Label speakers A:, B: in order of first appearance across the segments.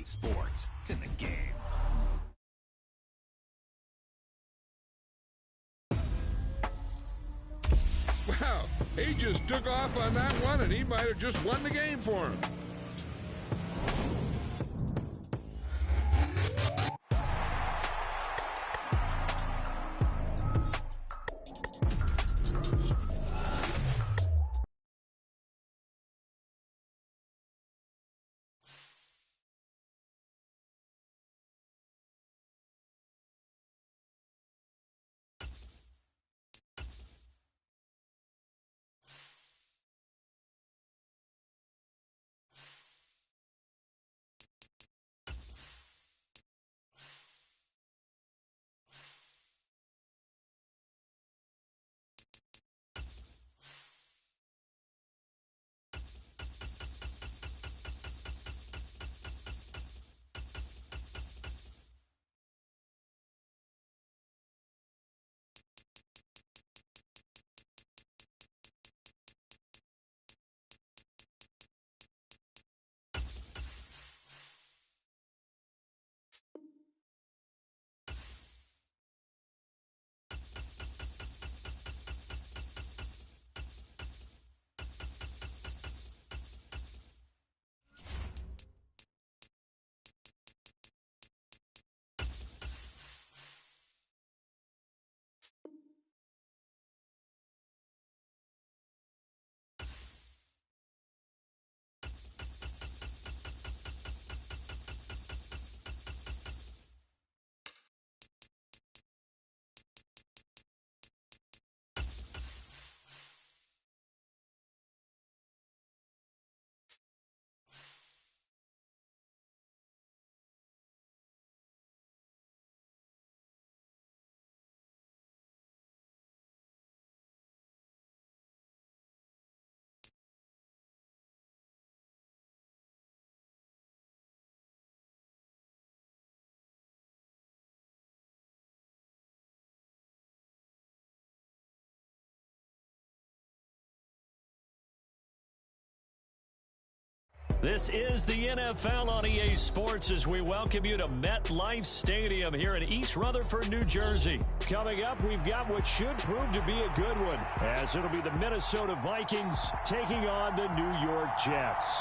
A: sports. It's in the game.
B: Wow, he just took off on that one, and he might have just won the game for him.
C: This is the NFL on EA Sports as we welcome you to MetLife Stadium here in East Rutherford, New Jersey. Coming up, we've got what should prove to be a good one, as it'll be the Minnesota Vikings taking on the New York Jets.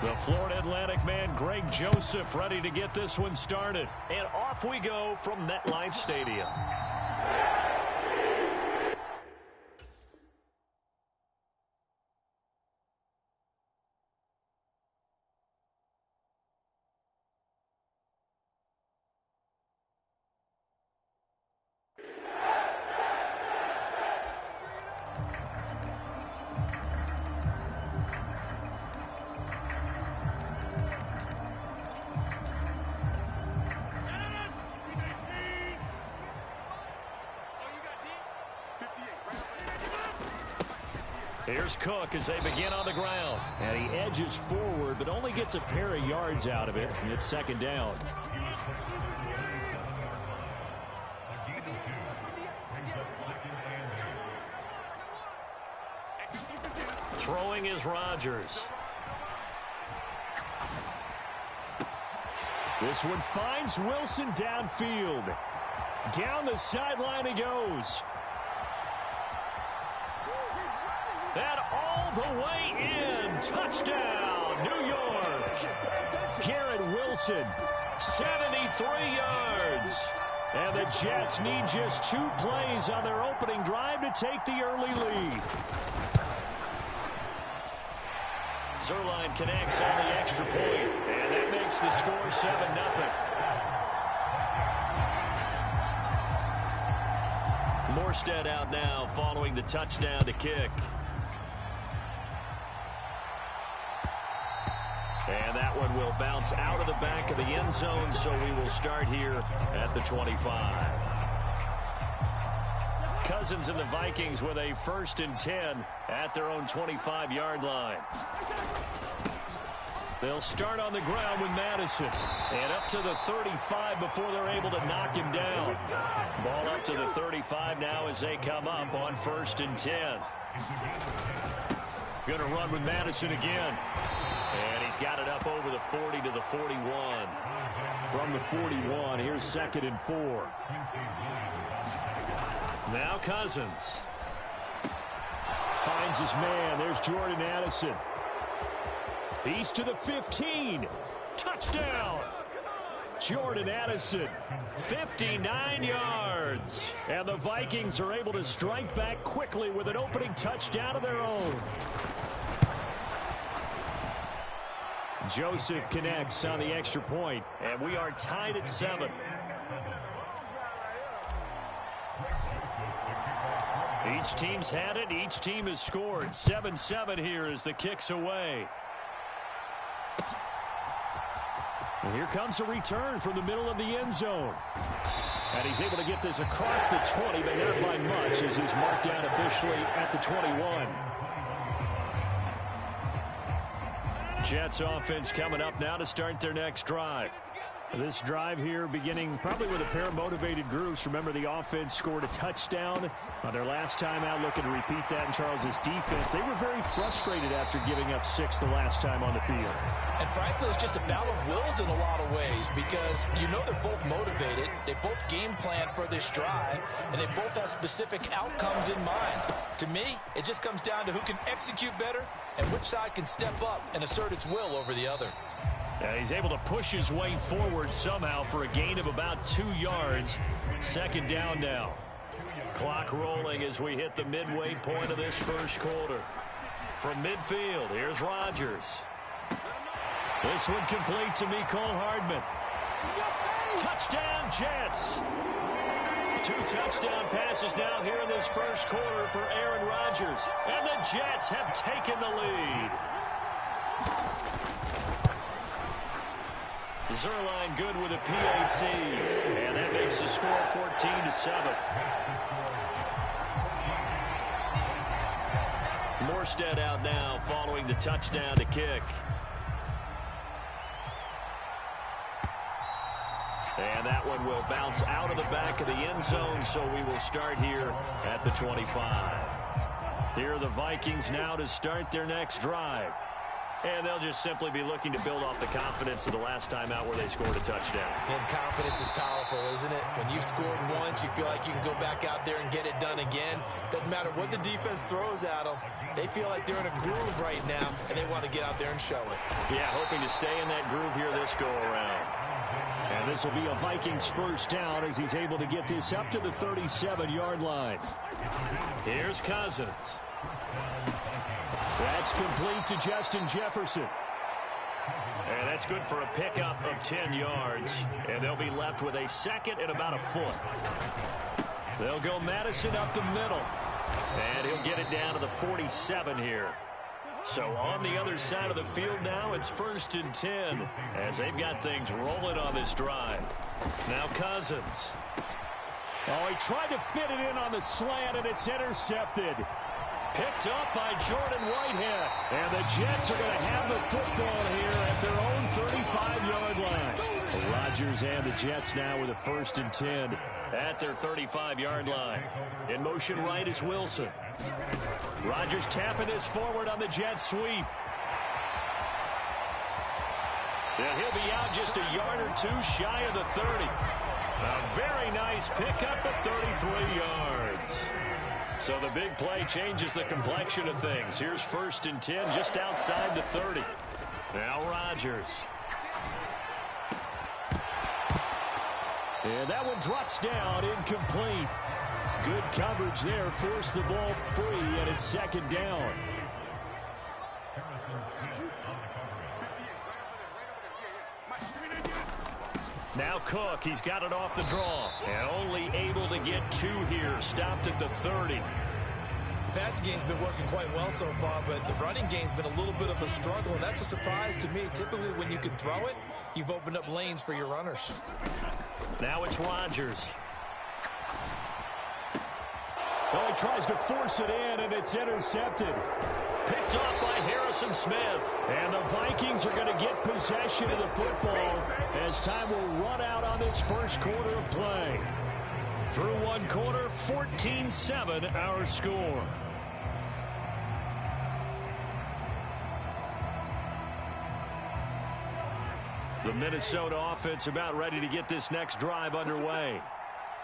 C: The Florida Atlantic man, Greg Joseph, ready to get this one started. And off we go from MetLife Stadium. Here's Cook as they begin on the ground. And he edges forward, but only gets a pair of yards out of it. And it's second down. Throwing is Rodgers. This one finds Wilson downfield. Down the sideline he goes. And all the way in. Touchdown, New York. Garrett Wilson, 73 yards. And the Jets need just 2 plays on their opening drive to take the early lead. Zerline connects on the extra point, and that makes the score 7-0. Morstead out now following the touchdown to kick. And that one will bounce out of the back of the end zone, so we will start here at the 25. Cousins and the Vikings with a 1st and 10 at their own 25-yard line. They'll start on the ground with Madison. And up to the 35 before they're able to knock him down. Ball up to the 35 now as they come up on 1st and 10. Going to run with Madison again. And he's got it up over the 40 to the 41. From the 41, here's 2nd and 4. Now Cousins. Finds his man. There's Jordan Addison. He's to the 15. Touchdown. Jordan Addison, 59 yards. And the Vikings are able to strike back quickly with an opening touchdown of their own. Joseph connects on the extra point, and we are tied at 7. Each team's had it. Each team has scored. 7-7 here as the kick's away. And here comes a return from the middle of the end zone. And he's able to get this across the 20, but not by much as he's marked down officially at the 21. Jets offense coming up now to start their next drive. This drive here beginning probably with a pair of motivated groups. Remember, the offense scored a touchdown on their last time out, looking to repeat that in Charles's defense. They were very frustrated after giving up 6 the last time on the field.
D: And frankly, it's just a battle of wills in a lot of ways because you know they're both motivated. They both game plan for this drive, and they both have specific outcomes in mind. To me, it just comes down to who can execute better and which side can step up and assert its will over the other.
C: He's able to push his way forward somehow for a gain of about 2 yards. 2nd down now. Clock rolling as we hit the midway point of this first quarter. From midfield, here's Rodgers. This one complete to Mecole Hardman. Touchdown, Jets. 2 touchdown passes now here in this first quarter for Aaron Rodgers. And the Jets have taken the lead. Zerline good with a PAT, and that makes the score 14-7. Morstead out now following the touchdown to kick. And that one will bounce out of the back of the end zone, so we will start here at the 25. Here are the Vikings now to start their next drive. And they'll just simply be looking to build off the confidence of the last time out where they scored a touchdown.
D: And confidence is powerful, isn't it? When you've scored once, you feel like you can go back out there and get it done again. Doesn't matter what the defense throws at them. They feel like they're in a groove right now, and they want to get out there and show it.
C: Yeah, hoping to stay in that groove here this go-around.
E: And this will be a Vikings first down as he's able to get this up to the 37-yard line.
C: Here's Cousins.
E: That's complete to Justin Jefferson.
C: And that's good for a pickup of 10 yards. And they'll be left with a 2nd and about a foot. They'll go Madison up the middle. And he'll get it down to the 47 here. So on the other side of the field now, it's 1st and 10 as they've got things rolling on this drive. Now Cousins.
E: Oh, he tried to fit it in on the slant, and it's intercepted.
C: Picked up by Jordan Whitehead.
E: And the Jets are going to have the football here at their own 35-yard line.
C: Rodgers and the Jets now with a 1st and 10 at their 35-yard line. In motion right is Wilson. Rodgers tapping this forward on the jet sweep. And he'll be out just a yard or 2 shy of the 30. A very nice pickup of 33 yards. So the big play changes the complexion of things. Here's 1st and 10 just outside the 30. Now Rodgers.
E: And that one drops down, incomplete. Good coverage there, forced the ball free, and it's 2nd down.
C: Now Cook, he's got it off the draw. And only able to get 2 here, stopped at the 30.
D: The passing game's been working quite well so far, but the running game's been a little bit of a struggle, and that's a surprise to me. Typically, when you can throw it, you've opened up lanes for your runners.
C: Now it's Rodgers.
E: Oh, he tries to force it in, and it's intercepted.
C: Picked off by Harrison Smith.
E: And the Vikings are going to get possession of the football as time will run out on this first quarter of play. Through one quarter, 14-7 our score. The Minnesota offense about ready to get this next drive underway.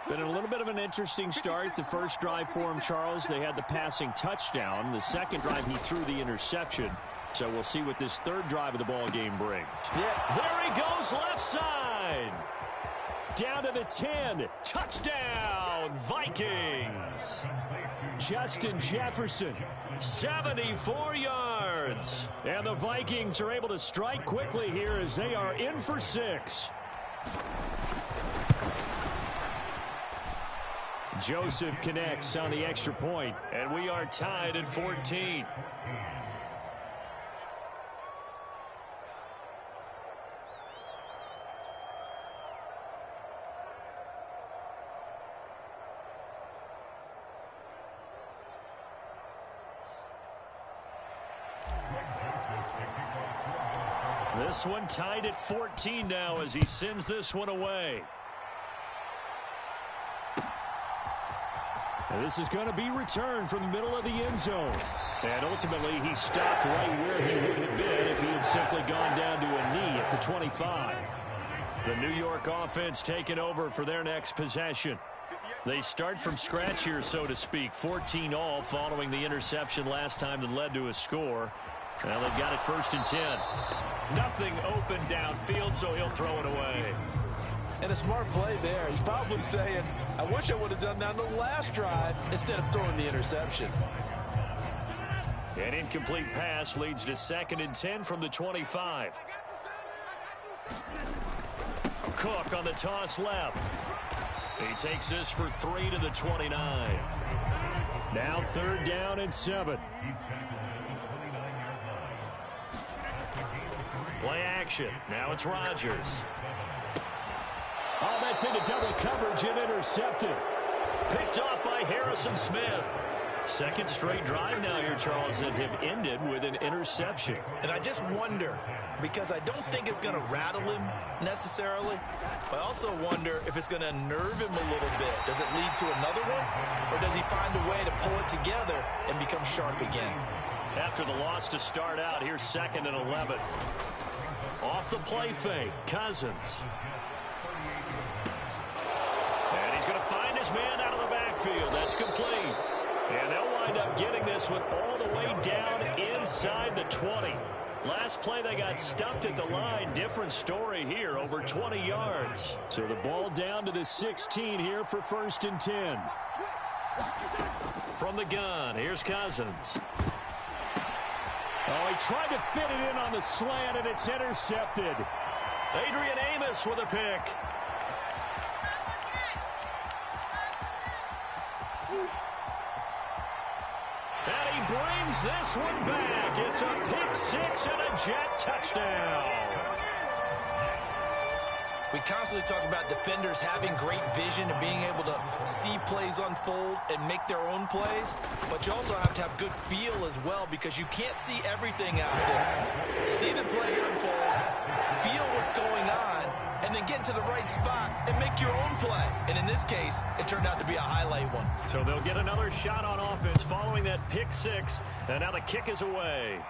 E: Been a little bit of an interesting start. The first drive for him, Charles, they had the passing touchdown. The second drive, he threw the interception. So we'll see what this third drive of the ball game brings.
C: Yeah, there he goes left side. Down to the 10. Touchdown, Vikings.
E: Justin Jefferson.
C: 74 yards.
E: And the Vikings are able to strike quickly here as they are in for 6. Joseph connects on the extra point.
C: And we are tied at 14. This one tied at 14 now as he sends this one away.
E: And this is going to be returned from the middle of the end zone. And ultimately, he stopped right where he would have been if he had simply gone down to a knee at the 25.
C: The New York offense taking over for their next possession. They start from scratch here, so to speak. 14 all following the interception last time that led to a score. Now they've got it 1st and 10. Nothing open downfield, so he'll throw it away.
D: And a smart play there. He's probably saying, I wish I would have done that on the last drive instead of throwing the interception.
C: An incomplete pass leads to 2nd and 10 from the 25. Cook on the toss left. He takes this for 3 to the 29.
E: Now 3rd down and 7.
C: Play action. Now it's Rodgers.
E: Oh, that's into double coverage and intercepted.
C: Picked off by Harrison Smith. Second straight drive now here, Charles, that have ended with an interception.
F: And I just wonder, because I don't think it's going to rattle him necessarily, but I also wonder if it's going to unnerve him a little bit. Does it lead to another one? Or does he find a way to pull it together and become sharp again?
C: After the loss to start out, here's 2nd and 11. Off the play fake, Cousins. And he's going to find his man out of the backfield. That's complete. And they'll wind up getting this one all the way down inside the 20. Last play they got stuffed at the line. Different story here, over 20 yards.
E: So the ball down to the 16 here for 1st and 10.
C: From the gun, here's Cousins.
E: Oh, he tried to fit it in on the slant, and it's intercepted.
C: Adrian Amos with a pick. And he brings this one back. It's a pick 6 and a jet touchdown.
F: We constantly talk about defenders having great vision and being able to see plays unfold and make their own plays. But you also have to have good feel as well, because you can't see everything out there. See the play unfold, feel what's going on, and then get into the right spot and make your own play. And in this case, it turned out to be a highlight one.
C: So they'll get another shot on offense following that pick 6. And now the kick is away.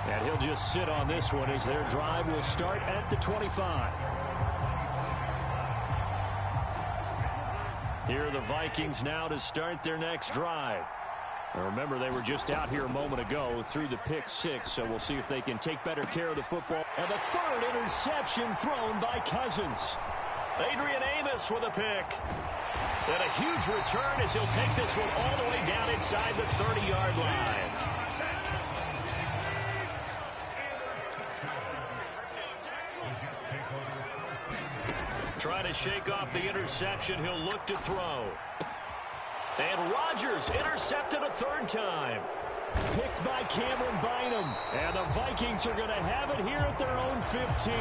E: And he'll just sit on this one as their drive will start at the 25.
C: Here are the Vikings now to start their next drive.
E: Now remember, they were just out here a moment ago through the pick 6, so we'll see if they can take better care of the football. And the 3rd interception thrown by Cousins.
C: Adrian Amos with a pick. And a huge return as he'll take this one all the way down inside the 30-yard line. Trying to shake off the interception. He'll look to throw. And Rodgers intercepted a 3rd time.
E: Picked by Cameron Bynum. And the Vikings are going to have it here at their own 15.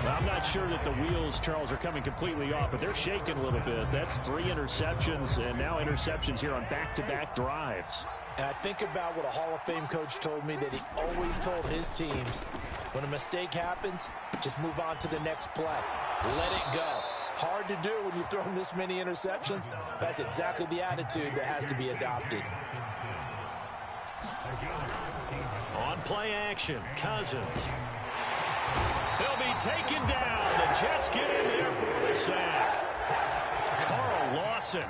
E: Well, I'm not sure that the wheels, Charles, are coming completely off, but they're shaking a little bit. That's 3 interceptions, and now interceptions here on back-to-back drives.
D: And I think about what a Hall of Fame coach told me, that he always told his teams, when a mistake happens, just move on to the next play. Let it go. Hard to do when you've thrown this many interceptions. That's exactly the attitude that has to be adopted.
C: On play action, Cousins. He'll be taken down. The Jets get in there for the sack. Carl Lawson.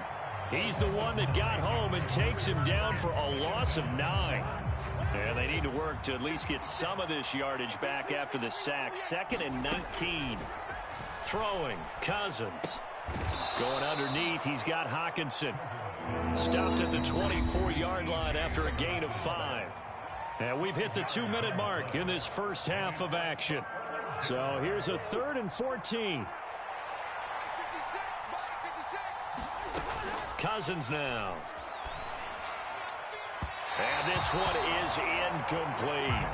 C: He's the one that got home and takes him down for a loss of 9. And they need to work to at least get some of this yardage back after the sack. 2nd and 19. Throwing, Cousins. Going underneath, he's got Hockenson. Stopped at the 24-yard line after a gain of 5. And we've hit the 2-minute mark in this first half of action. So here's a 3rd and 14. Cousins now. And this one is incomplete.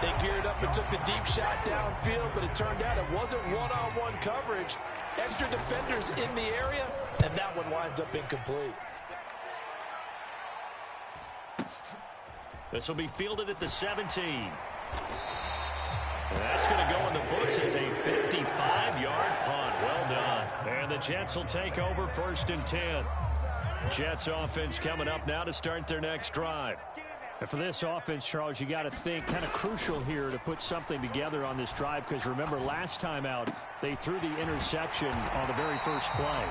D: They geared up and took the deep shot downfield, but it turned out it wasn't one-on-one coverage. Extra defenders in the area, and that one winds up incomplete.
C: This will be fielded at the 17. That's going to go in the books as a 55-yard punt. Well done. And the Jets will take over 1st and 10. Jets offense coming up now to start their next drive.
E: And for this offense, Charles, you got to think kind of crucial here to put something together on this drive, because remember last time out they threw the interception on the very first play.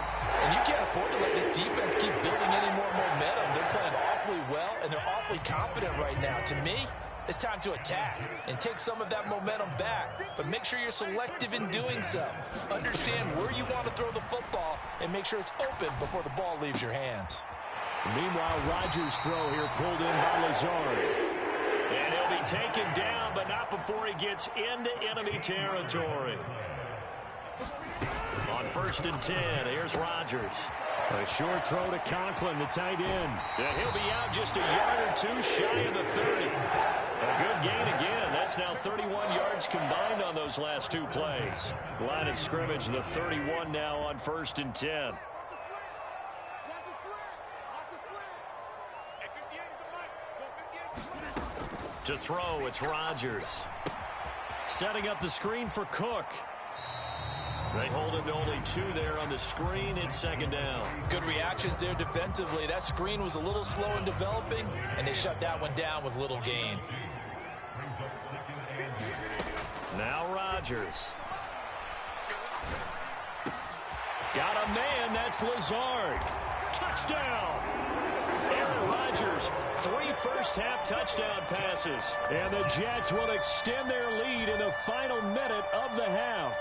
D: And you can't afford to let this defense keep building any more momentum. They're playing awfully well, and they're awfully confident right now. To me, it's time to attack and take some of that momentum back, but make sure you're selective in doing so. Understand where you want to throw the football and make sure it's open before the ball leaves your hands.
C: Meanwhile, Rodgers' throw here pulled in by Lazard. And he'll be taken down, but not before he gets into enemy territory. On 1st and 10, here's Rodgers.
E: A short throw to Conklin, the tight end.
C: And he'll be out just a yard or 2 shy of the 30. A good gain again. That's now 31 yards combined on those last 2 plays. Line of scrimmage, the 31 now on 1st and 10. To throw, it's Rodgers. Setting up the screen for Cook. They hold him to only 2 there on the screen. It's 2nd down.
D: Good reactions there defensively. That screen was a little slow in developing, and they shut that one down with little gain.
C: Now Rodgers. Got a man. That's Lazard. Touchdown. Aaron Rodgers, 3 first-half touchdown passes.
E: And the Jets will extend their lead in the final minute of the half.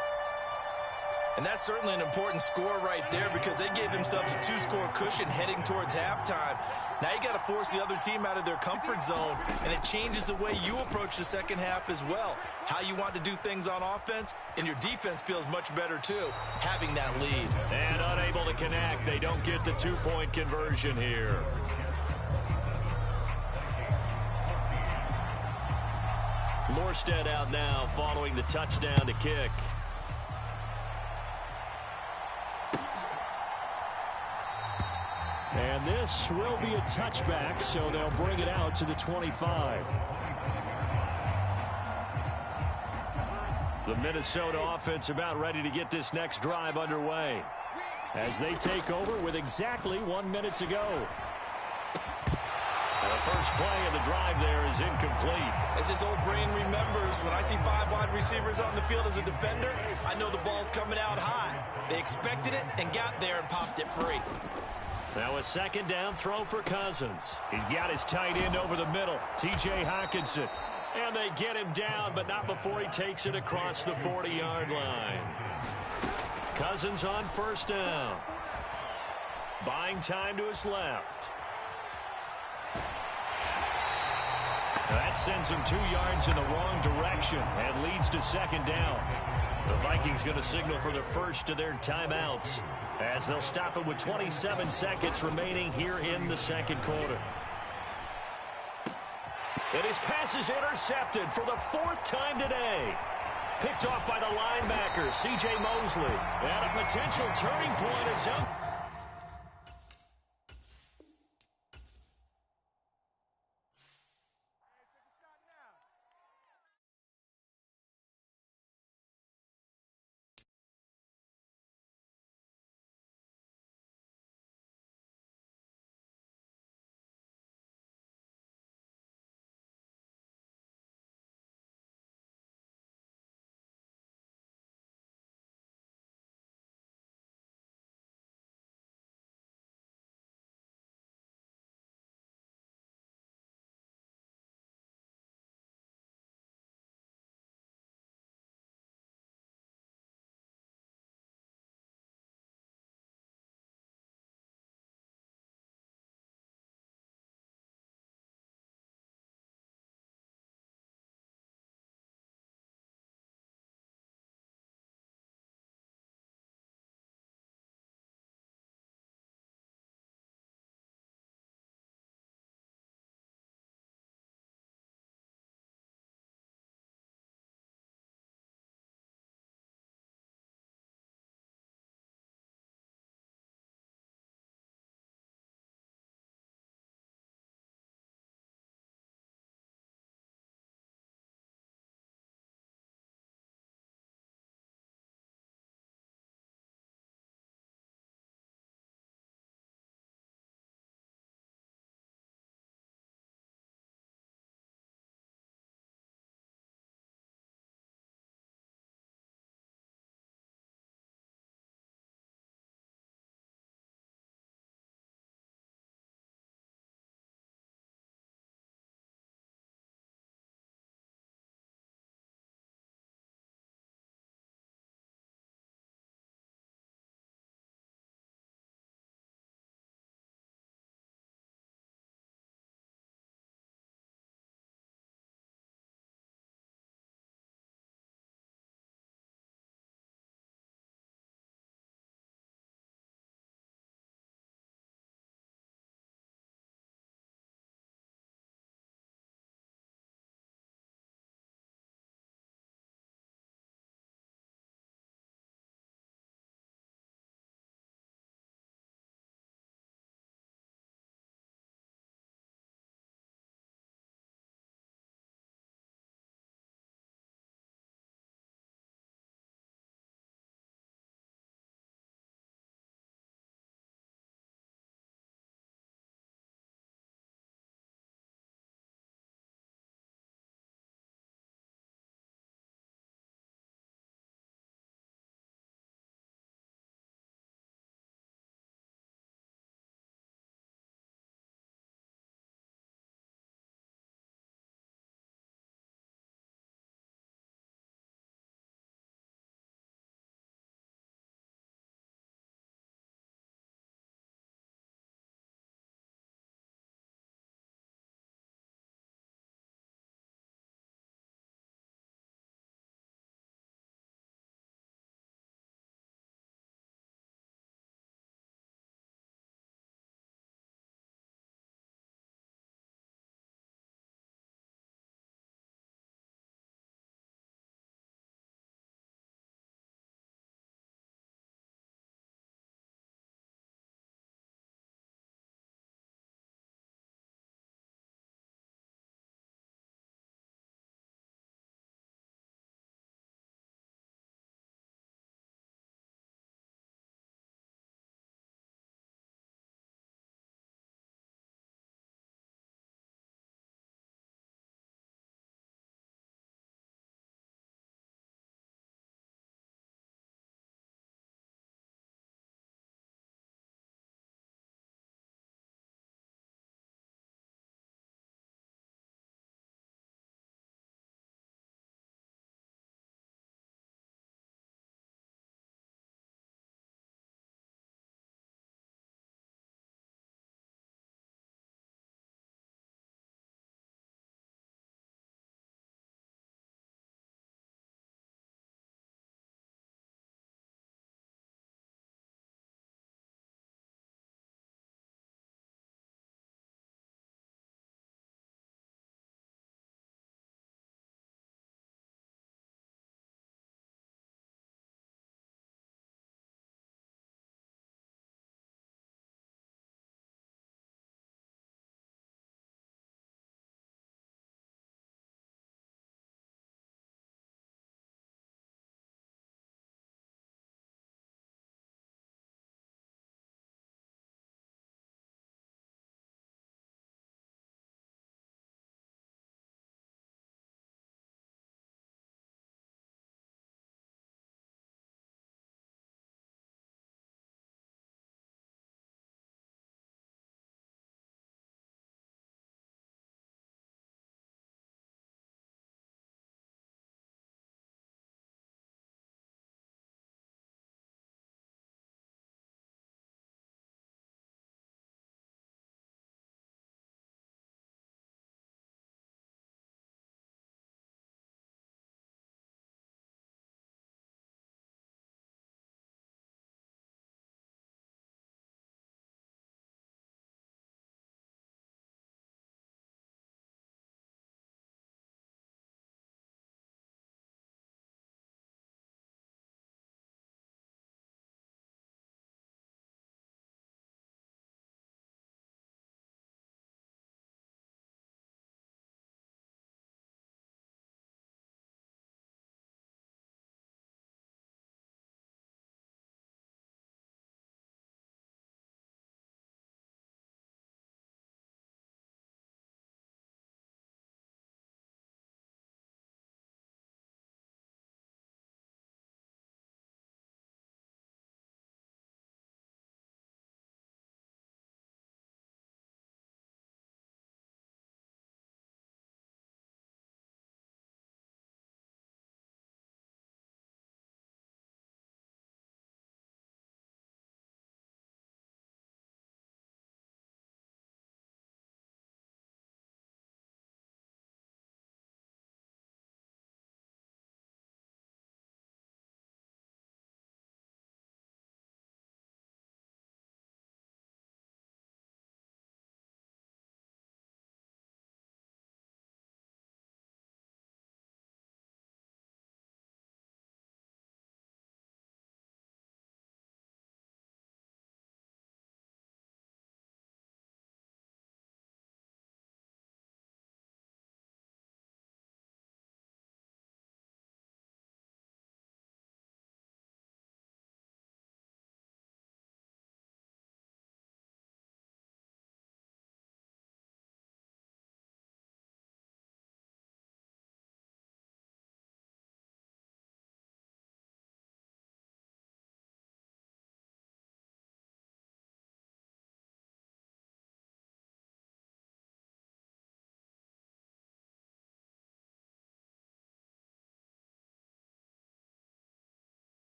F: And that's certainly an important score right there, because they gave themselves a 2-score cushion heading towards halftime. Now you got to force the other team out of their comfort zone, and it changes the way you approach the second half as well. How you want to do things on offense, and your defense feels much better too, having that lead.
C: And unable to connect. They don't get the 2-point conversion here. Morstead out now following the touchdown to kick.
E: And this will be a touchback, so they'll bring it out to the 25.
C: The Minnesota offense about ready to get this next drive underway
E: as they take over with exactly 1 minute to go.
C: The first play of the drive there is incomplete.
F: As his old brain remembers, when I see 5 wide receivers on the field as a defender, I know the ball's coming out high. They expected it and got there and popped it free.
C: Now a 2nd down throw for Cousins. He's got his tight end over the middle, T.J. Hockenson. And they get him down, but not before he takes it across the 40-yard line. Cousins on 1st down. Buying time to his left. That sends him 2 yards in the wrong direction and leads to 2nd down. The Vikings going to signal for the first of their timeouts, as they'll stop it with 27 seconds remaining here in the 2nd quarter. And his pass is intercepted for the 4th time today.
E: Picked off by the linebacker, C.J. Mosley. And a potential turning point is out.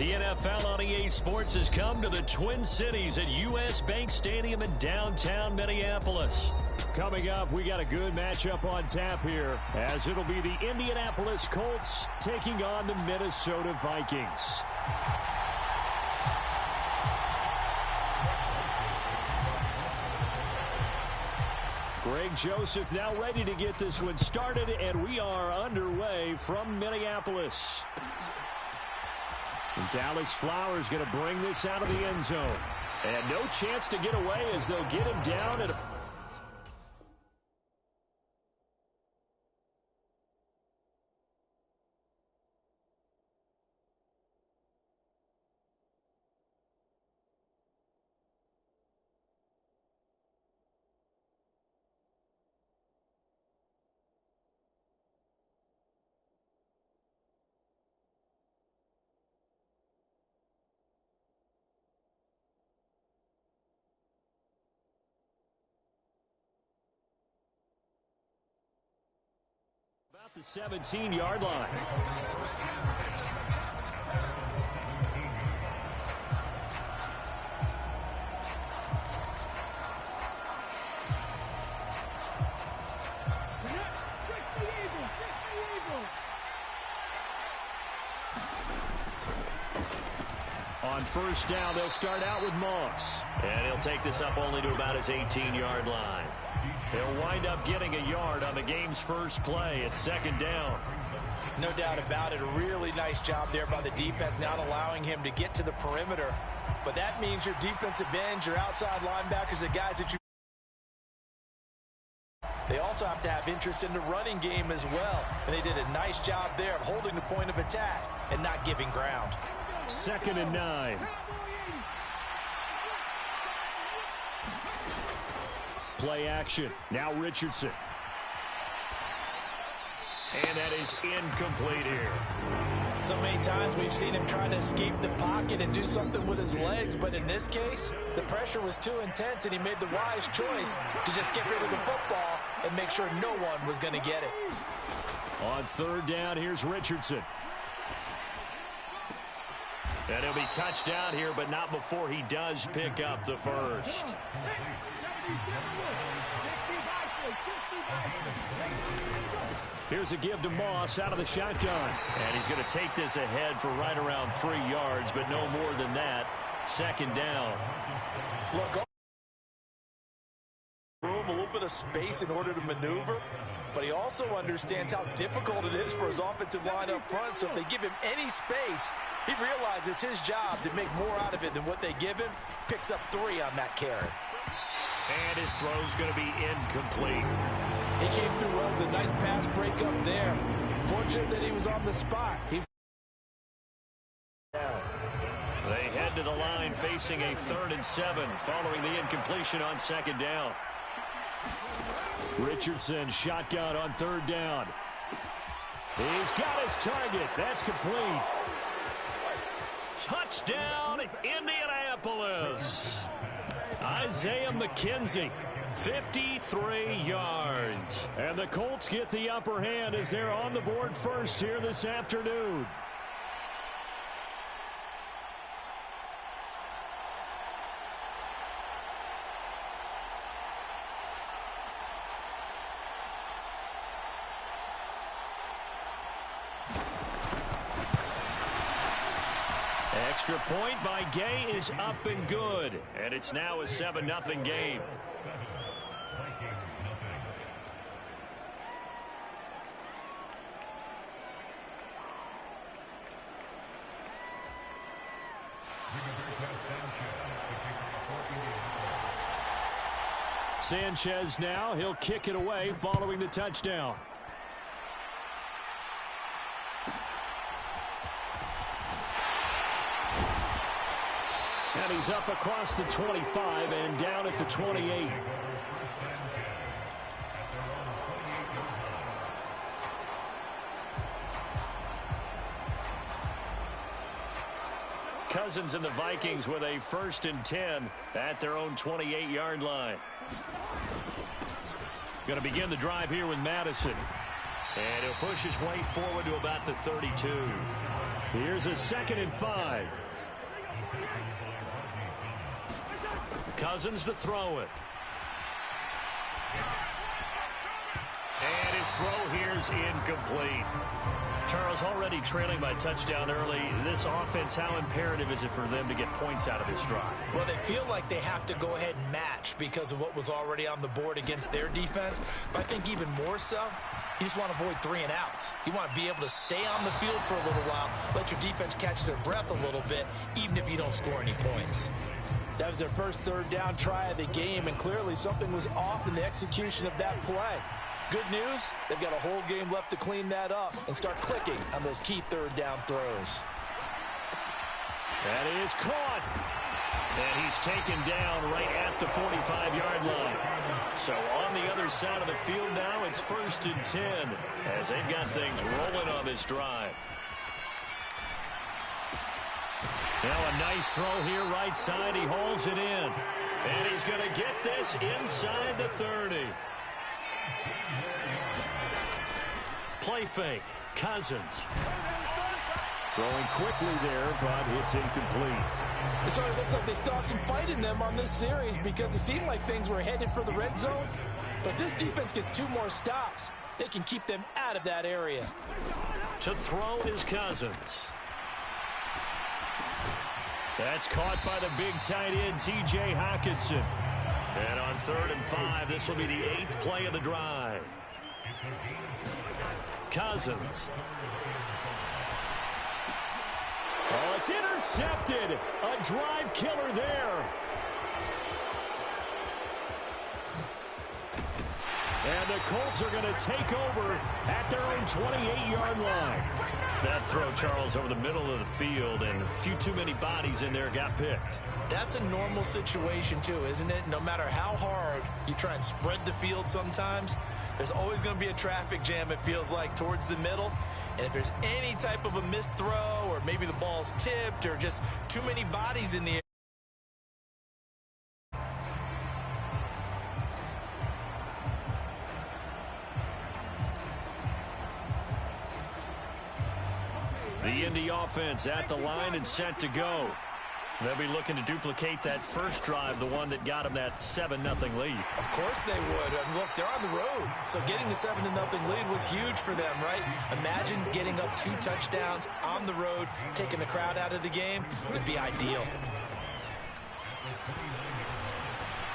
C: The NFL on EA Sports has come to the Twin Cities at US Bank Stadium in downtown Minneapolis. Coming up, we got a good matchup on tap here, as it'll be the Indianapolis Colts taking on the Minnesota Vikings. Greg Joseph now ready to get this one started, and we are underway from Minneapolis. And Dallas Flowers going to bring this out of the end zone. And no chance to get away as they'll get him down at about the 17-yard line. On first down, they'll start out with Moss. And he'll take this up only to about his 18-yard line. He'll wind up getting a yard on the game's first play. It's second down.
D: No doubt about it. A really nice job there by the defense, not allowing him to get to the perimeter. But that means your defensive ends, your outside linebackers, the guys that you... They also have to have interest in the running game as well. And they did a nice job there of holding the point of attack and not giving ground.
C: 2nd and 9. Play action. Now Richardson. And that is incomplete here.
D: So many times we've seen him trying to escape the pocket and do something with his legs, but in this case, the pressure was too intense and he made the wise choice to just get rid of the football and make sure no one was going to get it.
C: On third down, here's Richardson. And he'll be touchdown here, but not before he does pick up the first. Here's a give to Moss out of the shotgun. And he's going to take this ahead for right around 3 yards, but no more than that. Second down.
D: Look, room, a little bit of space in order to maneuver, but he also understands how difficult it is for his offensive line up front. So if they give him any space, he realizes his job to make more out of it than what they give him. Picks up 3 on that carry.
C: And his throw's going to be incomplete.
D: He came through well with a nice pass break up there. Fortunate that he was on the spot. He's down.
C: They head to the line facing a 3rd and 7 following the incompletion on second down. Richardson shotgun on third down. He's got his target. That's complete. Touchdown, Indianapolis. Isaiah McKenzie, 53 yards. And the Colts get the upper hand as they're on the board first here this afternoon. Extra point by Gay is up and good. And it's now a 7-0 game. Sanchez now. He'll kick it away following the touchdown. And he's up across the 25 and down at the 28. Cousins and the Vikings with a 1st and 10 at their own 28-yard line. Going to begin the drive here with Madison. And he'll push his way forward to about the 32.
E: Here's a 2nd and 5. Cousins to throw it. And his throw here's incomplete. Charles, already trailing by touchdown early. This offense, how imperative is it for them to get points out of this drive?
F: Well, they feel like they have to go ahead and match because of what was already on the board against their defense. But I think even more so, you just want to avoid 3 and outs. You want to be able to stay on the field for a little while, let your defense catch their breath a little bit, even if you don't score any points. That was their first 3rd down try of the game, and clearly something was off in the execution of that play. Good news, they've got a whole game left to clean that up and start clicking on those key 3rd down throws.
E: That is caught. And he's taken down right at the 45-yard line. So on the other side of the field now, it's 1st and 10 as they've got things rolling on this drive. Now a nice throw here right side. He hauls it in. And he's going to get this inside the 30. Play fake. Cousins. Throwing quickly there, but it's incomplete.
F: It certainly looks like they still have some fight in them on this series because it seemed like things were headed for the red zone. But this defense gets 2 more stops. They can keep them out of that area.
E: To throw is Cousins. That's caught by the big tight end, T.J. Hockenson. And on 3rd and 5, this will be the 8th play of the drive. Cousins. Oh, it's intercepted. A drive killer there. And the Colts are going to take over at their own 28-yard line. That throw, Charles, over the middle of the field, and a few too many bodies in there got picked.
F: That's a normal situation, too, isn't it? No matter how hard you try and spread the field sometimes, there's always going to be a traffic jam, it feels like, towards the middle. And if there's any type of a missed throw or maybe the ball's tipped or just too many bodies in the air,
E: the Indy offense at the line and set to go. They'll be looking to duplicate that first drive, the one that got them that 7-0 lead.
F: of course they would. And look, they're on the road. So getting the 7-0 lead was huge for them, right? Imagine getting up 2 touchdowns on the road, taking the crowd out of the game. Would be ideal.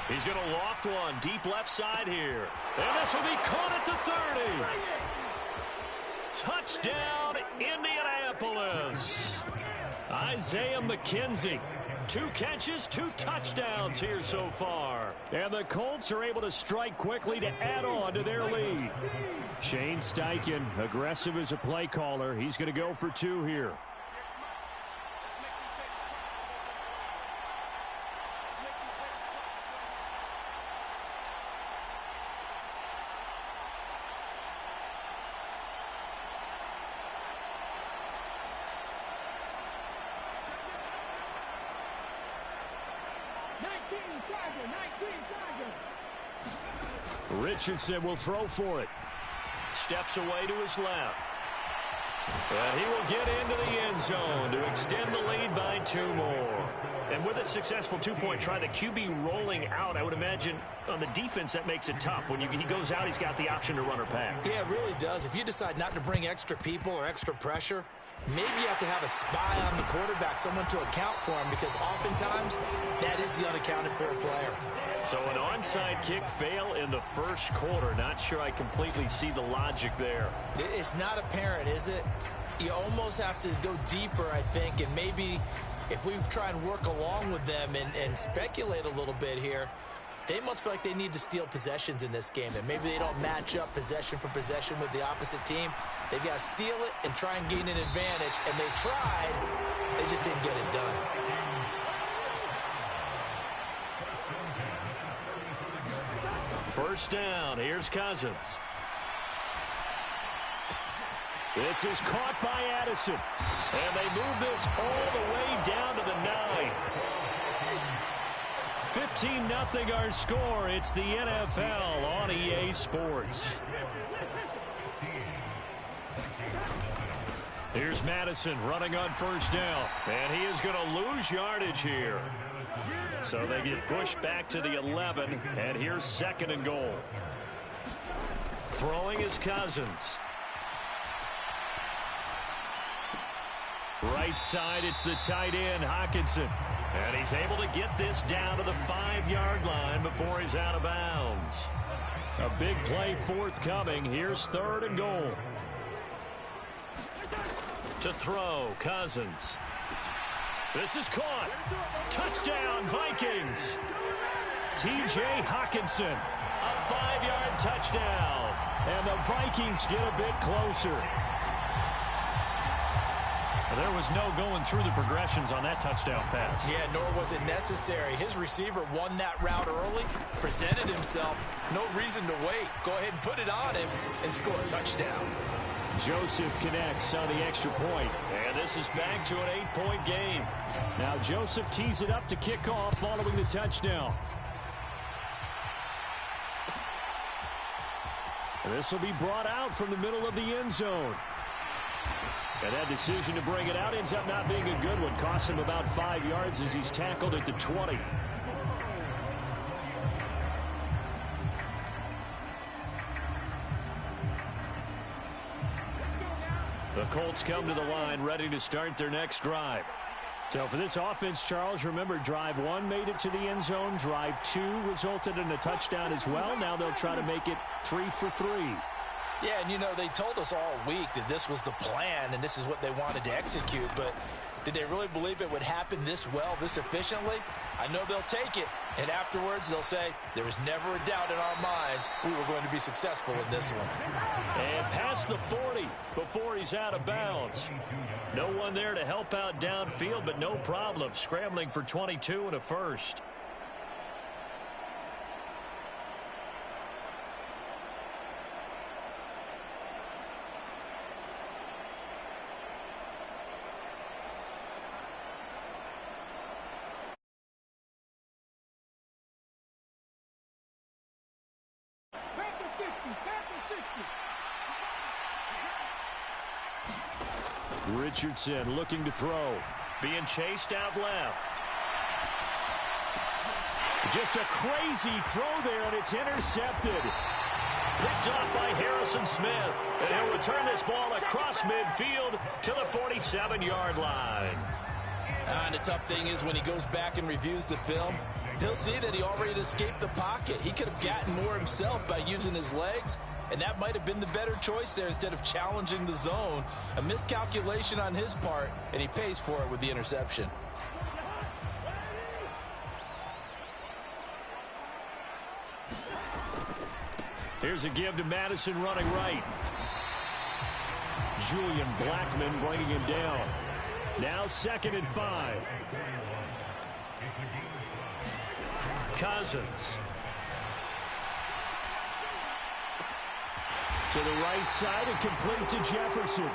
E: He's going to loft one deep left side here. And this will be caught at the 30. Touchdown, Indianapolis. Isaiah McKenzie. 2 catches, 2 touchdowns here so far. And the Colts are able to strike quickly to add on to their lead. Shane Steichen, aggressive as a play caller. He's going to go for 2 here. Richardson will throw for it. Steps away to his left. And he will get into the end zone to extend the lead by 2 more. And with a successful 2-point try, the QB rolling out, I would imagine on the defense that makes it tough. When he goes out, he's got the option to run or pass.
F: Yeah, it really does. If you decide not to bring extra people or extra pressure, maybe you have to have a spy on the quarterback, someone to account for him, because oftentimes that is the unaccounted for player.
E: So an onside kick fail in the first quarter. Not sure I completely see the logic there.
F: It's not apparent, is it? You almost have to go deeper, I think, and maybe if we try and work along with them and speculate a little bit here, they must feel like they need to steal possessions in this game, and maybe they don't match up possession for possession with the opposite team. They've got to steal it and try and gain an advantage, and they tried. They just didn't get it done.
E: First down, here's Cousins. This is caught by Addison. And they move this all the way down to the 9. 15-0 our score. It's the NFL on EA Sports.
C: Here's Madison running on first down. And he is going to lose yardage here. So they get pushed back to the 11. And here's 2nd and goal. Throwing is Cousins. Right side, it's the tight end, Hockenson. And he's able to get this down to the 5-yard line before he's out of bounds. A big play forthcoming. Here's 3rd and goal. To throw, Cousins. This is caught. Touchdown, Vikings. T.J. Hockenson. A 5-yard touchdown. And the Vikings get a bit closer. There was no going through the progressions on that touchdown pass.
F: Yeah, nor was it necessary. His receiver won that route early, presented himself. No reason to wait. Go ahead and put it on him and score a touchdown.
C: Joseph connects on the extra point. And this is back to an 8-point game. Now Joseph tees it up to kick off following the touchdown. And this will be brought out from the middle of the end zone. And that decision to bring it out ends up not being a good one. Costs him about 5 yards as he's tackled at the 20. The Colts come to the line ready to start their next drive. So for this offense, Charles, remember drive 1 made it to the end zone. Drive 2 resulted in a touchdown as well. Now they'll try to make it 3 for 3.
D: Yeah, and you know, they told us all week that this was the plan and this is what they wanted to execute, but did they really believe it would happen this well, this efficiently? I know they'll take it, and afterwards they'll say, there was never a doubt in our minds we were going to be successful in this one.
C: And past the 40 before he's out of bounds. No one there to help out downfield, but no problem. Scrambling for 22 and a first. Richardson looking to throw. Being chased out left. Just a crazy throw there, and it's intercepted. Picked off by Harrison Smith. And he'll return this ball across midfield to the 47-yard line.
D: And the tough thing is when he goes back and reviews the film, he'll see that he already escaped the pocket. He could have gotten more himself by using his legs, and that might have been the better choice there instead of challenging the zone. A miscalculation on his part, and he pays for it with the interception.
C: Here's a give to Madison running right. Julian Blackman bringing him down. Now 2nd and 5. Cousins. To the right side and complete to Jefferson.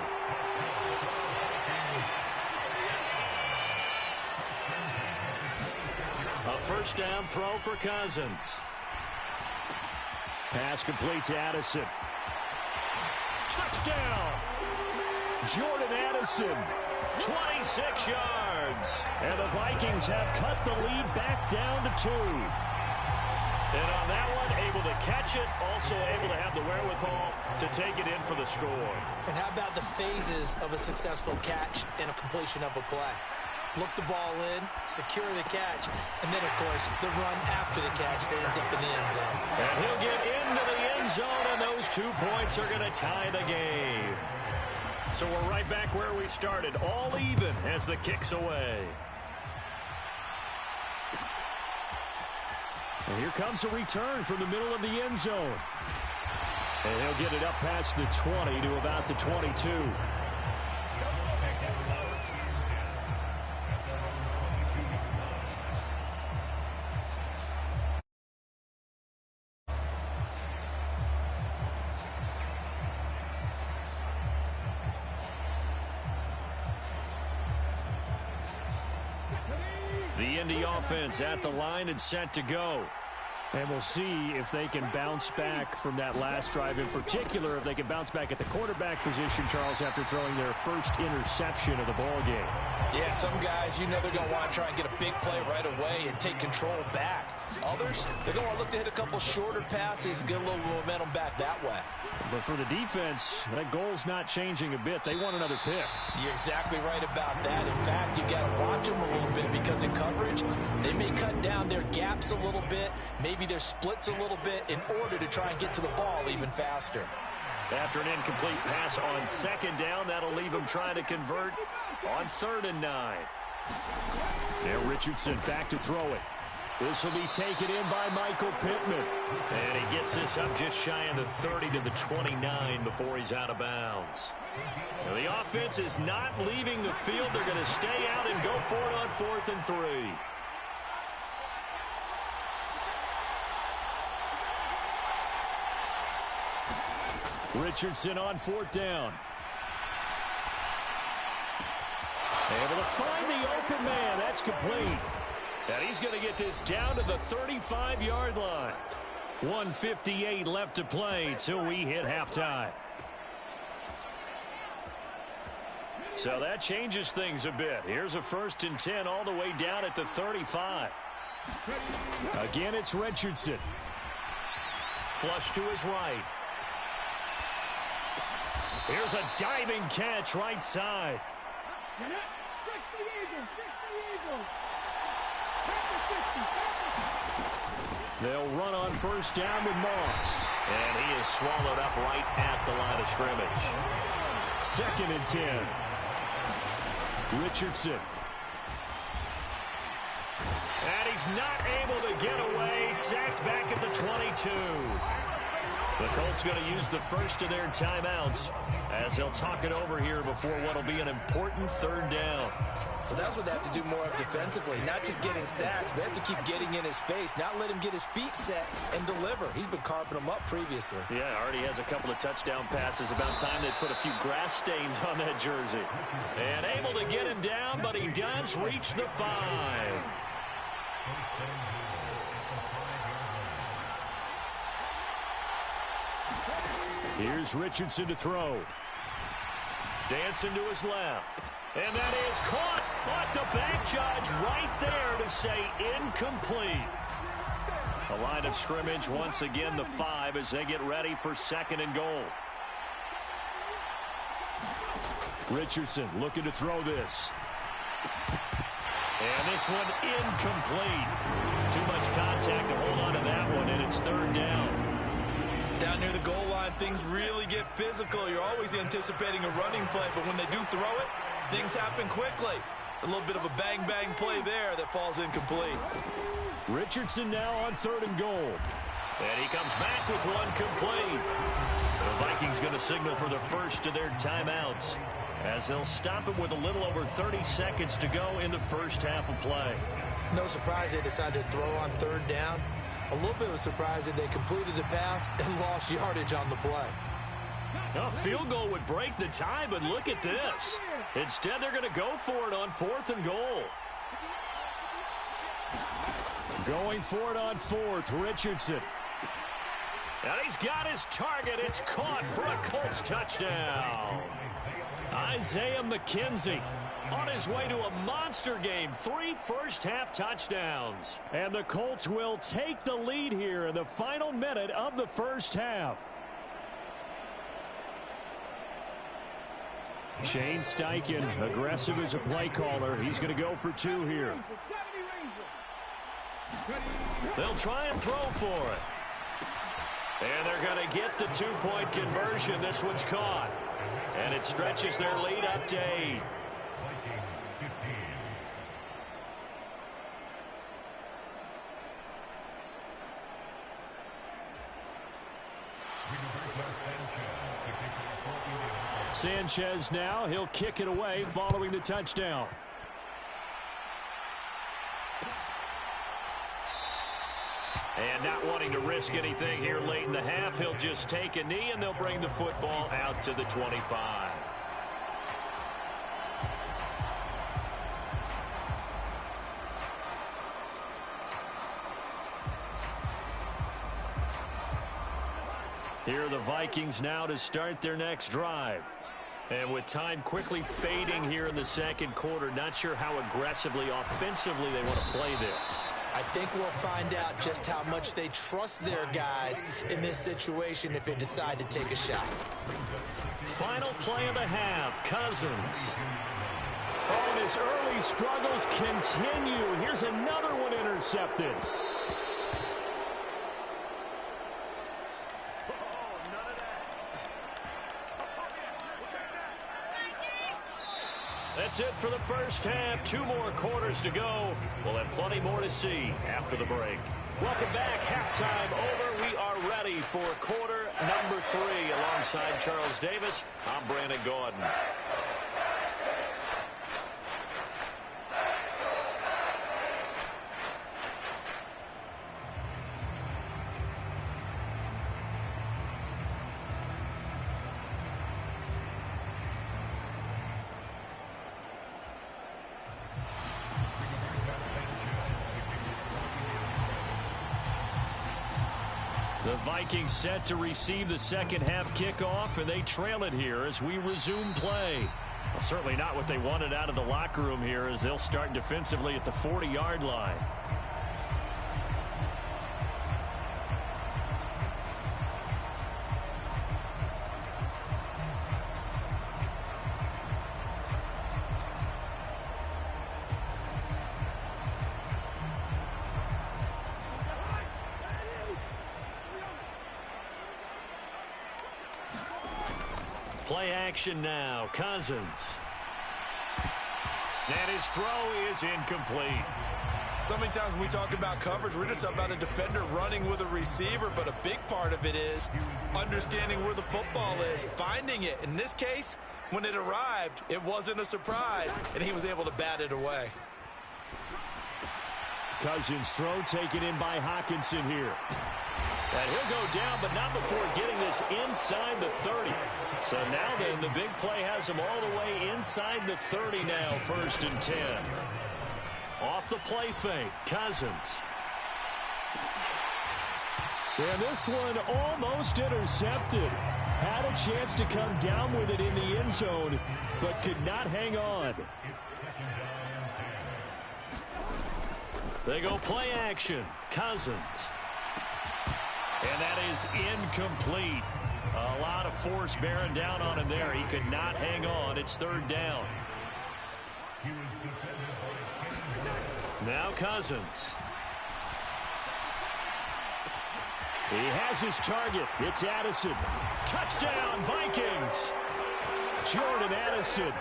C: A first down throw for Cousins. Pass complete to Addison. Touchdown! Jordan Addison, 26 yards. And the Vikings have cut the lead back down to 2. And on that one, able to catch it, also able to have the wherewithal to take it in for the score.
F: And how about the phases of a successful catch and a completion of a play? Look the ball in, secure the catch, and then, of course, the run after the catch that ends up in the end zone.
C: And he'll get into the end zone, and those 2 points are going to tie the game. So we're right back where we started, all even as the kick's away. And here comes a return from the middle of the end zone. And he'll get it up past the 20 to about the 22. The Indy offense at the line and set to go.
E: And we'll see if they can bounce back from that last drive, in particular, if they can bounce back at the quarterback position, Charles, after throwing their first interception of the ball game.
D: Yeah, some guys, you know they're going to want to try and get a big play right away and take control back. Others, they're going to look to hit a couple shorter passes and get a little momentum back that way.
E: But for the defense, that goal's not changing a bit. They want another pick.
D: You're exactly right about that. In fact, you got to watch them a little bit because in coverage, they may cut down their gaps a little bit, maybe their splits a little bit in order to try and get to the ball even faster.
C: After an incomplete pass on second down, that'll leave them trying to convert on 3rd and 9.
E: Now Richardson back to throw it. This will be taken in by Michael Pittman.
C: And he gets this up just shy of the 30 to the 29 before he's out of bounds. Now the offense is not leaving the field. They're going to stay out and go for it on 4th and 3.
E: Richardson on 4th down. Able to find the open man. That's complete.
C: And he's going to get this down to the 35-yard line.
E: 1:58 left to play till we hit halftime.
C: So that changes things a bit. Here's a 1st and 10 all the way down at the 35.
E: Again, it's Richardson.
C: Flush to his right.
E: Here's a diving catch right side. They'll run on 1st down with Moss.
C: And he is swallowed up right at the line of scrimmage.
E: 2nd and 10. Richardson.
C: And he's not able to get away. Sacked back at the 22. The Colts going to use the first of their timeouts as they'll talk it over here before what will be an important 3rd down.
F: Well, that's what they have to do more of defensively, not just getting sacks, but they have to keep getting in his face, not let him get his feet set and deliver. He's been carping them up previously.
C: Yeah, already has a couple of touchdown passes. About time they put a few grass stains on that jersey. And able to get him down, but he does reach the 5.
E: Here's Richardson to throw.
C: Dancing to his left. And that is caught. But the back judge right there to say incomplete. The line of scrimmage once again the 5 as they get ready for 2nd and goal.
E: Richardson looking to throw this.
C: And this one incomplete. Too much contact to hold on to that one, and it's 3rd down.
F: Down near the goal line, things really get physical. You're always anticipating a running play, but when they do throw it, things happen quickly. A little bit of a bang-bang play there that falls incomplete.
E: Richardson now on 3rd and goal.
C: And he comes back with one complete. The Vikings going to signal for the first of their timeouts as they'll stop it with a little over 30 seconds to go in the first half of play.
F: No surprise they decided to throw on 3rd down. A little bit of a surprise that they completed the pass and lost yardage on the play.
C: A field goal would break the tie, but look at this. Instead, they're going to go for it on 4th and goal.
E: Going for it on 4th, Richardson.
C: And he's got his target. It's caught for a Colts touchdown. Isaiah McKenzie on his way to a monster game. 3 first-half touchdowns.
E: And the Colts will take the lead here in the final minute of the first half. Shane Steichen, aggressive as a play caller. He's going to go for 2 here.
C: They'll try and throw for it. And they're going to get the 2-point conversion. This one's caught. And it stretches their lead up to 8.
E: Sanchez now, he'll kick it away following the touchdown.
C: And not wanting to risk anything here late in the half, he'll just take a knee and they'll bring the football out to the 25. Here are the Vikings now to start their next drive. And with time quickly fading here in the second quarter, not sure how aggressively, offensively they want to play this.
F: I think we'll find out just how much they trust their guys in this situation if they decide to take a shot.
C: Final play of the half, Cousins. Oh, and his early struggles continue. Here's another one intercepted. That's it for the first half. 2 more quarters to go. We'll have plenty more to see after the break. Welcome back. Halftime over. We are ready for quarter number 3. Alongside Charles Davis, I'm Brandon Gordon. The Vikings set to receive the second half kickoff, and they trail it here as we resume play. Well, certainly not what they wanted out of the locker room here, as they'll start defensively at the 40-yard line. Play action now. Cousins. And his throw is incomplete.
F: So many times when we talk about coverage, we're just about a defender running with a receiver, but a big part of it is understanding where the football is, finding it. In this case, when it arrived, it wasn't a surprise, and he was able to bat it away.
C: Cousins' throw taken in by Hawkinson here. And he'll go down, but not before getting this inside the 30. So now then, the big play has him all the way inside the 30 now, 1st and 10. Off the play fake, Cousins. And this one almost intercepted. Had a chance to come down with it in the end zone, but could not hang on. They go play action, Cousins. And that is incomplete. A lot of force bearing down on him there. He could not hang on. It's 3rd down. Now Cousins. He has his target. It's Addison. Touchdown, Vikings. Jordan Addison.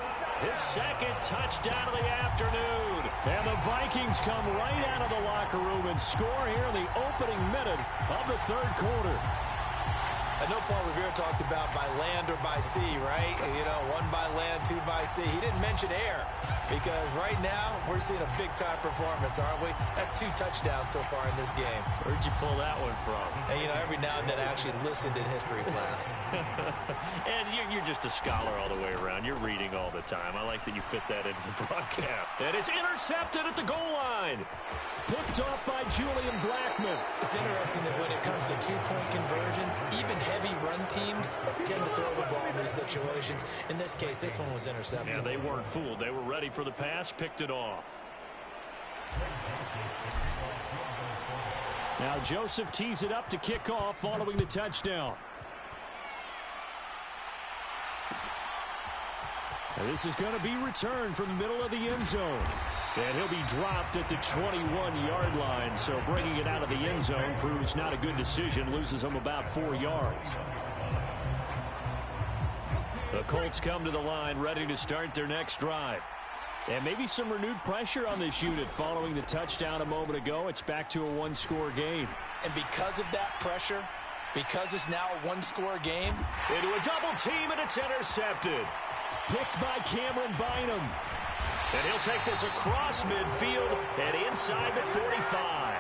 C: His 2nd touchdown of the afternoon. And the Vikings come right out of the locker room and score here in the opening minute of the 3rd quarter.
F: I know Paul Revere talked about by land or by sea, right? You know, 1 by land, 2 by sea. He didn't mention air because right now we're seeing a big-time performance, aren't we? That's 2 touchdowns so far in this game.
C: Where'd you pull that one from?
F: And, you know, every now and then I actually listened in history class.
C: And you're just a scholar all the way around. You're reading all the time. I like that you fit that into the broadcast. And it's intercepted at the goal line. Picked off by Julian Blackman.
F: It's interesting that when it comes to 2-point conversions, even heavy run teams tend to throw the ball in these situations. In this case, this one was intercepted.
C: Yeah, they weren't fooled. They were ready for the pass, picked it off. Now Joseph tees it up to kick off following the touchdown. And this is going to be returned from the middle of the end zone. And he'll be dropped at the 21-yard line. So bringing it out of the end zone proves not a good decision. Loses him about 4 yards. The Colts come to the line ready to start their next drive. And maybe some renewed pressure on this unit following the touchdown a moment ago. It's back to a 1-score game.
F: And because of that pressure, because it's now a 1-score game,
C: into a double team, and it's intercepted. Picked by Cameron Bynum. And he'll take this across midfield and inside the 45.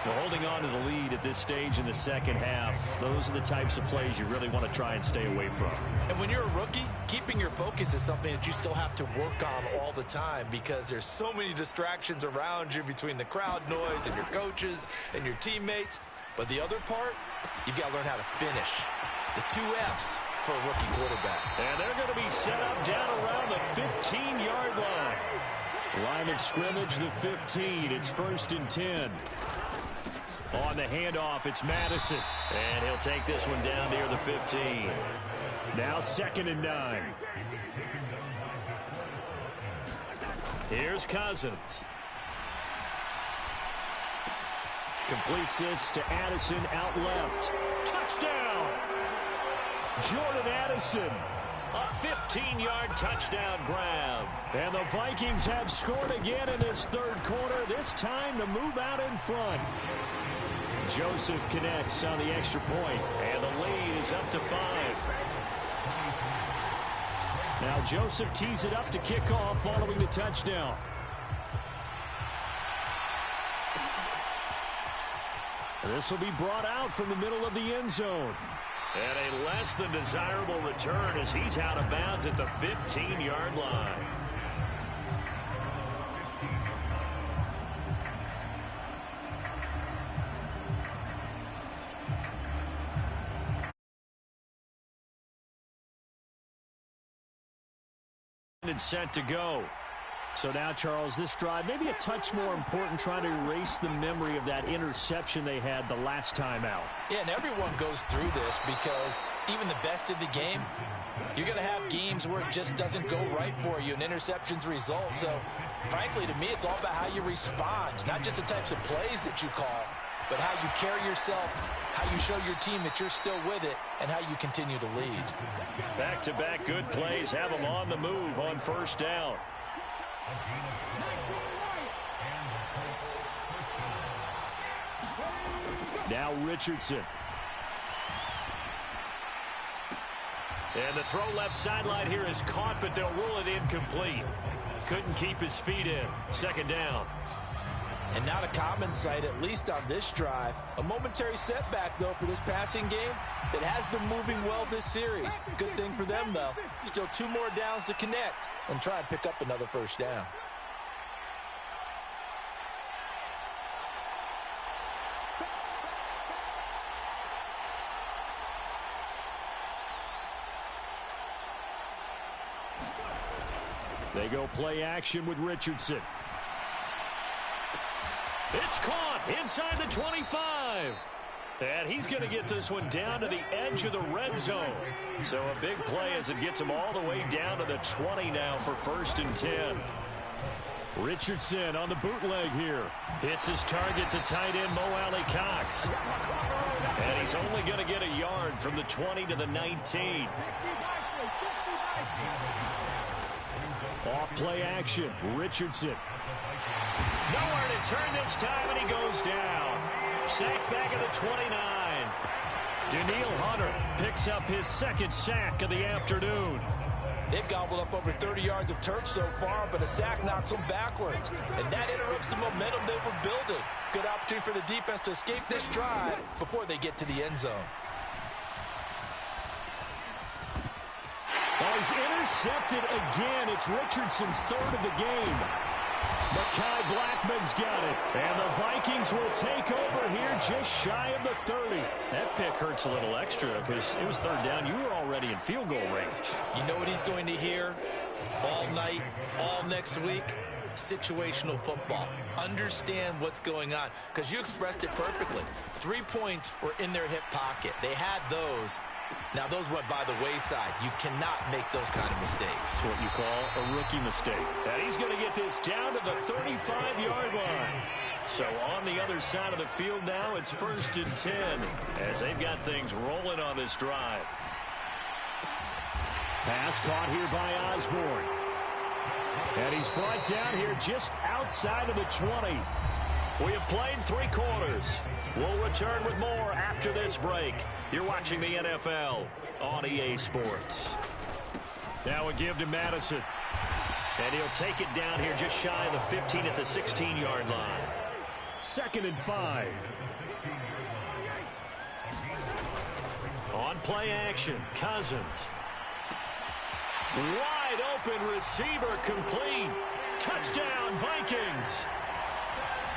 C: Well, holding on to the lead at this stage in the second half, those are the types of plays you really want to try and stay away from.
F: And when you're a rookie, keeping your focus is something that you still have to work on all the time because there's so many distractions around you between the crowd noise and your coaches and your teammates. But the other part, you've got to learn how to finish. It's the 2 Fs for a rookie quarterback.
C: And they're going to be set up down around the 15-yard line. Line of scrimmage, the 15. It's 1st and 10. On the handoff, it's Madison. And he'll take this one down near the 15. Now 2nd and 9. Here's Cousins. Completes this to Addison out left. Touchdown! Jordan Addison. A 15-yard touchdown grab. And the Vikings have scored again in this 3rd quarter. This time to move out in front. Joseph connects on the extra point. And the lead is up to 5. Now Joseph tees it up to kick off following the touchdown. This will be brought out from the middle of the end zone. And a less than desirable return as he's out of bounds at the 15-yard line. And set to go. So now, Charles, this drive maybe a touch more important, trying to erase the memory of that interception they had the last time out.
D: Yeah, and everyone goes through this because even the best in the game, you're going to have games where it just doesn't go right for you and interceptions result. So, frankly, to me, it's all about how you respond, not just the types of plays that you call, but how you carry yourself, how you show your team that you're still with it, and how you continue to lead.
C: Back-to-back good plays have them on the move on 1st down. Now Richardson. And the throw left sideline here is caught, but they'll rule it incomplete. Couldn't keep his feet in. 2nd down.
D: And not a common sight, at least on this drive. A momentary setback, though, for this passing game that has been moving well this series. Good thing for them, though. Still 2 more downs to connect and try and pick up another 1st down.
C: They go play action with Richardson. It's caught inside the 25. And he's going to get this one down to the edge of the red zone. So a big play as it gets him all the way down to the 20 now for 1st and 10. Richardson on the bootleg here. Hits his target to tight end Mo Alley Cox. And he's only going to get a yard from the 20 to the 19. Off play action. Richardson. Nowhere to turn this time, and he goes down. Sacked back at the 29. Daniil Hunter picks up his 2nd sack of the afternoon.
D: They've gobbled up over 30 yards of turf so far, but a sack knocks them backwards. And that interrupts the momentum they were building. Good opportunity for the defense to escape this drive before they get to the end zone.
C: Oh, he's intercepted again. It's Richardson's 3rd of the game. Mekhi Blackman's got it. And the Vikings will take over here just shy of the 30. That pick hurts a little extra because it was 3rd down. You were already in field goal range.
F: You know what he's going to hear all night, all next week? Situational football. Understand what's going on, because you expressed it perfectly. 3 points were in their hip pocket. They had those. Now, those went by the wayside. You cannot make those kind of mistakes.
C: That's what you call a rookie mistake. And he's going to get this down to the 35-yard line. So on the other side of the field now, it's 1st and 10 as they've got things rolling on this drive. Pass caught here by Osborne. And he's brought down here just outside of the 20. We have played 3 quarters. We'll return with more after this break. You're watching the NFL on EA Sports. Now a give to Madison. And he'll take it down here just shy of the 15 at the 16-yard line. 2nd and 5. On play action, Cousins. Wide open receiver complete. Touchdown, Vikings.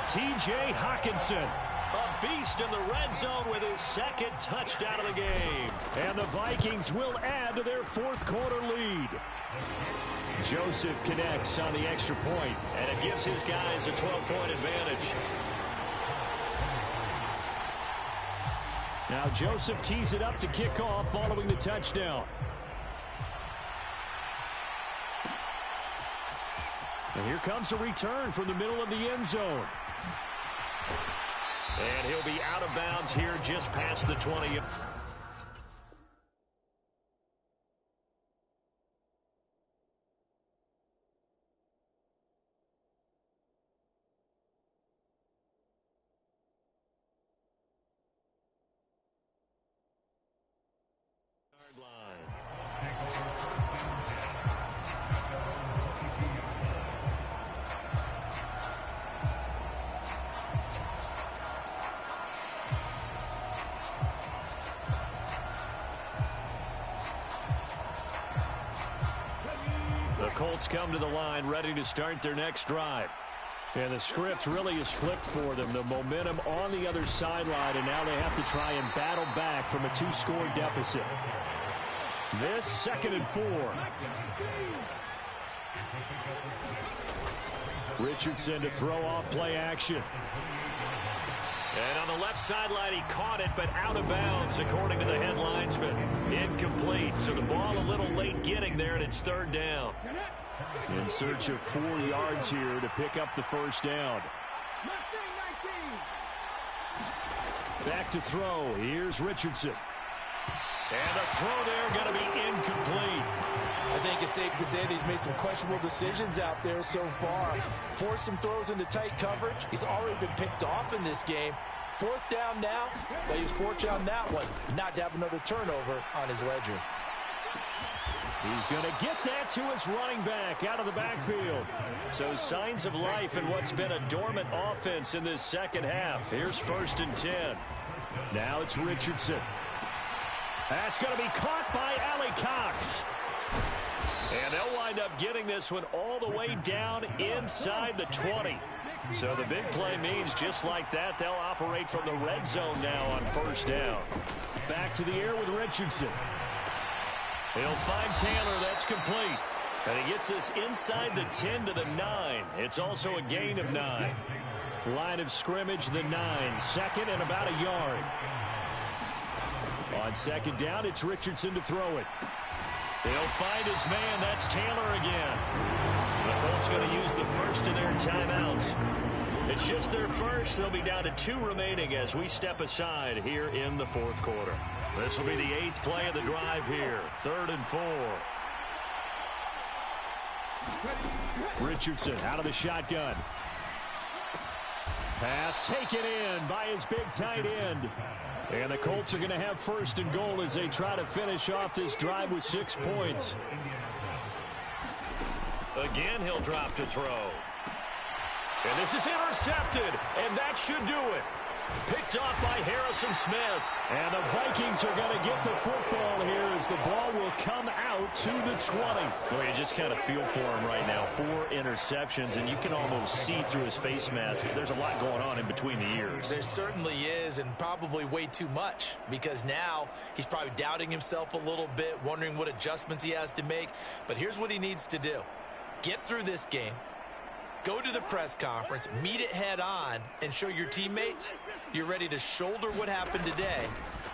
C: T.J. Hawkinson A beast in the red zone with his second touchdown of the game. And the Vikings will add to their fourth quarter lead. Joseph connects on the extra point, and it gives his guys a 12-point advantage. Now Joseph tees it up to kick off following the touchdown. And here comes a return from the middle of the end zone. And he'll be out of bounds here just past the 20. Colts come to the line ready to start their next drive. And the script really is flipped for them. The momentum on the other sideline, and now they have to try and battle back from a 2-score deficit. This 2nd and 4. Richardson to throw off play action. And on the left sideline, he caught it, but out of bounds, according to the head linesman. Incomplete, so the ball a little late getting there, and it's 3rd down. In search of 4 yards here to pick up the first down. Back to throw. Here's Richardson. And the throw there going to be incomplete.
D: I think it's safe to say that he's made some questionable decisions out there so far. Forced some throws into tight coverage. He's already been picked off in this game. 4th down now. But he was fortunate on that one not to have another turnover on his ledger.
C: He's going to get that to his running back out of the backfield. So signs of life in what's been a dormant offense in this second half. Here's 1st and 10. Now it's Richardson. That's going to be caught by Allie Cox. And they'll wind up getting this one all the way down inside the 20. So the big play means just like that, they'll operate from the red zone now on 1st down. Back to the air with Richardson. He'll find Taylor. That's complete. And he gets this inside the 10 to the 9. It's also a gain of 9. Line of scrimmage, the 9. 2nd and about a yard. On 2nd down, it's Richardson to throw it. He'll find his man. That's Taylor again. The Colts going to use the first of their timeouts. It's just their first. They'll be down to 2 remaining as we step aside here in the 4th quarter. This will be the 8th play of the drive here. 3rd and 4. Richardson out of the shotgun. Pass taken in by his big tight end. And the Colts are going to have 1st and goal as they try to finish off this drive with 6 points. Again, he'll drop to throw. And this is intercepted, and that should do it. Picked off by Harrison Smith. And the Vikings are going to get the football here as the ball will come out to the 20. Boy, you just kind of feel for him right now. 4 interceptions, and you can almost see through his face mask. There's a lot going on in between the ears.
F: There certainly is, and probably way too much, because now he's probably doubting himself a little bit, wondering what adjustments he has to make. But here's what he needs to do. Get through this game. Go to the press conference, meet it head on, and show your teammates you're ready to shoulder what happened today,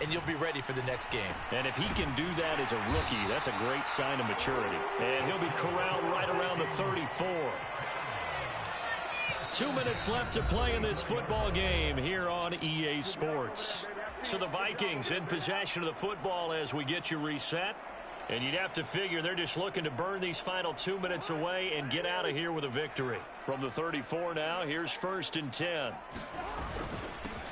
F: and you'll be ready for the next game.
C: And if he can do that as a rookie, that's a great sign of maturity. And he'll be corralled right around the 34. 2 minutes left to play in this football game here on EA Sports. So the Vikings in possession of the football as we get you reset. And you'd have to figure they're just looking to burn these final 2 minutes away and get out of here with a victory. From the 34 now, here's 1st and 10.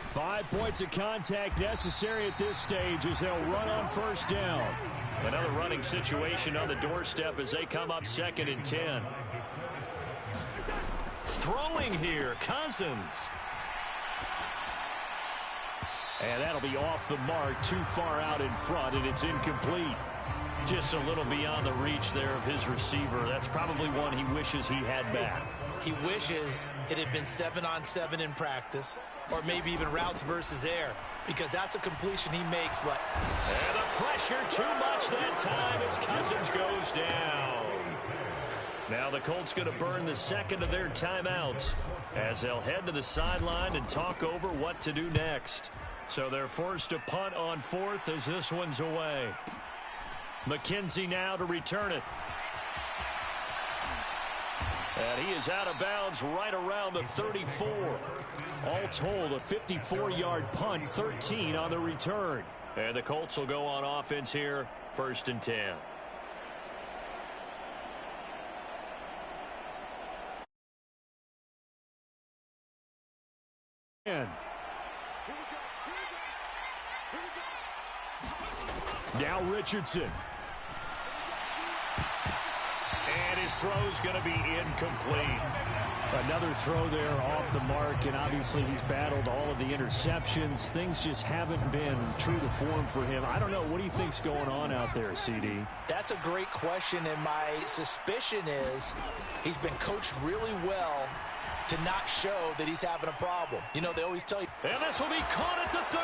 C: 5 points of contact necessary at this stage as they'll run on 1st down. Another running situation on the doorstep as they come up 2nd and 10. Throwing here, Cousins. And that'll be off the mark, too far out in front, and it's incomplete. Just a little beyond the reach there of his receiver. That's probably one he wishes he had back.
F: He wishes it had been 7-on-7 in practice. or maybe even routes versus air, because that's a completion he makes. But
C: and the pressure too much that time as Cousins goes down. Now the Colts going to burn the second of their timeouts as they'll head to the sideline and talk over what to do next. So they're forced to punt on fourth as this one's away. McKenzie now to return it. And he is out of bounds right around the 34. All told, a 54-yard punt, 13 on the return. And the Colts will go on offense here, 1st and 10. Now Richardson. And his throw's going to be incomplete. Another throw there off the mark, and obviously he's battled all of the interceptions. Things just haven't been true to form for him. I don't know. What do you think's going on out there, CD?
D: That's a great question, and my suspicion is he's been coached really well to not show that he's having a problem. You know, they always tell you.
C: And this will be caught at the 30.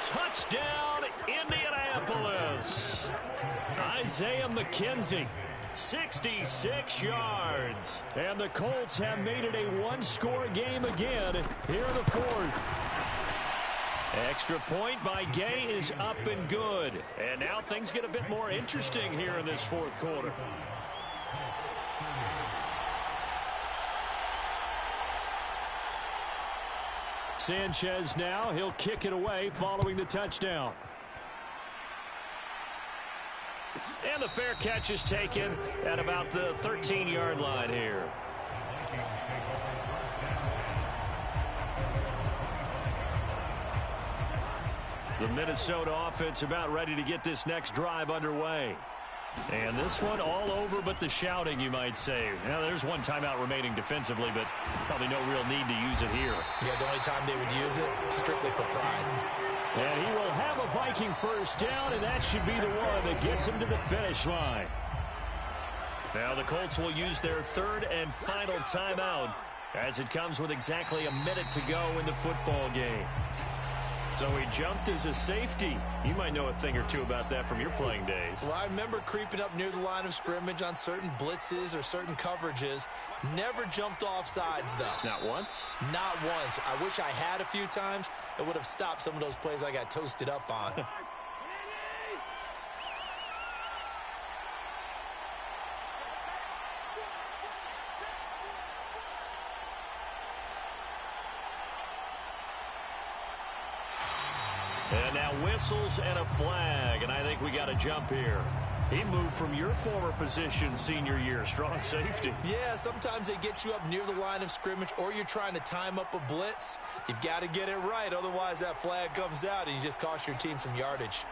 C: Touchdown, Indianapolis. Isaiah McKenzie, 66 yards. And the Colts have made it a one-score game again here in the 4th. Extra point by Gay is up and good. And now things get a bit more interesting here in this 4th quarter. Sanchez now, he'll kick it away following the touchdown. And the fair catch is taken at about the 13-yard line here. The Minnesota offense about ready to get this next drive underway. And this one all over but the shouting, you might say. Now, there's one timeout remaining defensively, but probably no real need to use it here.
F: yeah, the only time they would use it, strictly for pride.
C: And he will have a Viking first down, and that should be the one that gets him to the finish line. Now the Colts will use their 3rd and final timeout as it comes with exactly a minute to go in the football game. So he jumped as a safety. You might know a thing or two about that from your playing days.
F: Well, I remember creeping up near the line of scrimmage on certain blitzes or certain coverages. Never jumped off sides, though.
C: Not once?
F: Not once. I wish I had a few times. It would have stopped some of those plays I got toasted up on.
C: And now whistles and a flag, and I think we got a jump here. He moved from your former position senior year, strong safety.
F: Yeah, sometimes they get you up near the line of scrimmage, or you're trying to time up a blitz. You've got to get it right, otherwise that flag comes out and you just cost your team some yardage.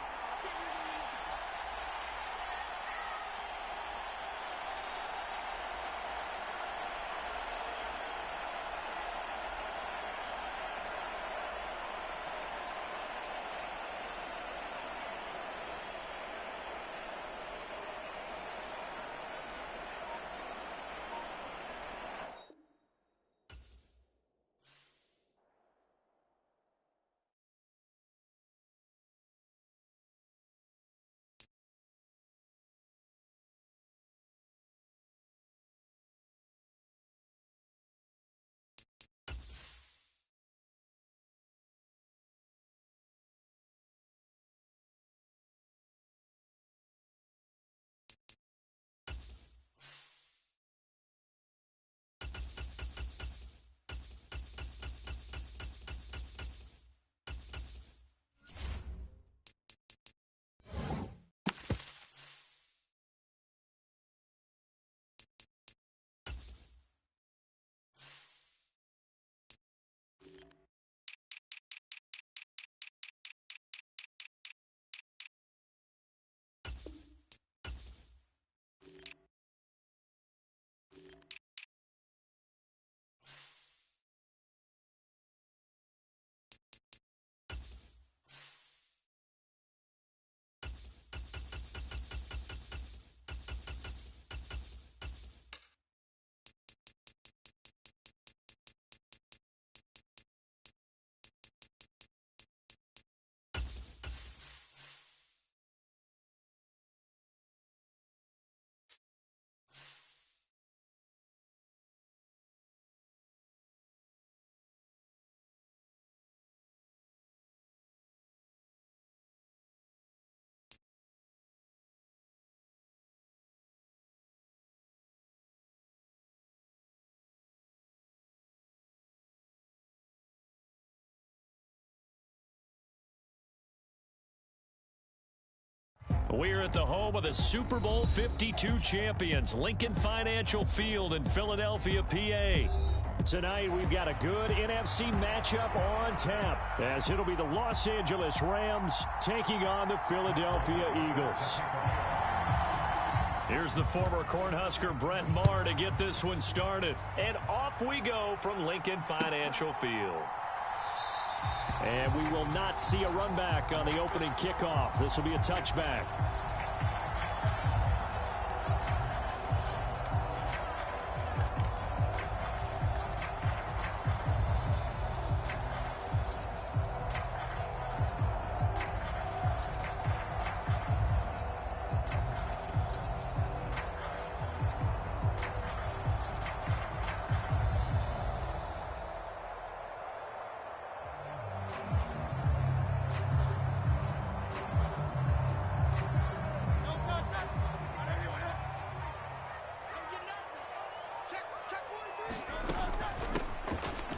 C: We're at the home of the Super Bowl 52 champions, Lincoln Financial Field in Philadelphia, PA. Tonight, we've got a good NFC matchup on tap, as it'll be the Los Angeles Rams taking on the Philadelphia Eagles. Here's the former Cornhusker Brent Maher to get this one started. And off we go from Lincoln Financial Field. And we will not see a run back on the opening kickoff. This will be a touchback.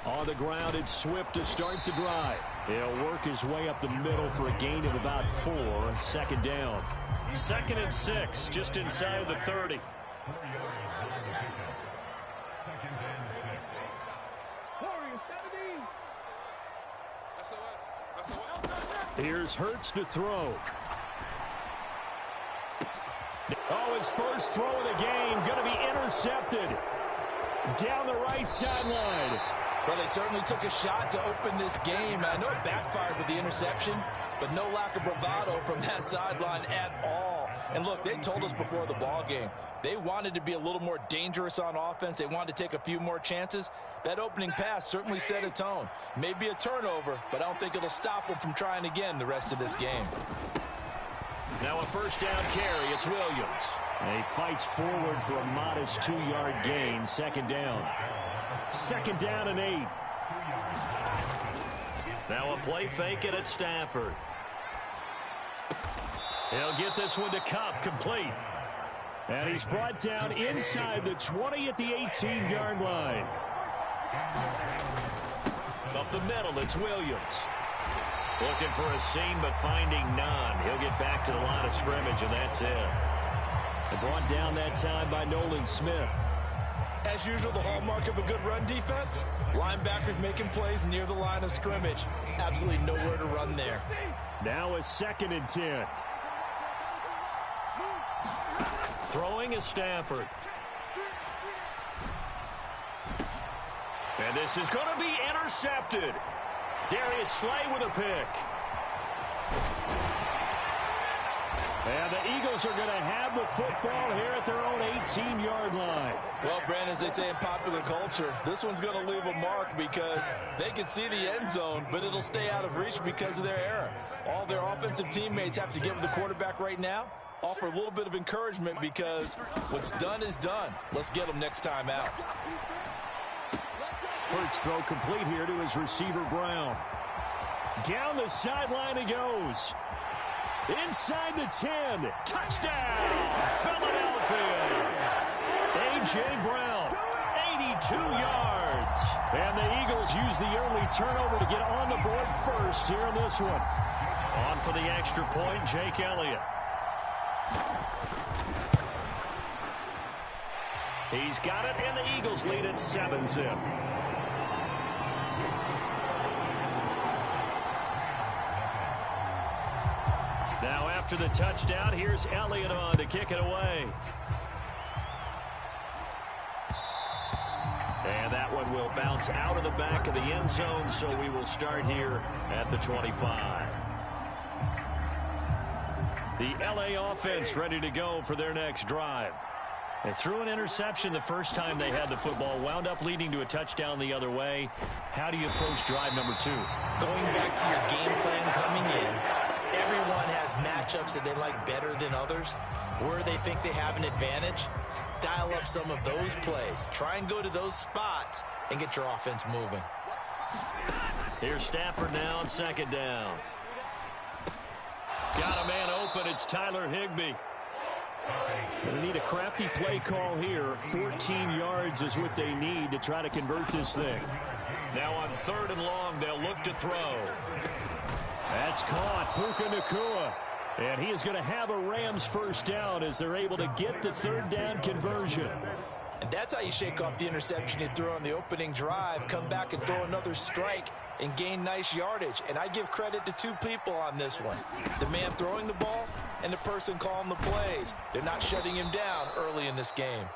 C: On the ground, it's Swift to start the drive. He'll work his way up the middle for a gain of about 4. Second down. 2nd and 6, just inside the 30. Here's Hurts to throw. Oh, his first throw of the game going to be intercepted. Down the right sideline.
D: Well, they certainly took a shot to open this game. I know it backfired with the interception, but no lack of bravado from that sideline at all. And look, they told us before the ball game, they wanted to be a little more dangerous on offense. They wanted to take a few more chances. That opening pass certainly set a tone. Maybe a turnover, but I don't think it'll stop them from trying again the rest of this game.
C: Now a first down carry. It's Williams. And he fights forward for a modest 2-yard gain. Second down. 2nd down and 8. Now a play fake it at Stafford. He'll get this one to Kupp, complete. And he's brought down inside the 20 at the 18-yard line. Up the middle, it's Williams. Looking for a seam, but finding none. He'll get back to the line of scrimmage, and that's it. And brought down that time by Nolan Smith.
D: As usual, the hallmark of a good run defense, linebackers making plays near the line of scrimmage. Absolutely nowhere to run there.
C: Now a 2nd and 10. Throwing is Stafford. And this is going to be intercepted. Darius Slay with a pick. And the Eagles are going to have the football here at their own 18-yard line.
D: Well, Brandon, as they say in popular culture, this one's going to leave a mark because they can see the end zone, but it'll stay out of reach because of their error. All their offensive teammates have to get with the quarterback right now, offer a little bit of encouragement because what's done is done. Let's get them next time out.
C: Hurts throw complete here to his receiver, Brown. Down the sideline he goes. Inside the 10. Touchdown, Philadelphia. A.J. Brown, 82 yards. And the Eagles use the early turnover to get on the board first here in this one. On for the extra point, Jake Elliott. He's got it, and the Eagles lead at 7-zip. Now after the touchdown, here's Elliott on to kick it away. And that one will bounce out of the back of the end zone, so we will start here at the 25. The L.A. offense ready to go for their next drive. They threw an interception the first time they had the football, wound up leading to a touchdown the other way. How do you approach drive number 2?
D: Going back to your game plan coming in, everyone has matchups that they like better than others. Where they think they have an advantage, dial up some of those plays. Try and go to those spots and get your offense moving.
C: Here's Stafford now on 2nd down. Got a man open. It's Tyler Higbee. They need a crafty play call here. 14 yards is what they need to try to convert this thing. Now on 3rd and long, they'll look to throw. That's caught. Puka Nacua. And he is going to have a Rams first down as they're able to get the third down conversion.
D: And that's how you shake off the interception you threw on the opening drive, come back and throw another strike and gain nice yardage. And I give credit to two people on this one. The man throwing the ball and the person calling the plays. They're not shutting him down early in this game.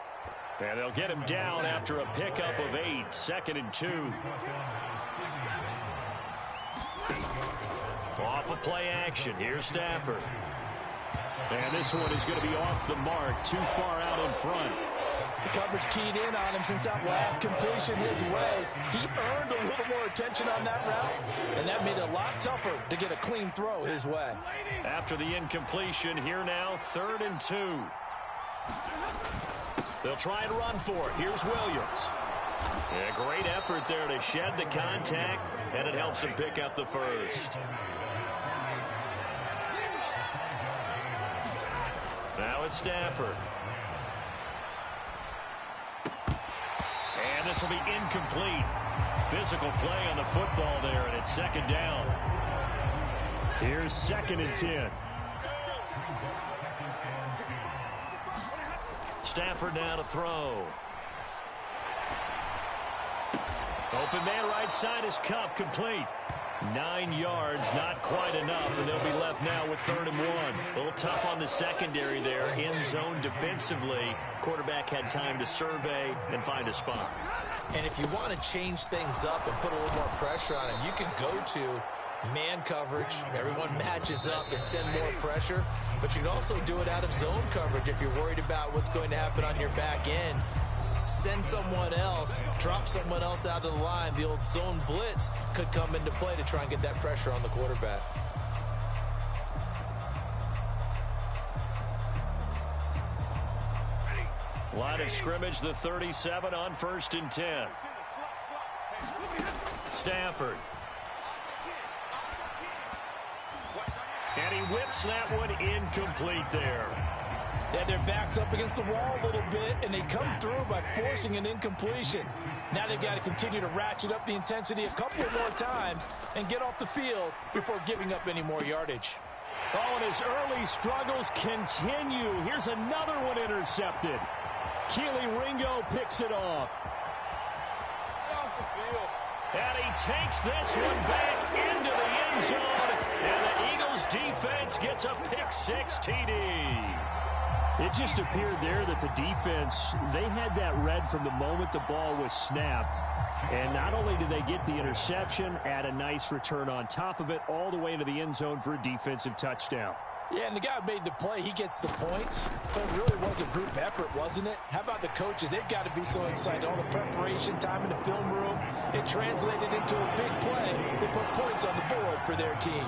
C: And they'll get him down after a pickup of 8, 2nd and 2. Off of play action, here's Stafford. And this one is going to be off the mark, too far out in front.
D: The coverage keyed in on him since that last completion his way. He earned a little more attention on that route, and that made it a lot tougher to get a clean throw his way.
C: After the incompletion, here now, 3rd and 2. They'll try and run for it. Here's Williams. A great effort there to shed the contact, and it helps him pick up the first. Now it's Stafford. And this will be incomplete. Physical play on the football there, and it's 2nd down. Here's 2nd and 10. Stafford now to throw. Open man right side is Cup, complete. 9 yards, not quite enough, and they'll be left now with 3rd and 1. A little tough on the secondary there, in zone defensively. Quarterback had time to survey and find a spot.
F: And if you want to change things up and put a little more pressure on him, you can go to man coverage. Everyone matches up and send more pressure. But you can also do it out of zone coverage if you're worried about what's going to happen on your back end. Send someone else, drop someone else out of the line. The old zone blitz could come into play to try and get that pressure on the quarterback.
C: Line of scrimmage, the 37 on 1st and 10. Stafford. And he whips that one incomplete there.
D: They had their backs up against the wall a little bit, and they come through by forcing an incompletion. Now they've got to continue to ratchet up the intensity a couple more times and get off the field before giving up any more yardage.
C: Oh, and his early struggles continue. Here's another one intercepted. Keely Ringo picks it off. And he takes this one back into the end zone, and the Eagles defense gets a pick-6 TD.
E: It just appeared there that the defense, they had that read from the moment the ball was snapped. And not only did they get the interception, add a nice return on top of it, all the way into the end zone for a defensive touchdown.
D: Yeah, and the guy who made the play, he gets the points. But it really was a group effort, wasn't it? How about the coaches? They've got to be so excited. All the preparation time in the film room, it translated into a big play. They put points on the board for their team.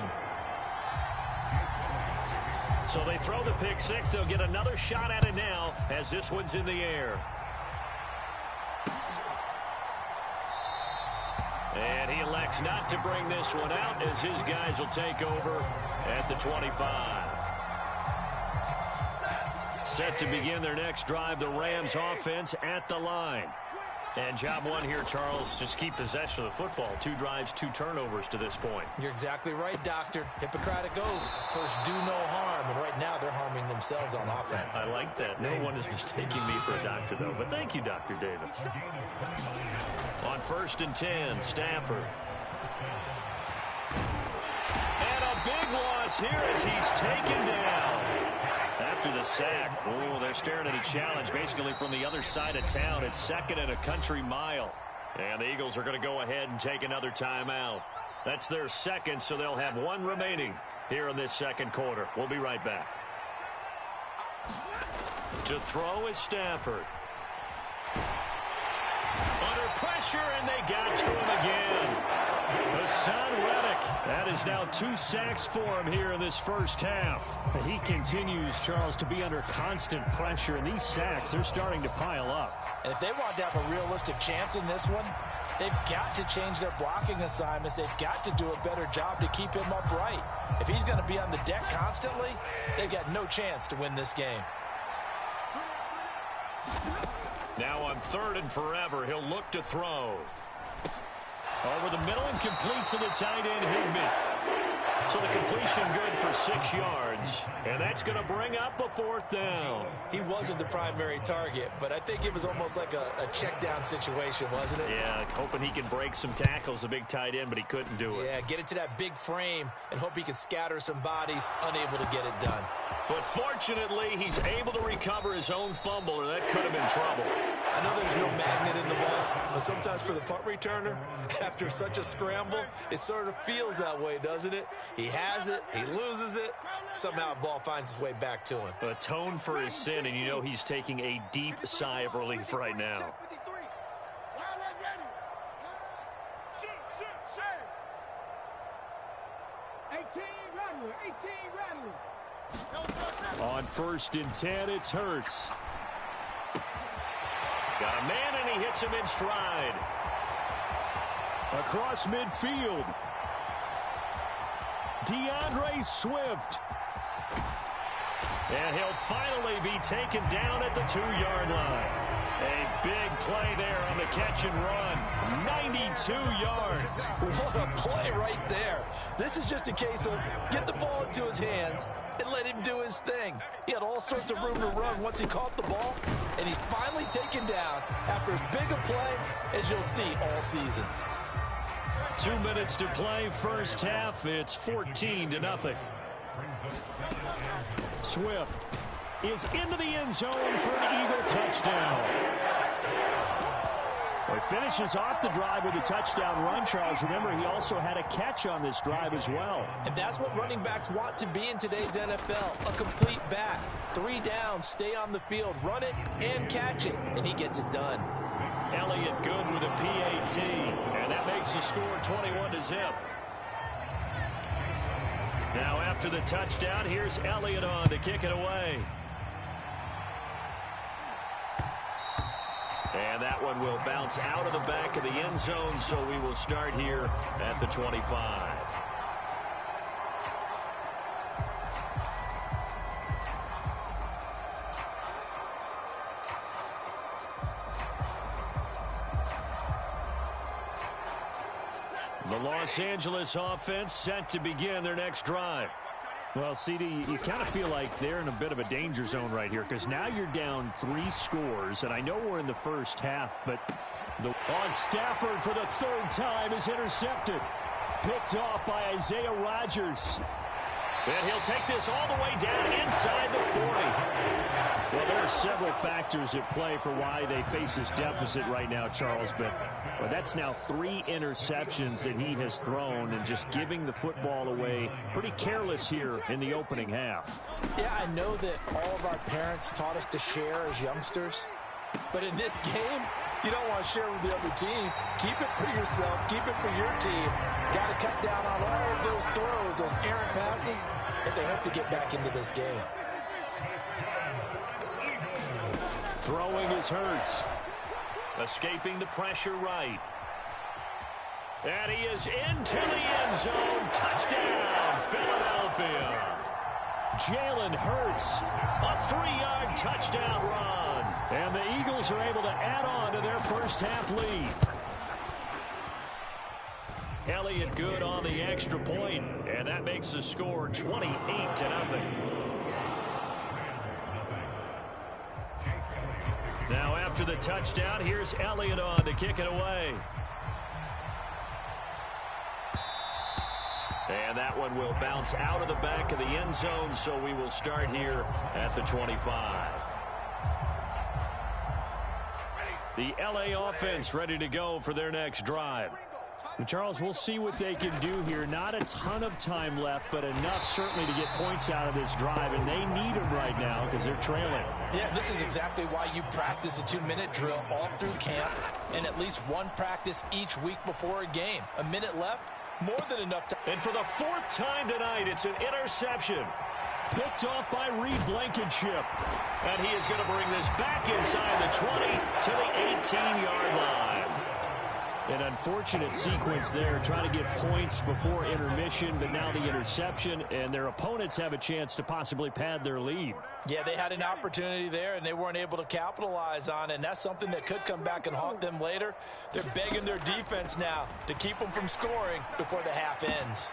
C: So they throw the pick-6. They'll get another shot at it now as this one's in the air. And he elects not to bring this one out as his guys will take over at the 25. Set to begin their next drive, the Rams offense at the line. And job one here, Charles, just keep possession of the football. 2 drives, 2 turnovers to this point.
D: You're exactly right, Doctor. Hippocratic oath. First, do no harm. And right now, they're harming themselves on offense.
C: I like that. No one is mistaking me for a doctor, though. But thank you, Dr. Davis. On 1st and 10, Stafford. And a big loss here as he's taken down. After the sack, oh, they're staring at a challenge basically from the other side of town. It's 2nd and a country mile. And the Eagles are going to go ahead and take another timeout. That's their 2nd, so they'll have 1 remaining here in this 2nd quarter. We'll be right back. To throw is Stafford. Under pressure, and they got to him again. Hassan Reddick. That is now 2 sacks for him here in this first half.
E: He continues, Charles, to be under constant pressure, and these sacks, they're starting to pile up.
D: And if they want to have a realistic chance in this one, they've got to change their blocking assignments. They've got to do a better job to keep him upright. If he's going to be on the deck constantly, they've got no chance to win this game.
C: Now on 3rd and forever, he'll look to throw. Over the middle and complete to the tight end, Higbee. So the completion good for 6 yards, and that's going to bring up a 4th down.
F: He wasn't the primary target, but I think it was almost like a check down situation, wasn't it?
C: Yeah, hoping he can break some tackles, a big tight end, but he couldn't do it.
F: Yeah, get it to that big frame and hope he can scatter some bodies, unable to get it done.
C: But fortunately, he's able to recover his own fumble, or that could have been trouble.
F: I know there's no magnet in the ball, but sometimes for the punt returner, after such a scramble, it sort of feels that way, doesn't it? He has it, he loses it, somehow the ball finds its way back to him.
C: Atone for his sin, and you know he's taking a deep sigh of relief right now. On 1st and 10, it's Hurts. Got a man, and he hits him in stride. Across midfield. DeAndre Swift. And he'll finally be taken down at the 2-yard line. A big play there on the catch and run. 92 yards.
D: What a play right there. This is just a case of get the ball into his hands and let him do his thing. He had all sorts of room to run once he caught the ball, and he's finally taken down after as big a play as you'll see all season.
C: 2 minutes to play, first half. It's 14-0. Swift is into the end zone for an Eagle touchdown. Well, he finishes off the drive with a touchdown run, Charles. Remember, he also had a catch on this drive as well.
D: And that's what running backs want to be in today's NFL, a complete back. 3 downs, stay on the field, run it, and catch it, and he gets it done.
C: Elliott good with a PAT, and that makes the score 21-0. Now after the touchdown, here's Elliott on to kick it away. And that one will bounce out of the back of the end zone, so we will start here at the 25. The Los Angeles offense set to begin their next drive. Well, CD, you kind of feel like they're in a bit of a danger zone right here because now you're down 3 scores, and I know we're in the first half, but on Stafford for the 3rd time is intercepted. Picked off by Isaiah Rodgers. And he'll take this all the way down inside the 40. Well, there are several factors at play for why they face this deficit right now, Charles, but that's now 3 interceptions that he has thrown and just giving the football away pretty careless here in the opening half.
D: Yeah, I know that all of our parents taught us to share as youngsters, but in this game, you don't want to share with the other team. Keep it for yourself. Keep it for your team. Got to cut down on all of those throws, those errant passes, if they hope to get back into this game.
C: Throwing is Hurts. Escaping the pressure right. And he is into the end zone. Touchdown, Philadelphia. Jalen Hurts, a 3-yard touchdown run. And the Eagles are able to add on to their first half lead. Elliott good on the extra point, and that makes the score 28-0. Now after the touchdown, here's Elliott on to kick it away. And that one will bounce out of the back of the end zone, so we will start here at the 25. The LA offense ready to go for their next drive. And Charles, we'll see what they can do here. Not a ton of time left, but enough certainly to get points out of this drive, and they need them right now because they're trailing.
D: Yeah, this is exactly why you practice a 2-minute drill all through camp and at least one practice each week before a game. A minute left, more than enough time.
C: And for the 4th time tonight, it's an interception. Picked off by Reed Blankenship. And he is going to bring this back inside the 20 to the 18-yard line. An unfortunate sequence there, trying to get points before intermission, but now the interception, and their opponents have a chance to possibly pad their lead.
D: Yeah, they had an opportunity there, and they weren't able to capitalize on it, and that's something that could come back and haunt them later. They're begging their defense now to keep them from scoring before the half ends.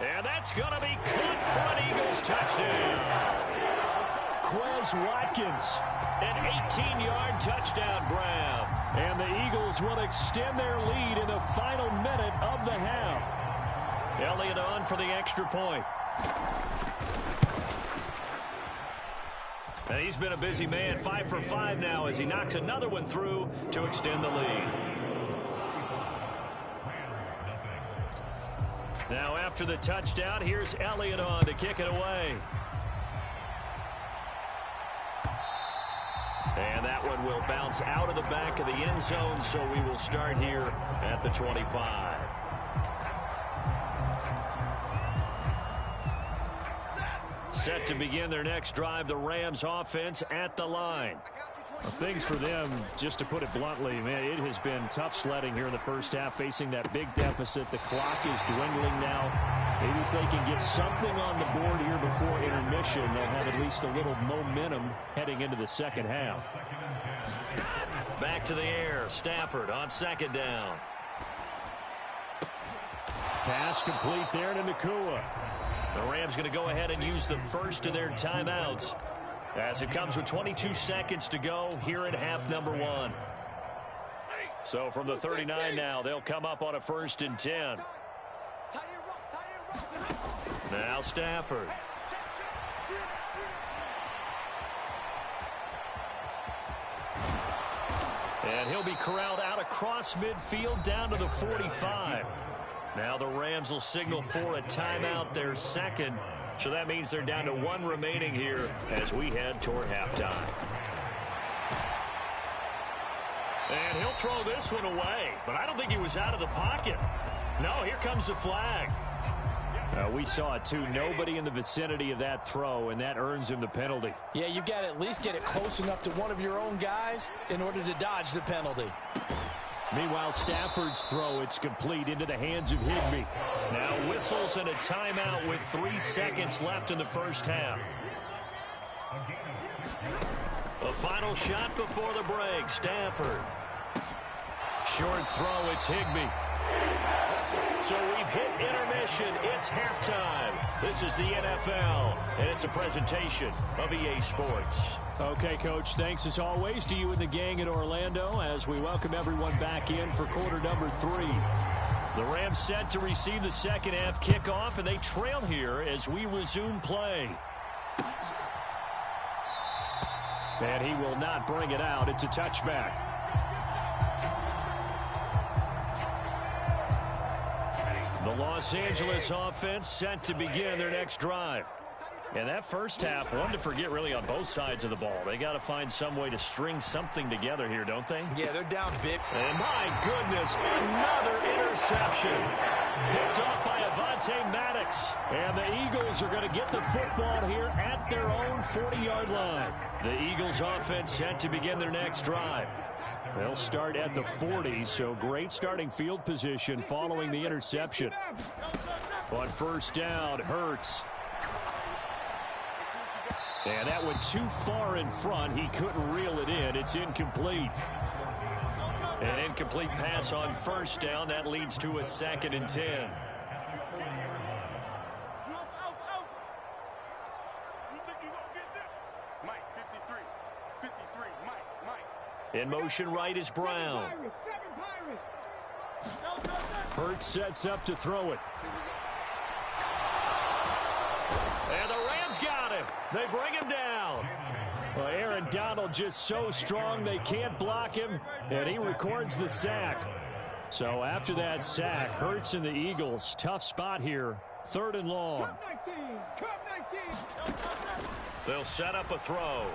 C: And that's going to be caught for an Eagles touchdown. Quez Watkins, an 18-yard touchdown grab. And the Eagles will extend their lead in the final minute of the half. Elliott on for the extra point. And he's been a busy man, 5 for 5 now as he knocks another one through to extend the lead. Now after the touchdown, here's Elliott on to kick it away. And that one will bounce out of the back of the end zone, so we will start here at the 25. Set to begin their next drive, the Rams offense at the line.
E: Well, things for them, just to put it bluntly, man, it has been tough sledding here in the first half, facing that big deficit. The clock is dwindling now. Maybe if they can get something on the board here before intermission, they'll have at least a little momentum heading into the second half.
C: Back to the air. Stafford on second down.
E: Pass complete there to Nakua.
C: The Rams going to go ahead and use the first of their timeouts as it comes with 22 seconds to go here at half number 1. So from the 39 now, they'll come up on a 1st and 10. Now Stafford. And he'll be corralled out across midfield down to the 45. Now the Rams will signal for a timeout, their second. So that means they're down to 1 remaining here as we head toward halftime. And he'll throw this one away, but I don't think he was out of the pocket. No, here comes the flag.
E: We saw it too. Nobody in the vicinity of that throw, and that earns him the penalty.
D: Yeah, you've got to at least get it close enough to one of your own guys in order to dodge the penalty.
E: Meanwhile, Stafford's throw, it's complete into the hands of Higbee.
C: Now whistles and a timeout with 3 seconds left in the first half. A final shot before the break. Stafford. Short throw, it's Higbee. So we've hit intermission. It's halftime. This is the NFL, and it's a presentation of EA Sports.
E: Okay, Coach, thanks as always to you and the gang in Orlando as we welcome everyone back in for quarter number 3.
C: The Rams set to receive the second half kickoff, and they trail here as we resume play.
E: And he will not bring it out. It's a touchback.
C: The Los Angeles offense set to begin their next drive. And that first half, one to forget really on both sides of the ball. They got to find some way to string something together here, don't they?
F: Yeah, they're down big.
C: And my goodness, another interception. Picked off by Avonte Maddox.
E: And the Eagles are going to get the football here at their own 40-yard line.
C: The Eagles offense set to begin their next drive.
E: They'll start at the 40, so great starting field position following the interception. On first down, Hurts. And that went too far in front. He couldn't reel it in. It's incomplete.
C: An incomplete pass on first down. That leads to a 2nd and 10. In motion right is Brown.
E: Hurts sets up to throw it.
C: And the Rams got him. They bring him down.
E: Well, Aaron Donald just so strong they can't block him, and he records the sack. So after that sack, Hurts and the Eagles, tough spot here, 3rd and long.
C: They'll set up a throw.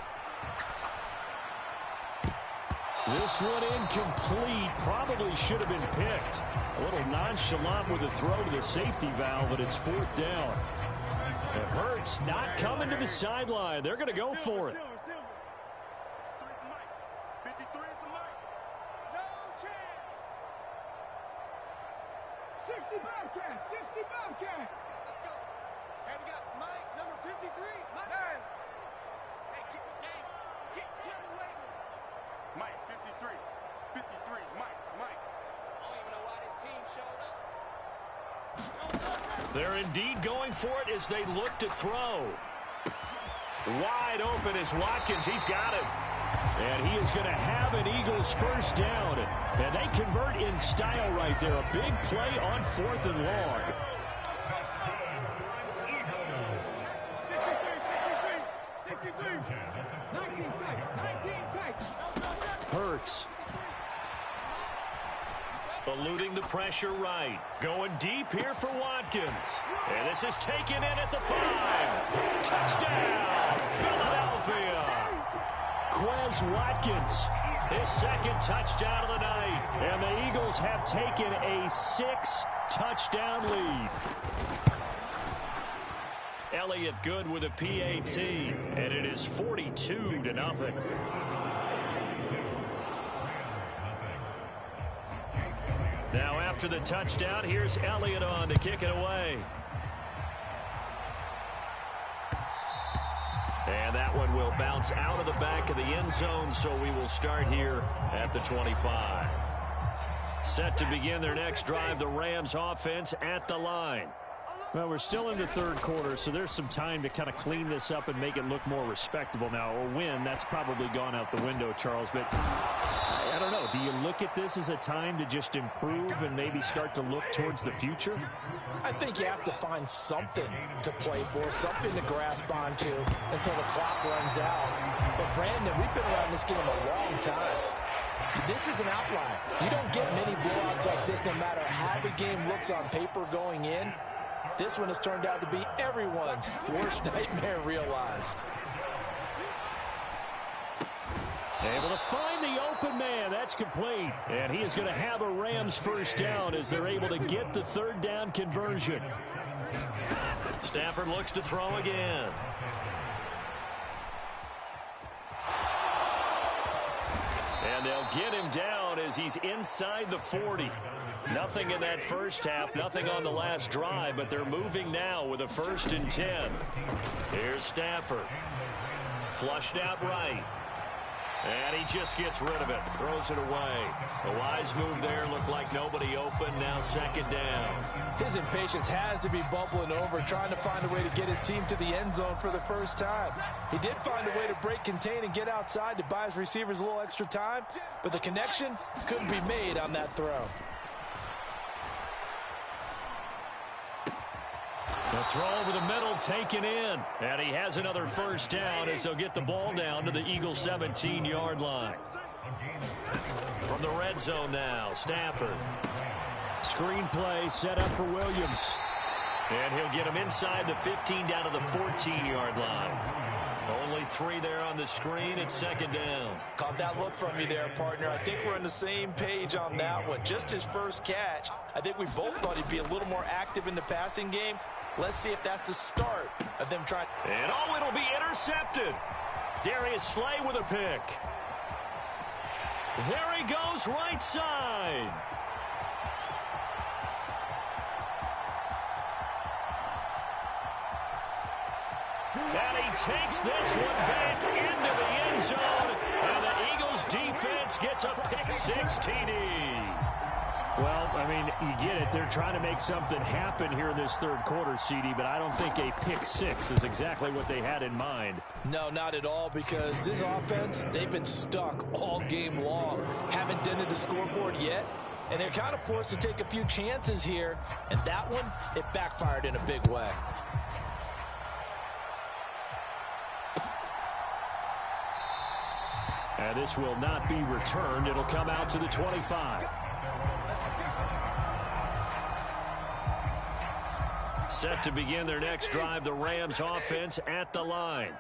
E: This one incomplete. Probably should have been picked. A little nonchalant with a throw to the safety valve, but it's 4th down. It hurts not coming to the sideline. They're going to go for it.
C: They're indeed going for it as they look to throw. Wide open is Watkins. He's got it. And he is going to have an Eagles first down. And they convert in style right there. A big play on 4th and long. Hurts. Eluding the pressure right. Going deep here for Watkins. And this is taken in at the 5. Touchdown, Philadelphia. Quez Watkins, his second touchdown of the night. And the Eagles have taken a 6-touchdown lead. Elliott good with a PAT. And it is 42-0. Now after the touchdown, here's Elliott on to kick it away. And that one will bounce out of the back of the end zone, so we will start here at the 25. Set to begin their next drive, the Rams offense at the line.
E: Well, we're still in the third quarter, so there's some time to kind of clean this up and make it look more respectable. Now, a win, that's probably gone out the window, Charles, but I don't know. Do you look at this as a time to just improve and maybe start to look towards the future?
D: I think you have to find something to play for, something to grasp onto until the clock runs out. But, Brandon, we've been around this game a long time. This is an outlier. You don't get many blowouts like this no matter how the game looks on paper going in. This one has turned out to be everyone's worst nightmare realized.
E: Able to find the open man. That's complete. And he is going to have a Rams first down as they're able to get the third down conversion.
C: Stafford looks to throw again. And they'll get him down as he's inside the 40. Nothing in that first half, nothing on the last drive, but they're moving now with a 1st and 10. Here's Stafford. Flushed out right. And he just gets rid of it, throws it away. A wise move there, looked like nobody open, now 2nd down.
D: His impatience has to be bubbling over, trying to find a way to get his team to the end zone for the first time. He did find a way to break contain and get outside to buy his receivers a little extra time, but the connection couldn't be made on that throw.
C: The throw over the middle taken in. And he has another first down as they'll get the ball down to the Eagles' 17-yard line. From the red zone now, Stafford.
E: Screen play set up for Williams.
C: And he'll get him inside the 15 down to the 14-yard line. Only 3 there on the screen. It's 2nd down.
D: Caught that look from you there, partner. I think we're on the same page on that one. Just his first catch. I think we both thought he'd be a little more active in the passing game. Let's see if that's the start of them trying.
C: And it'll be intercepted. Darius Slay with a pick. There he goes, right side. And he takes this one back into the end zone. And the Eagles defense gets a pick-6 TD.
E: Well, I mean, you get it. They're trying to make something happen here in this third quarter, CD, but I don't think a pick-6 is exactly what they had in mind.
D: No, not at all, because this offense, they've been stuck all game long. Haven't dented the scoreboard yet, and they're kind of forced to take a few chances here, and that one, it backfired in a big way.
E: And this will not be returned. It'll come out to the 25.
C: Set to begin their next drive, the Rams offense at the line.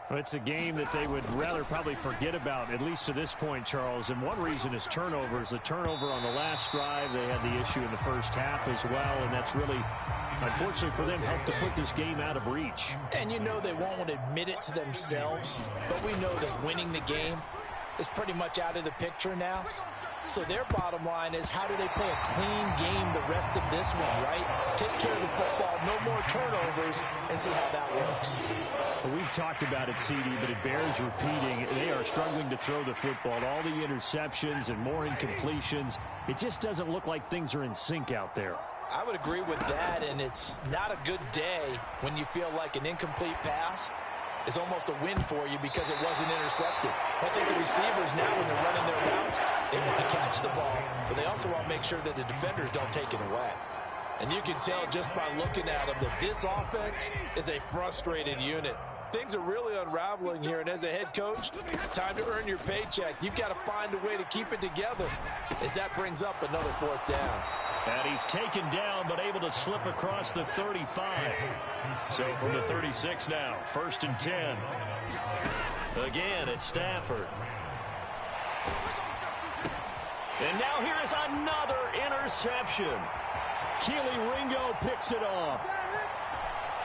E: Well, it's a game that they would rather probably forget about, at least to this point, Charles. And one reason is turnovers. The turnover on the last drive, they had the issue in the first half as well, and that's really, unfortunately for them, helped to put this game out of reach.
D: And you know they won't admit it to themselves, but we know that winning the game is pretty much out of the picture now. So their bottom line is, how do they play a clean game the rest of this one, right? Take care of the football, no more turnovers, and see how that works.
E: Well, we've talked about it, CD, but it bears repeating. They are struggling to throw the football. All the interceptions and more incompletions. It just doesn't look like things are in sync out there.
D: I would agree with that, and it's not a good day when you feel like an incomplete pass is almost a win for you because it wasn't intercepted. I think the receivers now, when they're running their routes, they want to catch the ball, but they also want to make sure that the defenders don't take it away. And you can tell just by looking at them that this offense is a frustrated unit. Things are really unraveling here, and as a head coach, time to earn your paycheck. You've got to find a way to keep it together as that brings up another fourth down.
C: And he's taken down, but able to slip across the 35. So from the 36 now, 1st and 10. Again, it's Stafford. And now here is another interception. Keely Ringo picks it off.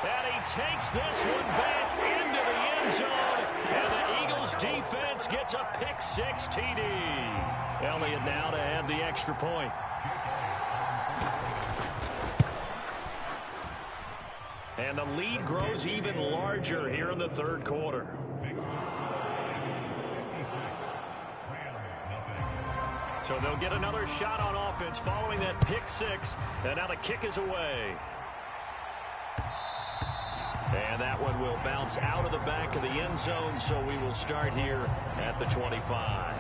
C: And he takes this one back into the end zone. And the Eagles defense gets a pick-6 TD. Elliott now to add the extra point. And the lead grows even larger here in the third quarter. So they'll get another shot on offense following that pick-6. And now the kick is away. And that one will bounce out of the back of the end zone, so we will start here at the 25.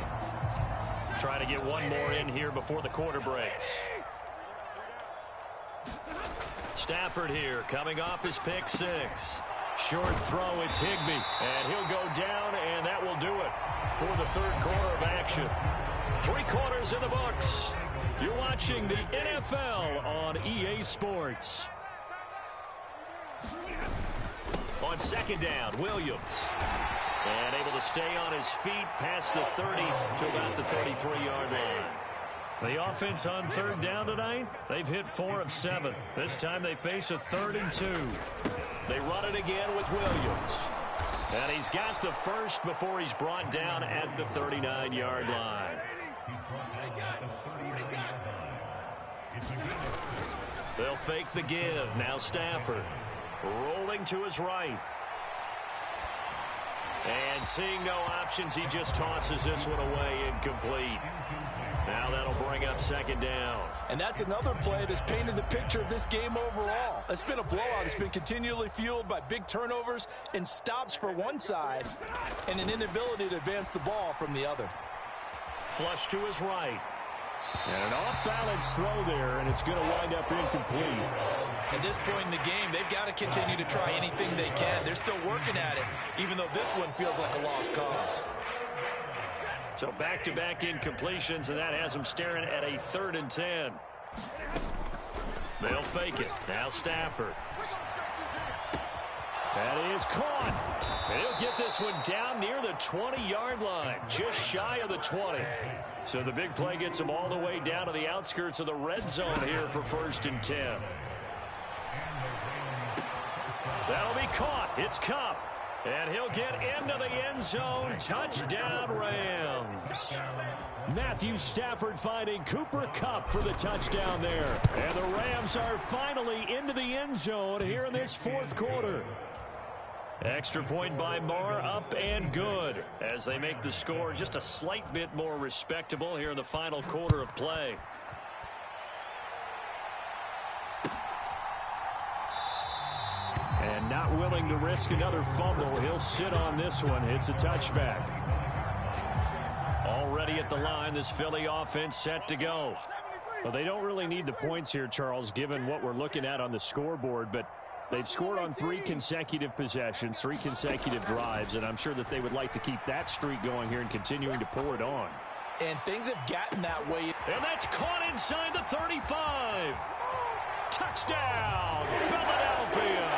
C: Try to get one more in here before the quarter breaks. Stafford here, coming off his pick-6. Short throw, it's Higbee. And he'll go down, and that will do it for the third quarter of action. 3 quarters in the books. You're watching the NFL on EA Sports. On second down, Williams. And able to stay on his feet past the 30 to about the 33-yard line. The offense on third down tonight, they've hit 4 of 7. This time they face a 3rd and 2. They run it again with Williams. And he's got the first before he's brought down at the 39-yard line. They'll fake the give. Now Stafford. Rolling to his right. And seeing no options, he just tosses this one away incomplete. Now that'll bring up second down.
D: And that's another play that's painted the picture of this game overall. It's been a blowout. It's been continually fueled by big turnovers and stops for one side and an inability to advance the ball from the other.
C: Flush to his right.
E: And an off-balance throw there, and it's going to wind up incomplete.
F: At this point in the game, they've got to continue to try anything they can. They're still working at it, even though this one feels like a lost cause.
C: So back-to-back incompletions, and that has them staring at a 3rd and 10. They'll fake it. Now Stafford. That is caught. And he'll get this one down near the 20-yard line, just shy of the 20. So the big play gets him all the way down to the outskirts of the red zone here for 1st and 10. That'll be caught. It's Kupp. And he'll get into the end zone. Touchdown, Rams. Matthew Stafford finding Cooper Kupp for the touchdown there. And the Rams are finally into the end zone here in this 4th quarter. Extra point by Moore, up and good, as they make the score just a slight bit more respectable here in the final quarter of play. And not willing to risk another fumble, he'll sit on this one. It's a touchback. Already at the line, this Philly offense set to go. Well, they don't really need the points here, Charles, given what we're looking at on the scoreboard, but they've scored on 3 consecutive possessions, 3 consecutive drives, and I'm sure that they would like to keep that streak going here and continuing to pour it on.
D: And things have gotten that way.
C: And that's caught inside the 35. Touchdown, Philadelphia.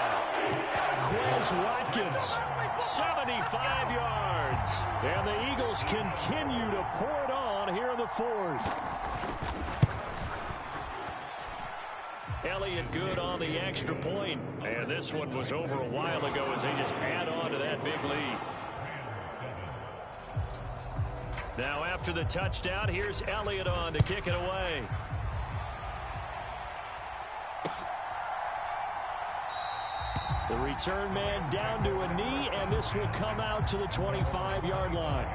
C: Quez Watkins, 75 yards. And the Eagles continue to pour it on here in the 4th. Elliott good on the extra point. And this one was over a while ago as they just add on to that big lead. Now after the touchdown, here's Elliott on to kick it away. The return man down to a knee, and this will come out to the 25-yard line.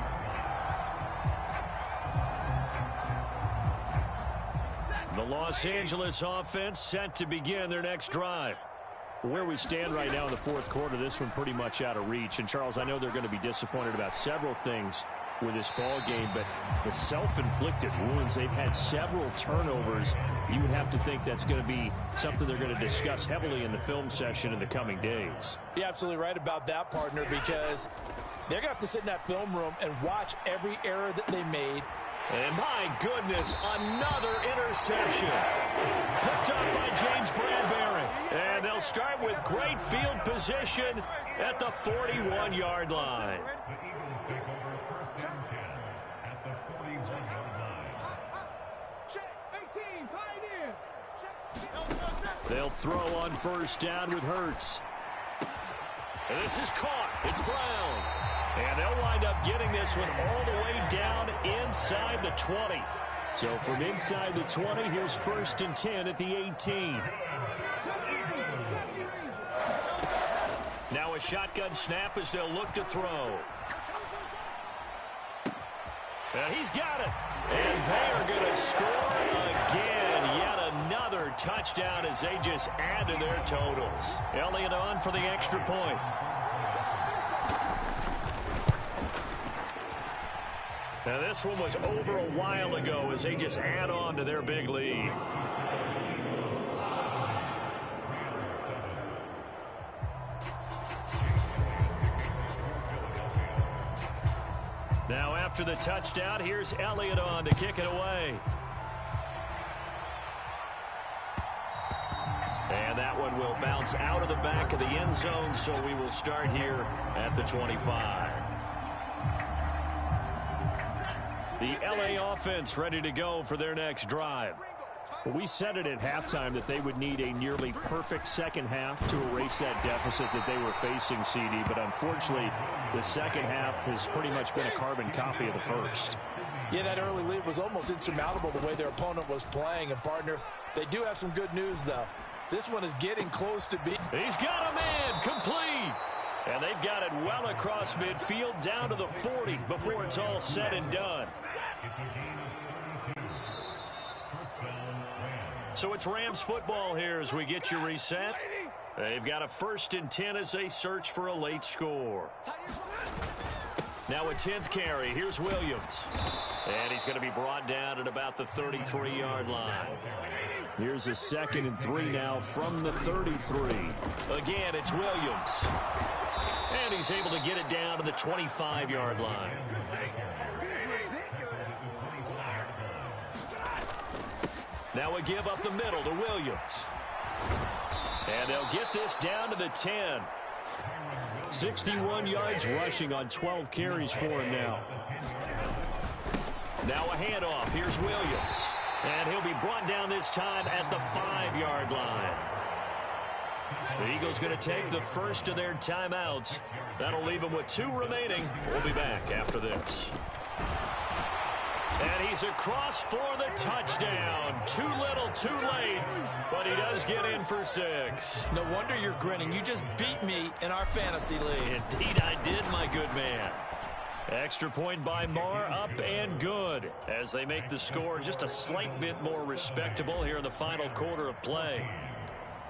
C: The Los Angeles offense set to begin their next drive.
E: Where we stand right now in the fourth quarter, this one pretty much out of reach. And, Charles, I know they're going to be disappointed about several things with this ball game, but the self-inflicted wounds, they've had several turnovers. You would have to think that's going to be something they're going to discuss heavily in the film session in the coming days.
D: You're absolutely right about that, partner, because they're going to have to sit in that film room and watch every error that they made.
C: And my goodness, another interception. Picked up by James Bradbury. And they'll start with great field position at the 41-yard line. They'll throw on first down with Hurts. And this is caught. It's Brown. And they'll wind up getting this one all the way down inside the 20. So from inside the 20, here's 1st and 10 at the 18. Now a shotgun snap as they'll look to throw. And he's got it. And they are going to score again. Yet another touchdown as they just add to their totals. Elliott on for the extra point. Now this one was over a while ago as they just add on to their big lead. Now after the touchdown, here's Elliott on to kick it away. And that one will bounce out of the back of the end zone, so we will start here at the 25. The LA offense ready to go for their next drive.
E: We said it at halftime that they would need a nearly perfect second half to erase that deficit that they were facing, CD. But unfortunately, the second half has pretty much been a carbon copy of the first.
D: Yeah, that early lead was almost insurmountable the way their opponent was playing. And, partner, they do have some good news, though. This one is getting close to being.
C: He's got a man complete. And they've got it well across midfield down to the 40 before it's all said and done. So it's Rams football here as we get you reset. They've got a 1st and 10 as they search for a late score. Now a 10th carry. Here's Williams. And he's going to be brought down at about the 33-yard line.
E: Here's a 2nd and 3 now from the 33.
C: Again, it's Williams. And he's able to get it down to the 25-yard line. Now a give up the middle to Williams. And they'll get this down to the 10.
E: 61 yards rushing on 12 carries for him now.
C: Now a handoff. Here's Williams. And he'll be brought down this time at the 5-yard line. The Eagles going to take the first of their timeouts. That'll leave them with 2 remaining. We'll be back after this. And he's across for the touchdown. Too little, too late. But he does get in for 6.
F: No wonder you're grinning. You just beat me in our fantasy league.
C: Indeed I did, my good man. Extra point by Marr, up and good. As they make the score just a slight bit more respectable here in the final quarter of play.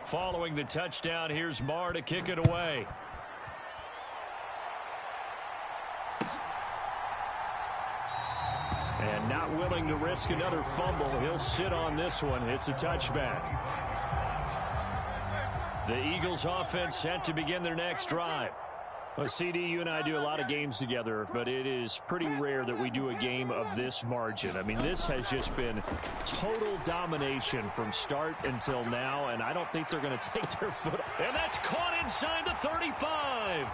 C: Following the touchdown, here's Marr to kick it away.
E: And not willing to risk another fumble. He'll sit on this one. It's a touchback.
C: The Eagles offense set to begin their next drive.
E: Well, CD, you and I do a lot of games together, but it is pretty rare that we do a game of this margin. I mean, this has just been total domination from start until now, and I don't think they're going to take their foot off.
C: And that's caught inside the 35.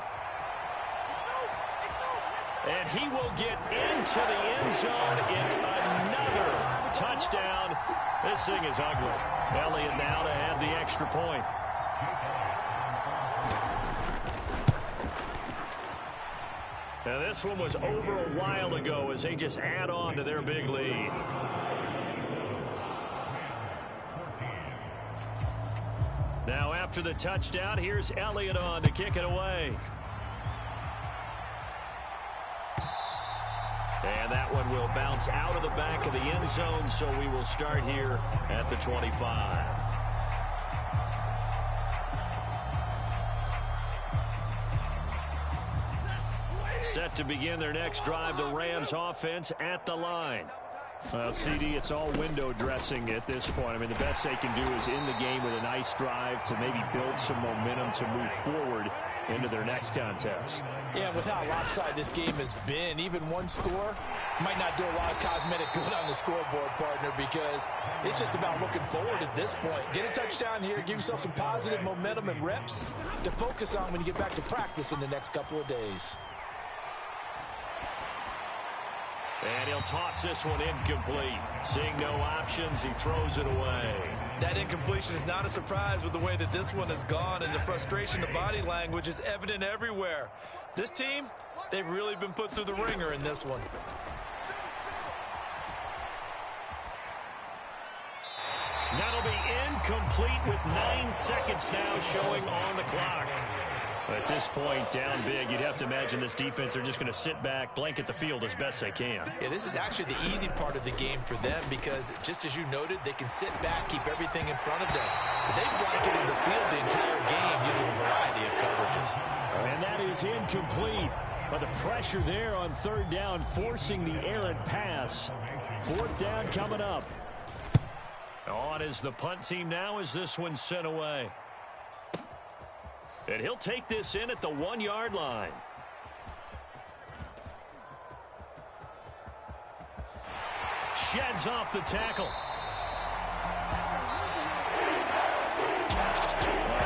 C: And he will get into the end zone. It's another touchdown. This thing is ugly. Elliott now to have the extra point. Now this one was over a while ago as they just add on to their big lead. Now after the touchdown, here's Elliott on to kick it away.
E: And that one will bounce out of the back of the end zone, so we will start here at the 25. Set to begin their next drive, the Rams offense at the line. Well, CD, it's all window dressing at this point. I mean, the best they can do is end the game with a nice drive to maybe build some momentum to move forward into their next contest.
D: Yeah, with how lopsided this game has been, even one score might not do a lot of cosmetic good on the scoreboard, partner, because it's just about looking forward at this point. Get a touchdown here, give yourself some positive momentum and reps to focus on when you get back to practice in the next couple of days.
E: And he'll toss this one incomplete. Seeing no options, he throws it away.
F: That incompletion is not a surprise with the way that this one has gone, and the frustration, the body language is evident everywhere. This team, they've really been put through the ringer in this one.
E: That'll be incomplete with 9 seconds now showing on the clock. At this point, down big, you'd have to imagine this defense, they're just going to sit back, blanket the field as best they can.
F: Yeah, this is actually the easy part of the game for them because, just as you noted, they can sit back, keep everything in front of them. But they blanketed the field the entire game using a variety of coverages.
E: And that is incomplete. But the pressure there on third down, forcing the errant pass. Fourth down coming up. On is the punt team now as this one's sent away. And he'll take this in at the 1-yard line. Sheds off the tackle.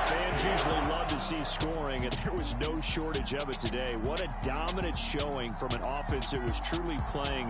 E: Fans usually love to see scoring, and there was no shortage of it today. What a dominant showing from an offense that was truly playing.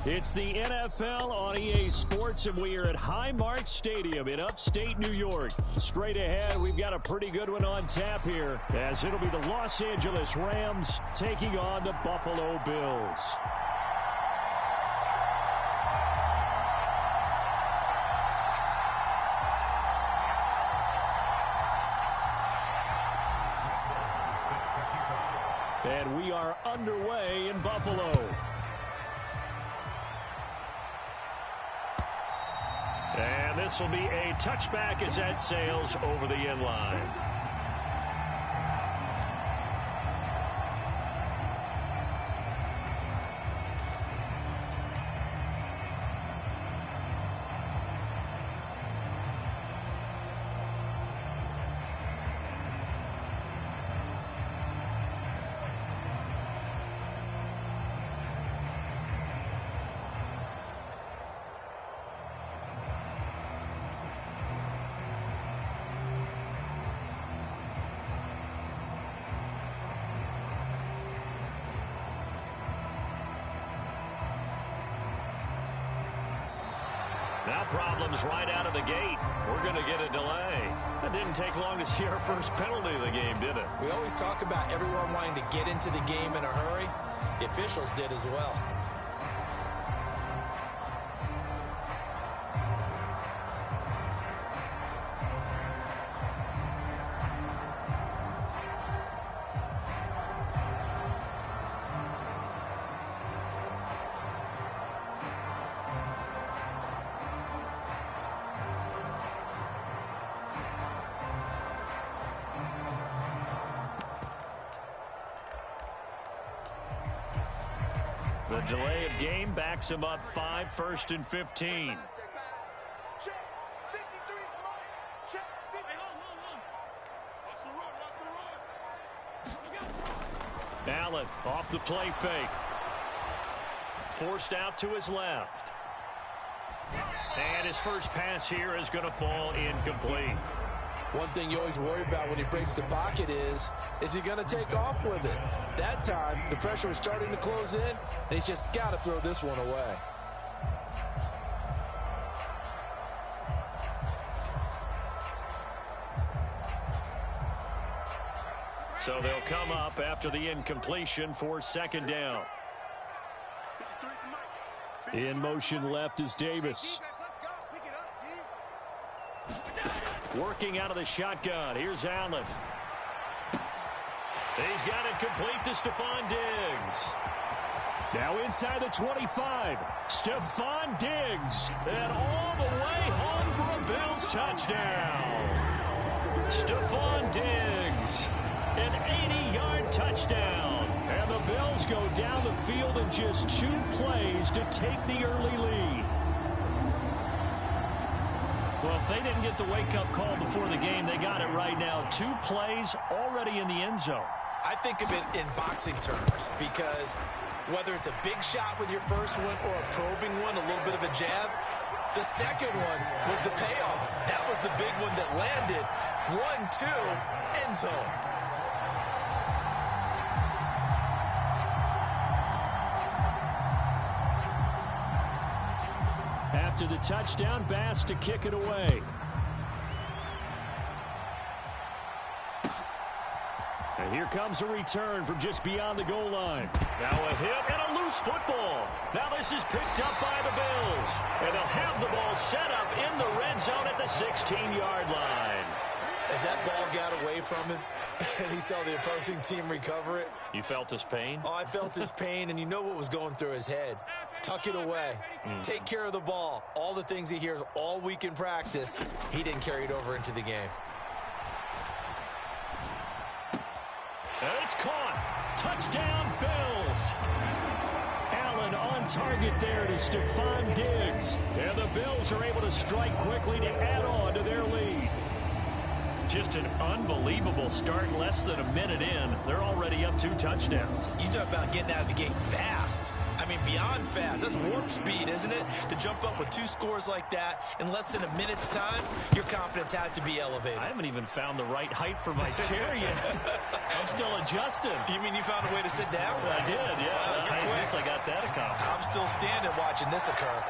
E: It's the NFL on EA Sports, and we are at Highmark Stadium in upstate New York. Straight ahead, we've got a pretty good one on tap here, as it'll be the Los Angeles Rams taking on the Buffalo Bills. And we are underway in Buffalo. And this will be a touchback as that sails over the end line.
C: Now problems right out of the gate. We're going to get a delay. That didn't take long to see our first penalty of the game, did it?
F: We always talk about everyone wanting to get into the game in a hurry. The officials did as well.
C: The delay of game backs him up 5, 1st and 15. Allen off the play fake. Forced out to his left. And his first pass here is going to fall incomplete.
F: One thing you always worry about when he breaks the pocket is he going to take off with it? That time, the pressure was starting to close in, and he's just got to throw this one away.
C: So they'll come up after the incompletion for 2nd down. In motion left is Davis. Working out of the shotgun. Here's Allen. He's got it complete to Stephon Diggs. Now inside the 25. Stephon Diggs. And all the way home for a Bills touchdown. Stephon Diggs. An 80-yard touchdown. And the Bills go down the field in just 2 plays to take the early lead. Well, if they didn't get the wake-up call before the game, they got it right now. 2 plays already in the end zone.
F: I think of it in boxing terms because whether it's a big shot with your first one or a probing one, a little bit of a jab, the second one was the payoff. That was the big one that landed. 1-2, end zone.
C: After the touchdown, Bass to kick it away. And here comes a return from just beyond the goal line. Now a hit and a loose football. Now this is picked up by the Bills. And they'll have the ball set up in the red zone at the 16-yard line.
F: As that ball got away from him and he saw the opposing team recover it.
C: You felt his pain?
F: Oh, I felt his pain, and you know what was going through his head. Tuck it away. Take care of the ball. All the things he hears all week in practice, he didn't carry it over into the game.
C: And it's caught. Touchdown, Bills. Allen on target there to Stephon Diggs. And the Bills are able to strike quickly to add on to their lead. Just an unbelievable start. Less than a minute in, they're already up 2 touchdowns.
F: You talk about getting out of the gate fast. I mean, beyond fast. That's warp speed, isn't it? To jump up with 2 scores like that in less than a minute's time, your confidence has to be elevated.
C: I haven't even found the right height for my chair yet. I'm still adjusting.
F: You mean you found a way to sit down?
C: I did, yeah.
F: Wow,
C: I guess I got that accomplished.
F: I'm still standing watching this occur.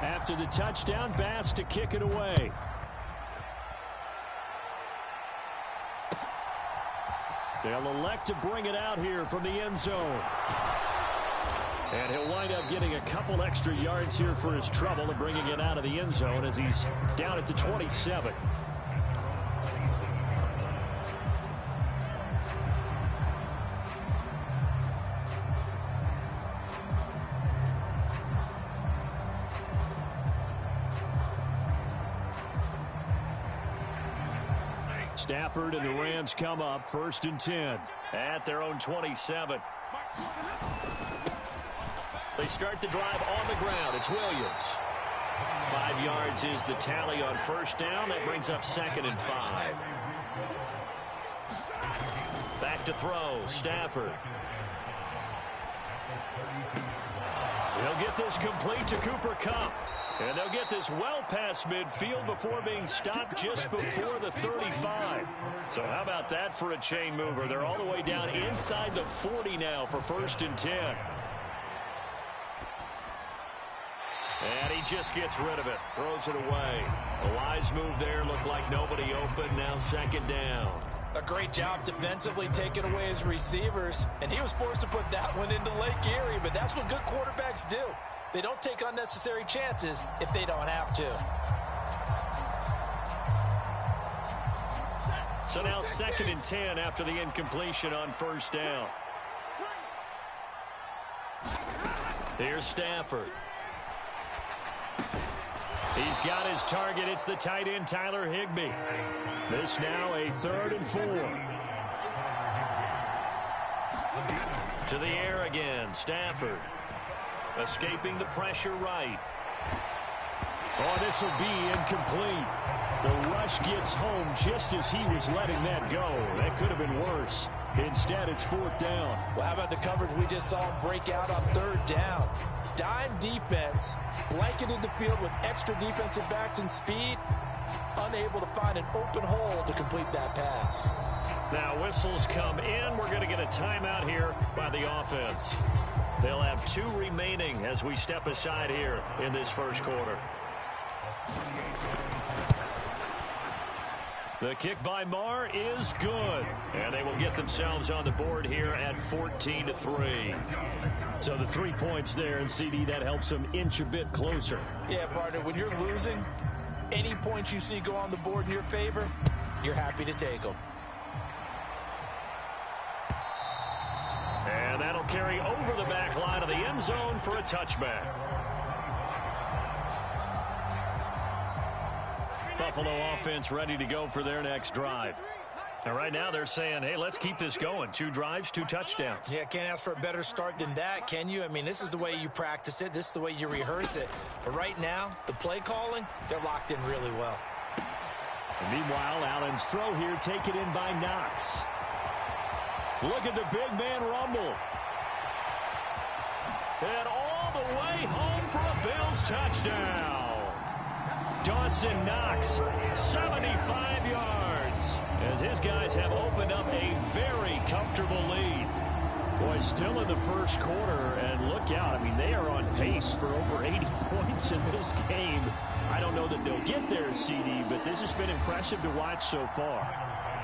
C: After the touchdown, Bass to kick it away. They'll elect to bring it out here from the end zone. And he'll wind up getting a couple extra yards here for his trouble and bringing it out of the end zone as he's down at the 27. Stafford and the Rams come up 1st and 10 at their own 27. They start the drive on the ground. It's Williams.
E: 5 yards is the tally on first down. That brings up 2nd and 5. Back to throw, Stafford. They'll get this complete to Cooper Kupp. And they'll get this well past midfield before being stopped just before the 35. So how about that for a chain mover? They're all the way down inside the 40 now for 1st and 10. And he just gets rid of it. Throws it away. A wise move there. Looked like nobody open. Now 2nd down.
D: A great job defensively taking away his receivers. And he was forced to put that one into Lake Erie. But that's what good quarterbacks do. They don't take unnecessary chances if they don't have to.
E: So now 2nd and 10 after the incompletion on 1st down. Here's Stafford. He's got his target. It's the tight end, Tyler Higbee. This now a 3rd and 4. To the air again, Stafford. Escaping the pressure right.
C: Oh, this will be incomplete. The rush gets home just as he was letting that go. That could have been worse. Instead, it's 4th down.
D: Well, how about the coverage we just saw him break out on 3rd down? Dime defense, blanketed the field with extra defensive backs and speed, unable to find an open hole to complete that pass.
E: Now whistles come in. We're going to get a timeout here by the offense. They'll have 2 remaining as we step aside here in this 1st quarter. The kick by Marr is good. And they will get themselves on the board here at 14-3.
C: So the 3 points there, and CD, that helps them inch a bit closer.
D: Yeah, partner, when you're losing, any points you see go on the board in your favor, you're happy to take them.
E: And that'll carry over the back line of the end zone for a touchback. Buffalo offense ready to go for their next drive. And right now they're saying, hey, let's keep this going. 2 drives, 2 touchdowns.
D: Yeah, can't ask for a better start than that, can you? I mean, this is the way you practice it. This is the way you rehearse it. But right now, the play calling, they're locked in really well.
C: And meanwhile, Allen's throw here taken in by Knox. Look at the big man rumble.
E: And all the way home for a Bills touchdown. Dawson Knox, 75 yards, as his guys have opened up a very comfortable lead.
C: Boy, still in the 1st quarter, and look out. I mean, they are on pace for over 80 points in this game. I don't know that they'll get there, CD, but this has been impressive to watch so far.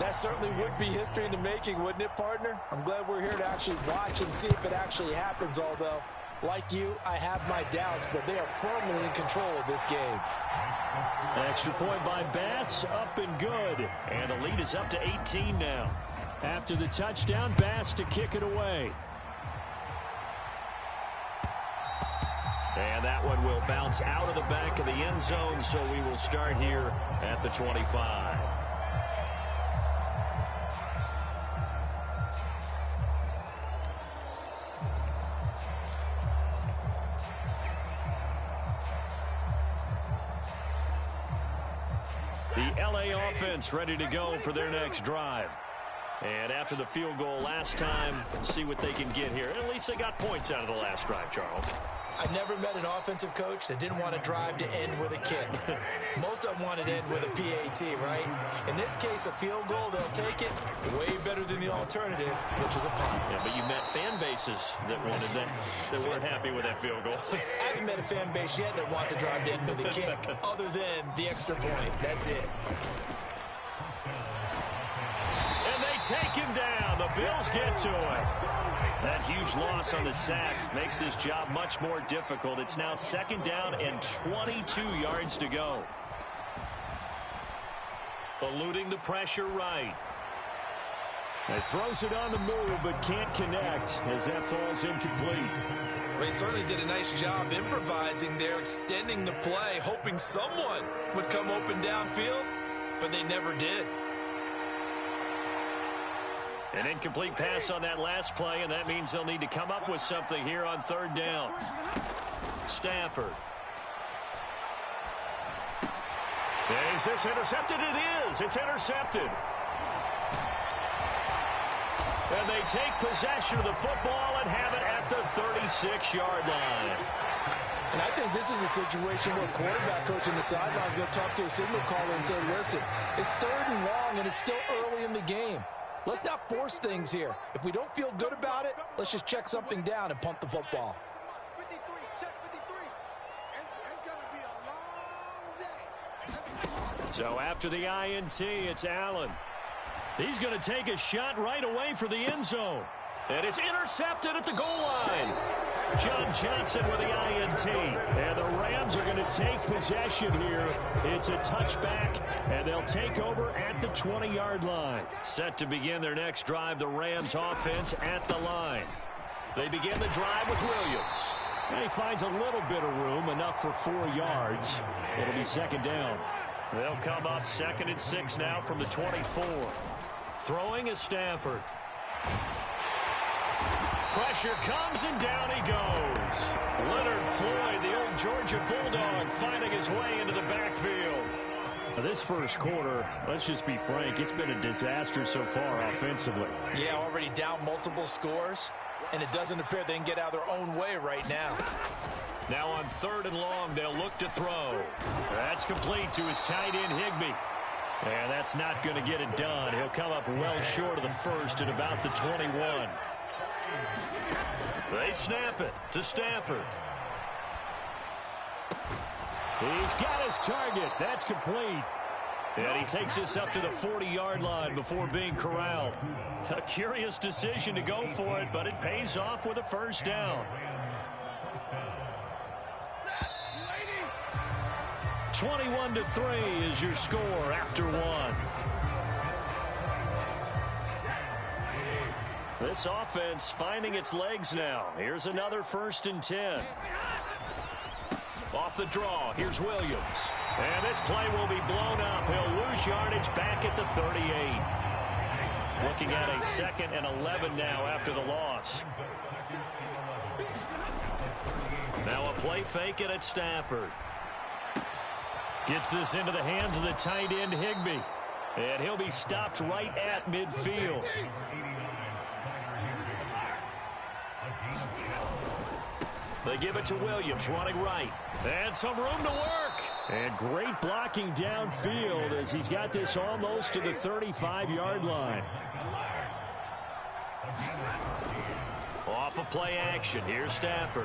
D: That certainly would be history in the making, wouldn't it, partner? I'm glad we're here to actually watch and see if it actually happens, although, like you, I have my doubts, but they are firmly in control of this game.
C: Extra point by Bass, up and good.
E: And the lead is up to 18 now.
C: After the touchdown, Bass to kick it away.
E: And that one will bounce out of the back of the end zone, so we will start here at the 25. The LA offense ready to go for their next drive. And after the field goal last time, we'll see what they can get here. At least they got points out of the last drive, Charles.
D: I've never met an offensive coach that didn't want to drive to end with a kick. Most of them wanted to end with a PAT, right? In this case, a field goal, they'll take it way better than the alternative, which is a punt.
E: Yeah, but you met fan bases that wanted that weren't happy with that field goal.
D: I haven't met a fan base yet that wants to drive to end with a kick, other than the extra point. That's it.
E: And they take him down. The Bills get to it. That huge loss on the sack makes this job much more difficult. It's now 2nd down and 22 yards to go. Eluding the pressure right.
C: He throws it on the move, but can't connect as that falls incomplete.
D: Well, he certainly did a nice job improvising there, extending the play, hoping someone would come open downfield, but they never did.
E: An incomplete pass on that last play, and that means they'll need to come up with something here on 3rd down. Stafford. Is this intercepted? It is. It's intercepted. And they take possession of the football and have it at the 36-yard line.
D: And I think this is a situation where quarterback coach in the sideline is going to talk to a signal caller and say, listen, it's 3rd and long, and it's still early in the game. Let's not force things here. If we don't feel good about it, let's just check something down and punt the football.
B: 53, check 53. It's going to be a long day.
E: So after the INT, it's Allen. He's going to take a shot right away for the end zone. And it's intercepted at the goal line. John Johnson with the INT. And the Rams are going to take possession here. It's a touchback, and they'll take over at the 20-yard line. Set to begin their next drive, the Rams offense at the line. They begin the drive with Williams. And he finds a little bit of room, enough for 4 yards. It'll be 2nd down. They'll come up 2nd and 6 now from the 24. Throwing is Stafford. Pressure comes, and down he goes. Leonard Floyd, the old Georgia Bulldog, finding his way into the backfield. This first quarter, let's just be frank, it's been a disaster so far offensively.
D: Yeah, already down multiple scores, and it doesn't appear they can get out of their own way right now.
E: Now on 3rd and long, they'll look to throw. That's complete to his tight end, Higbee. And that's not going to get it done. He'll come up well short of the first at about the 21. They snap it to Stafford. He's got his target. That's complete. And he takes this up to the 40-yard line before being corralled. A curious decision to go for it, but it pays off with a 1st down. 21-3 is your score after 1. This offense finding its legs now. Here's another 1st and 10. Off the draw, here's Williams. And this play will be blown up. He'll lose yardage back at the 38. Looking at a 2nd and 11 now after the loss. Now a play fake it at Stafford. Gets this into the hands of the tight end, Higbee. And he'll be stopped right at midfield. They give it to Williams, running right. And some room to work. And great blocking downfield as he's got this almost to the 35-yard line. Off of play action, here's Stafford.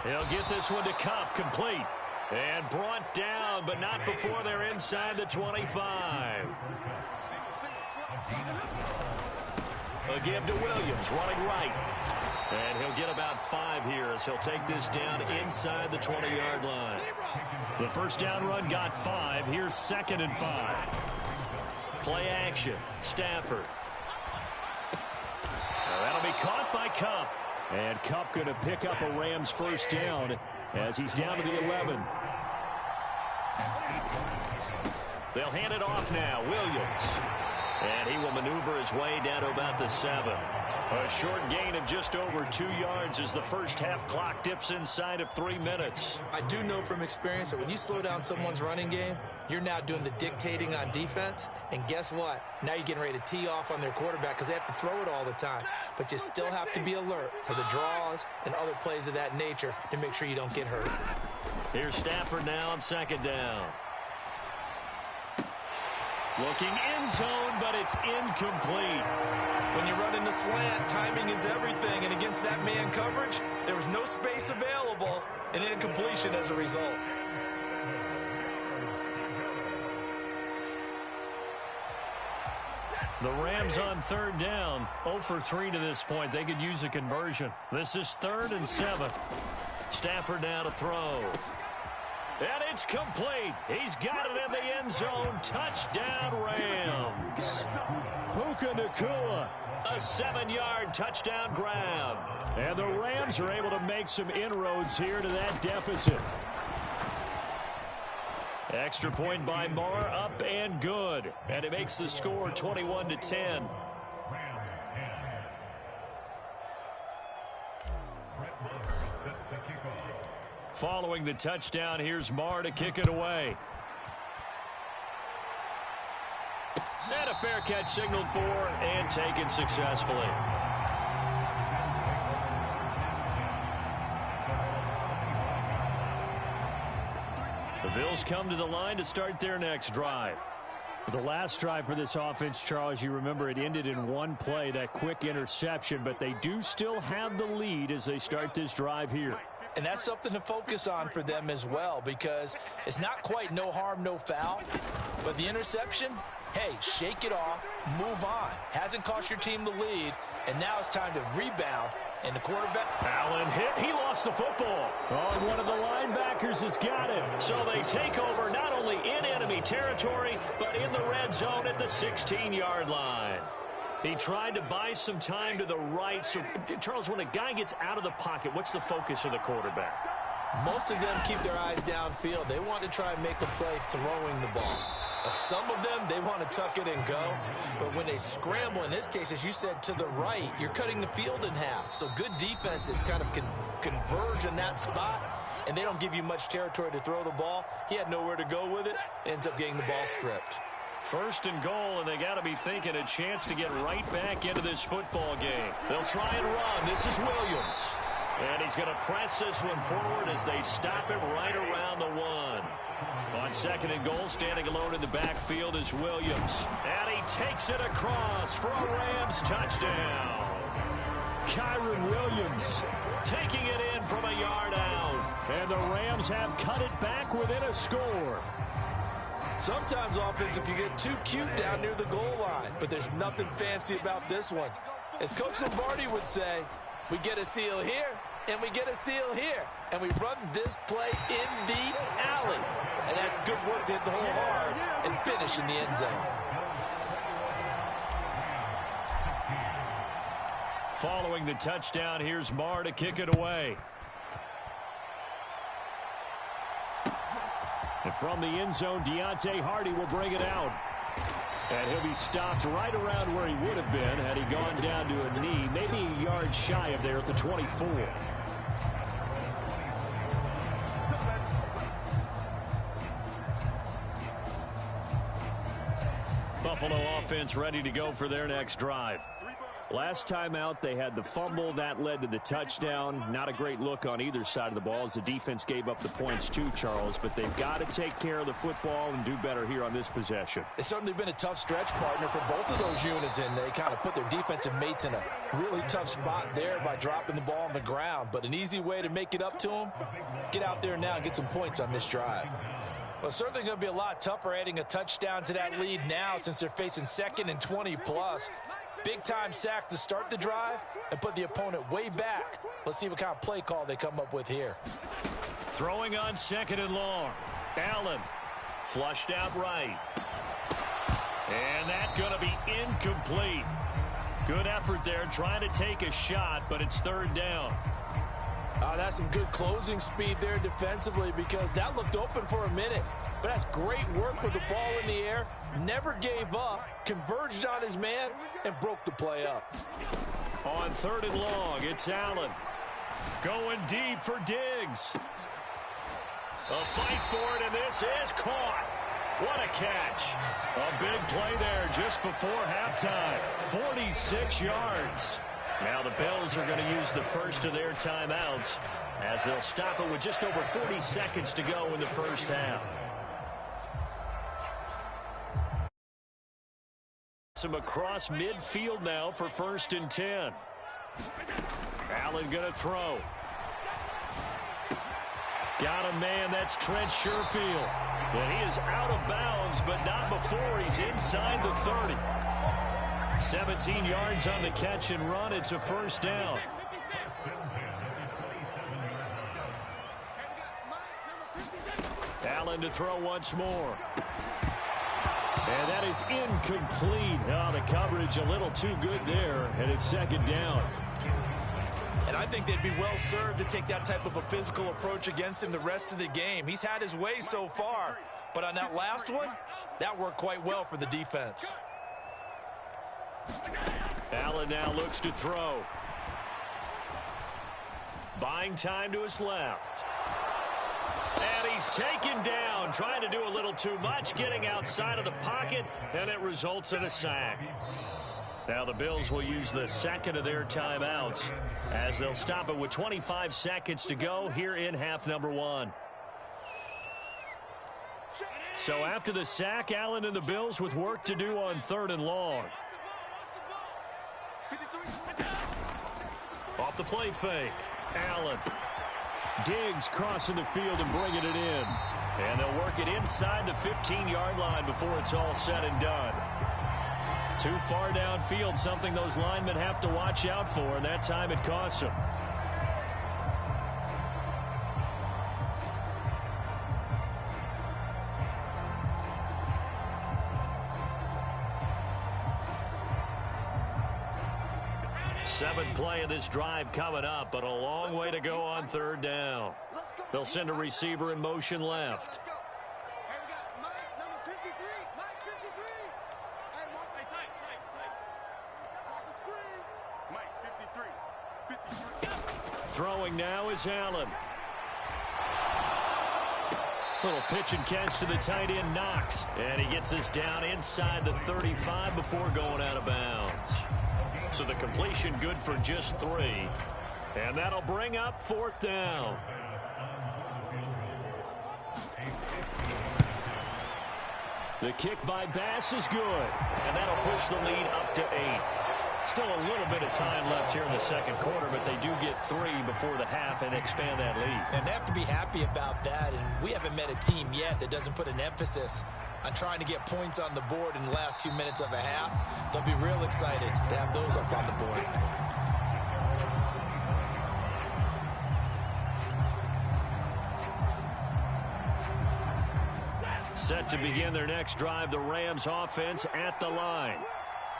E: He'll get this one to Kupp, complete. And brought down, but not before they're inside the 25. A give to Williams, running right. And he'll get about 5 here as he'll take this down inside the 20-yard line. The 1st down run got 5. Here's 2nd and 5. Play action, Stafford. Now that'll be caught by Kupp. And Kupp going to pick up a Rams 1st down as he's down to the 11. They'll hand it off now, Williams. And he will maneuver his way down to about the 7. A short gain of just over 2 yards as the first half clock dips inside of 3 minutes.
D: I do know from experience that when you slow down someone's running game, you're now doing the dictating on defense. And guess what? Now you're getting ready to tee off on their quarterback because they have to throw it all the time. But you still have to be alert for the draws and other plays of that nature to make sure you don't get hurt.
E: Here's Stafford now on 2nd down. Looking end zone, but it's incomplete.
D: When you run in the slant, timing is everything. And against that man coverage, there was no space available, and incompletion as a result.
E: The Rams on 3rd down, 0 for 3 to this point. They could use a conversion. This is 3rd and 7. Stafford now to throw. And it's complete. He's got it in the end zone. Touchdown, Rams. Puka Nacua, a 7-yard touchdown grab. And the Rams are able to make some inroads here to that deficit. Extra point by Marr, up and good. And it makes the score 21-10. Following the touchdown, here's Marr to kick it away. And a fair catch signaled for and taken successfully. The Bills come to the line to start their next drive. The last drive for this offense, Charles, you remember it ended in one play, that quick interception, but they do still have the lead as they start this drive here.
D: And that's something to focus on for them as well, because it's not quite no harm, no foul, but the interception, hey, shake it off, move on. Hasn't cost your team the lead, and now it's time to rebound. And the quarterback,
E: Allen hit. He lost the football. Oh, one of the linebackers has got it. So they take over not only in enemy territory, but in the red zone at the 16-yard line. He tried to buy some time to the right. So, Charles, when a guy gets out of the pocket, what's the focus of the quarterback?
F: Most of them keep their eyes downfield. They want to try and make a play throwing the ball. Some of them, they want to tuck it and go. But when they scramble, in this case, as you said, to the right, you're cutting the field in half. So good defenses kind of converge in that spot, and they don't give you much territory to throw the ball. He had nowhere to go with it. Ends up getting the ball stripped.
E: First and goal, and they got to be thinking a chance to get right back into this football game. They'll try and run. This is Williams. And he's going to press this one forward as they stop him right around the one. On second and goal, standing alone in the backfield is Williams. And he takes it across for a Rams touchdown. Kyron Williams taking it in from a yard out. And the Rams have cut it back within a score.
D: sometimes offenses can get too cute down near the goal line, but there's nothing fancy about this one. As Coach Lombardi would say, we get a seal here, and we get a seal here, and we run this play in the alley. And that's good work to hit the hole hard and finish in the end zone.
E: Following the touchdown, here's Marr to kick it away. And from the end zone, Deontay Hardy will bring it out. And he'll be stopped right around where he would have been had he gone down to a knee, maybe a yard shy of there at the 24. Buffalo offense ready to go for their next drive. Last time out, they had the fumble. That led to the touchdown. Not a great look on either side of the ball as the defense gave up the points too, Charles. But they've got to take care of the football and do better here on this possession.
D: It's certainly been a tough stretch, partner, for both of those units, and they kind of put their defensive mates in a really tough spot there by dropping the ball on the ground. But an easy way to make it up to them, get out there now and get some points on this drive. Well, it's certainly going to be a lot tougher adding a touchdown to that lead now since they're facing 2nd and 20+. Big-time sack to start the drive and put the opponent way back. Let's see what kind of play call they come up with here.
E: Throwing on 2nd and long. Allen flushed out right. And that's going to be incomplete. Good effort there trying to take a shot, but it's 3rd down.
D: That's some good closing speed there defensively because that looked open for a minute. But that's great work with the ball in the air. Never gave up, converged on his man, and broke the play up.
E: On 3rd and long, it's Allen. Going deep for Diggs. A fight for it, and this is caught. What a catch. A big play there just before halftime. 46 yards. Now the Bills are going to use the first of their timeouts as they'll stop it with just over 40 seconds to go in the first half. Some across midfield now for 1st and 10. Allen going to throw. Got a man, that's Trent Sherfield. And he is out of bounds, but not before he's inside the 30. 17 yards on the catch and run. It's a 1st down. Allen to throw once more. And that is incomplete. Oh, the coverage a little too good there, and it's 2nd down.
F: And I think they'd be well served to take that type of a physical approach against him the rest of the game. He's had his way so far, but on that last one, that worked quite well for the defense.
E: Allen now looks to throw. Buying time to his left.
C: And he's taken down, trying to do a little too much, getting outside of the pocket, and it results in a sack. Now the Bills will use the second of their timeouts as they'll stop it with 25 seconds to go here in half number 1. So after the sack, Allen and the Bills with work to do on 3rd and long. Off the play fake, Allen. Diggs crossing the field and bringing it in. And they'll work it inside the 15-yard line before it's all said and done. Too far downfield, something those linemen have to watch out for, and that time it costs them. Seventh play of this drive coming up, but a long way to go on 3rd down. They'll send a receiver in motion left. Throwing now is Allen. Little pitch and catch to the tight end, Knox. And he gets this down inside the 35 before going out of bounds. So the completion good for just 3. And that'll bring up 4th down. The kick by Bass is good. And that'll push the lead up to 8. Still a little bit of time left here in the second quarter, but they do get 3 before the half and expand that lead.
D: And they have to be happy about that. And we haven't met a team yet that doesn't put an emphasis on trying to get points on the board in the last 2 minutes of a half. They'll be real excited to have those up on the board.
C: Set to begin their next drive, the Rams offense at the line.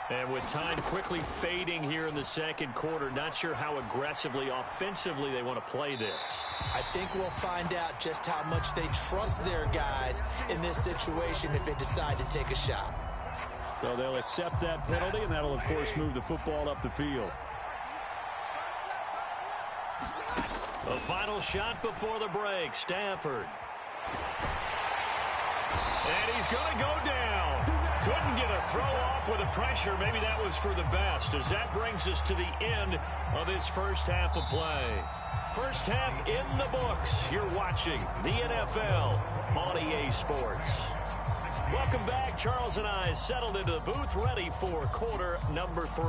C: And with time quickly fading here in the second quarter, not sure how aggressively, offensively they want to play this.
D: I think we'll find out just how much they trust their guys in this situation if they decide to take a shot.
E: So they'll accept that penalty, and that'll, of course, move the football up the field.
C: The final shot before the break, Stafford. And he's going to go down. Couldn't get a throw off with the pressure. Maybe that was for the best, as that brings us to the end of this first half of play. First half in the books. You're watching the NFL on EA Sports. Welcome back. Charles and I settled into the booth, ready for quarter number 3.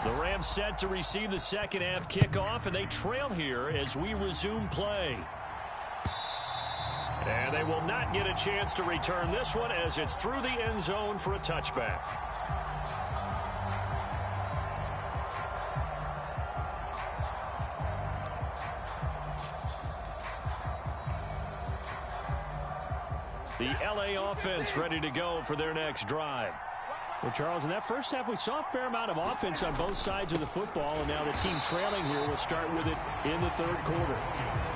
C: The Rams set to receive the second half kickoff, and they trail here as we resume play. And they will not get a chance to return this one as it's through the end zone for a touchback. The LA offense ready to go for their next drive.
E: Well, Charles, in that first half, we saw a fair amount of offense on both sides of the football, and now the team trailing here will start with it in the third quarter.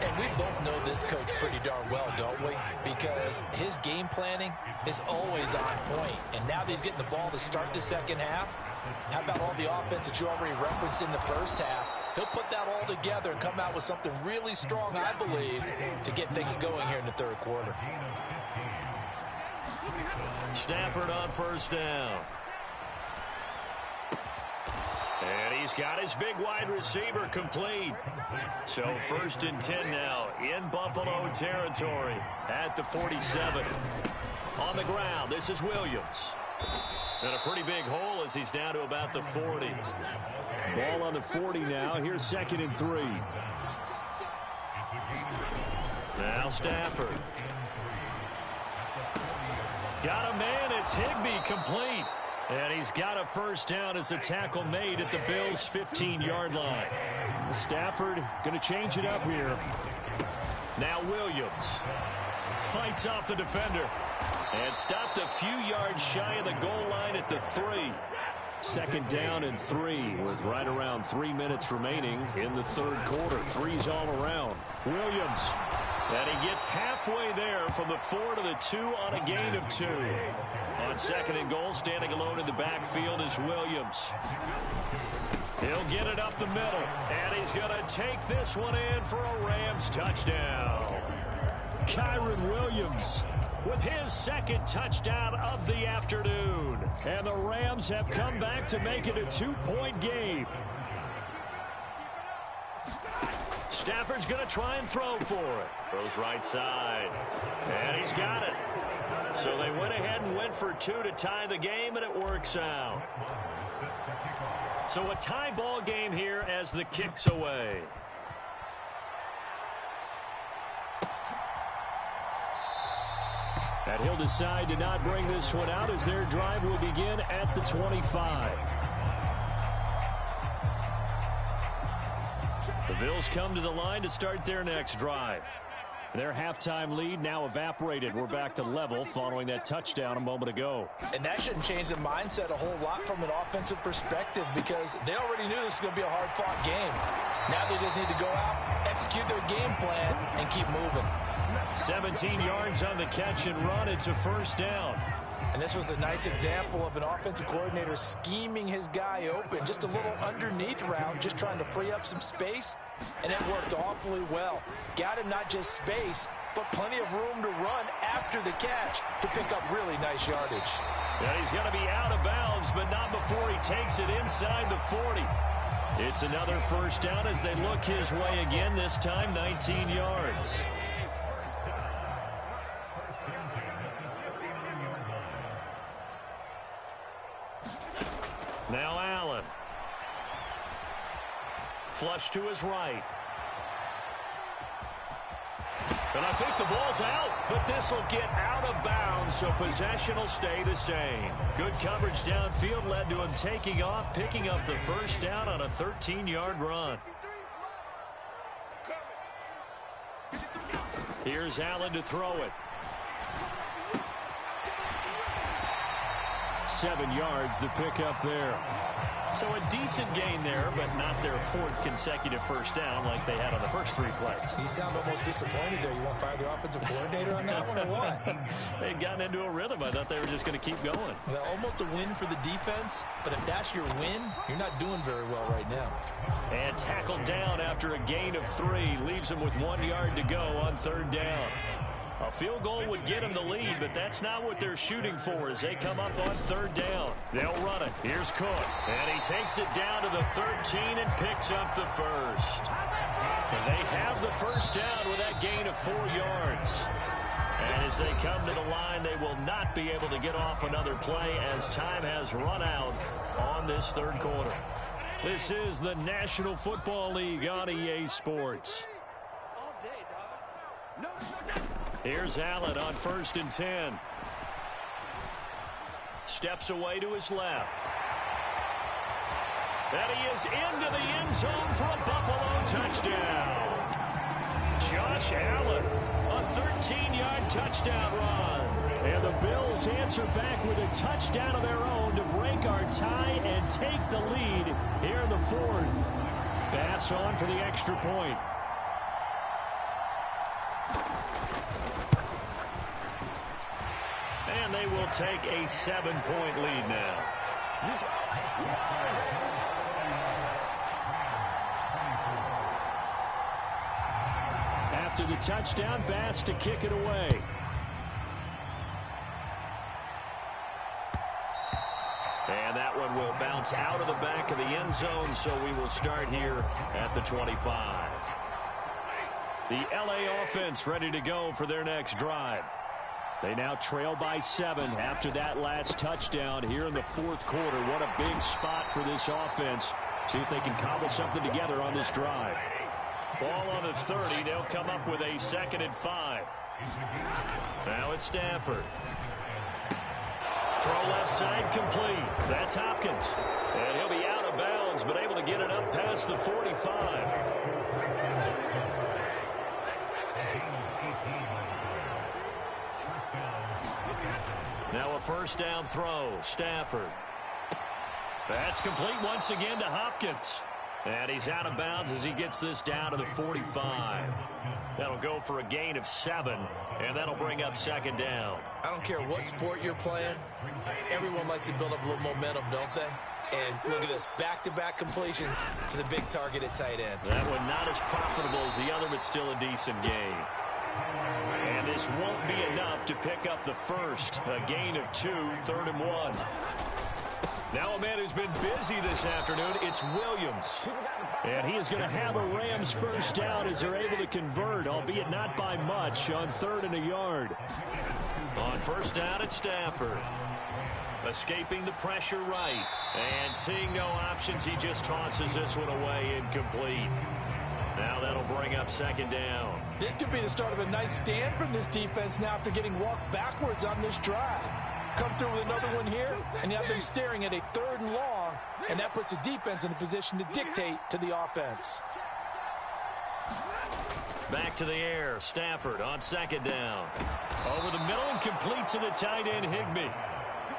D: And we both know this coach pretty darn well, don't we? Because his game planning is always on point. And now that he's getting the ball to start the second half, how about all the offense that you already referenced in the first half? He'll put that all together and come out with something really strong, I believe, to get things going here in the third quarter.
C: Stafford on first down. And he's got his big wide receiver complete. So 1st and 10 now in Buffalo territory at the 47. On the ground, this is Williams. And a pretty big hole as he's down to about the 40.
E: Ball on the 40 now. Here's 2nd and 3.
C: Now Stafford. Got a man. It's Higbee complete. And he's got a first down as the tackle made at the Bills' 15-yard line.
E: Stafford going to change it up here.
C: Now Williams fights off the defender and stopped a few yards shy of the goal line at the 3.
E: 2nd down and 3 with right around 3 minutes remaining in the third quarter. 3's all around. Williams
C: And he gets halfway there from the 4 to the 2 on a gain of 2. On 2nd and goal, standing alone in the backfield is Williams. He'll get it up the middle, and he's going to take this one in for a Rams touchdown. Kyron Williams with his 2nd touchdown of the afternoon. And the Rams have come back to make it a 2-point game. Stafford's going to try and throw for it. Throws right side. And he's got it. So they went ahead and went for 2 to tie the game, and it works out. So a tie ball game here as the kick's away. And he'll decide to not bring this one out as their drive will begin at the 25. The Bills come to the line to start their next drive. Their halftime lead now evaporated. We're back to level following that touchdown a moment ago.
D: And that shouldn't change the mindset a whole lot from an offensive perspective because they already knew this was going to be a hard-fought game. Now they just need to go out, execute their game plan, and keep moving.
C: 17 yards on the catch and run. It's a first down.
D: And this was a nice example of an offensive coordinator scheming his guy open. Just a little underneath route, just trying to free up some space. And it worked awfully well. Got him not just space, but plenty of room to run after the catch to pick up really nice yardage.
C: And he's going to be out of bounds, but not before he takes it inside the 40. It's another first down as they look his way again, this time 19 yards. Now Allen. Flush to his right. And I think the ball's out, but this will get out of bounds, so possession will stay the same. Good coverage downfield led to him taking off, picking up the first down on a 13-yard run. Here's Allen to throw it. 7 yards the pick up there. So a decent gain there, but not their 4th consecutive first down like they had on the first 3 plays.
F: You sound almost disappointed there. You want to fire the offensive coordinator on that one or what?
C: They'd gotten into a rhythm. I thought they were just going to keep going.
F: Well, almost a win for the defense, but if that's your win, you're not doing very well right now.
C: And tackled down after a gain of 3. Leaves him with 1 yard to go on 3rd down. A field goal would get him the lead, but that's not what they're shooting for as they come up on 3rd down. They'll run it. Here's Cook. And he takes it down to the 13 and picks up the first. They have the first down with that gain of 4 yards. And as they come to the line, they will not be able to get off another play as time has run out on this 3rd quarter. This is the National Football League on EA Sports. Here's Allen on 1st and 10. Steps away to his left. And he is into the end zone for a Buffalo touchdown. Josh Allen, a 13-yard touchdown run. And the Bills answer back with a touchdown of their own to break our tie and take the lead here in the 4th. Bass on for the extra point. And they will take a 7-point lead now. After the touchdown, Bass to kick it away. And that one will bounce out of the back of the end zone, so we will start here at the 25. The LA offense ready to go for their next drive. They now trail by 7 after that last touchdown here in the 4th quarter. What a big spot for this offense. See if they can cobble something together on this drive. Ball on the 30. They'll come up with a 2nd and 5. Now it's Stafford. Throw left side complete. That's Hopkins. And he'll be out of bounds, but able to get it up past the 45. Now a first down throw. Stafford. That's complete once again to Hopkins.
E: And he's out of bounds as he gets this down to the 45. That'll go for a gain of 7, and that'll bring up second down.
F: I don't care what sport you're playing. Everyone likes to build up a little momentum, don't they? And look at this, back-to-back completions to the big target at tight end.
E: That one not as profitable as the other, but still a decent gain. And this won't be enough to pick up the first. A gain of 2, 3rd and 1. Now a man who's been busy this afternoon, it's Williams. And he is going to have a Rams first down as they're able to convert, albeit not by much, on 3rd and a yard. On first down, it's Stafford. Escaping the pressure right. And seeing no options, he just tosses this one away incomplete. Now that'll bring up second down.
D: This could be the start of a nice stand from this defense now after getting walked backwards on this drive. Come through with another one here, and you have them staring at a 3rd and long, and that puts the defense in a position to dictate to the offense.
E: Back to the air, Stafford on second down. Over the middle and complete to the tight end, Higbee.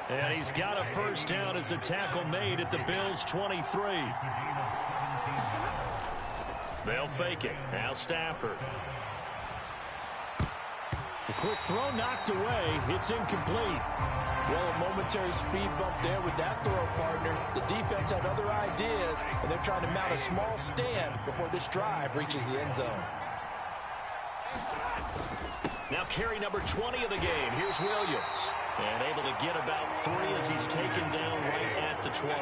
E: And he's got a first down as the tackle made at the Bills' 23. They'll fake it. Now Stafford.
C: A quick throw knocked away. It's incomplete.
D: Well, a momentary speed bump there with that throw, partner. The defense had other ideas, and they're trying to mount a small stand before this drive reaches the end zone.
E: Now carry number 20 of the game. Here's Williams. And able to get about 3 as he's taken down right at the 20.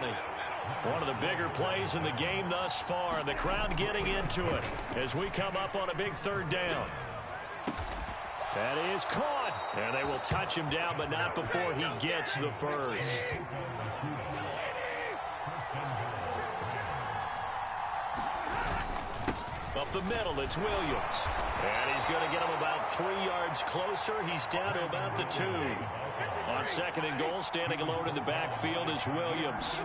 E: One of the bigger plays in the game thus far. The crowd getting into it as we come up on a big 3rd down. That is caught. And they will touch him down, but not before he gets the first. Up the middle, it's Williams. And he's going to get him about 3 yards closer. He's down to about the 2. On 2nd and goal, standing alone in the backfield is Williams.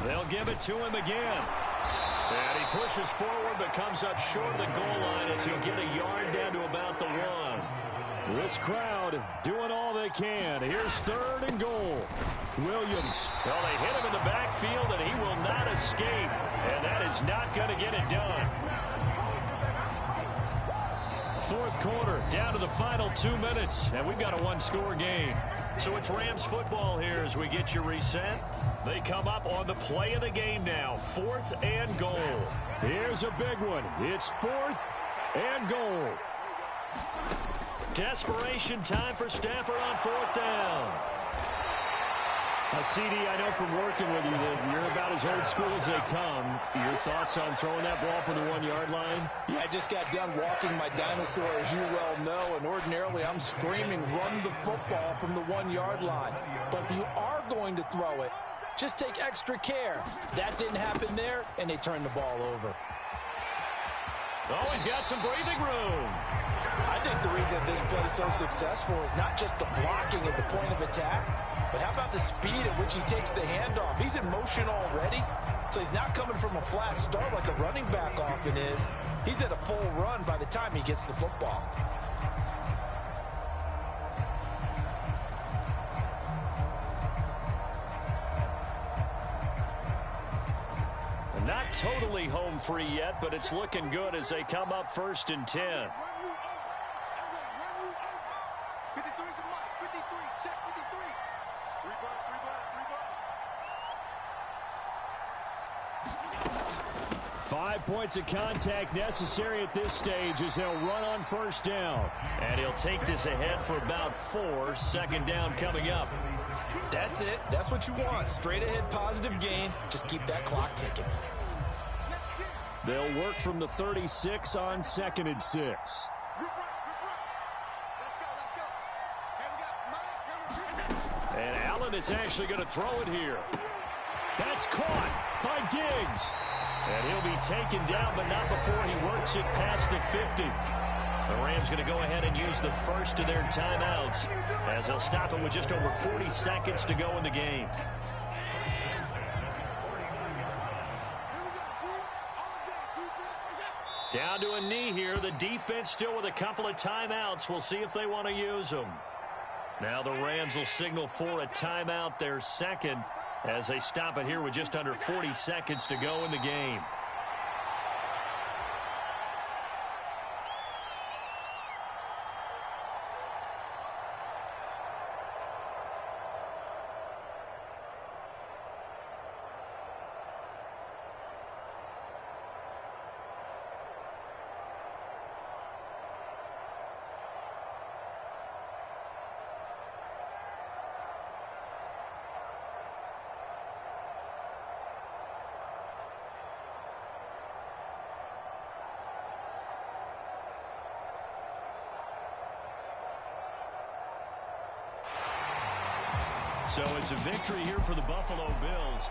E: They'll give it to him again. And he pushes forward but comes up short of the goal line as he'll get a yard down to about the 1.
C: This crowd doing all they can. Here's 3rd and goal. Williams.
E: Well, they hit him in the backfield, and he will not escape. And that is not going to get it done.
C: 4th quarter, down to the final 2 minutes, and we've got a 1-score game.
E: So it's Rams football here as we get you reset. They come up on the play of the game now. 4th and goal.
C: Here's a big one. It's 4th and goal.
E: Desperation time for Stafford on 4th down.
C: CD, I know from working with you that you're about as old school as they come. Your thoughts on throwing that ball from the 1-yard line?
D: Yeah, I just got done walking my dinosaur, as you well know, and ordinarily I'm screaming, run the football from the 1-yard line. But if you are going to throw it, just take extra care. That didn't happen there, and they turned the ball over.
E: Oh, he's got some breathing room.
D: I think the reason this play is so successful is not just the blocking at the point of attack, but how about the speed at which he takes the handoff? He's in motion already, so he's not coming from a flat start like a running back often is. He's at a full run by the time he gets the football.
E: Not totally home free yet, but it's looking good as they come up 1st and 10.
C: 5 points of contact necessary at this stage as they'll run on 1st down.
E: And he'll take this ahead for about 4. 2nd down coming up.
F: That's it. That's what you want. Straight ahead positive gain. Just keep that clock ticking.
C: They'll work from the 36 on 2nd and 6.
E: And Allen is actually going to throw it here.
C: That's caught by Diggs.
E: And he'll be taken down, but not before he works it past the 50. The Rams going to go ahead and use the first of their timeouts as they'll stop him with just over 40 seconds to go in the game. Down to a knee here. The defense still with a couple of timeouts. We'll see if they want to use them. Now the Rams will signal for a timeout, their second.
C: as they stop it here with just under 40 seconds to go in the game. So it's a victory here for the Buffalo Bills.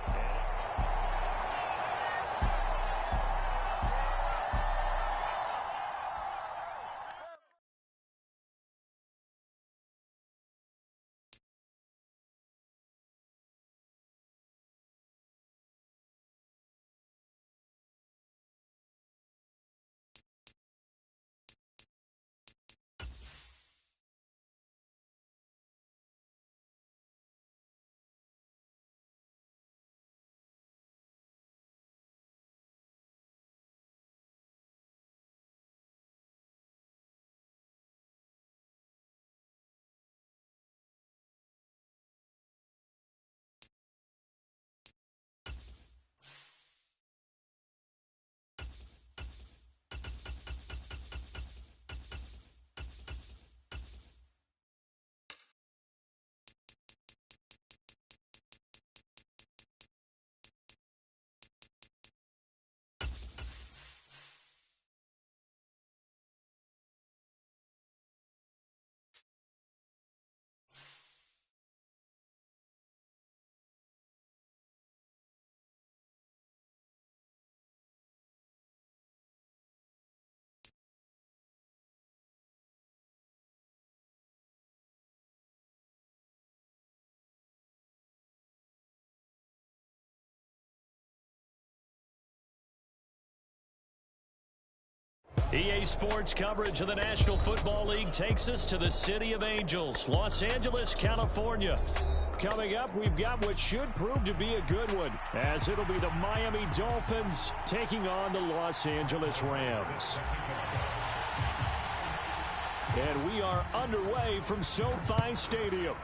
C: EA Sports coverage of the National Football League takes us to the City of Angels, Los Angeles, California. Coming up, we've got what should prove to be a good one, as it'll be the Miami Dolphins taking on the Los Angeles Rams. And we are underway from SoFi Stadium.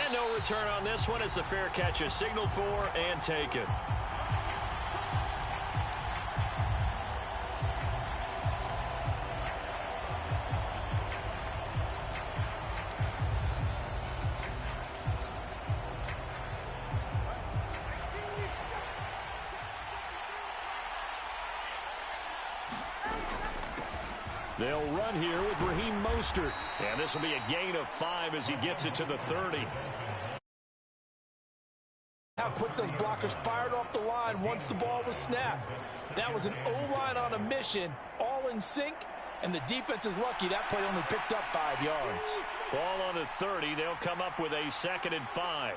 C: And no return on this one as the fair catch is signaled for and taken. They'll run here with Raheem Mostert. And this will be a gain of 5 as he gets it to the 30.
D: How quick those blockers fired off the line once the ball was snapped. That was an O-line on a mission, all in sync, and the defense is lucky that play only picked up 5 yards.
C: Ball on the 30. They'll come up with a 2nd and 5.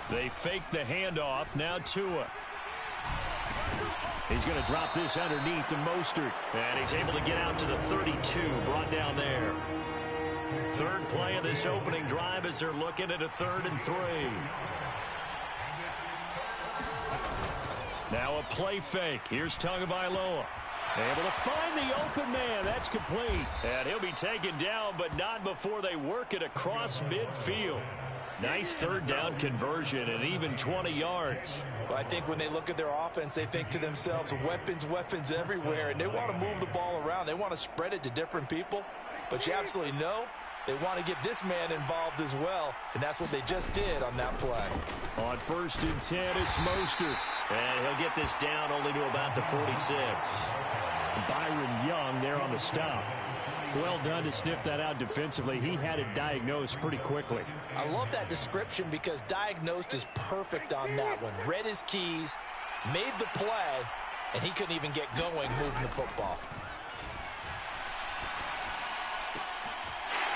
C: They fake the handoff. Now Tua. He's going to drop this underneath to Mostert. And he's able to get out to the 32, brought down there. Third play of this opening drive as they're looking at a 3rd and 3. Now a play fake. Here's Tagovailoa. Able to find the open man. That's complete. And he'll be taken down, but not before they work it across midfield. Nice 3rd down conversion and even 20 yards.
D: Well, I think when they look at their offense, they think to themselves, weapons everywhere, and they want to move the ball around. They want to spread it to different people, but you absolutely know they want to get this man involved as well, and that's what they just did on that play.
C: On 1st and 10, it's Mostert. And he'll get this down only to about the 46. Byron Young there on the stop. Well done to sniff that out defensively. He had it diagnosed pretty quickly.
D: I love that description because diagnosed is perfect on that one. Read his keys, made the play, and he couldn't even get going moving the football.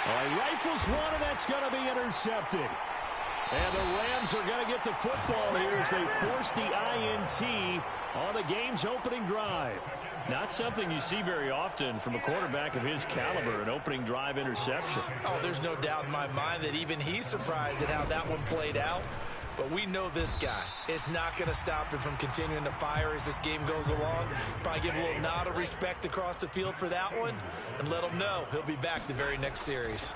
C: All right, rifles one, and that's going to be intercepted.
E: And the Rams are going to get the football here as they force the INT on the game's opening drive. Not something you see very often from a quarterback of his caliber, an opening drive interception.
F: Oh, there's no doubt in my mind that even he's surprised at how that one played out. But we know this guy. It's not going to stop him from continuing to fire as this game goes along. Probably give a little nod of respect across the field for that one and let him know he'll be back the very next series.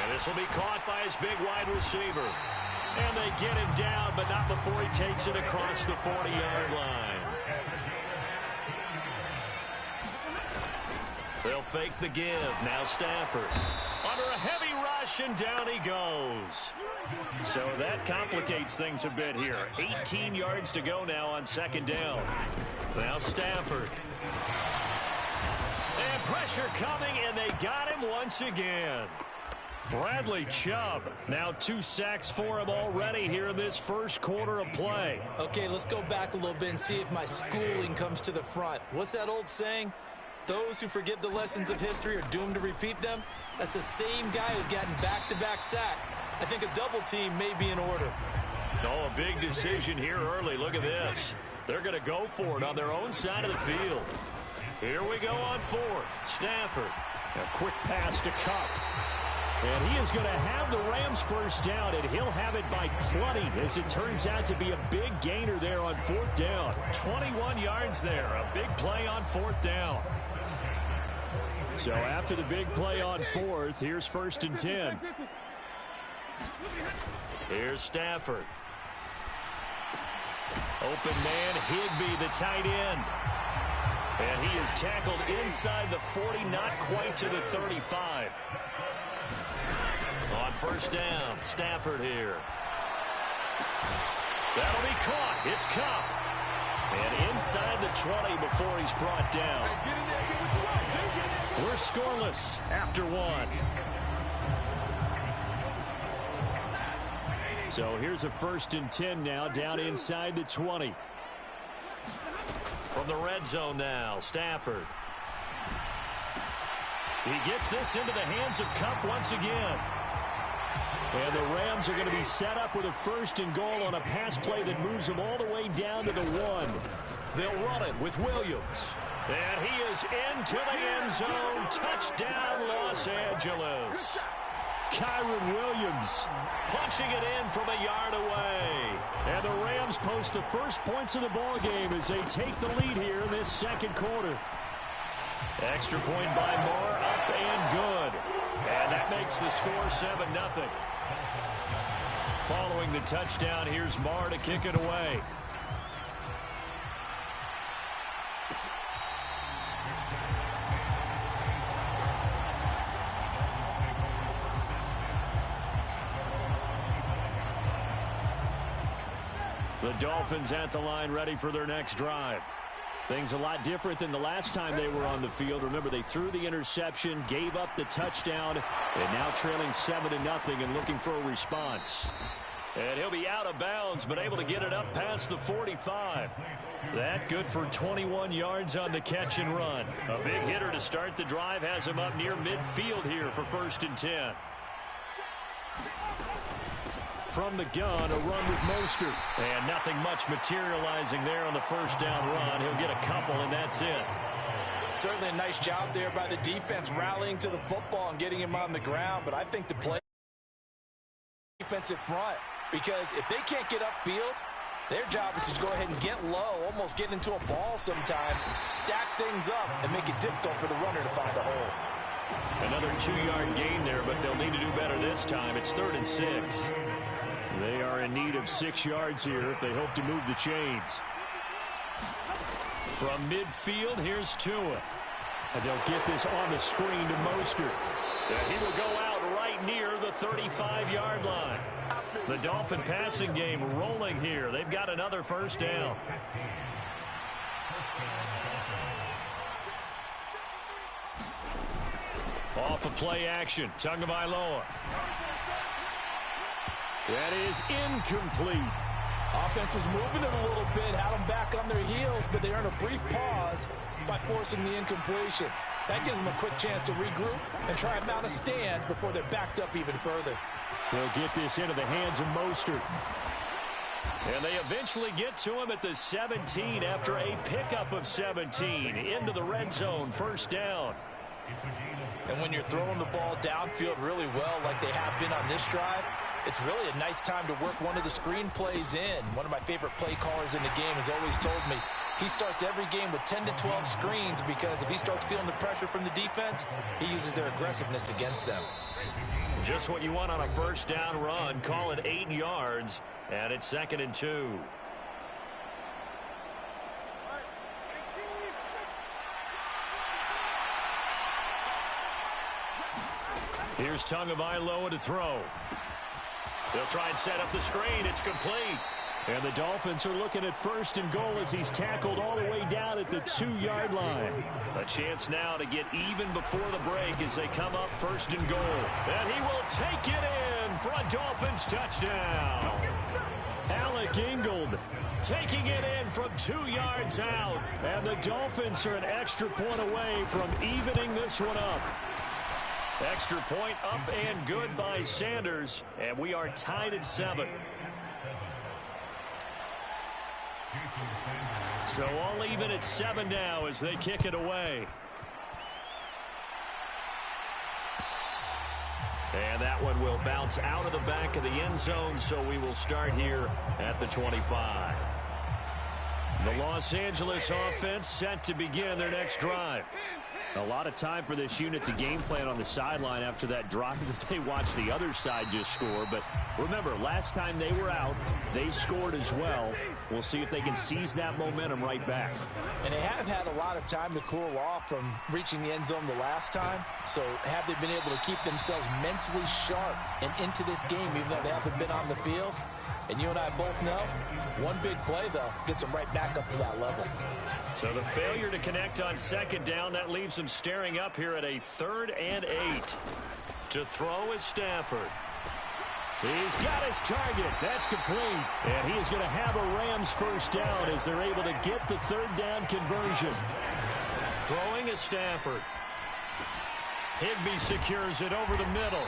E: And this will be caught by his big wide receiver. And they get him down, but not before he takes it across the 40-yard line. They'll fake the give. Now Stafford. Under a heavy rush, and down he goes. So that complicates things a bit here. 18 yards to go now on second down. Now Stafford. And pressure coming, and they got him once again. Bradley Chubb, now 2 sacks for him already here in this first quarter of play.
F: Okay, let's go back a little bit and see if my schooling comes to the front. What's that old saying? Those who forget the lessons of history are doomed to repeat them. That's the same guy who's gotten back-to-back sacks. I think a double team may be in order.
E: Oh, a big decision here early. Look at this. They're going to go for it on their own side of the field. Here we go on fourth. Stafford. A quick pass to Kupp. And he is going to have the Rams first down, and he'll have it by 20 as it turns out to be a big gainer there on fourth down. 21 yards there, a big play on fourth down. So after the big play on fourth, here's first and 10. Here's Stafford. Open man, Higbee, the tight end. And he is tackled inside the 40, not quite to the 35. On first down, Stafford here. That'll be caught. It's Kupp. And inside the 20 before he's brought down. We're scoreless after one. So here's a first and 10 now, down inside the 20. From the red zone now, Stafford. He gets this into the hands of Kupp once again. And the Rams are going to be set up with a first and goal on a pass play that moves them all the way down to the 1. They'll run it with Williams. And he is into the end zone. Touchdown, Los Angeles. Kyron Williams punching it in from a yard away. And the Rams post the first points of the ball game as they take the lead here in this second quarter. Extra point by Moore, up and good. And that makes the score 7-0. Following the touchdown, here's Marr to kick it away. The Dolphins at the line, ready for their next drive. Things a lot different than the last time they were on the field. Remember, they threw the interception, gave up the touchdown, and now trailing 7-0 and looking for a response. And he'll be out of bounds, but able to get it up past the 45. That good for 21 yards on the catch and run. A big hitter to start the drive has him up near midfield here for first and 10. From the gun, a run with Mostert. And nothing much materializing there on the first down run. He'll get a couple, and that's it.
F: Certainly a nice job there by the defense rallying to the football and getting him on the ground. But I think the play defensive front, because if they can't get upfield, their job is to go ahead and get low, almost get into a ball sometimes, stack things up, and make it difficult for the runner to find a hole.
E: Another 2-yard gain there, but they'll need to do better this time. It's 3rd and 6. They are in need of 6 yards here if they hope to move the chains. From midfield, here's Tua. And they'll get this on the screen to Mostert. And he will go out right near the 35-yard line. The Dolphin passing game rolling here. They've got another first down. Off of play action, Tagovailoa. That is incomplete.
F: Offense was moving it a little bit, had them back on their heels, but they earned a brief pause by forcing the incompletion.
D: That gives them a quick chance to regroup and try and mount a stand before they're backed up even further.
E: They'll get this into the hands of Mostert. And they eventually get to him at the 17 after a pickup of 17 into the red zone, first down.
D: And when you're throwing the ball downfield really well like they have been on this drive, it's really a nice time to work one of the screen plays in. One of my favorite play callers in the game has always told me he starts every game with 10 to 12 screens because if he starts feeling the pressure from the defense, he uses their aggressiveness against them.
E: Just what you want on a first down run. Call it 8 yards, and it's 2nd and 2. Here's Tagovailoa to throw. They'll try and set up the screen. It's complete. And the Dolphins are looking at 1st and goal as he's tackled all the way down at the 2-yard line. A chance now to get even before the break as they come up 1st and goal. And he will take it in for a Dolphins touchdown. Alec Ingold taking it in from 2 yards out. And the Dolphins are an extra point away from evening this one up. Extra point up and good by Sanders. And we are tied at 7. So all even at 7 now as they kick it away. And that one will bounce out of the back of the end zone, so we will start here at the 25. The Los Angeles offense set to begin their next drive. A lot of time for this unit to game plan on the sideline after that drive that they watched the other side just score. But remember, last time they were out, they scored as well. We'll see if they can seize that momentum right back.
D: And they have had a lot of time to cool off from reaching the end zone the last time. So have they been able to keep themselves mentally sharp and into this game even though they haven't been on the field? And you and I both know, one big play, though, gets them right back up to that level.
E: So the failure to connect on 2nd down, that leaves them staring up here at a 3rd and 8. To throw is Stafford. He's got his target. That's complete. And he is going to have a Rams first down as they're able to get the 3rd down conversion. Throwing is Stafford. Higbee secures it over the middle.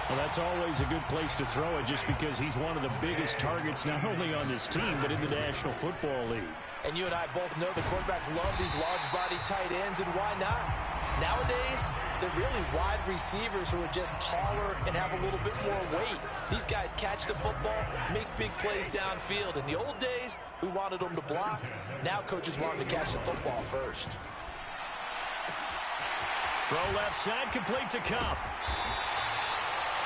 E: Well, that's always a good place to throw it just because he's one of the biggest targets not only on this team but in the National Football League.
D: And you and I both know the quarterbacks love these large-body tight ends, and why not? Nowadays, they're really wide receivers who are just taller and have a little bit more weight. These guys catch the football, make big plays downfield. In the old days, we wanted them to block. Now coaches want them to catch the football first.
E: Throw left side, complete to Kupp.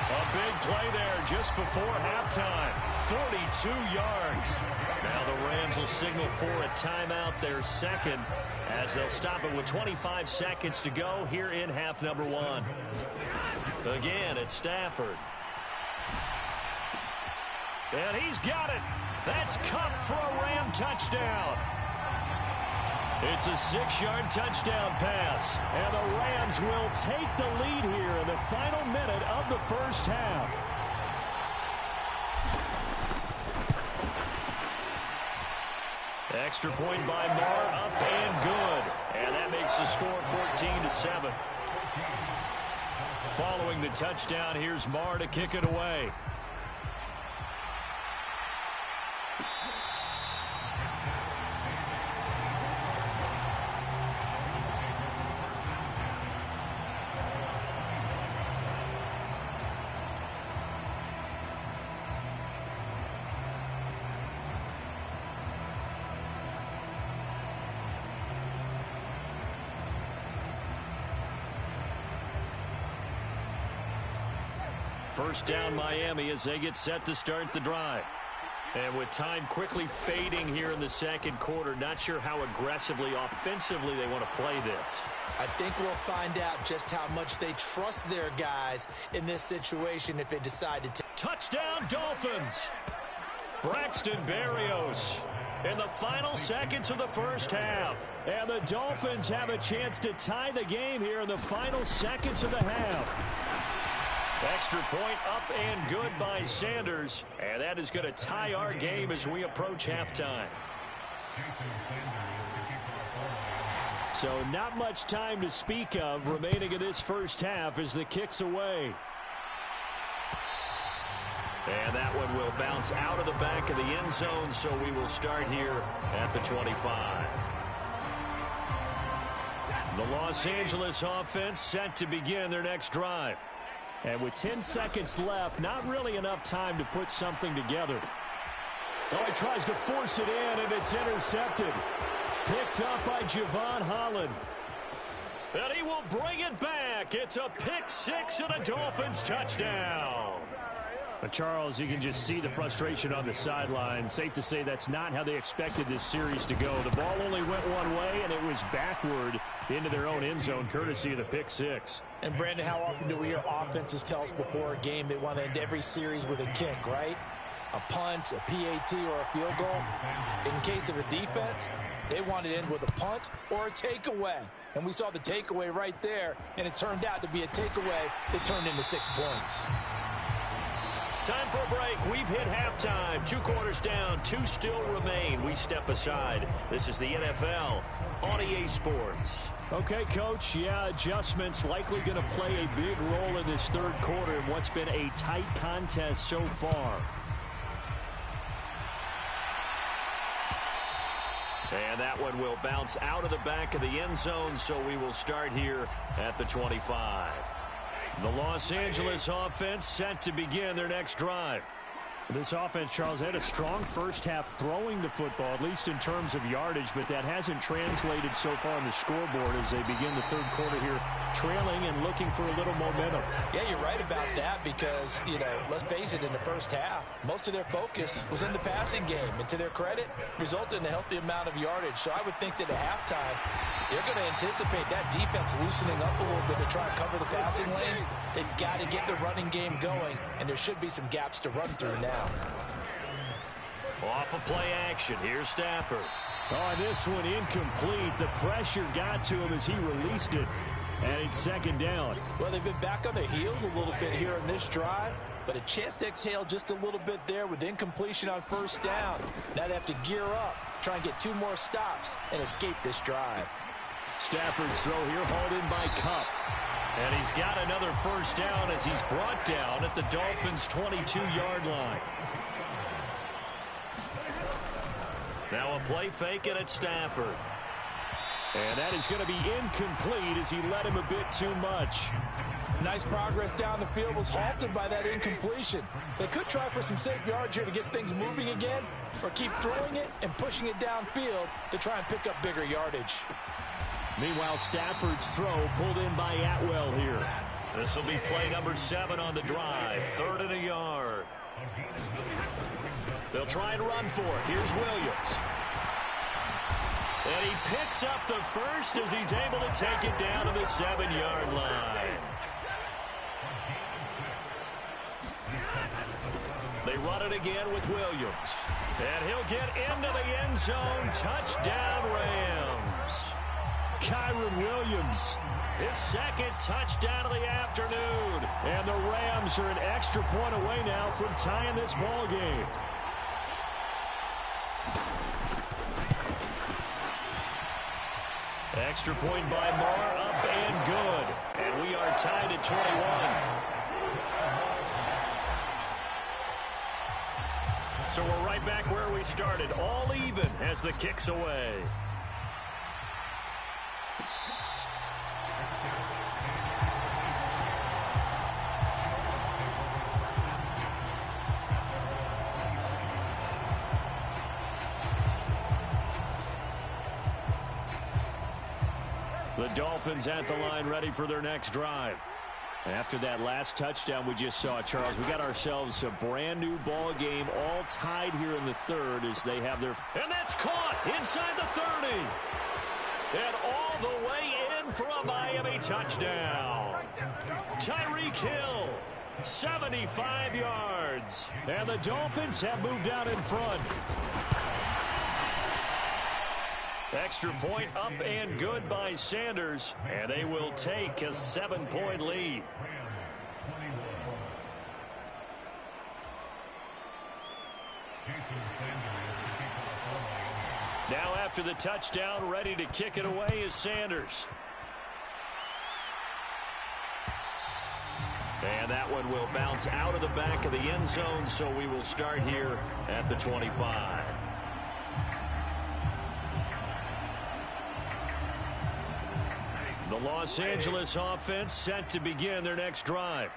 E: A big play there just before halftime. 42 yards. Now the Rams will signal for a timeout, their second, as they'll stop it with 25 seconds to go here in half number 1. Again, it's Stafford. And he's got it. That's Kupp for a Ram touchdown. It's a 6-yard touchdown pass. And the Rams will take the lead here in the final minute of the first half. Extra point by Marr, up and good. And that makes the score 14-7. Following the touchdown, here's Marr to kick it away. First down Miami as they get set to start the drive. And with time quickly fading here in the second quarter, not sure how aggressively, offensively they want to play this.
D: I think we'll find out just how much they trust their guys in this situation if they decide to take.
E: Touchdown Dolphins! Braxton Berrios in the final seconds of the first half. And the Dolphins have a chance to tie the game here in the final seconds of the half. Extra point up and good by Sanders. And that is going to tie our game as we approach halftime.
C: So not much time to speak of remaining in this first half as the kick's away.
E: And that one will bounce out of the back of the end zone, so we will start here at the 25. The Los Angeles offense set to begin their next drive.
C: And with 10 seconds left, not really enough time to put something together. Oh, he tries to force it in, and it's intercepted. Picked up by Javon Holland.
E: And he will bring it back. It's a pick six and a Dolphins touchdown.
C: But Charles, you can just see the frustration on the sideline. Safe to say that's not how they expected this series to go. The ball only went one way, and it was backward into their own end zone, courtesy of the pick six.
D: And, Brandon, how often do we hear offenses tell us before a game they want to end every series with a kick, right? A punt, a PAT, or a field goal. In case of a defense, they want to end with a punt or a takeaway. And we saw the takeaway right there, and it turned out to be a takeaway that turned into 6 points.
E: Time for a break. We've hit halftime. 2 quarters down. 2 still remain. We step aside. This is the NFL on EA Sports.
C: Okay, Coach. Yeah, adjustments likely going to play a big role in this third quarter in what's been a tight contest so far.
E: And that one will bounce out of the back of the end zone, so we will start here at the 25. The Los Angeles offense set to begin their next drive.
C: This offense, Charles, had a strong first half throwing the football, at least in terms of yardage, but that hasn't translated so far on the scoreboard as they begin the third quarter here, trailing and looking for a little momentum.
D: Yeah, you're right about that because, let's face it, in the first half, most of their focus was in the passing game. And to their credit, resulted in a healthy amount of yardage. So I would think that at halftime, they're going to anticipate that defense loosening up a little bit to try and cover the passing lanes. They've got to get the running game going, and there should be some gaps to run through now.
E: Off of play action. Here's Stafford.
C: Oh, this one incomplete. The pressure got to him as he released it. And it's second down.
D: Well, they've been back on their heels a little bit here in this drive, but a chance to exhale just a little bit there with incompletion on first down. Now they have to gear up, try and get 2 more stops, and escape this drive.
C: Stafford's throw here hauled in by Kupp.
E: And he's got another first down as he's brought down at the Dolphins' 22-yard line. Now a play fake, and it's Stafford.
C: And that is going to be incomplete as he led him a bit too much.
D: Nice progress down the field was halted by that incompletion. They could try for some safe yards here to get things moving again, or keep throwing it and pushing it downfield to try and pick up bigger yardage.
C: Meanwhile, Stafford's throw pulled in by Atwell here.
E: This will be play number 7 on the drive. 3rd and a yard. They'll try and run for it. Here's Williams. And he picks up the first as he's able to take it down to the 7-yard line. They run it again with Williams. And he'll get into the end zone. Touchdown, Rams.
C: Kyron Williams,
E: his 2nd touchdown of the afternoon.
C: And the Rams are an extra point away now from tying this ball game.
E: Extra point by Marr, up and good. And we are tied at 21. So we're right back where we started, all even as the kick's away. The Dolphins at the line ready for their next drive. After that last touchdown we just saw, Charles, we got ourselves a brand new ball game, all tied here in the third as they have their... And that's caught inside the 30. And all the way in for a Miami touchdown. Tyreek Hill, 75 yards.
C: And the Dolphins have moved out in front.
E: Extra point up and good by Sanders, and they will take a 7-point lead.
C: Now after the touchdown, ready to kick it away is Sanders. And that one will bounce out of the back of the end zone, so we will start here at the 25. The Los Angeles offense set to begin their next drive.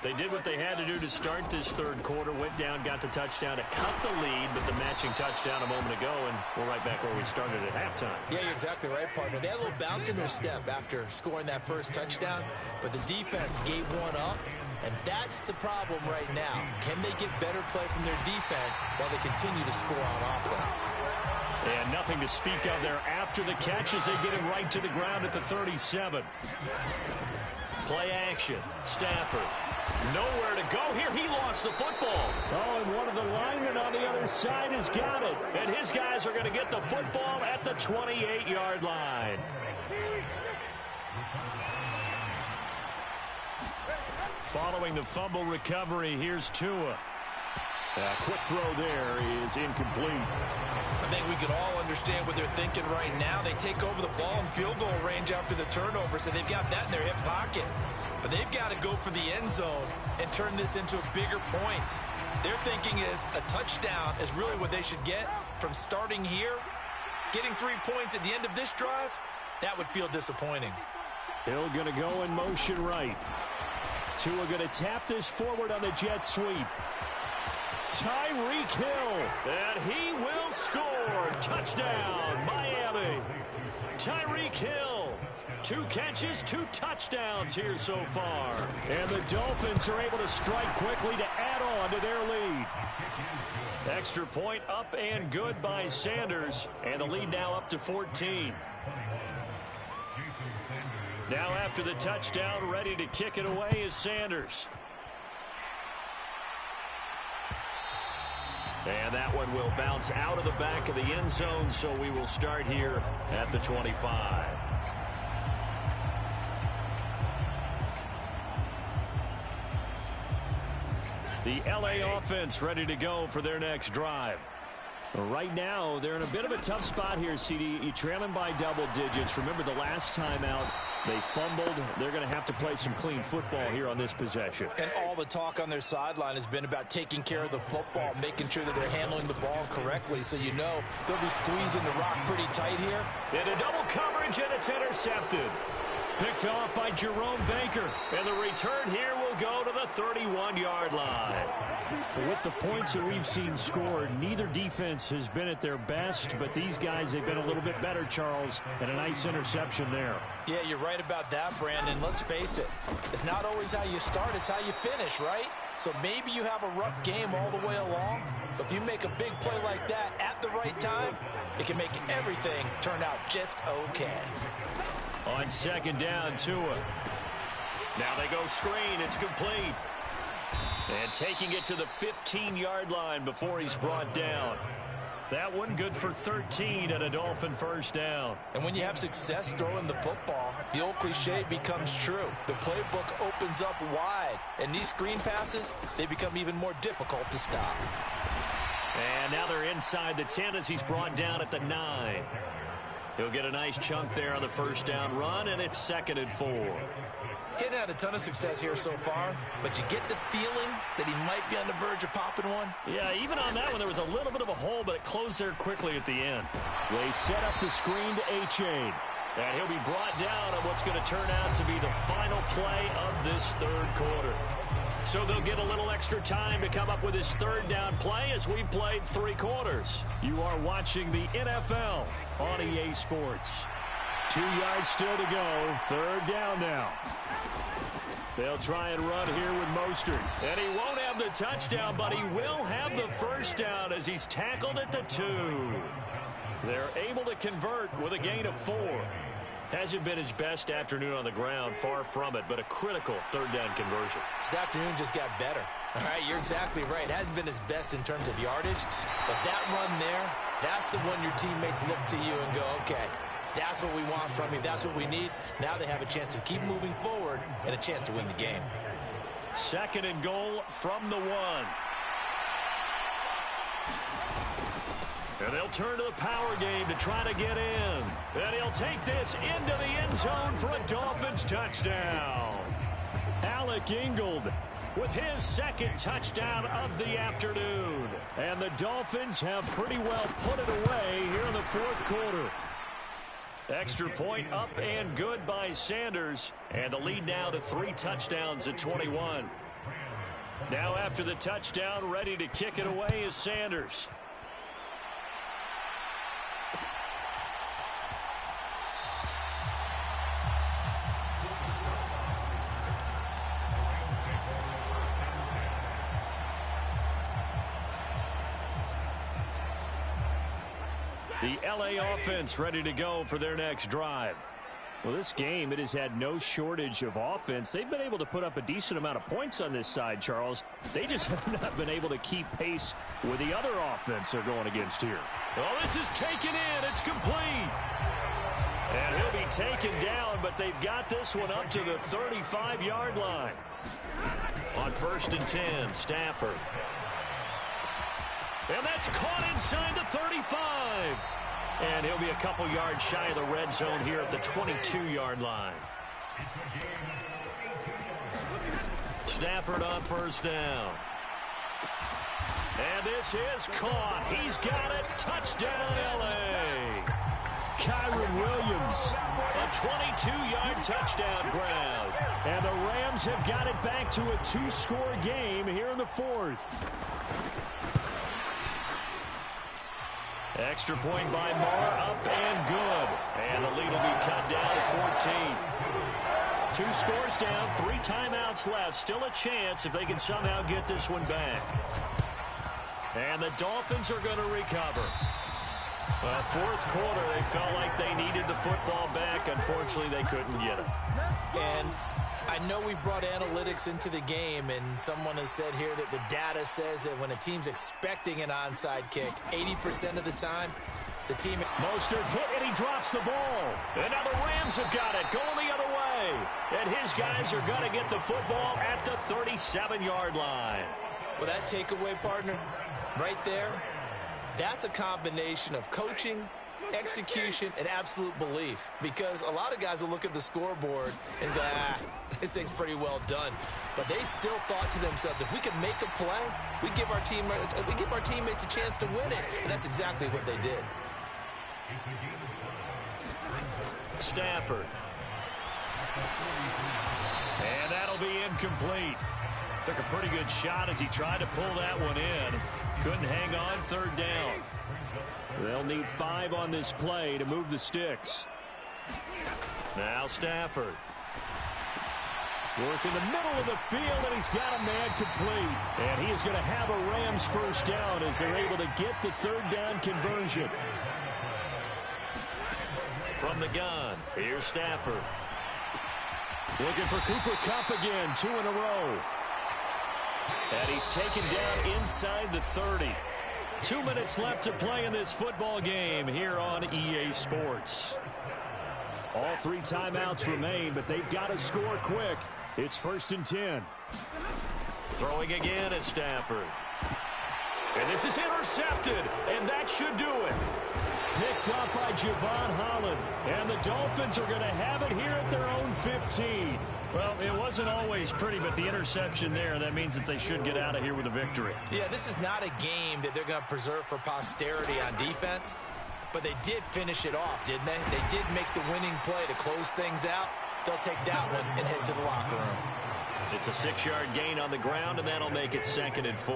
C: They did what they had to do to start this third quarter, went down, got the touchdown to cut the lead, but the matching touchdown a moment ago, and we're right back where we started at halftime.
F: Yeah, you're exactly right, partner. They had a little bounce in their step after scoring that first touchdown, but the defense gave one up, and that's the problem right now. Can they get better play from their defense while they continue to score on offense?
C: And nothing to speak of there after the catch as they get him right to the ground at the 37. Play action. Stafford. Nowhere to go here. He lost the football. Oh, and one of the linemen on the other side has got it. And his guys are going to get the football at the 28-yard line. Following the fumble recovery, here's Tua. Quick throw there is incomplete.
F: I think we can all understand what they're thinking right now. They take over the ball in field goal range after the turnover, so they've got that in their hip pocket. But they've got to go for the end zone and turn this into a bigger points. Their thinking is a touchdown is really what they should get from starting here. Getting 3 points at the end of this drive, that would feel disappointing.
C: Hill going to go in motion right. Tua going to tap this forward on the jet sweep. Tyreek Hill, and he will score. Touchdown, Miami. Tyreek Hill, 2 catches, 2 touchdowns here so far. And the Dolphins are able to strike quickly to add on to their lead. Extra point up and good by Sanders, and the lead now up to 14. Now after the touchdown, ready to kick it away is Sanders. And that one will bounce out of the back of the end zone, so we will start here at the 25. The LA offense ready to go for their next drive. Right now, they're in a bit of a tough spot here, CD. You're trailing by double digits. Remember the last time out, they fumbled. They're going to have to play some clean football here on this possession.
D: And all the talk on their sideline has been about taking care of the football, making sure that they're handling the ball correctly. So you know they'll be squeezing the rock pretty tight here.
C: Into double coverage, and it's intercepted. Picked off by Jerome Baker. And the return here will go to the 31-yard line. With the points that we've seen scored, neither defense has been at their best, but these guys, they've been a little bit better, Charles, and a nice interception there.
D: Yeah, you're right about that, Brandon. Let's face it. It's not always how you start, it's how you finish, right? So maybe you have a rough game all the way along, but if you make a big play like that at the right time, it can make everything turn out just okay.
C: On second down, Tua. Now they go screen. It's complete. And taking it to the 15-yard line before he's brought down. That one good for 13 and a Dolphin first down.
D: And when you have success throwing the football, the old cliche becomes true. The playbook opens up wide. And these screen passes, they become even more difficult to stop.
C: And now they're inside the 10 as he's brought down at the 9. He'll get a nice chunk there on the first down run, and it's 2nd and 4.
F: He hadn't had a ton of success here so far, but you get the feeling that he might be on the verge of popping one.
C: Yeah, even on that one, there was a little bit of a hole, but it closed there quickly at the end. They set up the screen to A-Chain. And he'll be brought down on what's going to turn out to be the final play of this third quarter. So they'll get a little extra time to come up with his third down play as we've played 3 quarters. You are watching the NFL on EA Sports. 2 yards still to go. Third down now. They'll try and run here with Mostert. And he won't have the touchdown, but he will have the first down as he's tackled at the 2. They're able to convert with a gain of 4. Hasn't been his best afternoon on the ground, far from it, but a critical third down conversion.
F: This afternoon just got better. All right, you're exactly right. Hasn't been his best in terms of yardage, but that run there, that's the one your teammates look to you and go, okay, that's what we want from you. That's what we need. Now they have a chance to keep moving forward and a chance to win the game.
C: 2nd and goal from the 1. And they'll turn to the power game to try to get in. And he'll take this into the end zone for a Dolphins touchdown. Alec Ingold with his second touchdown of the afternoon. And the Dolphins have pretty well put it away here in the fourth quarter. Extra point up and good by Sanders. And the lead now to 3 touchdowns at 21. Now after the touchdown, ready to kick it away is Sanders. The LA offense ready to go for their next drive. Well, this game, it has had no shortage of offense. They've been able to put up a decent amount of points on this side, Charles. They just have not been able to keep pace with the other offense they're going against here. Oh, this is taken in. It's complete. And he'll be taken down, but they've got this one up to the 35-yard line. On 1st and 10, Stafford. And that's caught inside the 35. And he'll be a couple yards shy of the red zone here at the 22-yard line. Stafford on 1st down. And this is caught. He's got it. Touchdown, L.A. Kyron Williams, a 22-yard touchdown grab. And the Rams have got it back to a 2-score game here in the fourth. Extra point by Marr, up and good. And the lead will be cut down to 14. 2 scores down, 3 timeouts left. Still a chance if they can somehow get this one back. And the Dolphins are going to recover. Well, fourth quarter, they felt like they needed the football back. Unfortunately, they couldn't get it.
F: And I know we brought analytics into the game, and someone has said here that the data says that when a team's expecting an onside kick, 80% of the time, the team...
C: Mostert hit, and he drops the ball. And now the Rams have got it, going the other way. And his guys are going to get the football at the 37-yard line.
F: Well, that takeaway, partner, right there, that's a combination of coaching, execution, and absolute belief, because a lot of guys will look at the scoreboard and go, this thing's pretty well done, but they still thought to themselves, if we can make a play, we give our teammates a chance to win it, and that's exactly what they did.
C: Stafford, and that'll be incomplete. Took a pretty good shot as he tried to pull that one in. Couldn't hang on. 3rd down. They'll need 5 on this play to move the sticks. Now Stafford. Work in the middle of the field, and he's got a man complete. And he is going to have a Rams 1st down as they're able to get the 3rd down conversion. From the gun, here's Stafford. Looking for Cooper Kupp again, 2 in a row. And he's taken down inside the 30. 2 minutes left to play in this football game here on EA Sports. All 3 timeouts remain, but they've got to score quick. It's 1st and 10. Throwing again at Stafford. And this is intercepted, and that should do it. Picked up by Javon Holland. And the Dolphins are going to have it here at their own 15. Well, it wasn't always pretty, but the interception there, that means that they should get out of here with a victory.
F: Yeah, this is not a game that they're going to preserve for posterity on defense, but they did finish it off, didn't they? They did make the winning play to close things out. They'll take that one and head to the locker room.
C: It's a 6-yard gain on the ground, and that'll make it 2nd and 4.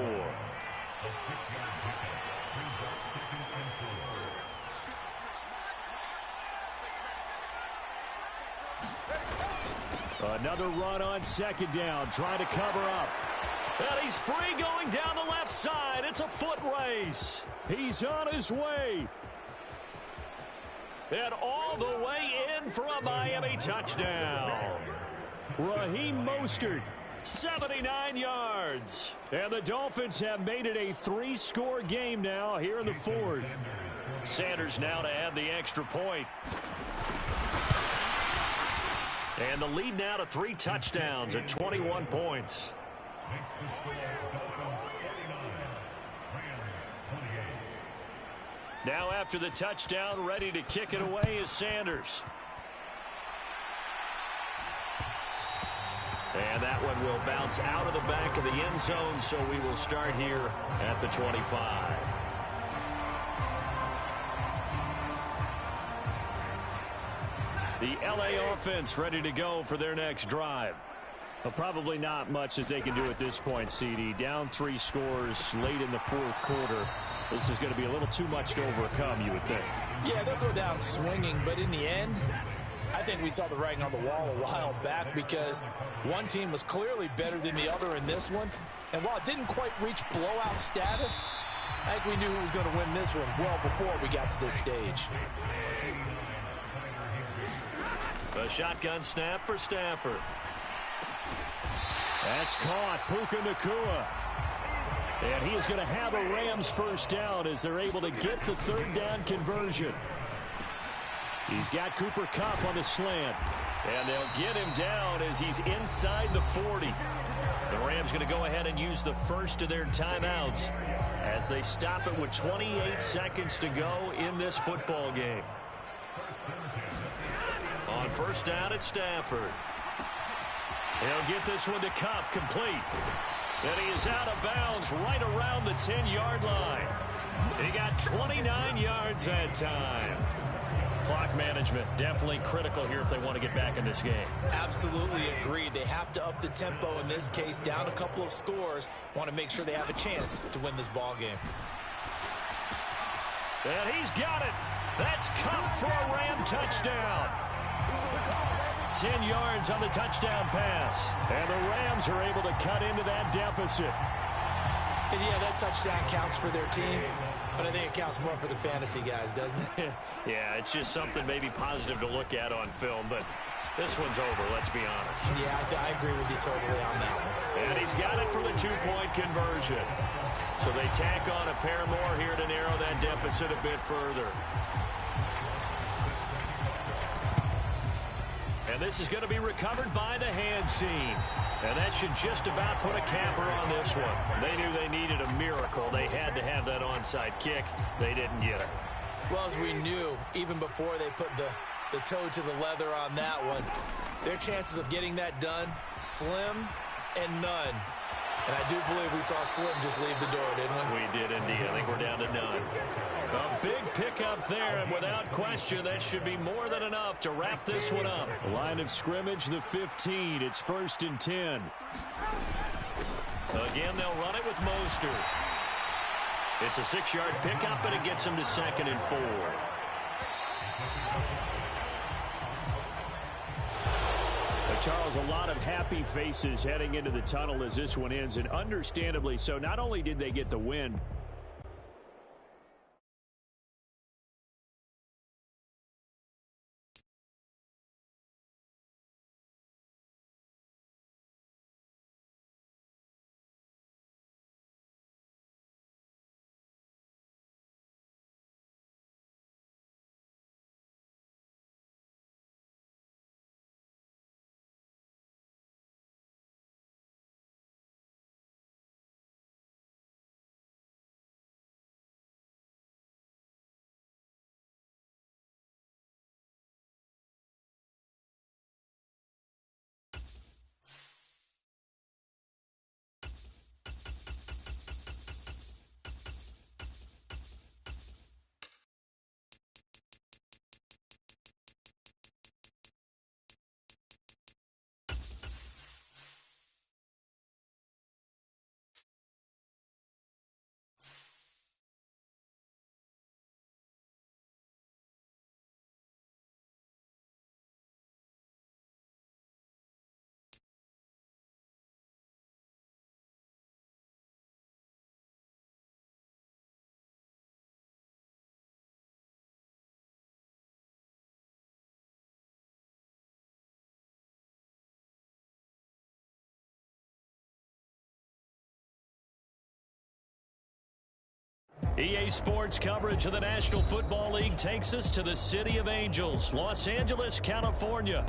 C: Another run on 2nd down, trying to cover up. And he's free going down the left side. It's a foot race. He's on his way. And all the way in for a Miami touchdown. Raheem Mostert, 79 yards. And the Dolphins have made it a 3-score game now here in the fourth. Sanders now to add the extra point. And the lead now to 3 touchdowns at 21 points. Now after the touchdown, ready to kick it away is Sanders. And that one will bounce out of the back of the end zone, so we will start here at the 25. The LA offense ready to go for their next drive. Well, probably not much that they can do at this point, CD. Down 3 scores late in the fourth quarter. This is going to be a little too much to overcome, you would think.
D: Yeah, they'll go down swinging, but in the end, I think we saw the writing on the wall a while back because one team was clearly better than the other in this one. And while it didn't quite reach blowout status, I think we knew who was going to win this one well before we got to this stage.
C: A shotgun snap for Stafford. That's caught. Puka Nacua. And he is going to have a Rams first down as they're able to get the third down conversion. He's got Cooper Kupp on the slant. And they'll get him down as he's inside the 40. The Rams going to go ahead and use the first of their timeouts as they stop it with 28 seconds to go in this football game. On first down, it's Stafford. He'll get this one to Kupp, complete. And he is out of bounds right around the 10-yard line. He got 29 yards that time. Clock management definitely critical here if they want to get back in this game.
D: Absolutely agreed. They have to up the tempo in this case, down a couple of scores. Want to make sure they have a chance to win this ball game.
C: And he's got it. That's Kupp for a Ram touchdown. 10 yards on the touchdown pass. And the Rams are able to cut into that deficit.
D: And yeah, that touchdown counts for their team, but I think it counts more for the fantasy guys, doesn't it?
C: Yeah, it's just something maybe positive to look at on film, but this one's over, let's be honest.
D: Yeah, I agree with you totally on that one.
C: And he's got it for the 2-point conversion. So they tack on a pair more here to narrow that deficit a bit further. And this is going to be recovered by the hands team. And that should just about put a capper on this one. They knew they needed a miracle. They had to have that onside kick. They didn't get it.
D: Well, as we knew, even before they put the toe to the leather on that one, their chances of getting that done, slim and none. And I do believe we saw Slim just leave the door, didn't we?
C: We did indeed. I think we're down to none. A big pickup there, and without question, that should be more than enough to wrap this one up. Line of scrimmage, the 15. It's 1st and 10. Again, they'll run it with Mostert. It's a 6-yard pickup, and it gets them to 2nd and 4. Charles, a lot of happy faces heading into the tunnel as this one ends, and understandably so. Not only did they get the win, EA Sports coverage of the National Football League takes us to the City of Angels, Los Angeles, California.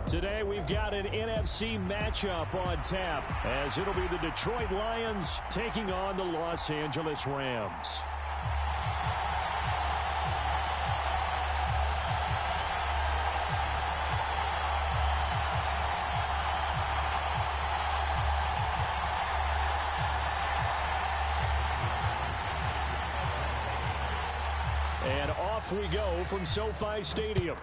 C: Today we've got an NFC matchup on tap as it'll be the Detroit Lions taking on the Los Angeles Rams. off we go from SoFi Stadium.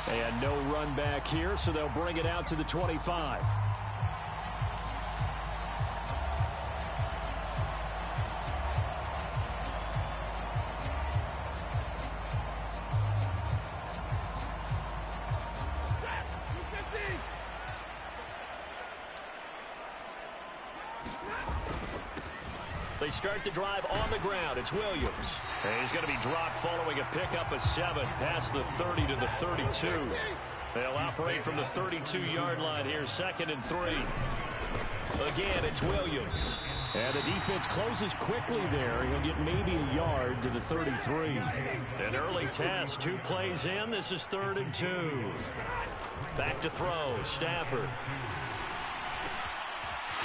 C: And no run back here, so they'll bring it out to the 25.
E: They start the drive on the ground. It's Williams. And he's going to be dropped following a pickup of 7 past the 30 to the 32. They'll operate from the 32-yard line here, 2nd and 3. Again, it's Williams.
C: And the defense closes quickly there. He'll get maybe a yard to the 33.
E: An early test, 2 plays in. This is 3rd and 2. Back to throw, Stafford.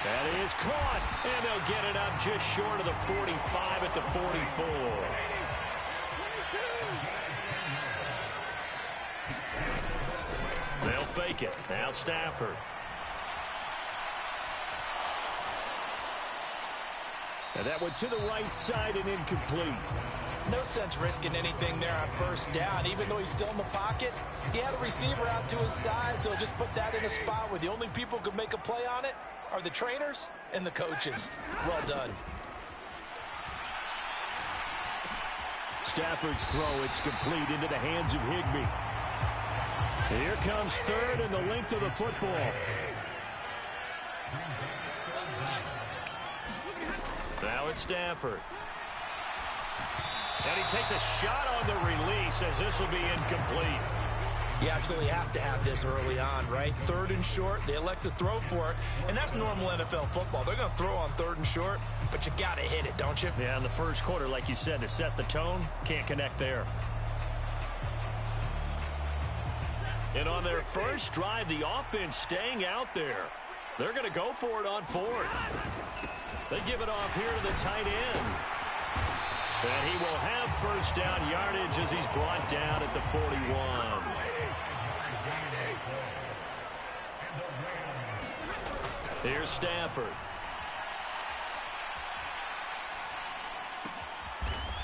E: That is caught, and they'll get it up just short of the 45 at the 44. They'll fake it. Now Stafford.
C: And that went to the right side and incomplete.
D: No sense risking anything there on 1st down. Even though he's still in the pocket, he had a receiver out to his side, so just put that in a spot where the only people who can make a play on it are the trainers and the coaches. Well done.
C: Stafford's throw, it's complete into the hands of Higbee. Here comes 3rd and the length of the football.
E: Now it's Stafford. And he takes a shot on the release as this will be incomplete.
F: You absolutely have to have this early on, right? 3rd and short, they elect to throw for it, and that's normal NFL football. They're going to throw on 3rd and short, but you've got to hit it, don't you?
E: Yeah, in the first quarter, like you said, to set the tone, can't connect there. And on their first drive, the offense staying out there. They're going to go for it on 4th. They give it off here to the tight end. And he will have 1st down yardage as he's brought down at the 41. Here's Stafford.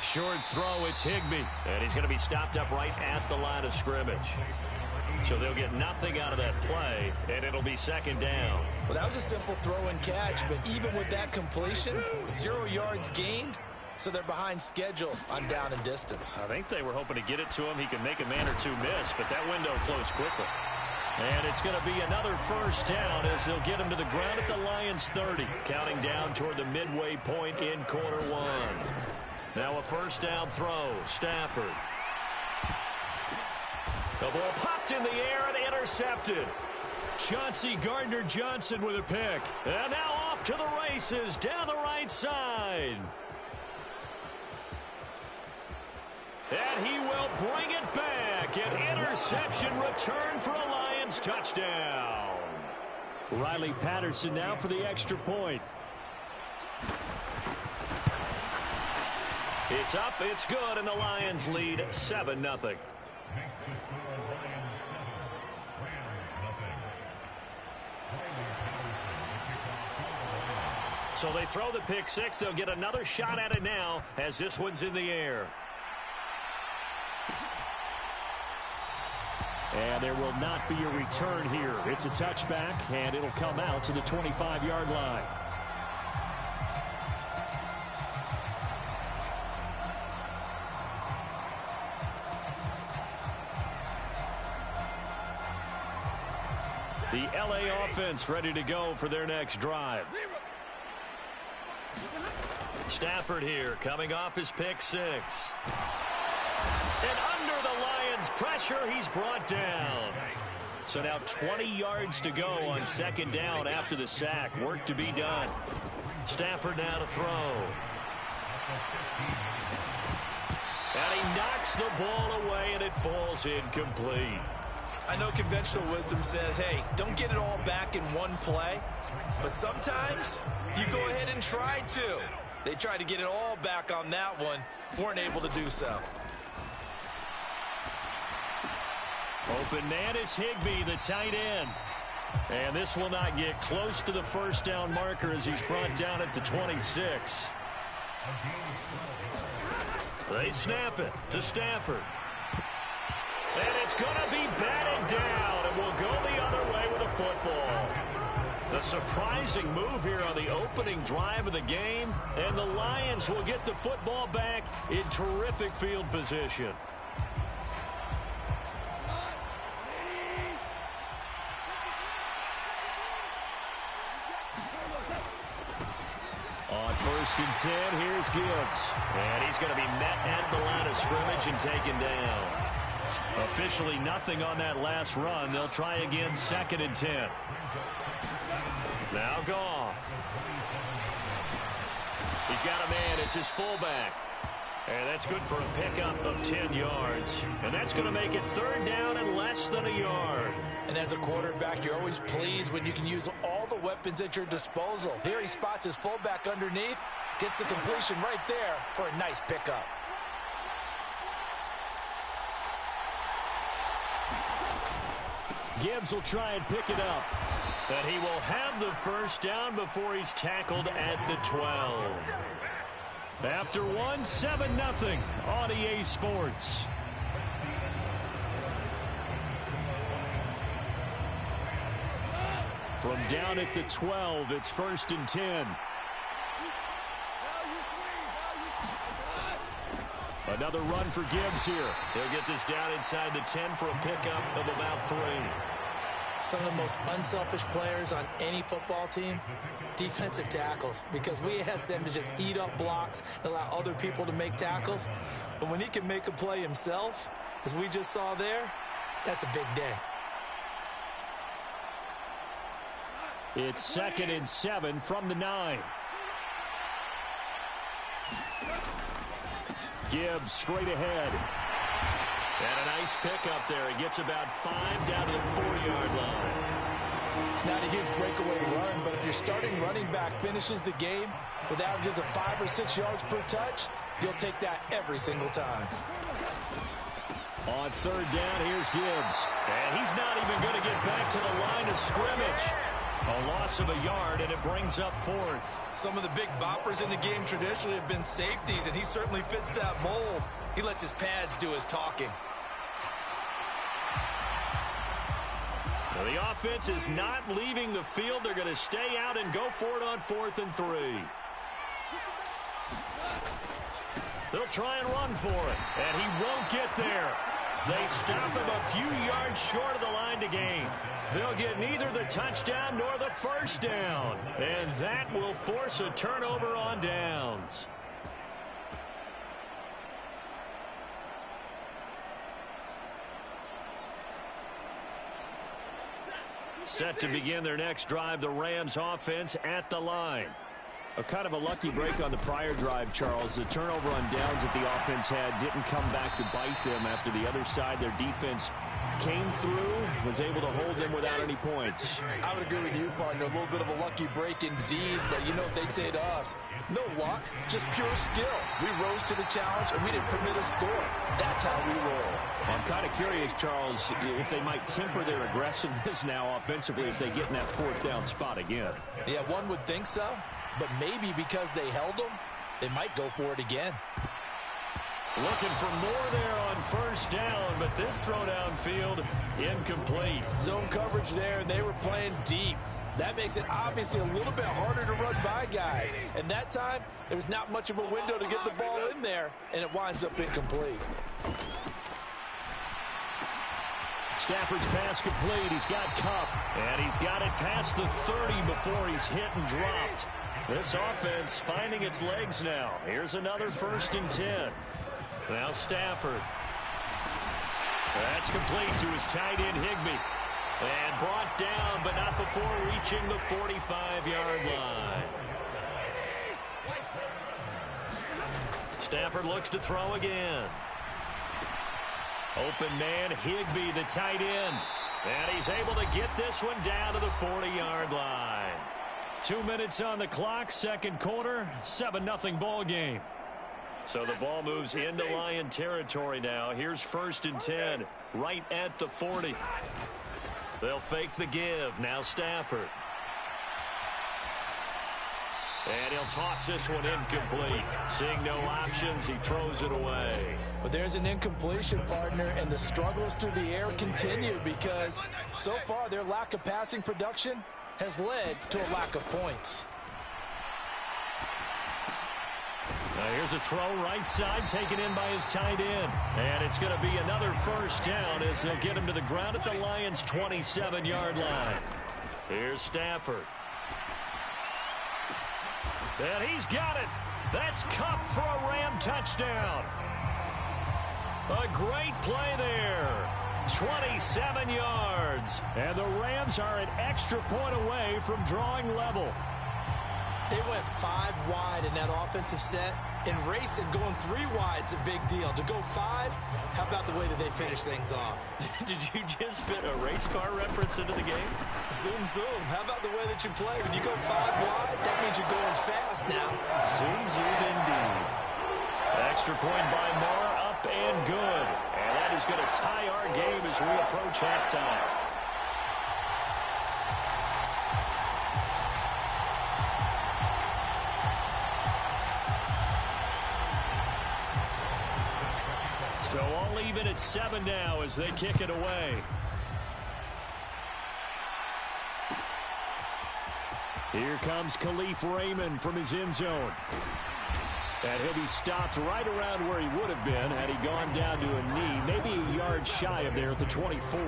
E: Short throw, it's Higbee. And he's going to be stopped up right at the line of scrimmage. So they'll get nothing out of that play, and it'll be 2nd down.
F: Well, that was a simple throw and catch, but even with that completion, 0 yards gained, so they're behind schedule on down and distance.
E: I think they were hoping to get it to him. He could make a man or 2 miss, but that window closed quickly. And it's going to be another 1st down as they'll get him to the ground at the Lions' 30, counting down toward the midway point in quarter 1. Now a 1st down throw, Stafford. The ball popped in the air and intercepted. Chauncey Gardner-Johnson with a pick. And now off to the races down the right side. And he will bring it back. An interception return for a Lions touchdown.
C: Riley Patterson now for the extra point.
E: It's up, it's good, and the Lions lead 7-0. So they throw the pick 6. They'll get another shot at it now as this one's in the air.
C: And there will not be a return here. It's a touchback, and it'll come out to the 25-yard line. The LA offense ready to go for their next drive.
E: Stafford here coming off his pick 6. And under the Lions' pressure, he's brought down. So now 20 yards to go on 2nd down after the sack. Work to be done. Stafford now to throw. And he knocks the ball away, and it falls incomplete.
F: I know conventional wisdom says, hey, don't get it all back in one play. But sometimes you go ahead and try to. They tried to get it all back on that one. Weren't able to do so.
E: Open man is Higbee, the tight end.
C: And this will not get close to the first down marker as he's brought down at the 26. They snap it to Stafford. And it's going to be batted down, and will go the other way with the football. The surprising move here on the opening drive of the game, and the Lions will get the football back in terrific field position. On 1st and 10, here's Gibbs. And he's going to be met at the line of scrimmage and taken down. Officially nothing on that last run. They'll try again 2nd and 10. Now Goff. He's got a man. It's his fullback. And that's good for a pickup of 10 yards. And that's going to make it 3rd down and less than a yard.
D: And as a quarterback, you're always pleased when you can use all the weapons at your disposal. Here he spots his fullback underneath, gets the completion right there for a nice pickup.
C: Gibbs will try and pick it up. But he will have the first down before he's tackled at the 12. After one, 7-0 on EA Sports. From down at the 12, it's 1st and 10. Another run for Gibbs here. He'll get this down inside the 10 for a pickup of about 3.
D: Some of the most unselfish players on any football team, defensive tackles, because we ask them to just eat up blocks and allow other people to make tackles. But when he can make a play himself, as we just saw there, that's a big day.
C: It's 2nd and 7 from the 9. Gibbs straight ahead. And a nice pickup there. He gets about 5 down to the 40-yard line.
D: It's not a huge breakaway run, but if your starting running back finishes the game with averages of 5 or 6 yards per touch, you'll take that every single time.
C: On 3rd down, here's Gibbs. And he's not even going to get back to the line of scrimmage. A loss of a yard, and it brings up 4th.
F: Some of the big boppers in the game traditionally have been safeties, and he certainly fits that mold. He lets his pads do his talking.
C: Well, the offense is not leaving the field. They're going to stay out and go for it on 4th and 3. They'll try and run for it, and he won't get there. They stop him a few yards short of the line to gain. They'll get neither the touchdown nor the first down, and that will force a turnover on downs. Set to begin their next drive, the Rams offense at the line. A kind of a lucky break on the prior drive, Charles. The turnover on downs that the offense had didn't come back to bite them after the other side. Their defense came through, was able to hold them without any points.
D: I would agree with you, partner. A little bit of a lucky break indeed, but you know what they'd say to us? No luck, just pure skill. We rose to the challenge, and we didn't permit a score. That's how we roll.
C: I'm kind of curious, Charles, if they might temper their aggressiveness now offensively if they get in that 4th down spot again.
D: Yeah, one would think so, but maybe because they held them, they might go for it again.
C: Looking for more there on 1st down, but this throw downfield incomplete.
D: Zone coverage there, and they were playing deep. That makes it obviously a little bit harder to run by guys. And that time, there was not much of a window to get the ball in there, and it winds up incomplete.
C: Stafford's pass complete. He's got Kupp, and he's got it past the 30 before he's hit and dropped. This offense finding its legs now. Here's another 1st and 10. Now Stafford. That's complete to his tight end, Higbee. And brought down, but not before reaching the 45-yard line. Stafford looks to throw again. Open man, Higbee, the tight end. And he's able to get this one down to the 40-yard line. 2 minutes on the clock, 2nd quarter, 7-0 ball game. So the ball moves into Lion territory now. Here's 1st and 10, right at the 40. They'll fake the give. Now Stafford. And he'll toss this one incomplete. Seeing no options, he throws it away.
D: But there's an incompletion, partner, and the struggles through the air continue because so far their lack of passing production has led to a lack of points.
C: Now here's a throw right side taken in by his tight end. And it's going to be another first down as they'll get him to the ground at the Lions' 27-yard line. Here's Stafford. And he's got it. That's Kupp for a Ram touchdown. A great play there. 27 yards. And the Rams are an extra point away from drawing level.
D: They went 5 wide in that offensive set. And racing going 3 wide's a big deal. To go 5, how about the way that they finish things off?
C: Did you just fit a race car reference into the game?
D: Zoom, zoom. How about the way that you play? When you go 5 wide, that means you're going fast now.
C: Zoom, zoom indeed. Extra point by Moore, up and good. And that is going to tie our game as we approach halftime. So all even at 7 now as they kick it away. Here comes Khalif Raymond from his end zone. And he'll be stopped right around where he would have been had he gone down to a knee, maybe a yard shy of there at the 24.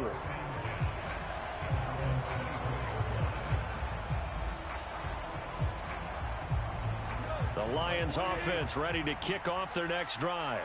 C: The Lions offense ready to kick off their next drive.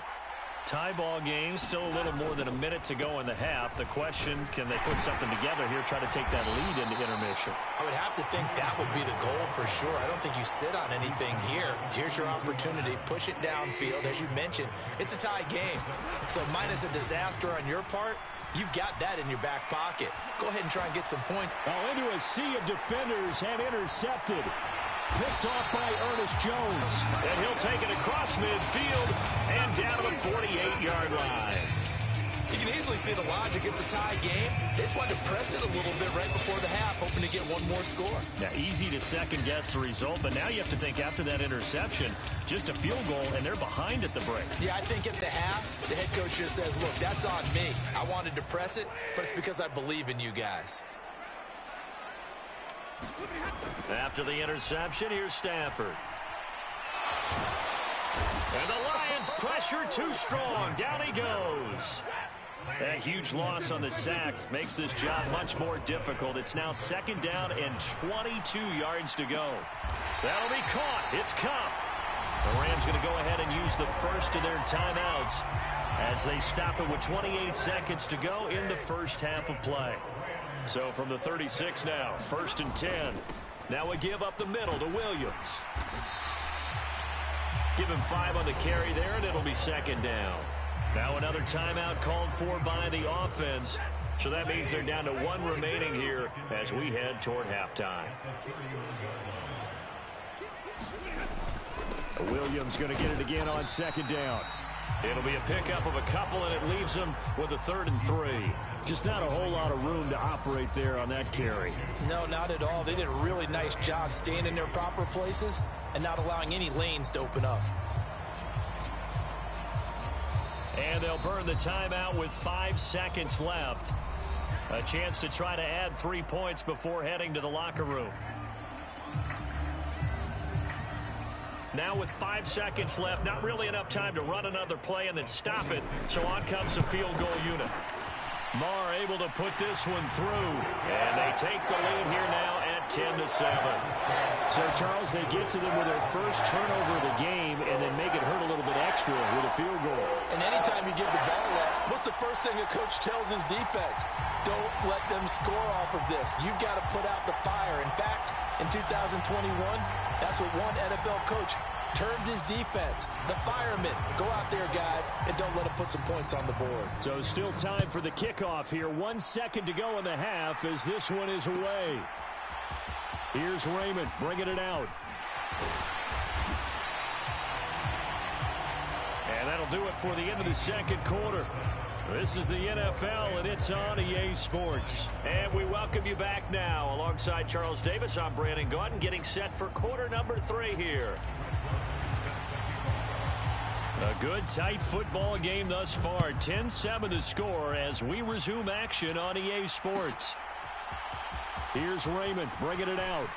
C: Tie ball game, still a little more than a minute to go in the half. The question, can they put something together here, try to take that lead into intermission?
D: I would have to think that would be the goal for sure. I don't think you sit on anything here. Here's your opportunity. Push it downfield. As you mentioned, it's a tie game. So minus a disaster on your part, you've got that in your back pocket. Go ahead and try and get some points.
C: Oh, into a sea of defenders and intercepted. Picked off by Ernest Jones. And he'll take it across midfield and down to the 48-yard line.
D: You can easily see the logic. It's a tie game. They just wanted to press it a little bit right before the half, hoping to get one more score.
C: Now, easy to second-guess the result, but now you have to think after that interception, just a field goal, and they're behind at the break.
D: Yeah, I think at the half, the head coach just says, look, that's on me. I wanted to press it, but it's because I believe in you guys.
C: After the interception, here's Stafford. And the Lions pressure too strong. Down he goes. A huge loss on the sack makes this job much more difficult. It's now 2nd down and 22 yards to go. That'll be caught. It's Kupp. The Rams going to go ahead and use the first of their timeouts as they stop it with 28 seconds to go in the first half of play. So from the 36 now, 1st and 10. Now a give up the middle to Williams. Give him 5 on the carry there, and it'll be 2nd down. Now another timeout called for by the offense. So that means they're down to 1 remaining here as we head toward halftime. Williams going to get it again on 2nd down. It'll be a pickup of a couple, and it leaves them with a 3rd and 3. Just not a whole lot of room to operate there on that carry.
D: No, not at all. They did a really nice job staying in their proper places and not allowing any lanes to open up.
C: And they'll burn the timeout with 5 seconds left. A chance to try to add 3 points before heading to the locker room. Now with 5 seconds left, not really enough time to run another play and then stop it. So on comes the field goal unit. Marr able to put this one through. And they take the lead here now at 10-7.
E: So, Charles, they get to them with their first turnover of the game and then make it hurt a little bit extra with a field goal.
D: And anytime you give the ball up, what's the first thing a coach tells his defense? Don't let them score off of this. You've got to put out the fire. In fact, in 2021, that's what one NFL coach termed his defense. The firemen. Go out there, guys, and don't let them put some points on the board.
E: So still time for the kickoff here. 1 second to go in the half as this one is away. Here's Raymond bringing it out. And that'll do it for the end of the 2nd quarter.
C: This is the NFL, and it's on EA Sports. And we welcome you back now. Alongside Charles Davis, I'm Brandon Gaudin, getting set for quarter number 3 here. A good, tight football game thus far. 10-7 the score as we resume action on EA Sports. Here's Raymond bringing it out.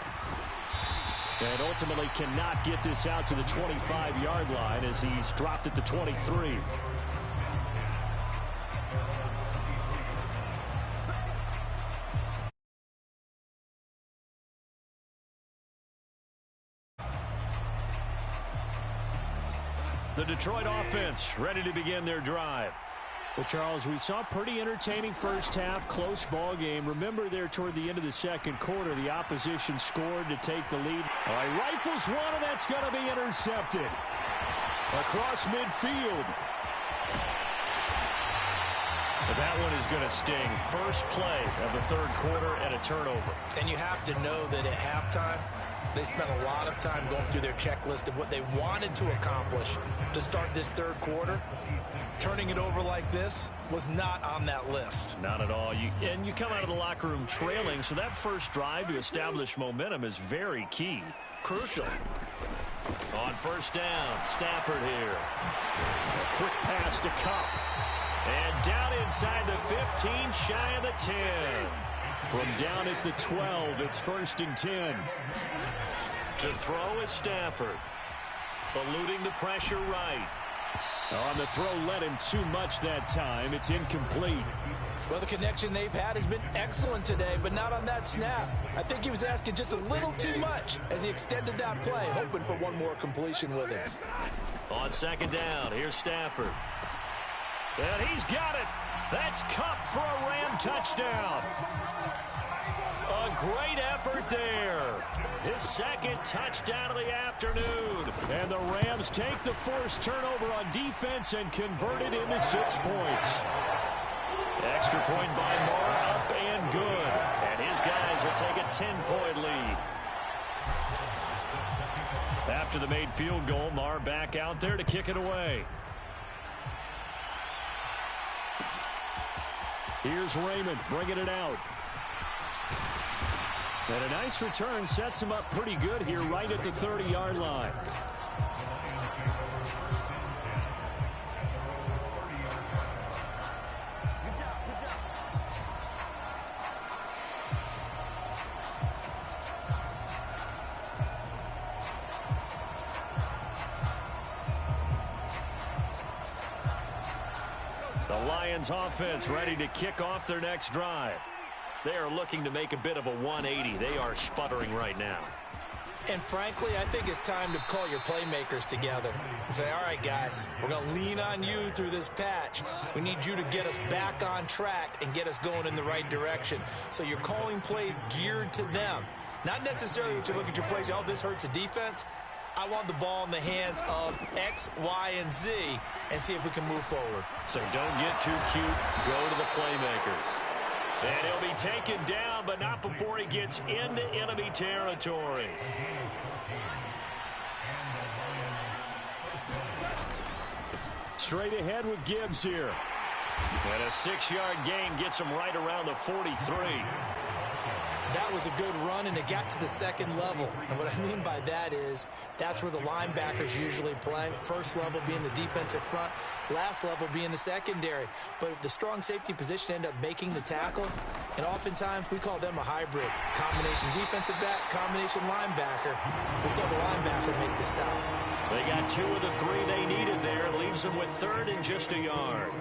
C: And ultimately cannot get this out to the 25-yard line as he's dropped at the 23. The Detroit offense ready to begin their drive. Well, Charles, we saw a pretty entertaining first half, close ball game. Remember there toward the end of the second quarter, the opposition scored to take the lead. All right, rifles one, and that's going to be intercepted. Across midfield. But that one is going to sting. First play of the third quarter and a turnover.
D: And you have to know that at halftime, they spent a lot of time going through their checklist of what they wanted to accomplish to start this third quarter. Turning it over like this was not on that list.
C: Not at all. And you come out of the locker room trailing, so that first drive to establish momentum is very key.
D: Crucial.
C: On first down, Stafford here. A quick pass to Kupp. And down inside the 15, shy of the 10. From down at the 12, it's 1st and 10. To throw is Stafford. Eluding the pressure right. On the throw, led him too much that time. It's incomplete.
D: Well, the connection they've had has been excellent today, but not on that snap. I think he was asking just a little too much as he extended that play, hoping for one more completion with it.
C: On second down, here's Stafford. And he's got it. That's Kupp for a Ram touchdown. A great effort there. His second touchdown of the afternoon. And the Rams take the forced turnover on defense and convert it into 6 points. Extra point by Moore, up and good. And his guys will take a 10-point lead. After the made field goal, Marr back out there to kick it away. Here's Raymond bringing it out. And a nice return sets him up pretty good here right at the 30-yard line. The Lions offense ready to kick off their next drive. They are looking to make a bit of a 180. They are sputtering right now.
D: And frankly, I think it's time to call your playmakers together and say, all right, guys, we're going to lean on you through this patch. We need you to get us back on track and get us going in the right direction. So you're calling plays geared to them. Not necessarily that you look at your plays, oh, this hurts the defense. I want the ball in the hands of X, Y, and Z and see if we can move forward.
C: So don't get too cute. Go to the playmakers. And he'll be taken down, but not before he gets into enemy territory. Straight ahead with Gibbs here. And a 6-yard gain gets him right around the 43.
D: That was a good run, and it got to the second level. And what I mean by that is that's where the linebackers usually play. First level being the defensive front, last level being the secondary. But the strong safety position ended up making the tackle, and oftentimes we call them a hybrid. Combination defensive back, combination linebacker. We saw the linebacker make the stop.
C: They got 2 of the 3 they needed there. Leaves them with 3rd and just a yard.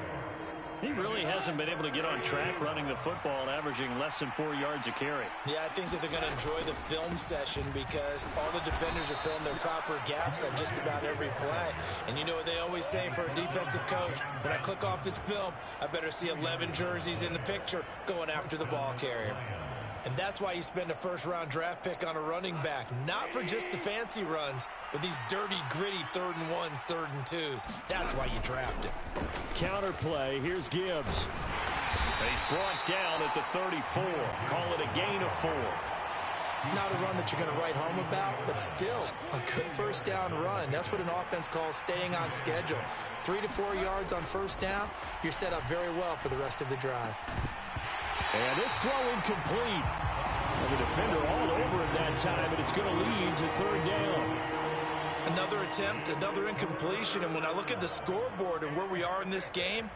C: He really hasn't been able to get on track running the football, averaging less than 4 yards a carry.
D: Yeah, I think that they're going to enjoy the film session because all the defenders are filling their proper gaps on just about every play. And you know what they always say for a defensive coach? When I click off this film, I better see 11 jerseys in the picture going after the ball carrier. And that's why you spend a first-round draft pick on a running back. Not for just the fancy runs, but these dirty, gritty 3rd and 1s, 3rd and 2s. That's why you draft him.
C: Counter play. Here's Gibbs. And he's brought down at the 34. Call it a gain of 4.
F: Not a run that you're going to write home about, but still a good first down run. That's what an offense calls staying on schedule. 3 to 4 yards on first down, you're set up very well for the rest of the drive.
E: And this throw incomplete. And the defender all over it that time, and it's going to lead to third down.
F: Another attempt, another incompletion, and when I look at the scoreboard and where we are in this game,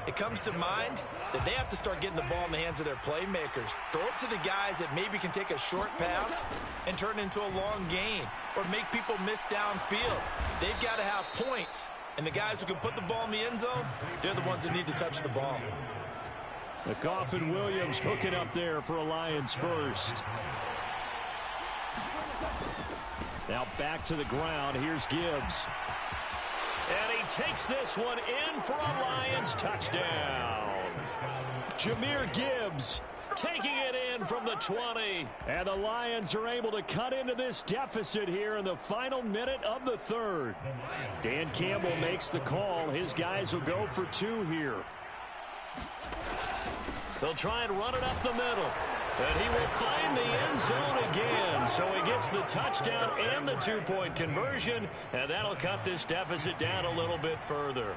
F: it comes to mind that they have to start getting the ball in the hands of their playmakers. Throw it to the guys that maybe can take a short pass and turn it into a long gain or make people miss downfield. They've got to have points, and the guys who can put the ball in the end zone, they're the ones that need to touch the ball.
E: McGough and Williams hooking up there for a Lions first. Now back to the ground. Here's Gibbs. And he takes this one in for a Lions touchdown. Jahmyr Gibbs taking it in from the 20. And the Lions are able to cut into this deficit here in the final minute of the third. Dan Campbell makes the call. His guys will go for 2 here. They'll try and run it up the middle. And he will find the end zone again. So he gets the touchdown and the 2-point conversion. And that'll cut this deficit down a little bit further.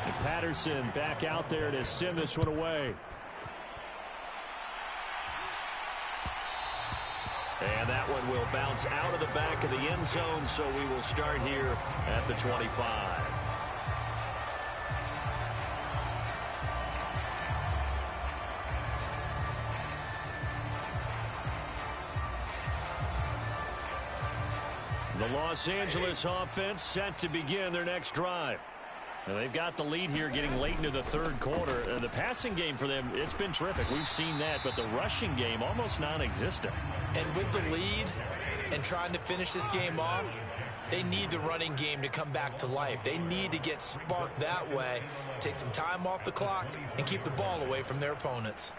E: And Patterson back out there to send this one away. And that one will bounce out of the back of the end zone. So we will start here at the 25. The Los Angeles offense set to begin their next drive. And they've got the lead here getting late into the third quarter. The passing game for them, it's been terrific. We've seen that, but the rushing game almost non-existent.
F: And with the lead and trying to finish this game off, they need the running game to come back to life. They need to get sparked that way, take some time off the clock, and keep the ball away from their opponents.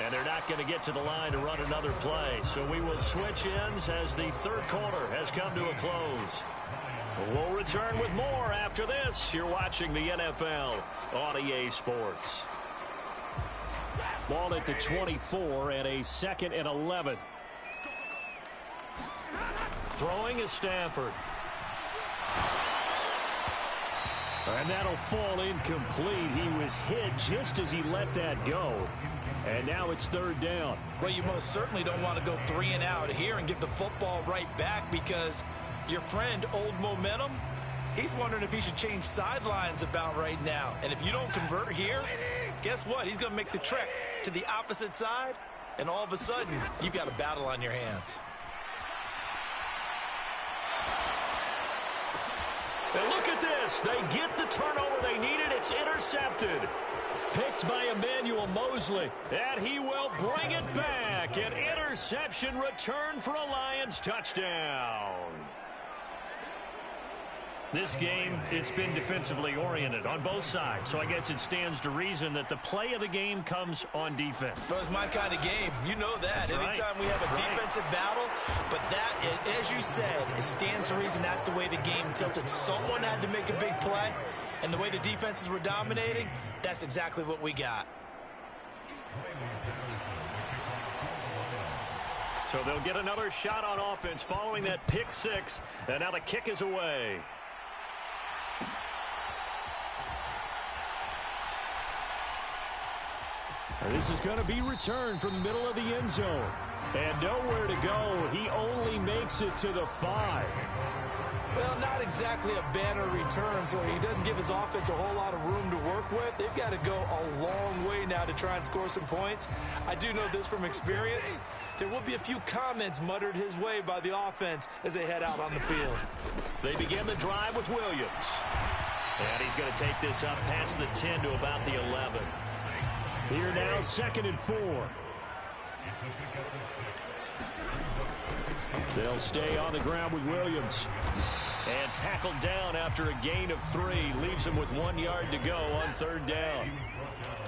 E: And they're not going to get to the line to run another play. So we will switch ends as the third quarter has come to a close. We'll return with more after this. You're watching the NFL on EA Sports. Ball at the 24 and a 2nd and 11. Throwing is Stafford. And that'll fall incomplete. He was hit just as he let that go. And now it's third down.
F: Well, you most certainly don't want to go 3 and out here and give the football right back because your friend, Old Momentum, he's wondering if he should change sidelines about right now. And if you don't convert here, guess what? He's going to make the trek to the opposite side, and all of a sudden, you've got a battle on your hands.
E: And look at this. They get the turnover they needed. It's intercepted. Picked by Emmanuel Mosley. And he will bring it back. An interception return for a Lions touchdown. This game, it's been defensively oriented on both sides. So I guess it stands to reason that the play of the game comes on defense.
F: So it's my kind of game. You know that.
E: That's
F: Anytime
E: right.
F: we have a defensive battle. But that, as you said, it stands to reason that's the way the game tilted. Someone had to make a big play. And the way the defenses were dominating, that's exactly what we got.
E: So they'll get another shot on offense following that pick six. And now the kick is away. And this is going to be returned from the middle of the end zone. And nowhere to go. He only makes it to the 5.
F: Well, not exactly a banner return, so he doesn't give his offense a whole lot of room to work with. They've got to go a long way now to try and score some points. I do know this from experience. There will be a few comments muttered his way by the offense as they head out on the field.
E: They begin the drive with Williams. And he's going to take this up past the 10 to about the 11. Here now, 2nd and 4. They'll stay on the ground with Williams. And tackled down after a gain of 3. Leaves him with 1 yard to go on third down.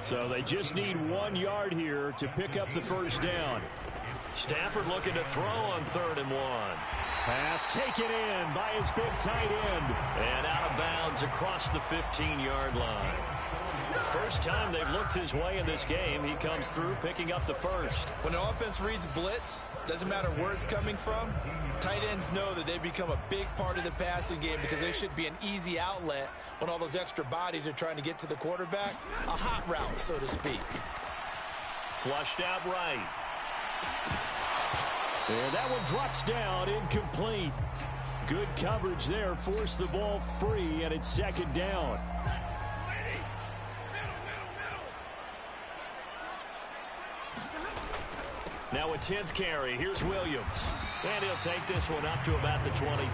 E: So they just need 1 yard here to pick up the first down. Stafford looking to throw on 3rd and 1. Pass taken in by his big tight end. And out of bounds across the 15-yard line. First time they've looked his way in this game. He comes through picking up the first.
F: When the offense reads blitz, doesn't matter where it's coming from, tight ends know that they become a big part of the passing game because they should be an easy outlet when all those extra bodies are trying to get to the quarterback. A hot route, so to speak.
E: Flushed out right. And that one drops down, incomplete. Good coverage there, forced the ball free, and it's 2nd down. Now a 10th carry. Here's Williams. And he'll take this one up to about the 23.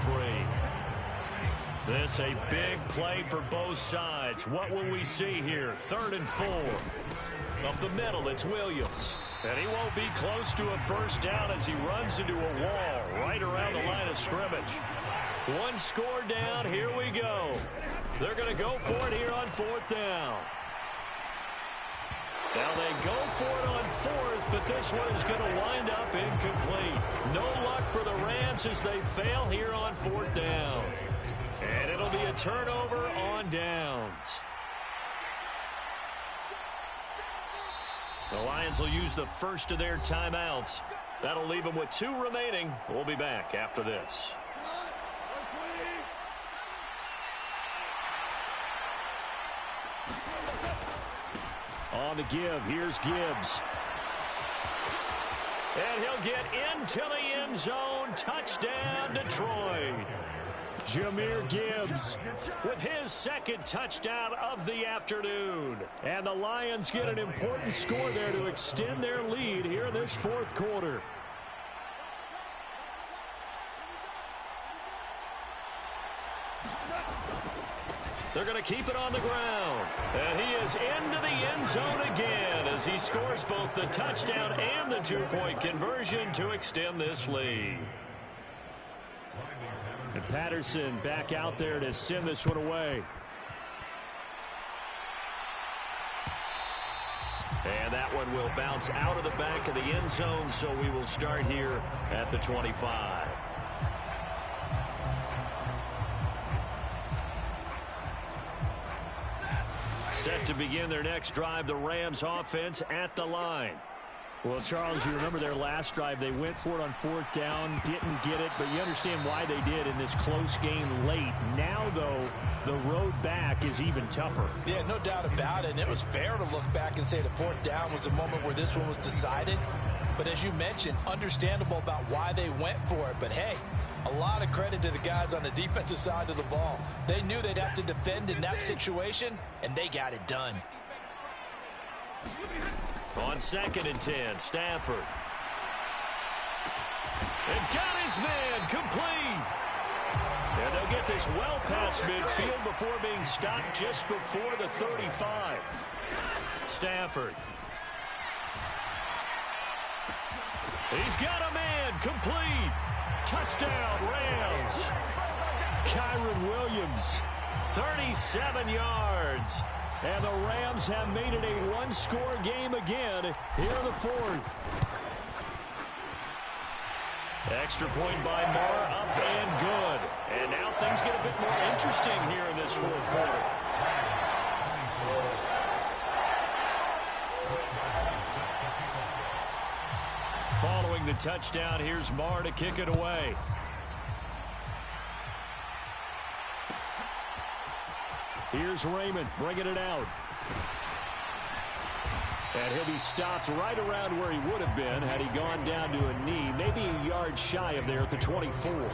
E: This a big play for both sides. What will we see here? 3rd and 4. Up the middle, it's Williams. And he won't be close to a first down as he runs into a wall right around the line of scrimmage. One score down. Here we go. They're going to go for it here on 4th down. Now they go for it on 4th, but this one is going to wind up incomplete. No luck for the Rams as they fail here on 4th down. And it'll be a turnover on downs. The Lions will use the first of their timeouts. That'll leave them with 2 remaining. We'll be back after this. On the give, here's Gibbs. And he'll get into the end zone. Touchdown, Detroit. Jahmyr Gibbs with his 2nd touchdown of the afternoon. And the Lions get an important score there to extend their lead here in this 4th quarter. They're going to keep it on the ground. And he is into the end zone again as he scores both the touchdown and the 2-point conversion to extend this lead. And Patterson back out there to send this one away. And that one will bounce out of the back of the end zone, so we will start here at the 25. Set to begin their next drive, the Rams offense at the line. Well, Charles, you remember their last drive. They went for it on 4th down, didn't get it, but you understand why they did in this close game late. Now, though, the road back is even tougher.
F: Yeah, no doubt about it, and it was fair to look back and say the 4th down was the moment where this one was decided. But as you mentioned, understandable about why they went for it. But, hey, a lot of credit to the guys on the defensive side of the ball. They knew they'd have to defend in that situation, and they got it done.
E: On 2nd and 10, Stafford. And got his man complete. And they'll get this well past midfield before being stopped just before the 35. Stafford. He's got a man complete. Touchdown, Rams. Kyron Williams, 37 yards. And the Rams have made it a one-score game again here in the 4th. Extra point by Marr, up and good. And now things get a bit more interesting here in this 4th quarter. Following the touchdown, here's Marr to kick it away. Here's Raymond bringing it out. And he'll be stopped right around where he would have been had he gone down to a knee, maybe a yard shy of there at the 24.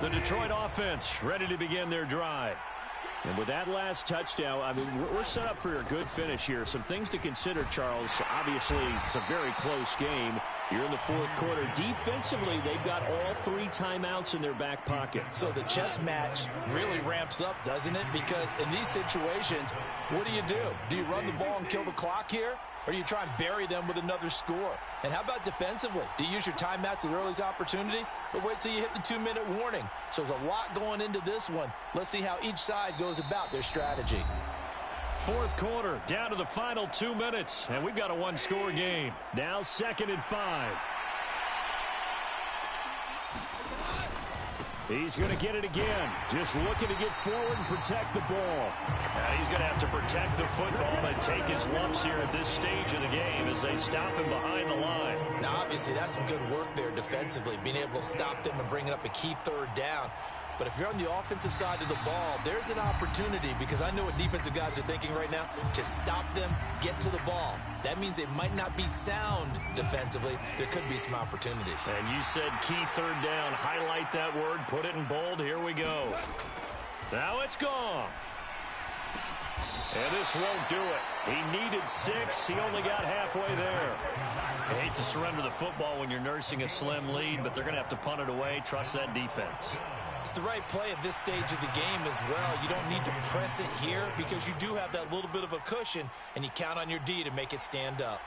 E: The Detroit offense ready to begin their drive. And with that last touchdown, I mean, we're set up for a good finish here. Some things to consider, Charles. Obviously, it's a very close game. You're in the 4th quarter. Defensively, they've got all 3 timeouts in their back pocket.
F: So the chess match really ramps up, doesn't it? Because in these situations, what do? Do you run the ball and kill the clock here? Or do you try and bury them with another score? And how about defensively? Do you use your timeouts at the earliest opportunity? Or wait till you hit the 2-minute warning? So there's a lot going into this one. Let's see how each side goes about their strategy.
C: Fourth quarter, down to the final 2 minutes, and we've got a one-score game. Now 2nd and 5. He's going to get it again. Just looking to get forward and protect the ball.
E: And he's going to have to protect the football and take his lumps here at this stage of the game as they stop him behind the line.
F: Now, obviously, that's some good work there defensively, being able to stop them and bring it up a key third down. But if you're on the offensive side of the ball, there's an opportunity, because I know what defensive guys are thinking right now. Just stop them, get to the ball. That means they might not be sound defensively. There could be some opportunities.
E: And you said key third down. Highlight that word. Put it in bold. Here we go. Now it's gone. And this won't do it. He needed 6. He only got halfway there. I hate to surrender the football when you're nursing a slim lead, but they're going to have to punt it away. Trust that defense.
F: It's the right play at this stage of the game as well. You don't need to press it here because you do have that little bit of a cushion, and you count on your D to make it stand up.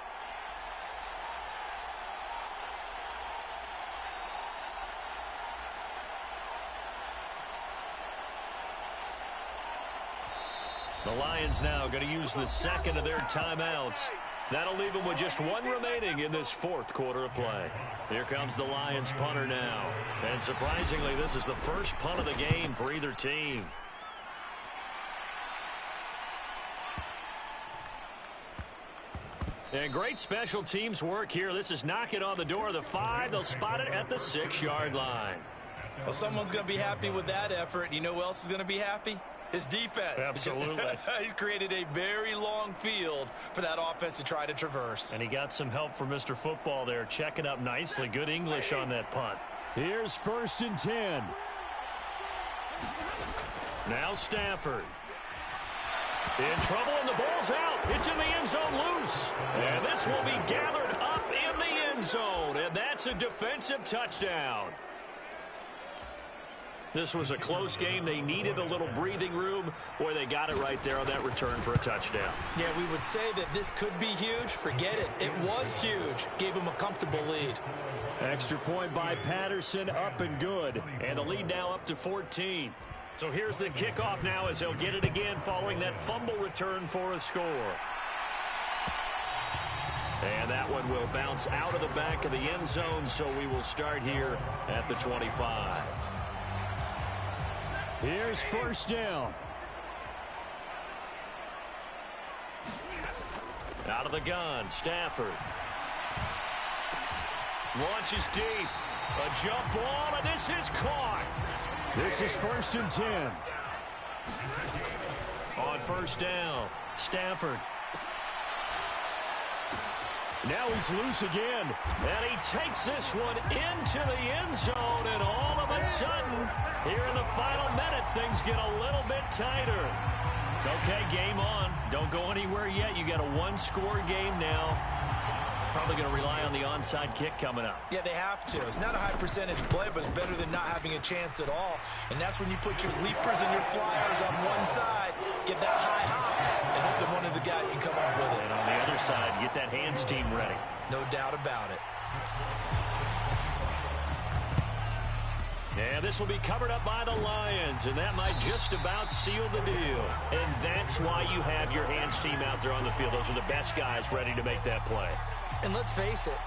E: The Lions now going to use the second of their timeouts. That'll leave them with just 1 remaining in this fourth quarter of play. Here comes the Lions punter now. And surprisingly, this is the first punt of the game for either team. And great special teams work here. This is knocking on the door of the 5. They'll spot it at the 6-yard line.
F: Well, someone's going to be happy with that effort. You know who else is going to be happy? His defense.
E: Absolutely.
F: He's created a very long field for that offense to try to traverse.
E: And he got some help from Mr. Football there, checking up nicely. Good English on that punt.
C: Here's 1st and 10.
E: Now Stafford. In trouble, and the ball's out. It's in the end zone loose. And this will be gathered up in the end zone. And that's a defensive touchdown. This was a close game. They needed a little breathing room. Boy, they got it right there on that return for a touchdown.
F: Yeah, we would say that this could be huge. Forget it. It was huge. Gave him a comfortable lead.
C: Extra point by Patterson, up and good.
E: And the lead now up to 14. So here's the kickoff now as they'll get it again following that fumble return for a score. And that one will bounce out of the back of the end zone, so we will start here at the 25.
C: Here's 1st down.
E: Out of the gun, Stafford. Launches deep. A jump ball, and this is caught.
C: This is 1st and 10.
E: On 1st down, Stafford.
C: Now he's loose again.
E: And he takes this one into the end zone, and all of a sudden, here in the final minute, things get a little bit tighter. Okay, game on. Don't go anywhere yet. You got a 1-score game now. Probably going to rely on the onside kick coming up.
F: Yeah, they have to. It's not a high percentage play, but it's better than not having a chance at all. And that's when you put your leapers and your flyers on one side, get that high hop, and hope that one of the guys can come up with it.
E: And on the other side, get that hands team ready.
F: No doubt about it.
E: And this will be covered up by the Lions, and that might just about seal the deal. And that's why you have your hands team out there on the field. Those are the best guys ready to make that play.
F: And let's face it,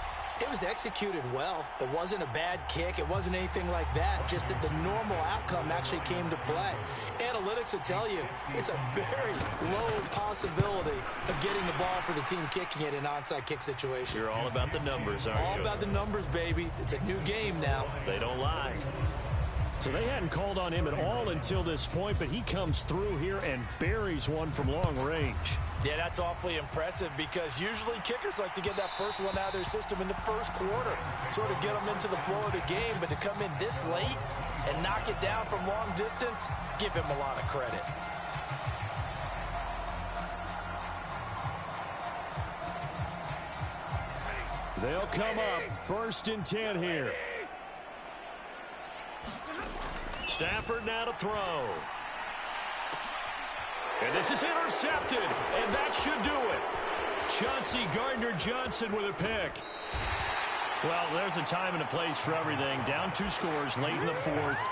F: it was executed well. It wasn't a bad kick. It wasn't anything like that. Just that the normal outcome actually came to play. Analytics will tell you it's a very low possibility of getting the ball for the team kicking it in an onside kick situation.
E: You're all about the numbers, aren't you?
F: All about the numbers, baby. It's a new game now.
E: They don't lie.
C: So they hadn't called on him at all until this point, but he comes through here and buries one from long range.
F: Yeah, that's awfully impressive because usually kickers like to get that first one out of their system in the first quarter, sort of get them into the flow of the game, but to come in this late and knock it down from long distance, give him a lot of credit.
C: They'll come up 1st and 10 here.
E: Stafford now to throw. And this is intercepted, and that should do it. Chauncey Gardner-Johnson with a pick. Well, there's a time and a place for everything. Down 2 scores late in the 4th.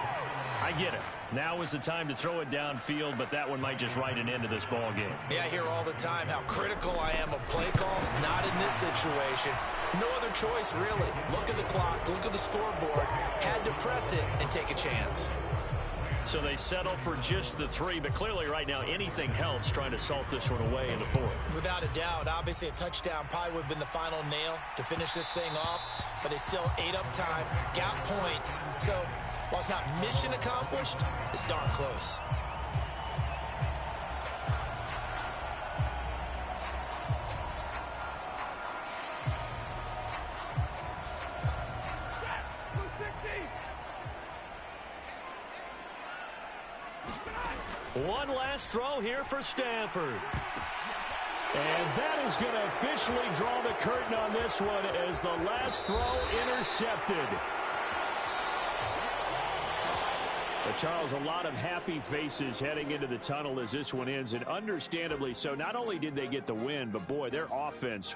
E: I get it. Now is the time to throw it downfield, but that one might just write an end to this ball game.
F: Yeah, I hear all the time how critical I am of play calls. Not in this situation. No other choice, really. Look at the clock. Look at the scoreboard. Had to press it and take a chance.
C: So they settle for just the 3, but clearly right now anything helps trying to salt this one away in the 4th.
F: Without a doubt, obviously a touchdown probably would have been the final nail to finish this thing off, but it's still ate up time, got points. So while it's not mission accomplished, it's darn close.
C: One last throw here for Stanford.
E: And that is going to officially draw the curtain on this one as the last throw intercepted. But Charles, a lot of happy faces heading into the tunnel as this one ends, and understandably so. Not only did they get the win, but boy, their offense.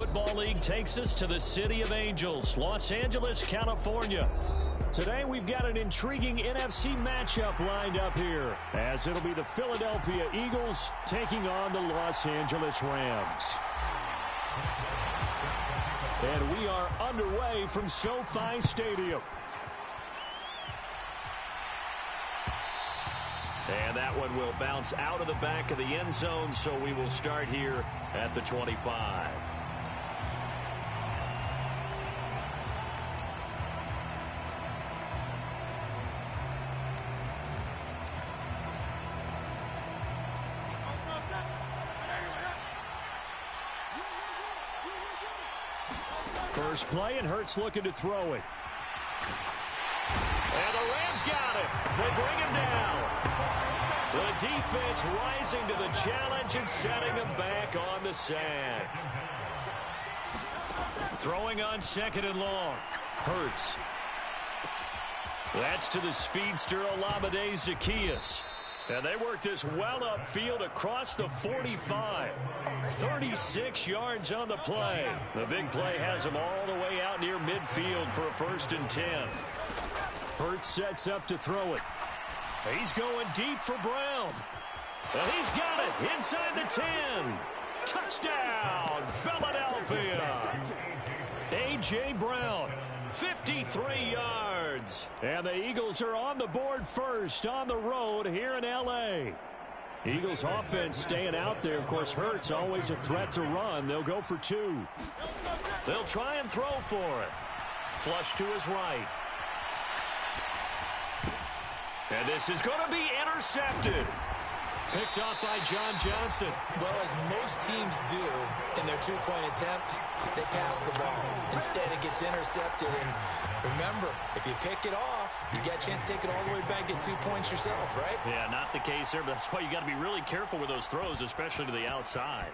C: Football League takes us to the City of Angels, Los Angeles, California. Today we've got an intriguing NFC matchup lined up here, as it'll be the Philadelphia Eagles taking on the Los Angeles Rams. And we are underway from SoFi Stadium. And that one will bounce out of the back of the end zone, so we will start here at the 25. First play, and Hurts looking to throw it. And the Rams got it. They bring him down. The defense rising to the challenge and setting him back on the sack. Throwing on 2nd and long. Hurts. That's to the speedster Olamide Zaccheaus. And they work this well upfield across the 45. 36 yards on the play. The big play has them all the way out near midfield for a 1st and 10. Hurts sets up to throw it. He's going deep for Brown. And he's got it inside the 10. Touchdown, Philadelphia. A.J. Brown, 53 yards. And the Eagles are on the board first on the road here in L.A. Eagles offense staying out there. Of course, Hurts always a threat to run. They'll go for 2. They'll try and throw for it. Flush to his right. And this is going to be intercepted. Picked off by John Johnson.
D: Well, as most teams do in their two-point attempt, they pass the ball. Instead, it gets intercepted. And remember, if you pick it off, you get a chance to take it all the way back, get 2 points yourself, right?
C: Yeah, not the case there, but that's why you got to be really careful with those throws, especially to the outside.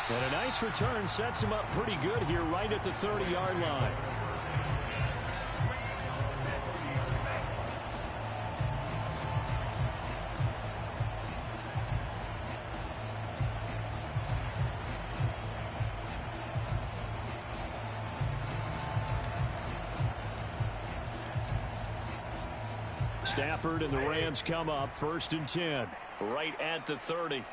C: And a nice return sets him up pretty good here right at the 30-yard line. Stafford and the Rams come up 1st and 10. Right at the 30.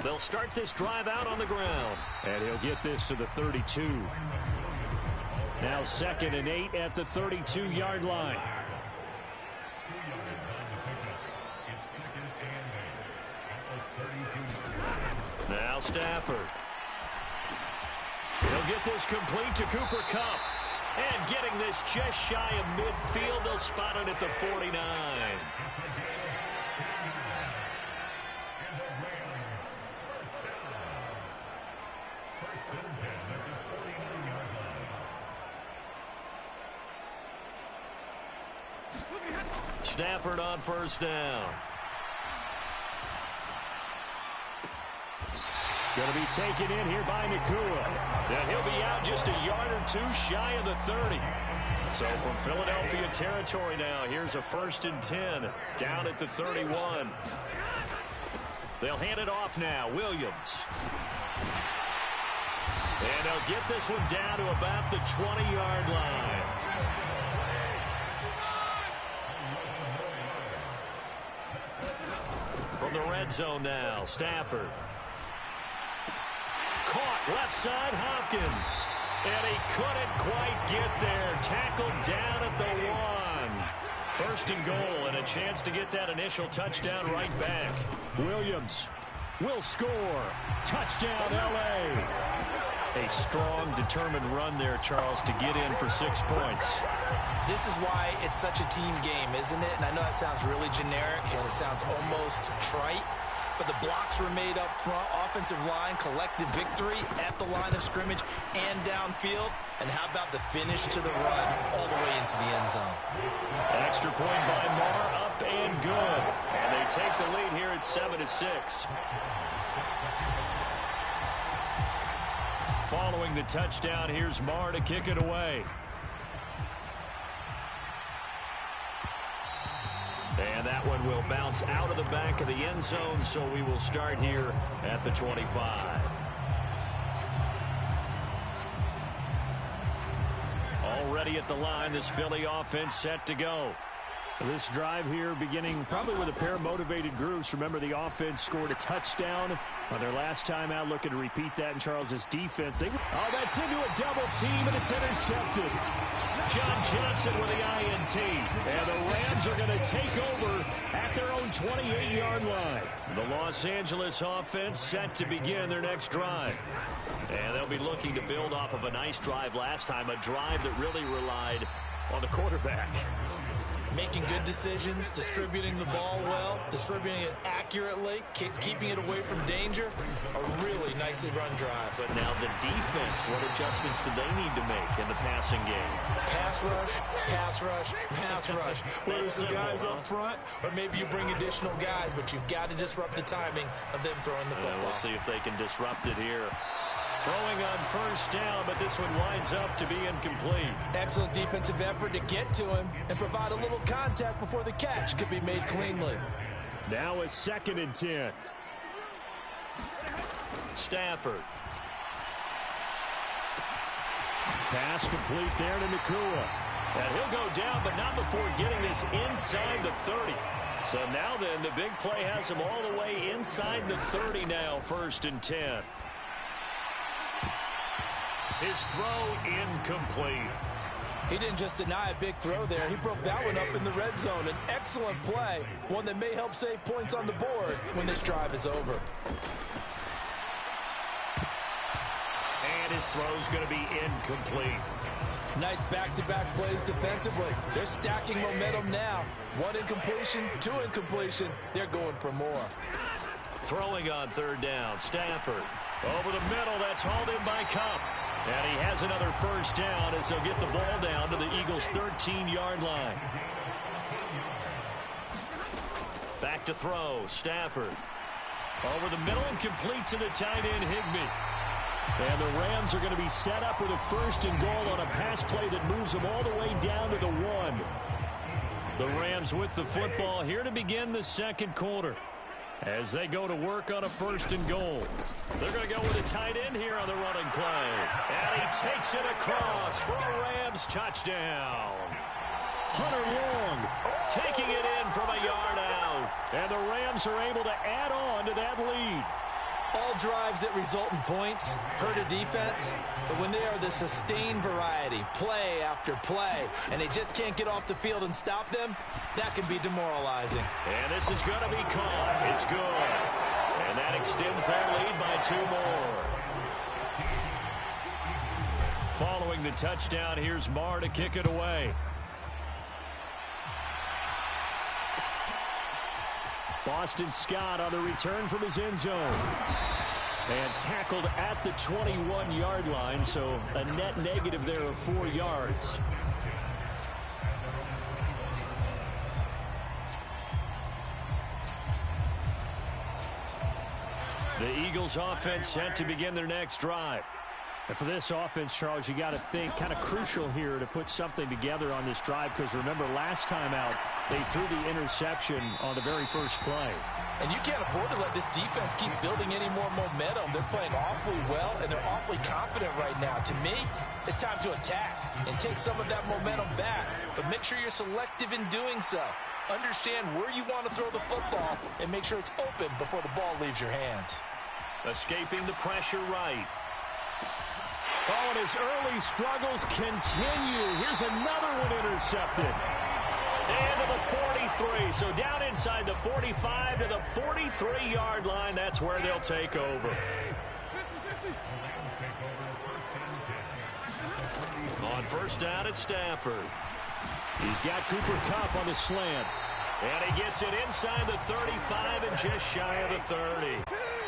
C: They'll start this drive out on the ground. And he'll get this to the 32. Now 2nd and 8 at the 32-yard line. Now Stafford. He'll get this complete to Cooper Kupp. And getting this just shy of midfield, they'll spot it at the 49. Stafford on 1st down. Going to be taken in here by Nakua. And he'll be out just a yard or two shy of the 30. So from Philadelphia territory now, here's a 1st and 10 down at the 31. They'll hand it off now. Williams. And they'll get this one down to about the 20-yard line. From the red zone now, Stafford. Caught left side, Hopkins. And he couldn't quite get there. Tackled down at the 1. 1st and goal, and a chance to get that initial touchdown right back. Williams will score. Touchdown, L.A. A strong, determined run there, Charles, to get in for 6 points.
D: This is why it's such a team game, isn't it? And I know that sounds really generic, and it sounds almost trite. But the blocks were made up front. Offensive line, collective victory at the line of scrimmage and downfield. And how about the finish to the run all the way into the end zone?
C: An extra point by Marr, up and good. And they take the lead here at 7-6. Following the touchdown, here's Marr to kick it away. And that one will bounce out of the back of the end zone, so we will start here at the 25. Already at the line, this Philly offense set to go. This drive here beginning probably with a pair of motivated groups. Remember, the offense scored a touchdown on their last time out, looking to repeat that in Charles's defense. Oh, that's into a double team, and it's intercepted. John Johnson with the INT. And the Rams are going to take over at their own 28-yard line. The Los Angeles offense set to begin their next drive. And they'll be looking to build off of a nice drive last time, a drive that really relied on the quarterback.
D: Making good decisions, distributing the ball well, distributing it accurately, keeping it away from danger. A really nicely run drive.
C: But now the defense, what adjustments do they need to make in the passing game?
D: Pass rush, pass rush, pass rush. Whether it's the guys up front or maybe you bring additional guys, but you've got to disrupt the timing of them throwing the football.
C: We'll see if they can disrupt it here. Throwing on 1st down, but this one winds up to be incomplete.
D: Excellent defensive effort to get to him and provide a little contact before the catch could be made cleanly.
C: Now a 2nd and 10. Stafford. Pass complete there to Nakua. And he'll go down, but not before getting this inside the 30. So now then, the big play has him all the way inside the 30 now, 1st and 10. His throw incomplete.
D: He didn't just deny a big throw there. He broke that one up in the red zone. An excellent play, one that may help save points on the board when this drive is over.
C: And
E: and his throw's going to be incomplete.
D: Nice back-to-back plays defensively. They're stacking momentum now. 1 incompletion, 2 incompletion. They're going for more.
E: Throwing on third down, Stafford. Over the middle, that's hauled in by Cup. And he has another first down as they'll get the ball down to the Eagles' 13-yard line. Back to throw, Stafford. Over the middle and complete to the tight end, Higbee. And the Rams are going to be set up with a first and goal on a pass play that moves them all the way down to the 1. The Rams with the football here to begin the second quarter as they go to work on a first and goal. They're going to go with a tight end here on the running play. And he takes it across for a Rams touchdown. Hunter Long taking it in from a yard out. And the Rams are able to add on to that lead.
D: All drives that result in points hurt a defense, but when they are the sustained variety, play after play, and they just can't get off the field and stop them, that can be demoralizing.
E: And this is going to be caught. It's good. And that extends their lead by 2 more. Following the touchdown, here's Marr to kick it away. Boston Scott on the return from his end zone. And tackled at the 21-yard line, so a net negative there of 4 yards. The Eagles offense set to begin their next drive. And for this offense, Charles, you got to think kind of crucial here to put something together on this drive, because remember last time out they threw the interception on the very first play.
D: And you can't afford to let this defense keep building any more momentum. They're playing awfully well, and they're awfully confident right now. To me, it's time to attack and take some of that momentum back, but make sure you're selective in doing so. Understand where you want to throw the football and make sure it's open before the ball leaves your hands.
E: Escaping the pressure right. Oh, and his early struggles continue. Here's another one intercepted. Into the 43. So down inside the 45 to the 43-yard line. That's where they'll take over. On first down at Stafford. He's got Cooper Kupp on the slant. And he gets it inside the 35 and just shy of the 30.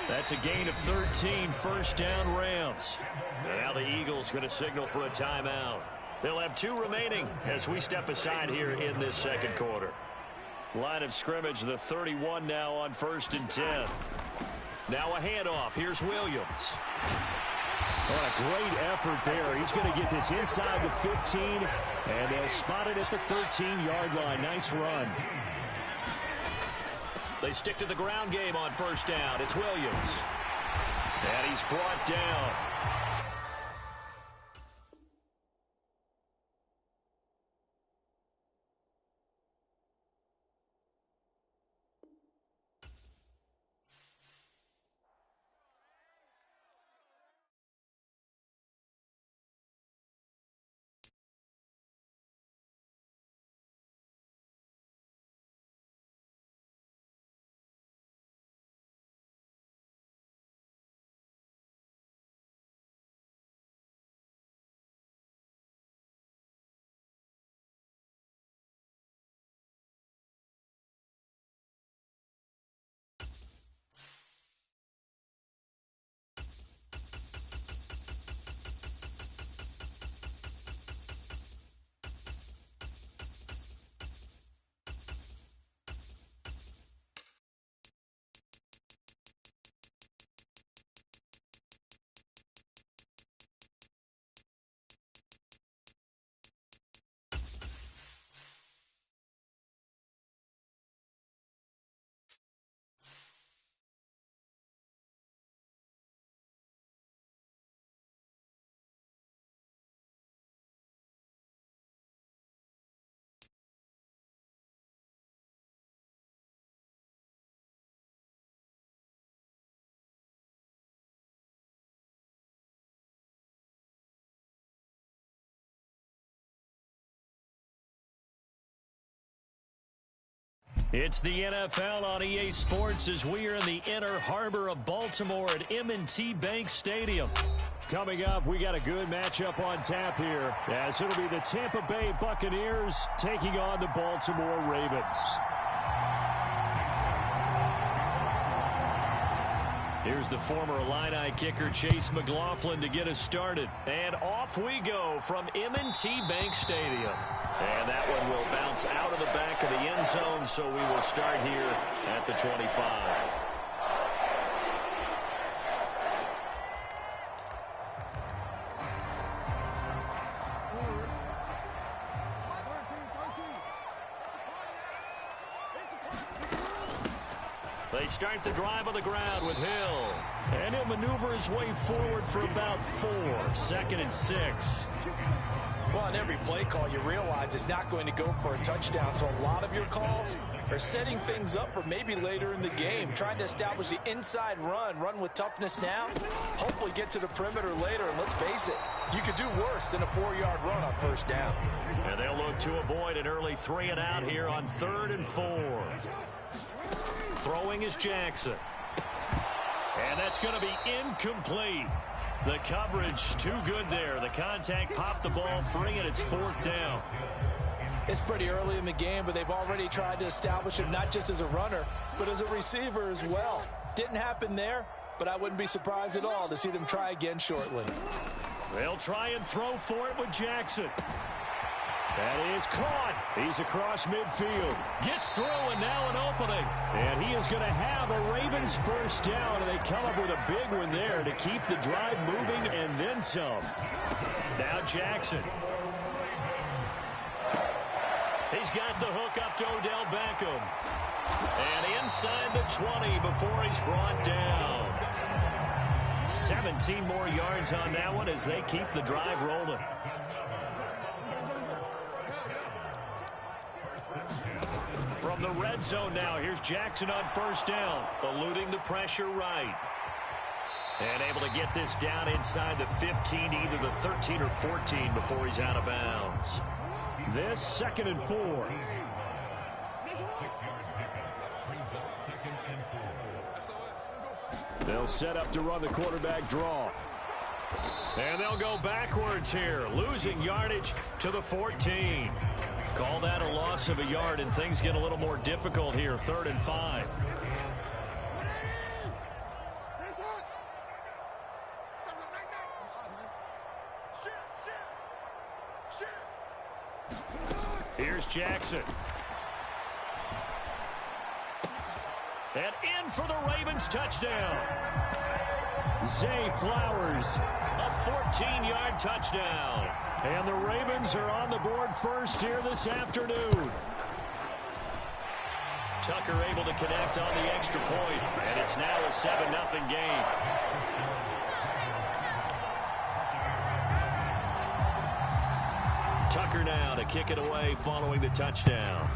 E: That's a gain of 13, first down Rams. Now the Eagles going to signal for a timeout. They'll have 2 remaining as we step aside here in this second quarter. Line of scrimmage, the 31 now on first and 10. Now a handoff. Here's Williams. What a great effort there. He's going to get this inside the 15, and they'll spot it at the 13-yard line. Nice run. They stick to the ground game on first down. It's Williams. And he's brought down.
C: It's the NFL on EA Sports as we are in the inner harbor of Baltimore at M&T Bank Stadium.
E: Coming up, we got a good matchup on tap here, as it'll be the Tampa Bay Buccaneers taking on the Baltimore Ravens. Here's the former Illini kicker Chase McLaughlin to get us started. And off we go from M&T Bank Stadium. And that one will bounce out of the back of the end zone, so we will start here at the 25. They start the drive on the ground with Hill. And he'll maneuver his way forward for about 4. 2nd and 6.
D: Well, on every play call, you realize it's not going to go for a touchdown. So a lot of your calls are setting things up for maybe later in the game, trying to establish the inside run with toughness now, hopefully get to the perimeter later. And let's face it, you could do worse than a 4-yard run on first down.
E: And they'll look to avoid an early 3 and out here on 3rd and 4. Throwing is Jackson. And that's going to be incomplete. The coverage too good there. The contact popped the ball free, and it's 4th down.
D: It's pretty early in the game, but they've already tried to establish him not just as a runner, but as a receiver as well. Didn't happen there, but I wouldn't be surprised at all to see them try again shortly.
E: They'll try and throw for it with Jackson. That is caught. He's across midfield. Gets through, and now an opening. And he is going to have a Ravens first down, and they come up with a big one there to keep the drive moving and then some. Now Jackson. He's got the hook up to Odell Beckham. And inside the 20 before he's brought down. 17 more yards on that one as they keep the drive rolling. From the red zone now, here's Jackson on first down, eluding the pressure right. And able to get this down inside the 15, either the 13 or 14 before he's out of bounds. This 2nd and 4. They'll set up to run the quarterback draw. And they'll go backwards here, losing yardage to the 14. Call that a loss of a yard, and things get a little more difficult here. 3rd and 5. Here's Jackson. And in for the Ravens touchdown. Zay Flowers, a 14-yard touchdown. And the Ravens are on the board first here this afternoon. Tucker able to connect on the extra point, and it's now a 7-0 game. Tucker now to kick it away following the touchdown.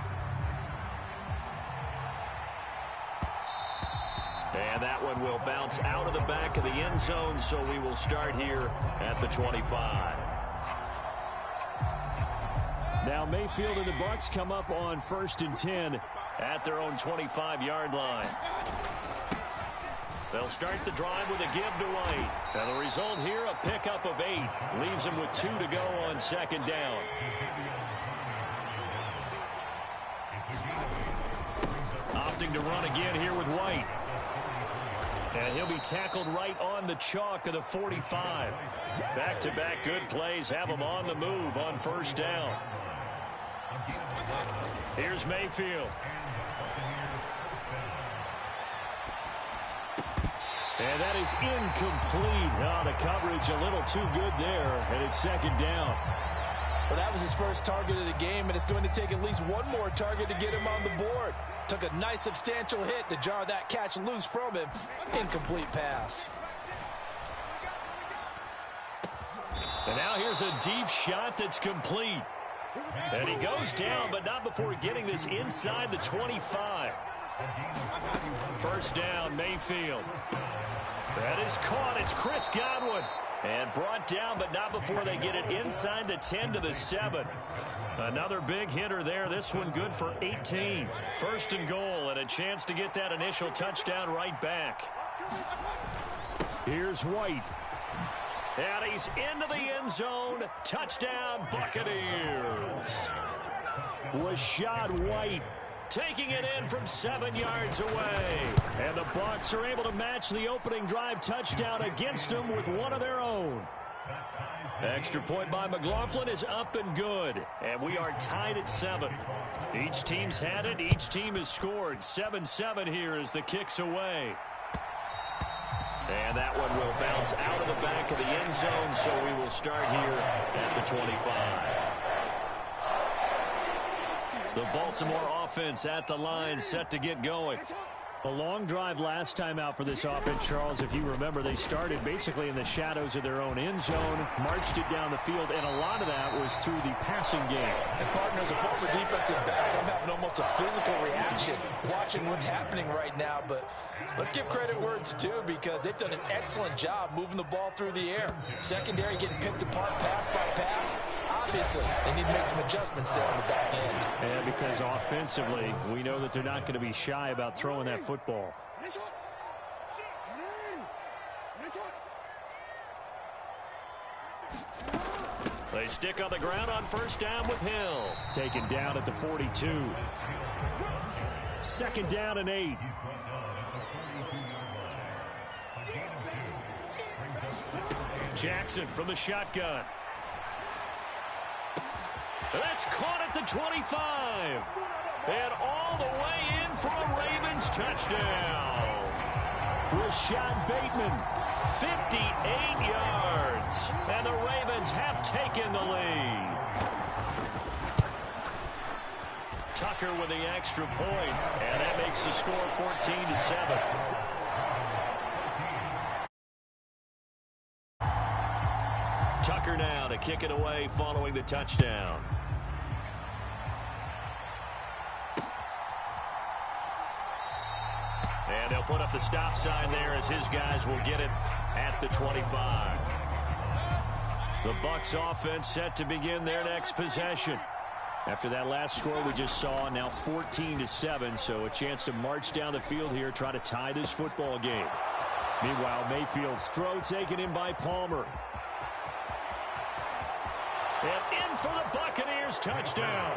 E: And that one will bounce out of the back of the end zone, so we will start here at the 25. Now Mayfield and the Bucs come up on 1st and 10 at their own 25-yard line. They'll start the drive with a give to White. And the result here, a pickup of 8. Leaves them with 2 to go on 2nd down. Opting to run again here with White. And he'll be tackled right on the chalk of the 45. Back-to-back good plays have him on the move on 1st down. Here's Mayfield. And that is incomplete. Oh, the coverage a little too good there, and it's 2nd down.
D: Well, that was his first target of the game, and it's going to take at least one more target to get him on the board. Took a nice substantial hit to jar that catch loose from him. Incomplete pass.
E: And now here's a deep shot that's complete. And he goes down, but not before getting this inside the 25. 1st down, Mayfield. That is caught. It's Chris Godwin.
C: And brought down, but not before they get it inside the 10 to the 7. Another big hitter there. This one good for 18. First and goal, and a chance to get that initial touchdown right back. Here's White. And he's into the end zone. Touchdown, Buccaneers. Rashad White taking it in from 7 yards away. And the Bucs are able to match the opening drive touchdown against them with one of their own. Extra point by McLaughlin is up and good. And we are tied at 7. Each team's had it. Each team has scored. 7-7 here as the kick's away. And that one will bounce out of the back of the end zone, so we will start here at the 25. The Baltimore offense at the line, set to get going. A long drive last time out for this offense, Charles. If you remember, they started basically in the shadows of their own end zone, marched it down the field, and a lot of that was through the passing game.
D: And partner, as a former defensive back, I'm having almost a physical reaction watching what's happening right now. But let's give credit where it's due, because they've done an excellent job moving the ball through the air. Secondary getting picked apart pass by pass. Obviously, they need to make some adjustments there on the back end.
C: And because offensively, we know that they're not going to be shy about throwing that football. They stick on the ground on first down with Hill. Taken down at the 42. Second down and 8. Jackson from the shotgun. That's caught at the 25. And all the way in for a Ravens touchdown. Rashad Bateman, 58 yards. And the Ravens have taken the lead. Tucker with the extra point. And that makes the score 14-7. Tucker now to kick it away following the touchdown. And they'll put up the stop sign there as his guys will get it at the 25. The Bucs offense set to begin their next possession. After that last score we just saw, now 14-7, so a chance to march down the field here, try to tie this football game. Meanwhile, Mayfield's throw taken in by Palmer. And in for the Buccaneers, touchdown.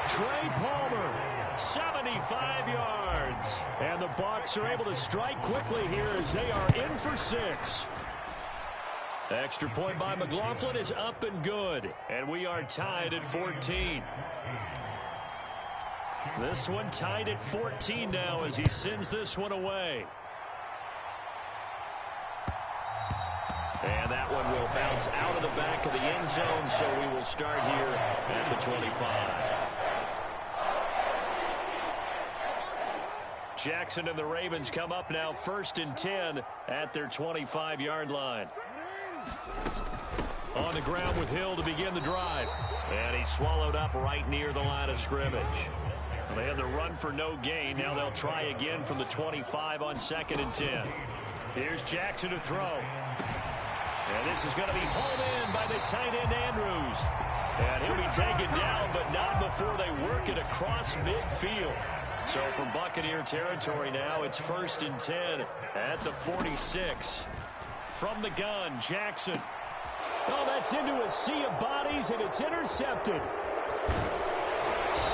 C: Trey Palmer, 75 yards. And the Bucs are able to strike quickly here as they are in for 6. Extra point by McLaughlin is up and good. And we are tied at 14. This one tied at 14 now as he sends this one away. And that one will bounce out of the back of the end zone, so we will start here at the 25. Jackson and the Ravens come up now 1st and 10 at their 25-yard line. On the ground with Hill to begin the drive. And he's swallowed up right near the line of scrimmage. They had the run for no gain. Now they'll try again from the 25 on 2nd and 10. Here's Jackson to throw. And this is going to be hauled in by the tight end, Andrews. And he'll be taken down, but not before they work it across midfield. So from Buccaneer territory now, it's 1st and 10 at the 46. From the gun, Jackson. Oh, that's into a sea of bodies, and it's intercepted.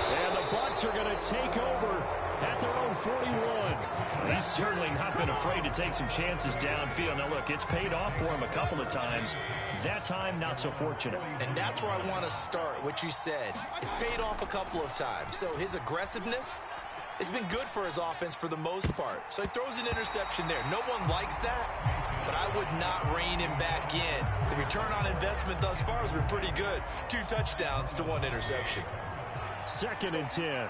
C: And the Bucs are going to take over at their own 41. He's certainly not been afraid to take some chances downfield. Now, look, it's paid off for him a couple of times. That time, not so fortunate.
F: And that's where I want to start, what you said. It's paid off a couple of times. So his aggressiveness has been good for his offense for the most part. So he throws an interception there. No one likes that, but I would not rein him back in. The return on investment thus far has been pretty good. 2 touchdowns to 1 interception.
C: 2nd and 10.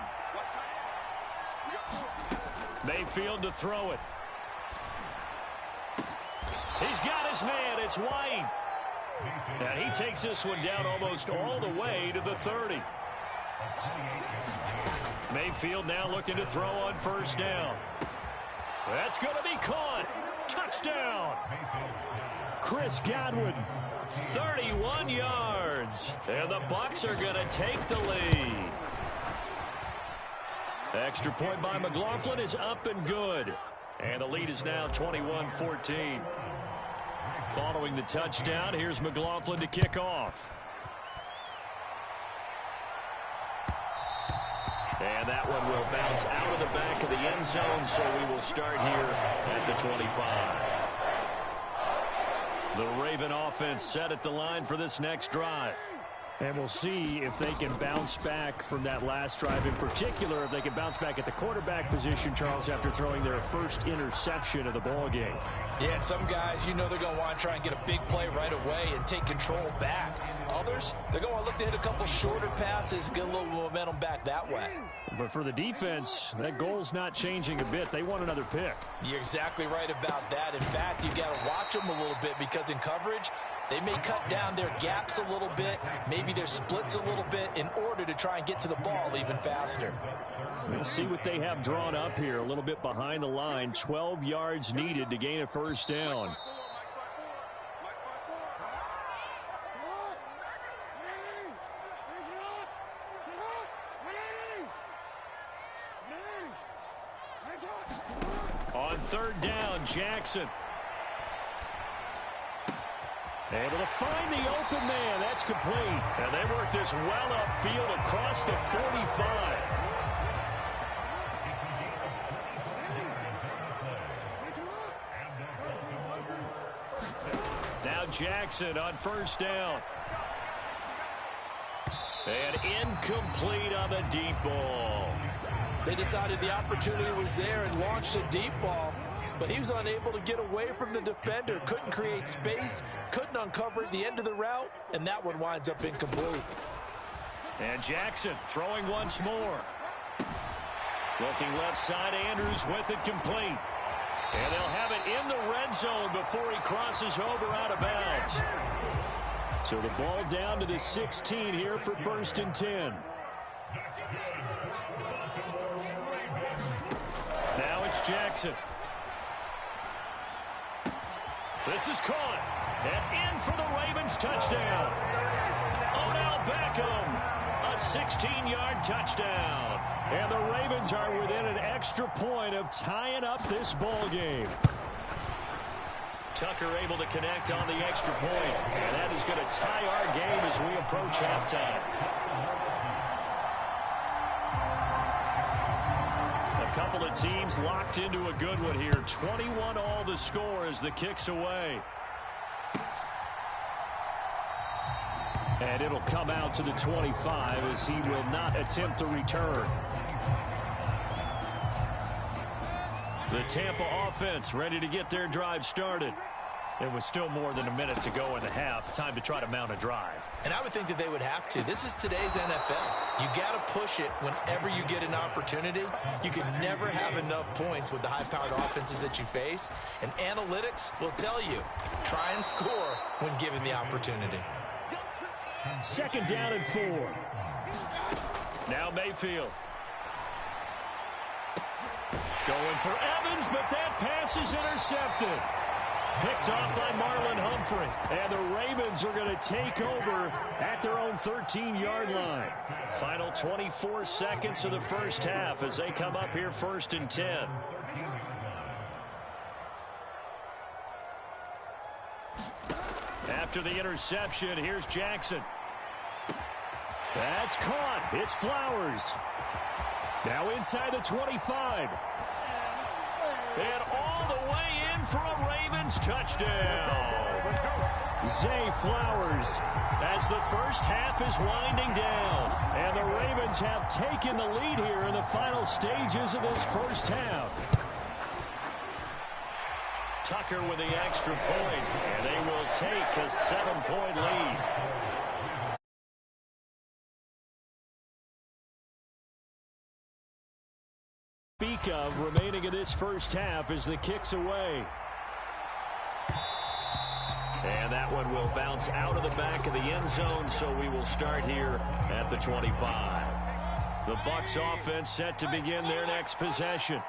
C: Mayfield to throw it. He's got his man. It's White. And he takes this one down almost all the way to the 30. Mayfield now looking to throw on 1st down. That's going to be caught. Touchdown. Chris Godwin. 31 yards. And the Bucs are going to take the lead. Extra point by McLaughlin is up and good. And the lead is now 21-14. Following the touchdown, here's McLaughlin to kick off. And that one will bounce out of the back of the end zone, so we will start here at the 25. The Raven offense set at the line for this next drive.
E: And we'll see if they can bounce back from that last drive, in particular, if they can bounce back at the quarterback position, Charles, after throwing their first interception of the ball game.
D: Yeah, and some guys, you know they're going to want to try and get a big play right away and take control back. Others, they're going to look to hit a couple shorter passes, get a little momentum back that way.
E: But for the defense, that goal's not changing a bit. They want another pick.
D: You're exactly right about that. In fact, you've got to watch them a little bit because in coverage, they may cut down their gaps a little bit, maybe their splits a little bit in order to try and get to the ball even faster.
E: We'll see what they have drawn up here. A little bit behind the line. 12 yards needed to gain a first down. On third down, Jackson. Able to find the open man. That's complete.
C: And they work this well upfield across the 45. Now Jackson on first down. And incomplete on the deep ball.
D: They decided the opportunity was there and launched a deep ball. But he was unable to get away from the defender, couldn't create space, couldn't uncover at the end of the route, and that one winds up incomplete.
C: And Jackson throwing once more. Looking left side, Andrews with it complete. And they'll have it in the red zone before he crosses over out of bounds.
E: So the ball down to the 16 here for 1st and 10.
C: Now it's Jackson. This is caught. And in for the Ravens touchdown. Odell Beckham. A 16-yard touchdown.
E: And the Ravens are within an extra point of tying up this ball game.
C: Tucker able to connect on the extra point. And that is going to tie our game as we approach halftime. A couple of teams locked into a good one here. 21 all the score as the kick's away.
E: And it'll come out to the 25 as he will not attempt to return.
C: The Tampa offense ready to get their drive started. It was still more than a minute to go in the half. Time to try to mount a drive.
F: And I would think that they would have to. This is today's NFL. You got to push it whenever you get an opportunity. You can never have enough points with the high-powered offenses that you face. And analytics will tell you, try and score when given the opportunity.
E: 2nd down and 4.
C: Now Mayfield. Going for Evans, but that pass is intercepted. Picked off by Marlon Humphrey.
E: And the Ravens are going to take over at their own 13-yard line.
C: Final 24 seconds of the first half as they come up here 1st and 10. After the interception, here's Jackson.
E: That's caught. It's Flowers. Now inside the 25.
C: And all the way in for a Ravens touchdown.
E: Zay Flowers.
C: As the first half is winding down.
E: And the Ravens have taken the lead here in the final stages of this first half.
C: Tucker with the extra point, and they will take a 7-point lead.
E: Speak of remaining in this first half as the kick's away.
C: And that one will bounce out of the back of the end zone, so we will start here at the 25. The Bucs offense set to begin their next possession.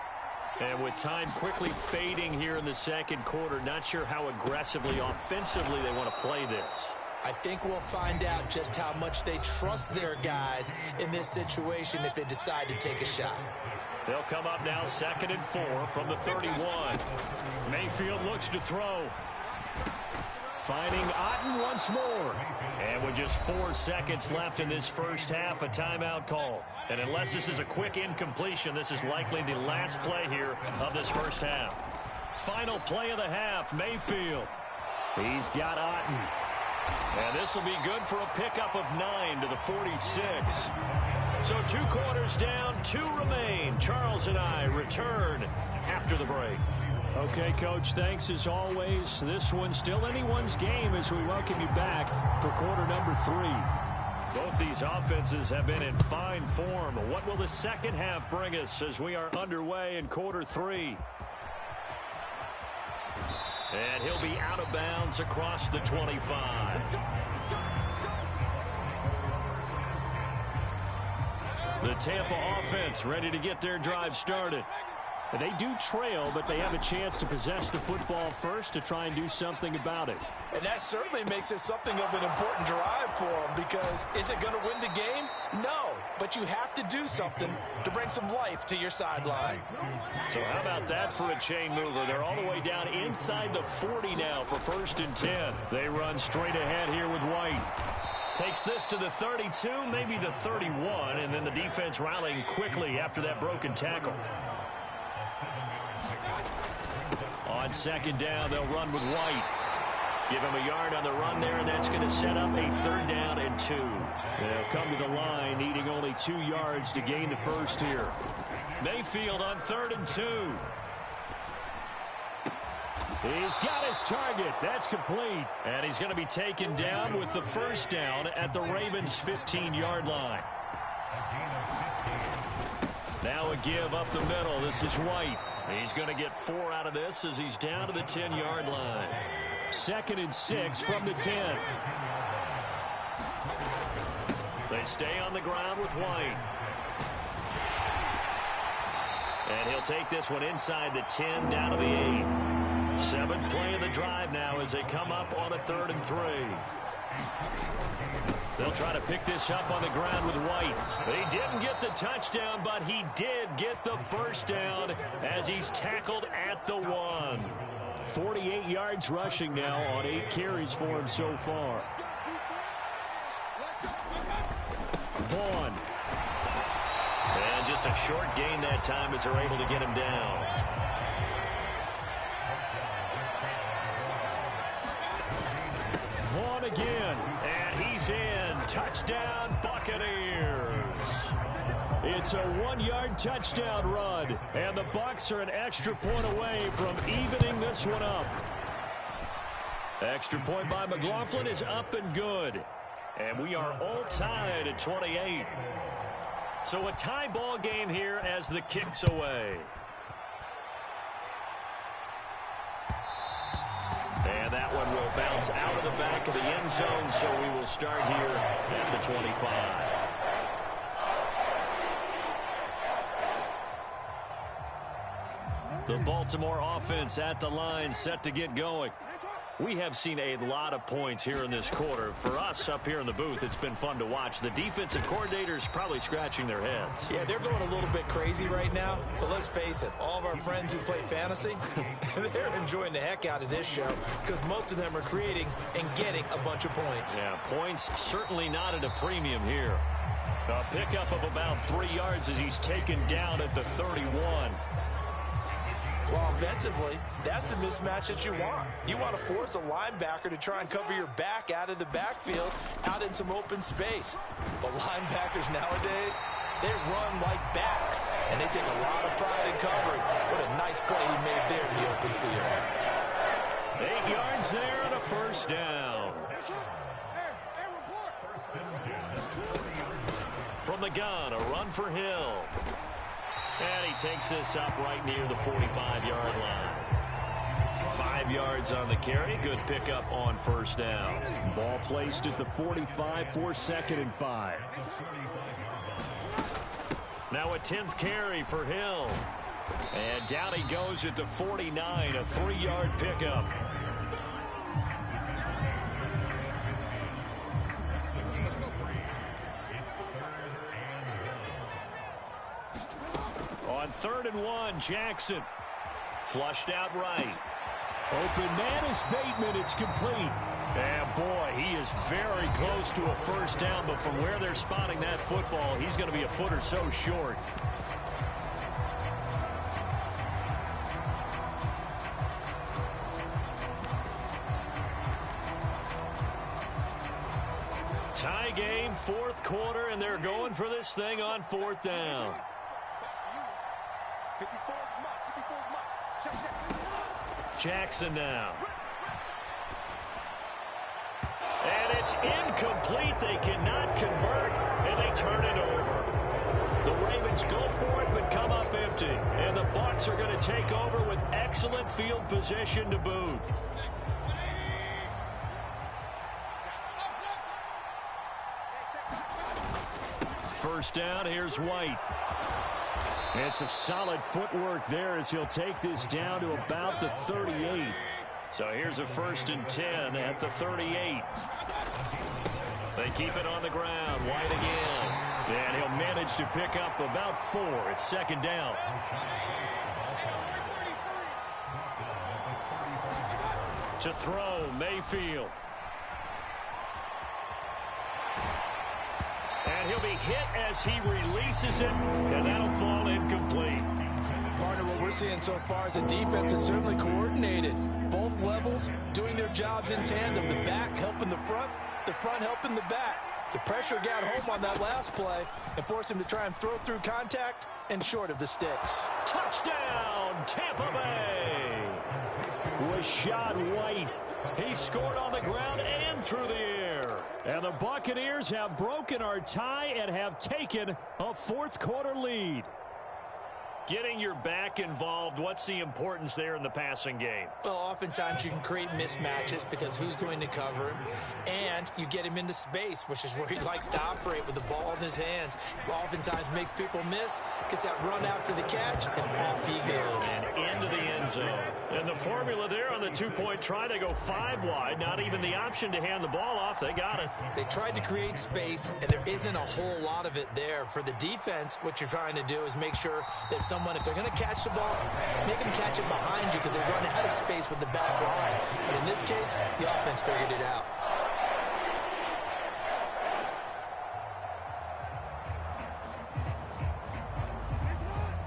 E: And with time quickly fading here in the second quarter, not sure how aggressively, offensively they want to play this.
F: I think we'll find out just how much they trust their guys in this situation if they decide to take a shot.
C: They'll come up now 2nd and 4 from the 31. Mayfield looks to throw. Finding Otten once more. And with just 4 seconds left in this first half, a timeout call. And unless this is a quick incompletion, this is likely the last play here of this first half. Final play of the half, Mayfield. He's got Otten. And this will be good for a pickup of 9 to the 46. So 2 quarters down, 2 remain. Charles and I return after the break. Okay, Coach, thanks as always. This one's still anyone's game as we welcome you back for quarter number 3. Both these offenses have been in fine form. What will the second half bring us as we are underway in quarter 3? And he'll be out of bounds across the 25. The Tampa offense ready to get their drive started. They do trail, but they have a chance to possess the football first to try and do something about it.
F: And that certainly makes it something of an important drive for them, because is it going to win the game? No, but you have to do something to bring some life to your sideline.
C: So how about that for a chain mover? They're all the way down inside the 40 now for 1st and 10. They run straight ahead here with White. Takes this to the 32, maybe the 31, and then the defense rallying quickly after that broken tackle. On 2nd down, they'll run with White. Give him a yard on the run there, and that's going to set up a 3rd down and 2. They'll come to the line, needing only 2 yards to gain the first here. Mayfield on 3rd and 2. He's got his target. That's complete. And he's going to be taken down with the 1st down at the Ravens' 15-yard line. Now a give up the middle. This is White. He's going to get 4 out of this as he's down to the 10-yard line. 2nd and 6 from the 10. They stay on the ground with White. And he'll take this one inside the 10, down to the 8. 7th play of the drive now as they come up on a 3rd and 3. They'll try to pick this up on the ground with White. He didn't get the touchdown, but he did get the 1st down as he's tackled at the 1. 48 yards rushing now on 8 carries for him so far. Vaughn. And just a short gain that time as they're able to get him down. Vaughn again, and he's in. Touchdown, Buccaneers. It's a 1-yard touchdown run, and the Bucs are an extra point away from evening this one up. Extra point by McLaughlin is up and good, and we are all tied at 28. So a tie ball game here as the kick's away. And that one will bounce out of the back of the end zone, so we will start here at the 25. The Baltimore offense at the line, set to get going. We have seen a lot of points here in this quarter. For us up here in the booth, it's been fun to watch. The defensive coordinators probably scratching their heads.
F: Yeah, they're going a little bit crazy right now. But let's face it, all of our friends who play fantasy, they're enjoying the heck out of this show because most of them are creating and getting a bunch of points.
C: Yeah, points certainly not at a premium here. A pickup of about 3 yards as he's taken down at the 31.
F: Well, offensively, that's the mismatch that you want. You want to force a linebacker to try and cover your back out of the backfield, out in some open space. But linebackers nowadays, they run like backs, and they take a lot of pride in covering. What a nice play he made there in the open field.
C: 8 yards there and a 1st down. From the gun, a run for Hill. And he takes this up right near the 45-yard line. 5 yards on the carry. Good pickup on 1st down.
E: Ball placed at the 45 for 2nd and 5.
C: Now a 10th carry for Hill. And down he goes at the 49, a 3-yard pickup. On 3rd and 1, Jackson. Flushed out right. Open man is Bateman. It's complete. And boy, he is very close to a first down, but from where they're spotting that football, he's going to be a foot or so short. Tie game, 4th quarter, and they're going for this thing on 4th down. Jackson now. And it's incomplete. They cannot convert, and they turn it over. The Ravens go for it, but come up empty. And the Bucs are going to take over with excellent field position to boot. First down, here's White. And some solid footwork there as he'll take this down to about the 38. So here's a 1st and 10 at the 38. They keep it on the ground. White again. And he'll manage to pick up about 4. It's 2nd down. To throw, Mayfield. And he'll be hit as he releases it, and that'll fall incomplete.
F: Partner, what we're seeing so far is the defense is certainly coordinated. Both levels doing their jobs in tandem. The back helping the front helping the back. The pressure got home on that last play and forced him to try and throw through contact and short of the sticks.
C: Touchdown, Tampa Bay! Rashad White. He scored on the ground and through the air. And the Buccaneers have broken our tie and have taken a 4th quarter lead. Getting your back involved, what's the importance there in the passing game?
F: Well, oftentimes you can create mismatches because who's going to cover him, and you get him into space, which is where he likes to operate with the ball in his hands. Oftentimes makes people miss, gets that run after the catch, and off he goes.
C: And into the end zone. And the formula there on the 2-point try, they go 5 wide, not even the option to hand the ball off. They got it.
F: They tried to create space, and there isn't a whole lot of it there. For the defense, what you're trying to do is make sure that if they're going to catch the ball, make them catch it behind you because they run out of space with the back line. But in this case, the offense figured it out.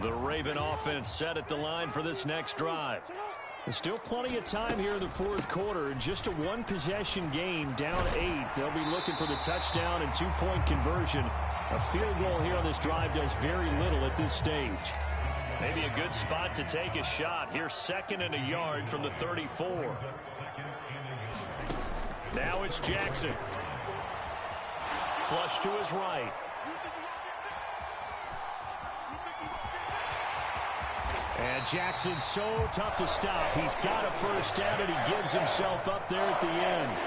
C: The Raven offense set at the line for this next drive. There's still plenty of time here in the 4th quarter. Just a 1-possession game, down 8. They'll be looking for the touchdown and 2-point conversion. A field goal here on this drive does very little at this stage. Maybe a good spot to take a shot. Here's 2nd and a yard from the 34. Now it's Jackson. Flush to his right. And Jackson's so tough to stop. He's got a first down, and he gives himself up there at the end.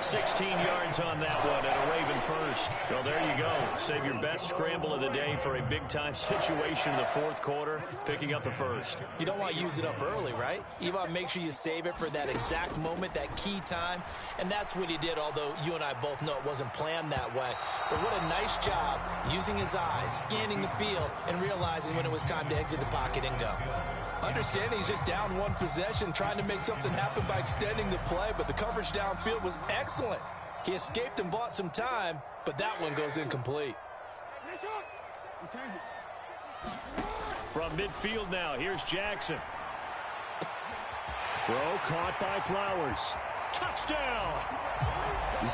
C: 16 yards on that one, and a Raven first. Well, there you go. Save your best scramble of the day for a big-time situation in the 4th quarter, picking up the first.
F: You don't want to use it up early, right? You want to make sure you save it for that exact moment, that key time, and that's what he did, although you and I both know it wasn't planned that way. But what a nice job using his eyes, scanning the field, and realizing when it was time to exit the pocket and go. Understanding he's just down 1 possession, trying to make something happen by extending the play, but the coverage downfield was excellent. He escaped and bought some time, but that one goes incomplete.
C: From midfield now, here's Jackson. Throw caught by Flowers. Touchdown!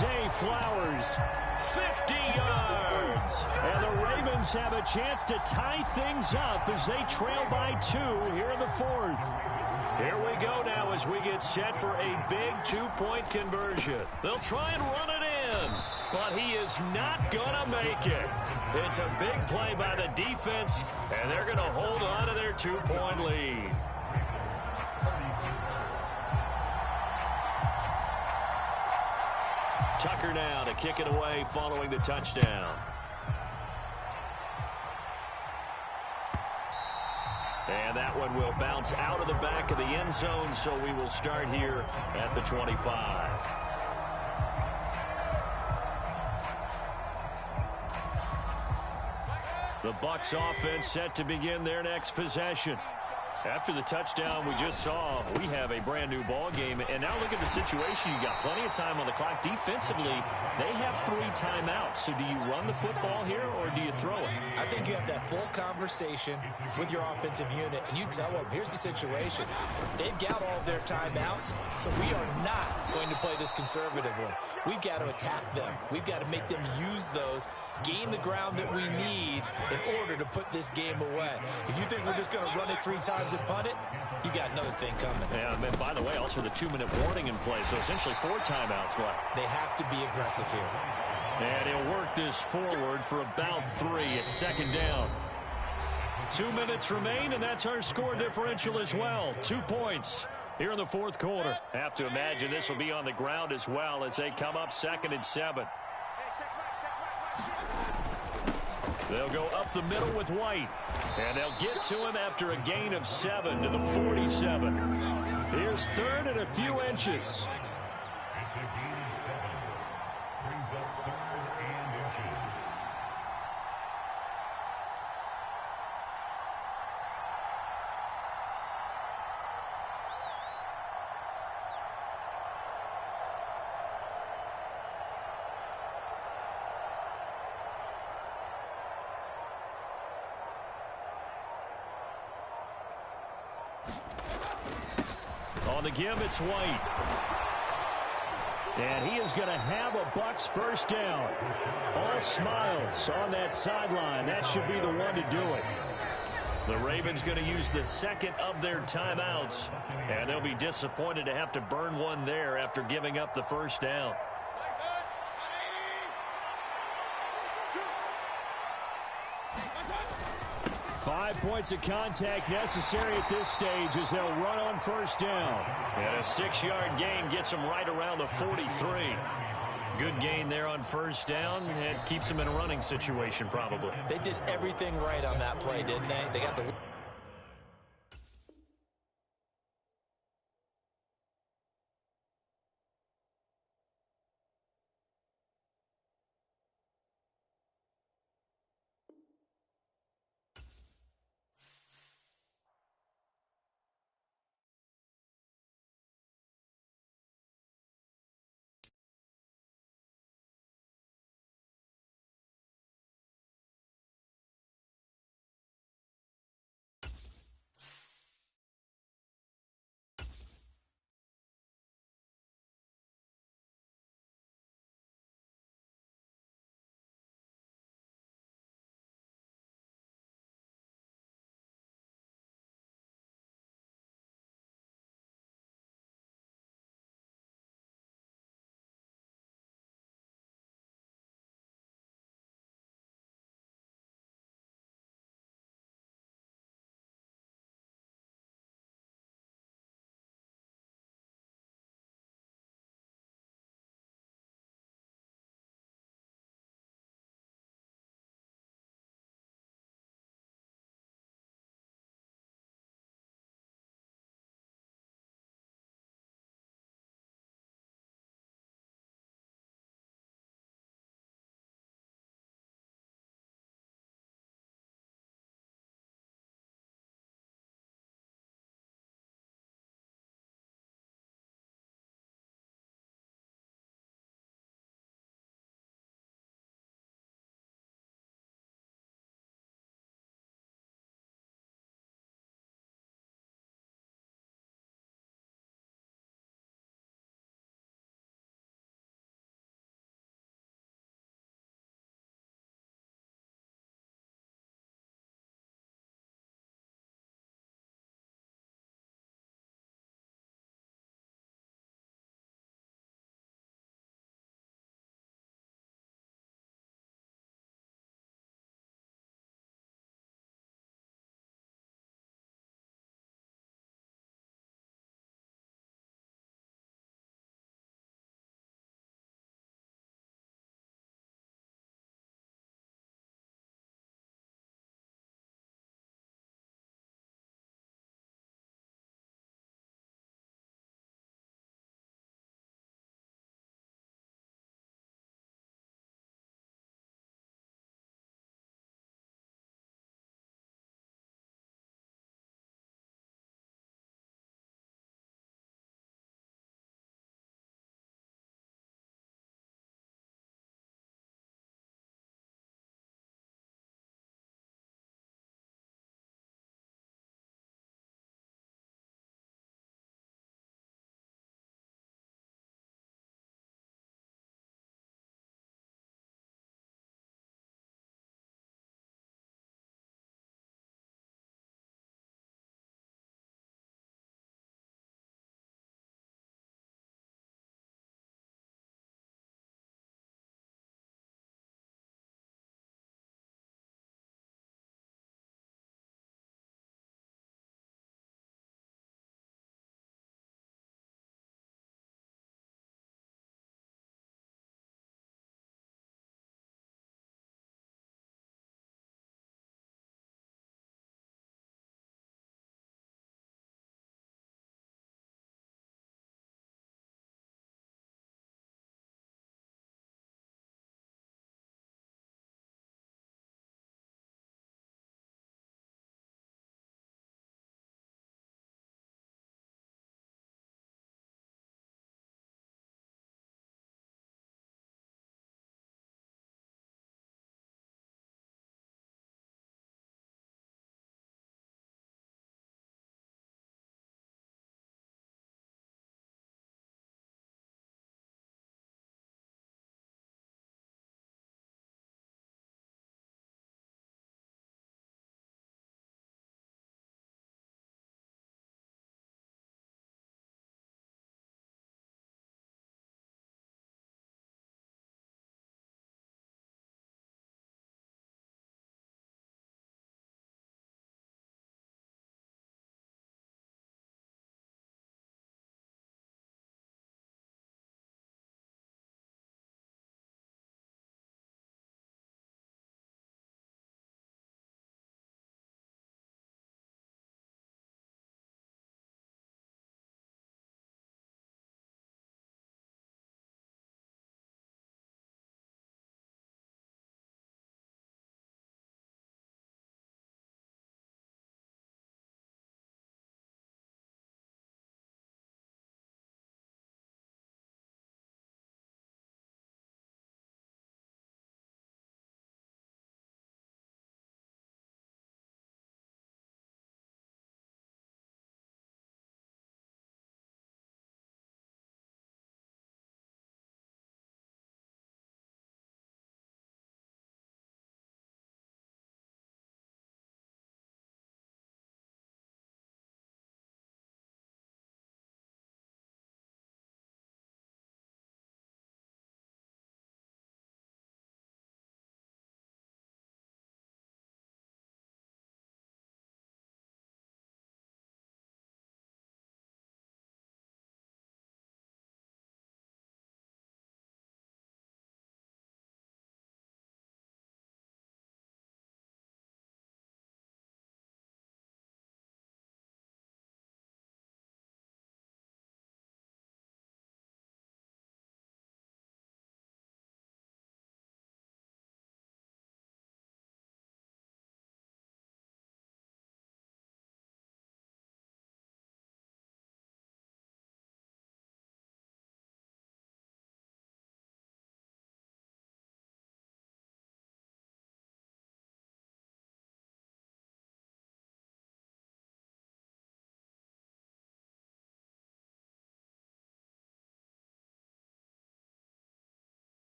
C: Zay Flowers, 50 yards. And the Ravens have a chance to tie things up as they trail by 2 here in the 4th. Here we go now as we get set for a big 2-point conversion. They'll try and run it in, but he is not going to make it. It's a big play by the defense, and they're going to hold on to their 2-point lead. Tucker now to kick it away following the touchdown.
E: one will bounce out of the back of the end zone, so we will start here at the 25. The Bucs offense set to begin their next possession. After the touchdown we just saw, we have a brand new ball game. And now look at the situation. You got plenty of time on the clock. Defensively, they have 3 timeouts. So do you run the football here or do you throw it?
F: I think you have that full conversation with your offensive unit, and you tell them, here's the situation. They've got all of their timeouts, so we are not going to play this conservatively. We've got to attack them. We've got to make them use those, gain the ground that we need in order to put this game away. If you think we're just going to run it 3 times and punt it, you got another thing coming.
E: Yeah, and by the way, also the 2-minute warning in play, so essentially 4 timeouts left.
F: They have to be aggressive here.
E: And he'll work this forward for about 3 at second down. 2 minutes remain, and that's our score differential as well. 2 points here in the fourth quarter. Have to imagine this will be on the ground as well as they come up 2nd and 7. They'll go up the middle with White. And they'll get to him after a gain of 7 to the 47. Here's 3rd and a few inches. On the give, it's White. And he is going to have a Bucs first down. All smiles on that sideline. That should be the one to do it. The Ravens going to use the 2nd of their timeouts. And they'll be disappointed to have to burn one there after giving up the first down. 5 points of contact necessary at this stage as they'll run on first down. And a 6-yard gain gets them right around the 43. Good gain there on first down. It keeps them in a running situation probably.
F: They did everything right on that play, didn't they? They got the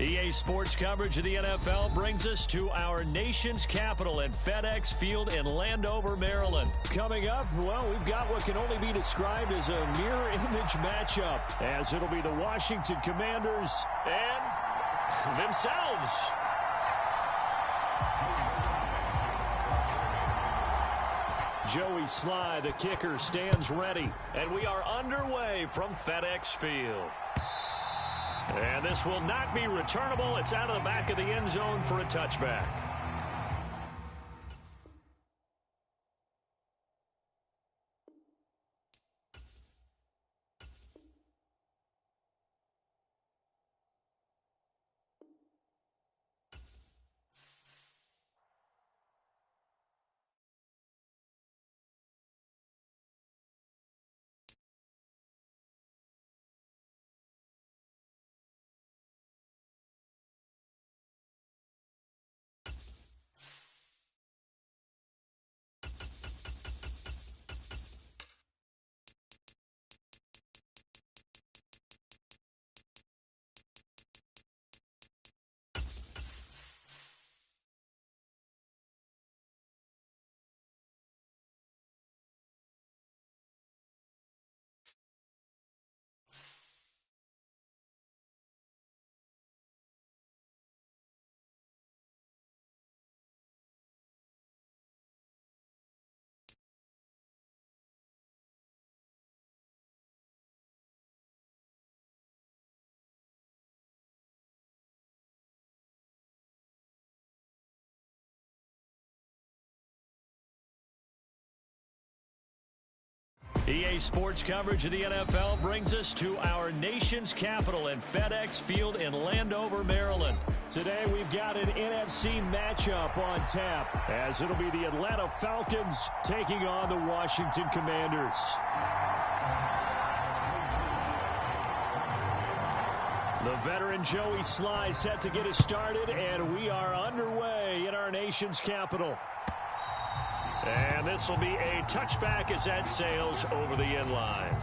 C: EA Sports coverage of the NFL brings us to our nation's capital at FedEx Field in Landover, Maryland. Coming up, well, we've got what can only be described as a mirror image matchup, as it'll be the Washington Commanders and themselves. Joey Sly, the kicker, stands ready, and we are underway from FedEx Field. And this will not be returnable. It's out of the back of the end zone for a touchback. EA Sports coverage of the NFL brings us to our nation's capital at FedEx Field in Landover, Maryland. Today we've got an NFC matchup on tap, as it'll be the Atlanta Falcons taking on the Washington Commanders. The veteran Joey Sly set to get us started, and we are underway in our nation's capital. And this will be a touchback as that sails over the end line.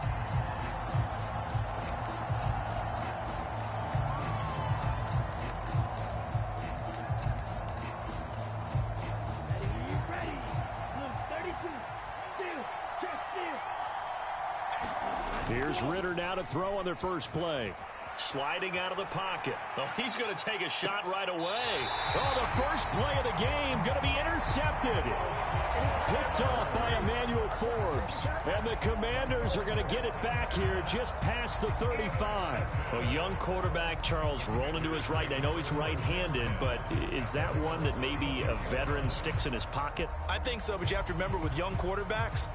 C: Here's Ritter now to throw on their first play. Sliding out of the pocket. Oh, he's going to take a shot right away. Oh, the first play of the game going to be intercepted. Picked off by Emmanuel Forbes. And the Commanders are going to get it back here just past the 35. A young quarterback, Charles, rolling to his right. I know he's right-handed, but is that one that maybe a veteran sticks in his pocket?
F: I think so, but you have to remember with young quarterbacks,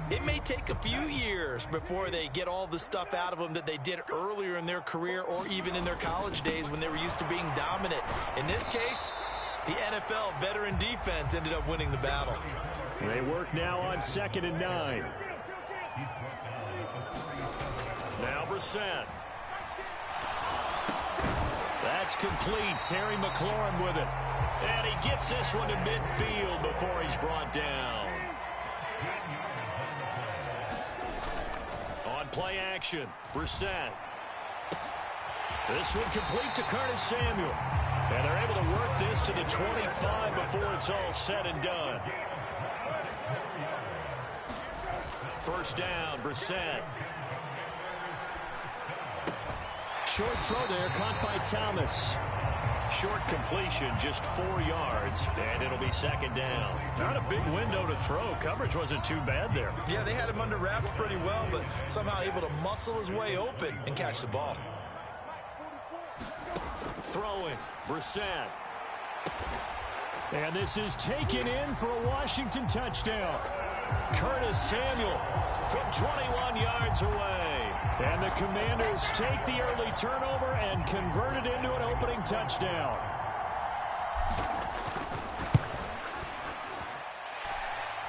F: it may take a few years before they get all the stuff out of them that they did earlier in their career or even in their college days when they were used to being dominant. In this case, the NFL veteran defense ended up winning the battle.
C: They work now on 2nd and 9. Now Brissett. That's complete. Terry McLaurin with it. And he gets this one to midfield before he's brought down. On play action, Brissett. This one complete to Curtis Samuel. And they're able to work this to the 25 before it's all said and done. First down, Brissett. Short throw there, caught by Thomas. Short completion, just 4 yards, and it'll be 2nd down. Not a big window to throw. Coverage wasn't too bad there.
F: Yeah, they had him under wraps pretty well, but somehow able to muscle his way open and catch the ball.
C: Throwing, Brissett. And this is taken in for a Washington touchdown. Curtis Samuel from 21 yards away. And the Commanders take the early turnover and convert it into an opening touchdown.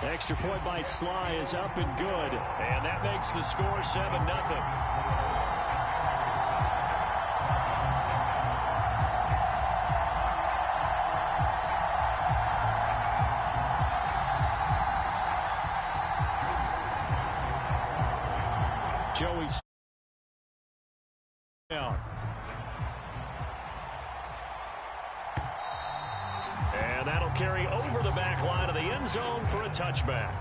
C: Extra point by Sly is up and good. And that makes the score 7-0. Joey down. carry over the back line of the end zone for a touchback.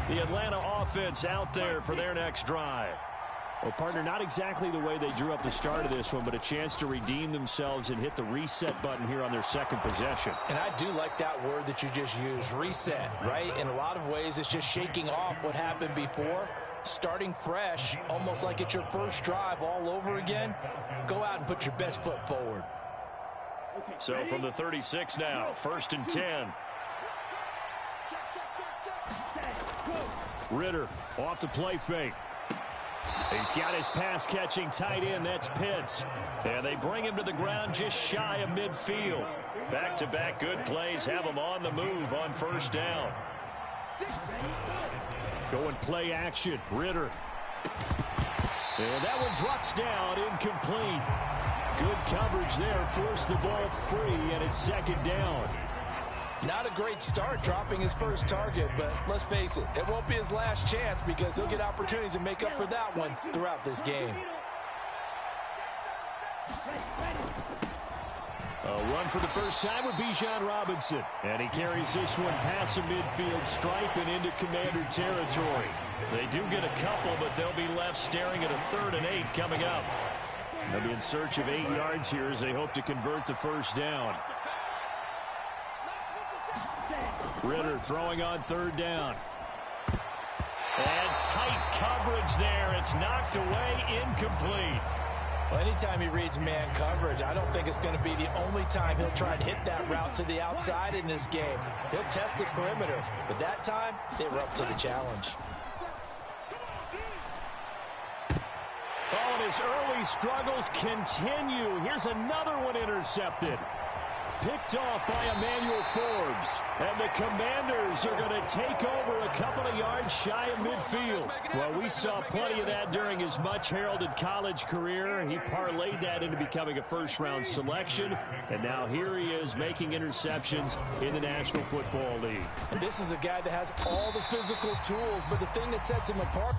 C: The Atlanta offense out there for their next drive. Well, partner, not exactly the way they drew up the start of this one, but a chance to redeem themselves and hit the reset button here on their second possession.
D: And I do like that word that you just used, reset, right? In a lot of ways, it's just shaking off what happened before, starting fresh, almost like it's your first drive all over again. Go out and put your best foot forward.
C: So from the 36 now, 1st and 10. Ritter off the play fake. He's got his pass-catching tight end. That's Pitts. And they bring him to the ground just shy of midfield. Back-to-back good plays have him on the move on 1st down. Going play action. Ritter. And that one drops down, incomplete. Good coverage there. Forced the ball free, and it's 2nd down.
D: Not a great start dropping his first target, but let's face it, it won't be his last chance because he'll get opportunities to make up for that one throughout this game.
C: A run for the first time with Bijan Robinson. And he carries this one past the midfield stripe and into Commander territory. They do get a couple, but they'll be left staring at a 3rd and 8 coming up. They'll be in search of 8 yards here as they hope to convert the 1st down. Ritter throwing on 3rd down. And tight coverage there. It's knocked away, incomplete.
D: Well, anytime he reads man coverage, I don't think it's going to be the only time he'll try and hit that route to the outside in this game. He'll test the perimeter, but that time, they were up to the challenge.
C: Oh, and his early struggles continue. Here's another one intercepted. Picked off by Emmanuel Forbes. And the Commanders are going to take over a couple of yards shy of midfield. Well, we saw plenty of that during his much-heralded college career. He parlayed that into becoming a first-round selection. And now here he is making interceptions in the National Football League.
D: And this is a guy that has all the physical tools, but the thing that sets him apart...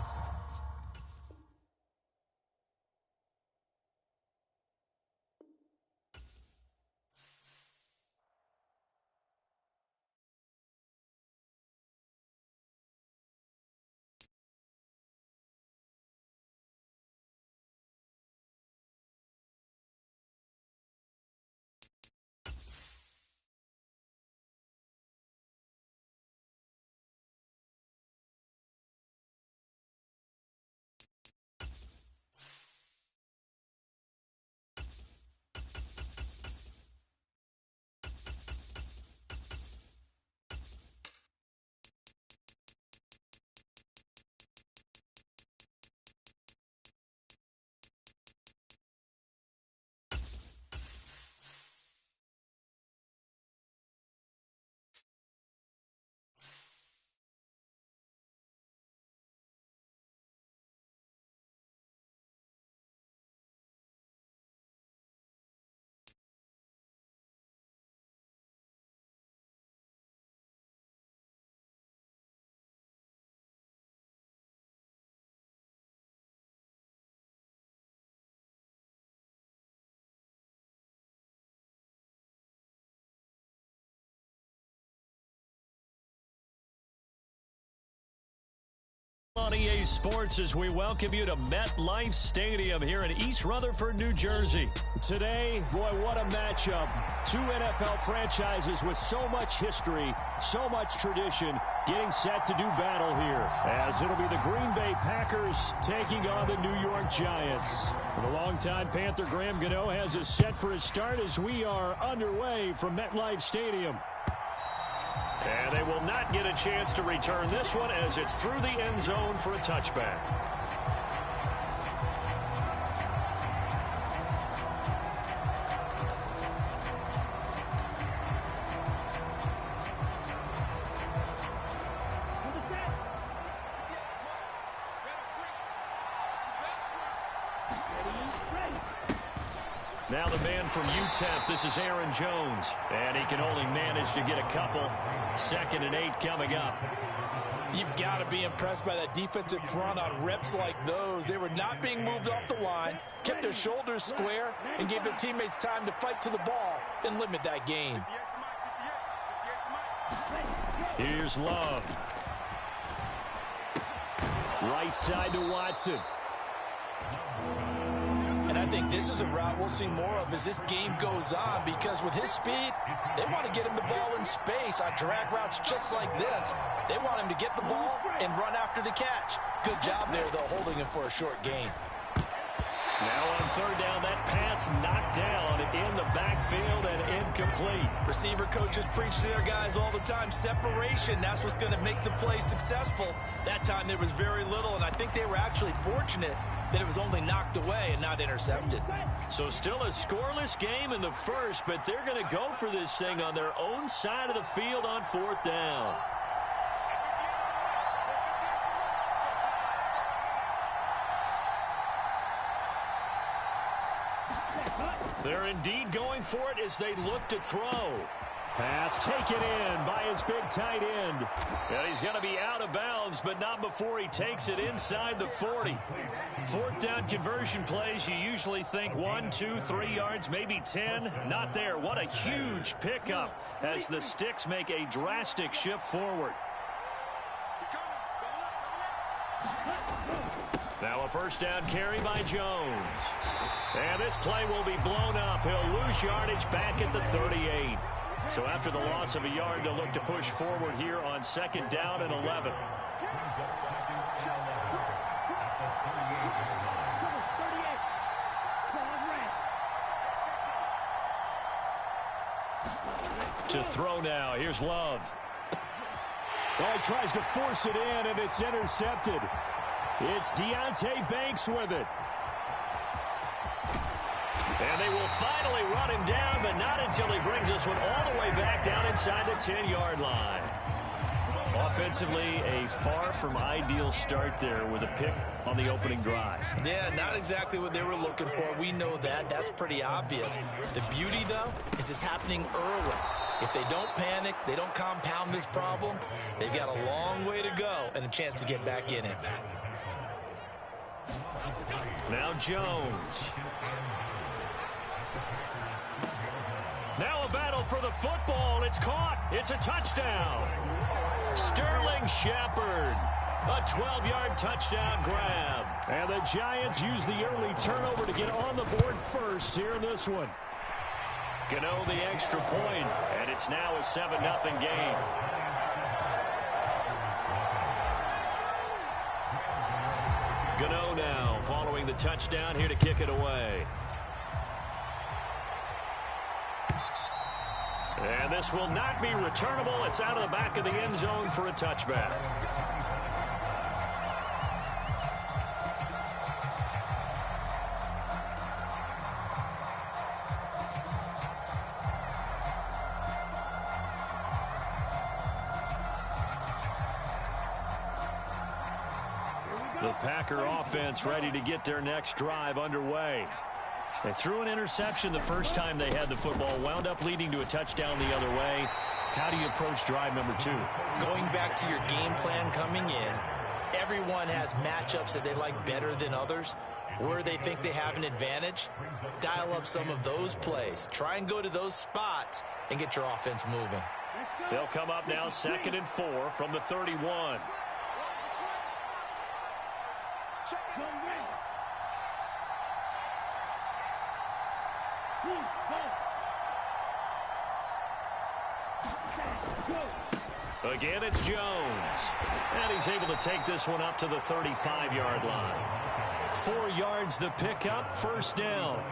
C: On EA Sports as we welcome you to MetLife Stadium here in East Rutherford, New Jersey. Today, boy, what a matchup. 2 NFL franchises with so much history, so much tradition, getting set to do battle here. As it'll be the Green Bay Packers taking on the New York Giants. And the longtime Panther Graham Gano has us set for his start as we are underway from MetLife Stadium. And they will not get a chance to return this one as it's through the end zone for a touchback. Now the man from UTEP, this is Aaron Jones. And he can only manage to get a couple. 2nd and 8 coming up.
D: You've got to be impressed by that defensive front on reps like those. They were not being moved off the line, kept their shoulders square, and gave their teammates time to fight to the ball and limit that gain.
C: Here's Love. Right side to Watson.
D: And I think this is a route we'll see more of as this game goes on, because with his speed, they want to get him the ball in space on drag routes just like this. They want him to get the ball and run after the catch. Good job there, though, holding him for a short gain.
C: Now on 3rd down, that pass knocked down in the backfield and incomplete.
D: Receiver coaches preach to their guys all the time. Separation, that's what's going to make the play successful. That time there was very little, and I think they were actually fortunate that it was only knocked away and not intercepted.
C: So still a scoreless game in the first, but they're going to go for this thing on their own side of the field on 4th down. They're indeed going for it as they look to throw. Pass taken in by his big tight end. And he's going to be out of bounds, but not before he takes it inside the 40. 4th down conversion plays, you usually think 1, 2, 3 yards, maybe 10. Not there. What a huge pickup as the Sticks make a drastic shift forward. Now a 1st down carry by Jones. And this play will be blown up. He'll lose yardage back at the 38. So after the loss of a yard, they'll look to push forward here on 2nd down and 11. To throw now. Here's Love.
E: Well, he tries to force it in, and it's intercepted. It's Deonte Banks with it.
C: And they will finally run him down, but not until he brings this one all the way back down inside the 10-yard line. Offensively, a far from ideal start there with a pick on the opening drive.
D: Yeah, not exactly what they were looking for. We know that. That's pretty obvious. The beauty, though, is it's happening early. If they don't panic, they don't compound this problem, they've got a long way to go and a chance to get back in it.
C: Now Jones. Now a battle for the football. It's caught. It's a touchdown. Sterling Shepard. A 12-yard touchdown grab.
E: And the Giants use the early turnover to get on the board first here in this one.
C: Gano the extra point, and it's now a 7-0 game. Gano now following the touchdown here to kick it away. And this will not be returnable. It's out of the back of the end zone for a touchback. The Packer offense ready to get their next drive underway. They threw an interception the first time they had the football, wound up leading to a touchdown the other way. How do you approach drive number 2?
D: Going back to your game plan coming in, everyone has matchups that they like better than others. Where they think they have an advantage, dial up some of those plays. Try and go to those spots and get your offense moving.
C: They'll come up now 2nd and 4 from the 31. Again, it's Jones. And he's able to take this one up to the 35-yard line. 4 yards the pickup, 1st down.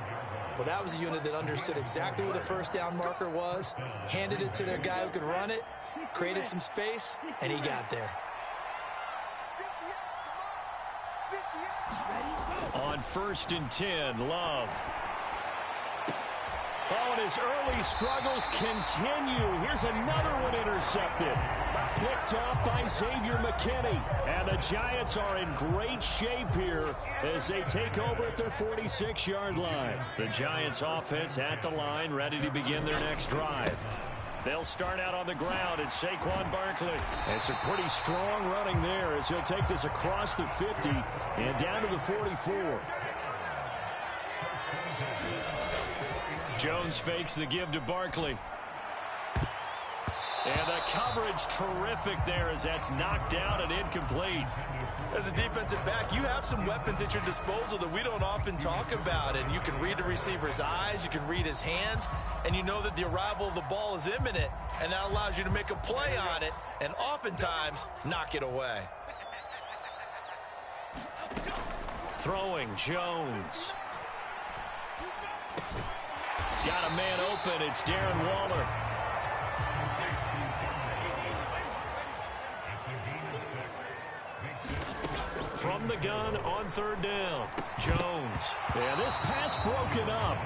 D: Well, that was a unit that understood exactly where the 1st down marker was, handed it to their guy who could run it, created some space, and he got there.
C: On 1st and 10, Love.
E: Oh, and his early struggles continue. Here's another one intercepted.
C: Picked off by Xavier McKinney. And the Giants are in great shape here as they take over at their 46-yard line. The Giants offense at the line, ready to begin their next drive. They'll start out on the ground at Saquon Barkley. And some pretty strong running there as he'll take this across the 50 and down to the 44. Jones fakes the give to Barkley. And the coverage terrific there as that's knocked down and incomplete.
F: As a defensive back, you have some weapons at your disposal that we don't often talk about. And you can read the receiver's eyes, you can read his hands, and you know that the arrival of the ball is imminent. And that allows you to make a play on it and oftentimes knock it away.
C: Throwing Jones. Got a man open. It's Darren Waller. From the gun on third down, Jones. Yeah, this pass broken up.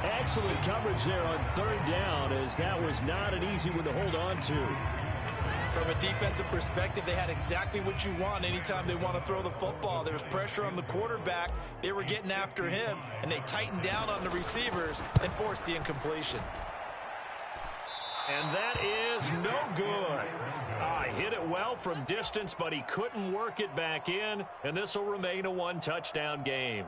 C: Excellent coverage there on third down as that was not an easy one to hold on to.
F: From a defensive perspective, they had exactly what you want anytime they want to throw the football. There was pressure on the quarterback. They were getting after him, and they tightened down on the receivers and forced the incompletion.
C: And that is no good. Hit it well from distance, but he couldn't work it back in, and this will remain a one-touchdown game.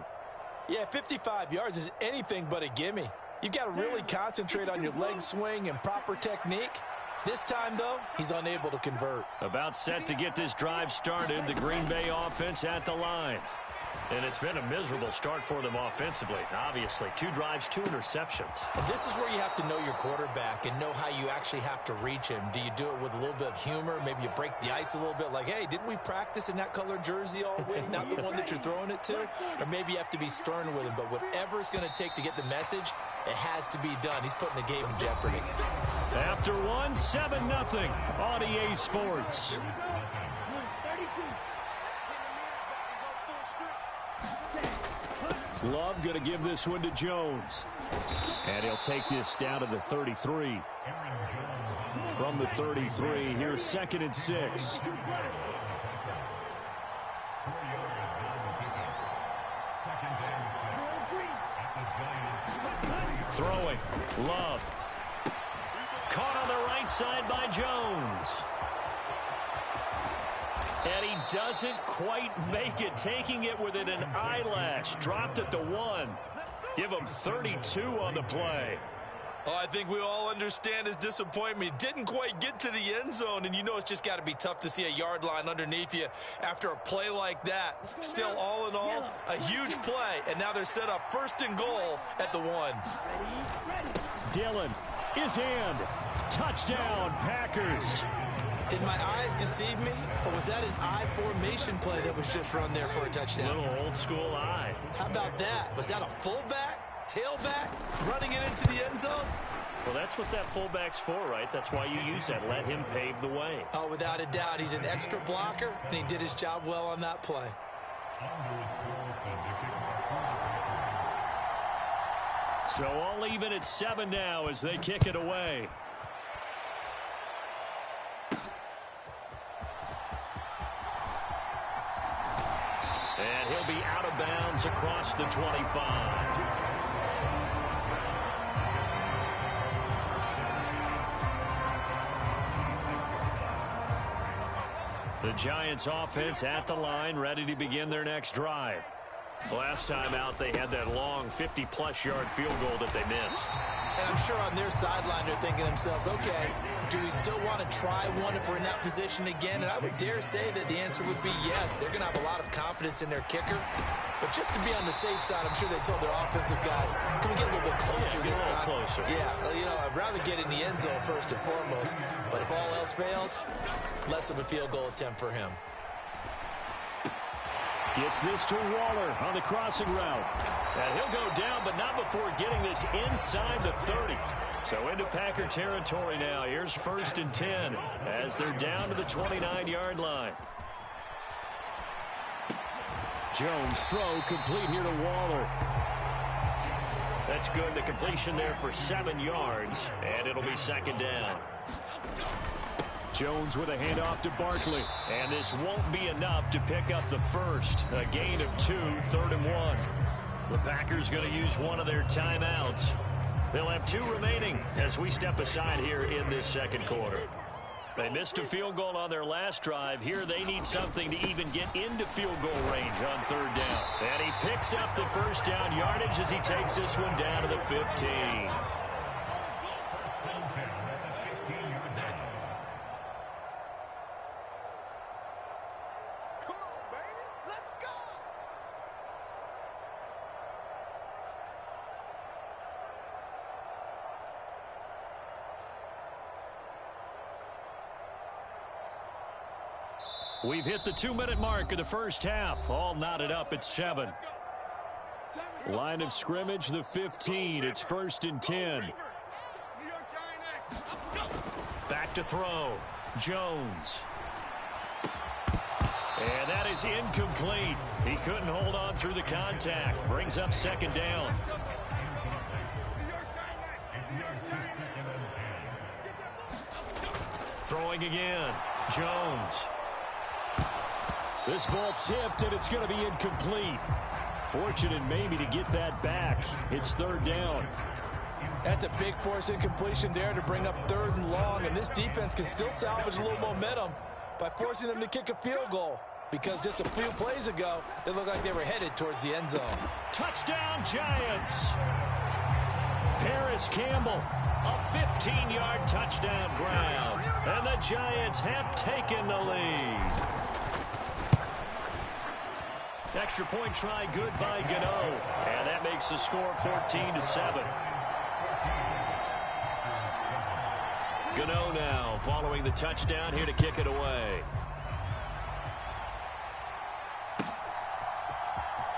F: Yeah, 55 yards is anything but a gimme. You've got to really concentrate on your leg swing and proper technique. This time, though, he's unable to convert.
C: About set to get this drive started, the Green Bay offense at the line. And it's been a miserable start for them offensively. Obviously, 2 drives, 2 interceptions.
F: And this is where you have to know your quarterback and know how you actually have to reach him. Do you do it with a little bit of humor? Maybe you break the ice a little bit like, hey, didn't we practice in that colored jersey all week? Not the one that you're throwing it to? Or maybe you have to be stern with him. But whatever it's going to take to get the message, it has to be done. He's putting the game in jeopardy.
C: After one, 7-0 on EA Sports. Love going to give this one to Jones. And he'll take this down to the 33. From the 33, here's 2nd and 6. Throwing. Love. Caught on the right side by Jones. And he doesn't quite make it, taking it within an eyelash. Dropped at the 1. Give him 32 on the play.
F: Oh, I think we all understand his disappointment. Didn't quite get to the end zone, and you know it's just got to be tough to see a yard line underneath you after a play like that. Still, all in all, a huge play, and now they're set up 1st and goal at the 1.
C: Dillon is in. Touchdown, Packers.
F: Did my eyes deceive me, or was that an I formation play that was just run there for a touchdown?
C: Little old school eye.
F: How about that? Was that a fullback, tailback, running it into the end zone?
C: Well, that's what that fullback's for, right? That's why you use that. Let him pave the way.
F: Oh, without a doubt. He's an extra blocker, and he did his job well on that play.
C: So all even at 7 now as they kick it away. And he'll be out of bounds across the 25. The Giants offense at the line, ready to begin their next drive. Last time out, they had that long 50-plus yard field goal that they missed.
F: And I'm sure on their sideline they're thinking to themselves, okay, do we still want to try one if we're in that position again? And I would dare say that the answer would be yes. They're going to have a lot of confidence in their kicker. But just to be on the safe side, I'm sure they told their offensive guys, can we get a little bit closer this time?
C: Closer.
F: Yeah, well, you know, I'd rather get in the end zone first and foremost. But if all else fails, less of a field goal attempt for him.
C: Gets this to Waller on the crossing route. And he'll go down, but not before getting this inside the 30. So into Packer territory now. Here's 1st and 10 as they're down to the 29-yard line. Jones throw complete here to Waller. That's good. The completion there for 7 yards, and it'll be 2nd down. Jones with a handoff to Barkley. And this won't be enough to pick up the first. A gain of 2, 3rd and 1. The Packers going to use one of their timeouts. They'll have 2 remaining as we step aside here in this second quarter. They missed a field goal on their last drive. Here they need something to even get into field goal range on 3rd down. And he picks up the first down yardage as he takes this one down to the 15. We've hit the 2-minute mark of the first half. All knotted up at 7. Line of scrimmage, the 15. It's 1st and 10. Back to throw. Jones. And that is incomplete. He couldn't hold on through the contact. Brings up 2nd down. Throwing again. Jones. This ball tipped, and it's going to be incomplete. Fortunate maybe to get that back. It's 3rd down.
D: That's a big force incompletion there to bring up 3rd and long, and this defense can still salvage a little momentum by forcing them to kick a field goal, because just a few plays ago, it looked like they were headed towards the end zone.
C: Touchdown, Giants! Paris Campbell, a 15-yard touchdown grab, and the Giants have taken the lead. Extra point try good by Gano. And that makes the score 14-7. Gano now following the touchdown here to kick it away.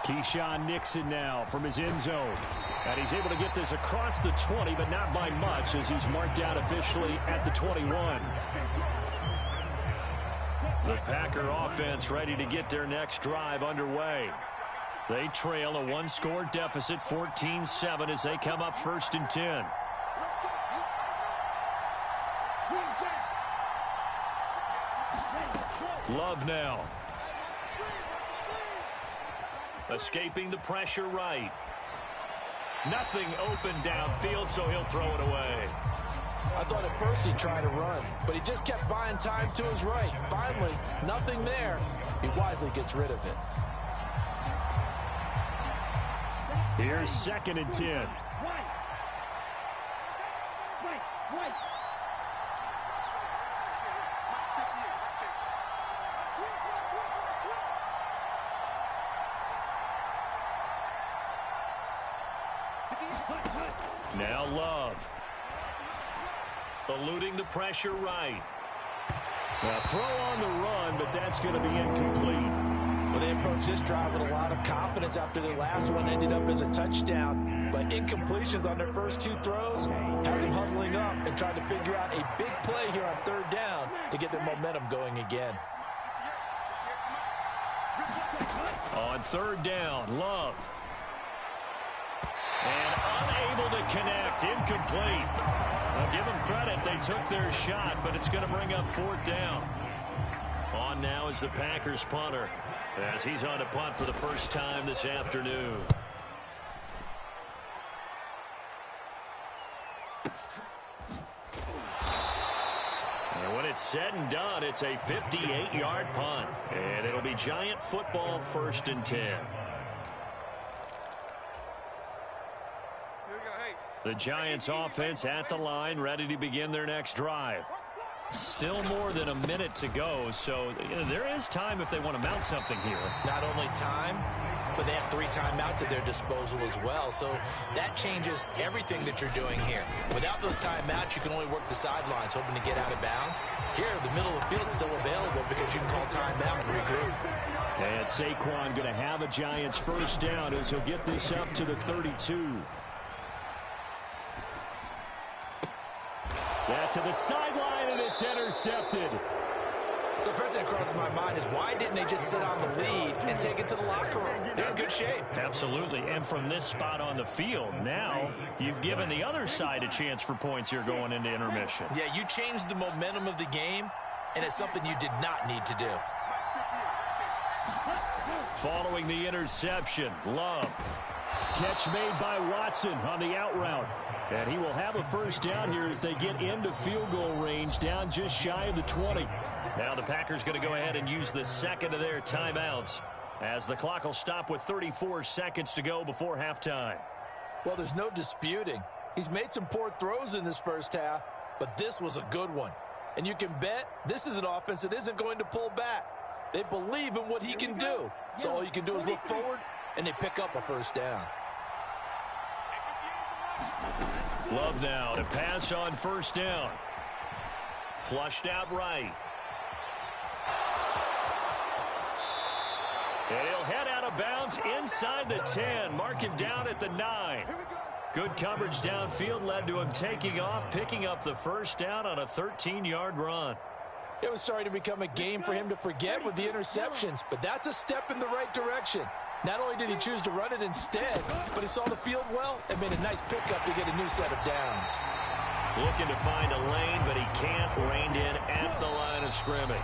C: Keyshawn Nixon now from his end zone. And he's able to get this across the 20, but not by much as he's marked out officially at the 21. The Packer offense ready to get their next drive underway. They trail a 1-score deficit, 14-7, as they come up 1st and 10. Love now. Escaping the pressure right. Nothing open downfield, so he'll throw it away.
D: I thought at first he'd try to run, but he just kept buying time to his right. Finally, nothing there. He wisely gets rid of it.
C: Here's 2nd and 10. Now Love. Eluding the pressure right. Now throw on the run, but that's going to be incomplete.
D: Well, they approached this drive with a lot of confidence after their last one ended up as a touchdown. But incompletions on their first 2 throws has them huddling up and trying to figure out a big play here on 3rd down to get their momentum going again.
C: On 3rd down, Love. And unable to connect, incomplete. I'll give them credit, they took their shot, but it's going to bring up 4th down. On now is the Packers punter, as he's on to punt for the first time this afternoon. And when it's said and done, it's a 58-yard punt. And it'll be Giant football, 1st and 10. The Giants offense at the line, ready to begin their next drive. Still more than a minute to go, so there is time if they want to mount something here.
F: Not only time, but they have 3 timeouts at their disposal as well, so that changes everything that you're doing here. Without those timeouts, you can only work the sidelines, hoping to get out of bounds. Here, the middle of the field is still available because you can call timeout and regroup.
C: And Saquon going to have a Giants first down as he'll get this up to the 32. That to the sideline, and it's intercepted.
F: So first thing that crosses my mind is why didn't they just sit on the lead and take it to the locker room? They're in good shape.
C: Absolutely, and from this spot on the field, now you've given the other side a chance for points here going into intermission.
F: Yeah, you changed the momentum of the game and it's something you did not need to do.
E: Following the interception, Love. Catch made by Watson on the out route. And he will have a first down here as they get into field goal range, down just shy of the 20. Now the Packers going to go ahead and use the second of their timeouts as the clock will stop with 34 seconds to go before halftime.
F: Well, there's no disputing. He's made some poor throws in this first half, but this was a good one. And you can bet this is an offense that isn't going to pull back. They believe in what he can do. So all you can do is look forward, and they pick up a first down.
E: Love now to pass on first down. Flushed out right. And he'll head out of bounds inside the 10. Mark him down at the 9. Good coverage downfield led to him taking off, picking up the first down on a 13-yard run.
F: It was starting to become a game for him to forget with the interceptions, but that's a step in the right direction. Not only did he choose to run it instead, but he saw the field well and made a nice pickup to get a new set of downs.
E: Looking to find a lane, but he can't. Reined in at the line of scrimmage.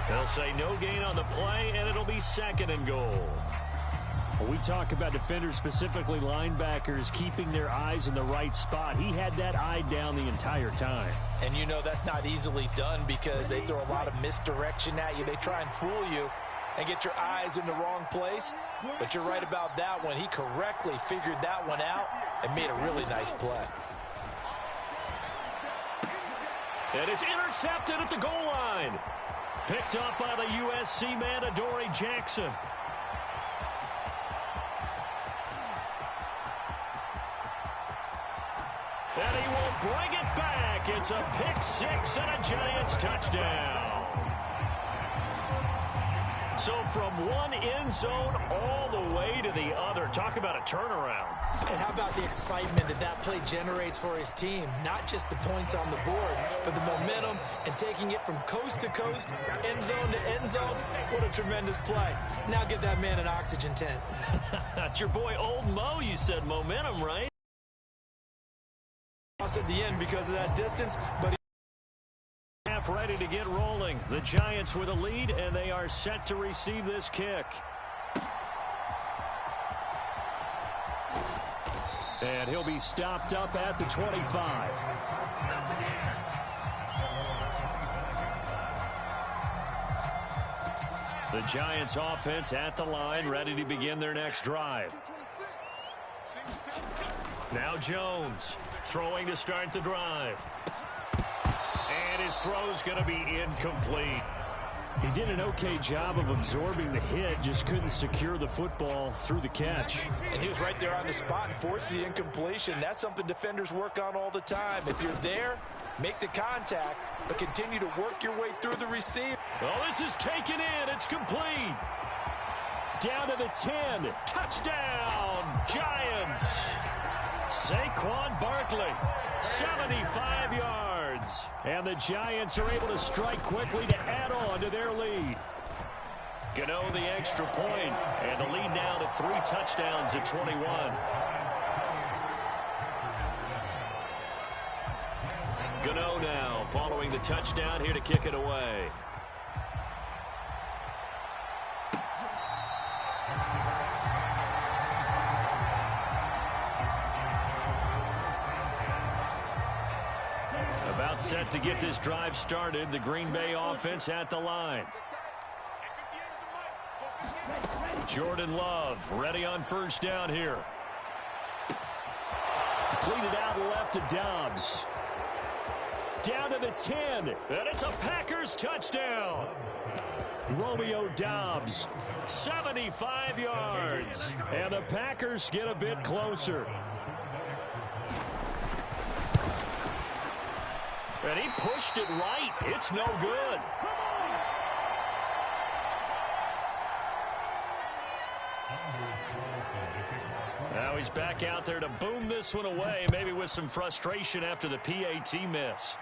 E: They'll say no gain on the play, and it'll be second and goal.
C: We talk about defenders, specifically linebackers, keeping their eyes in the right spot. He had that eye down the entire time.
F: And you know that's not easily done because they throw a lot of misdirection at you. They try and fool you and get your eyes in the wrong place. But you're right about that one. He correctly figured that one out and made a really nice play.
E: And it's intercepted at the goal line. Picked up by the USC man, Adoree Jackson. And he will bring it back. It's a pick six and a Giants touchdown. So from one end zone all the way to the other. Talk about a turnaround.
G: And how about the excitement that that play generates for his team? Not just the points on the board, but the momentum and taking it from coast to coast, end zone to end zone. What a tremendous play. Now give that man an oxygen tent.
E: That's your boy Old Mo. You said momentum, right?
G: At the end because of that distance, but
E: half ready to get rolling. The Giants with a lead, and they are set to receive this kick. And he'll be stopped up at the 25. The Giants offense at the line, ready to begin their next drive. Now Jones throwing to start the drive. And his throw's going to be incomplete.
C: He did an okay job of absorbing the hit, just couldn't secure the football through the catch.
F: And he was right there on the spot and forced the incompletion. That's something defenders work on all the time. If you're there, make the contact, but continue to work your way through the receiver.
E: Oh, this is taken in. It's complete. Down to the 10. Touchdown, Giants. Saquon Barkley, 75 yards. And the Giants are able to strike quickly to add on to their lead. Gano the extra point, and the lead now to 3 touchdowns at 21. Gano now following the touchdown here to kick it away. About set to get this drive started. The Green Bay offense at the line. Jordan Love ready on first down here. Completed out left to Dobbs. Down to the 10. And it's a Packers touchdown. Romeo Dobbs, 75 yards. And the Packers get a bit closer. And he pushed it right. It's no good. Now he's back out there to boom this one away, maybe with some frustration after the PAT miss.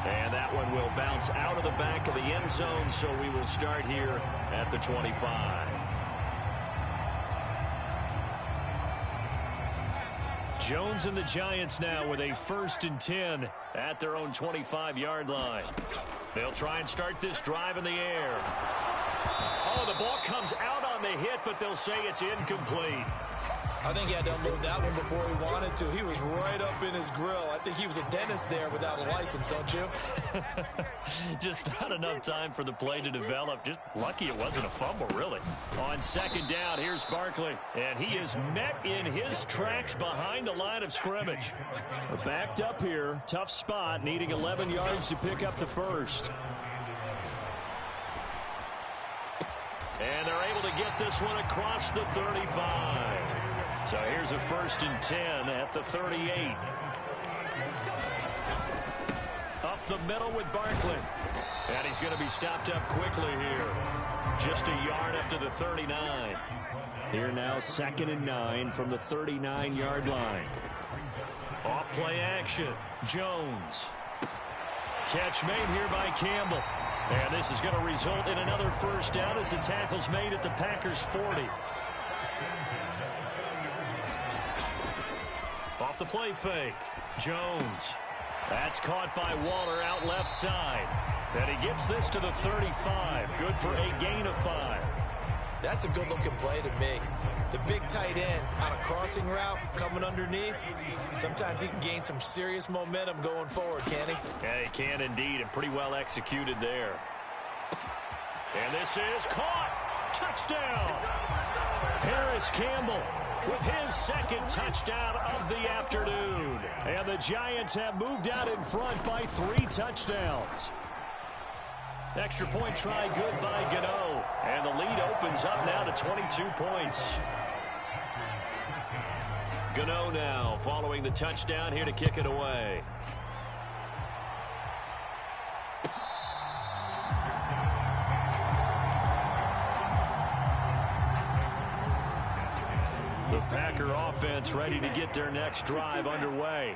E: And that one will bounce out of the back of the end zone, so we will start here at the 25.
C: Jones and the Giants now with a 1st and 10 at their own 25-yard line. They'll try and start this drive in the air. Oh, the ball comes out on the hit, but they'll say it's incomplete.
G: I think he had to unload that one before he wanted to. He was right up in his grill. I think he was a dentist there without a license, don't you?
C: Just not enough time for the play to develop. Just lucky it wasn't a fumble, really. On 2nd down, here's Barkley. And he is met in his tracks behind the line of scrimmage.
E: We're backed up here. Tough spot, needing 11 yards to pick up the first.
C: And they're able to get this one across the 35. So here's a 1st and 10 at the 38. Up the middle with Barkley. And he's going to be stopped up quickly here. Just a yard up to the 39.
E: Here now 2nd and 9 from the 39-yard line.
C: Off play action. Jones. Catch made here by Campbell. And this is going to result in another 1st down as the tackle's made at the Packers' 40. Off the play fake. Jones. That's caught by Waller out left side. And he gets this to the 35. Good for a gain of 5.
G: That's a good-looking play to me. The big tight end on a crossing route coming underneath. Sometimes he can gain some serious momentum going forward, can't he?
C: Yeah, he can indeed, and pretty well executed there. And this is caught. Touchdown. Harris Campbell with his 2nd touchdown of the afternoon. And the Giants have moved out in front by 3 touchdowns. Extra point try good by Gano. And the lead opens up now to 22 points. Gano now following the touchdown here to kick it away. The Packer offense ready to get their next drive underway.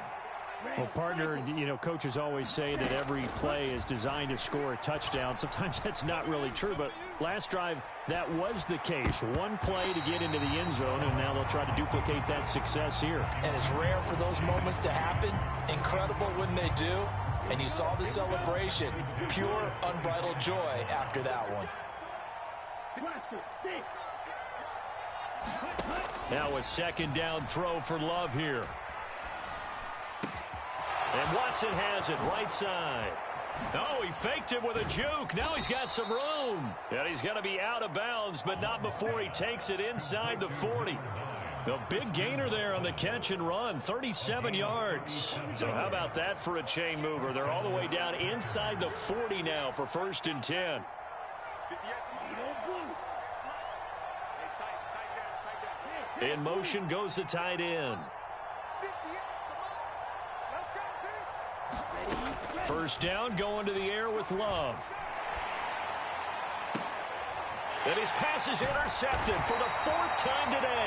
E: Well, partner, you know, coaches always say that every play is designed to score a touchdown. Sometimes that's not really true, but last drive, that was the case. One play to get into the end zone, and now they'll try to duplicate that success here.
G: And it's rare for those moments to happen. Incredible when they do. And you saw the celebration. Pure, unbridled joy after that one.
C: Now a 2nd down throw for Love here. And Watson has it right side. Oh, he faked it with a juke. Now he's got some room. And he's going to be out of bounds, but not before he takes it inside the 40. The big gainer there on the catch and run, 37 yards. So how about that for a chain mover? They're all the way down inside the 40 now for 1st and 10. In motion goes the tight end. 1st down, going to the air with Love. And his pass is intercepted for the 4th time today.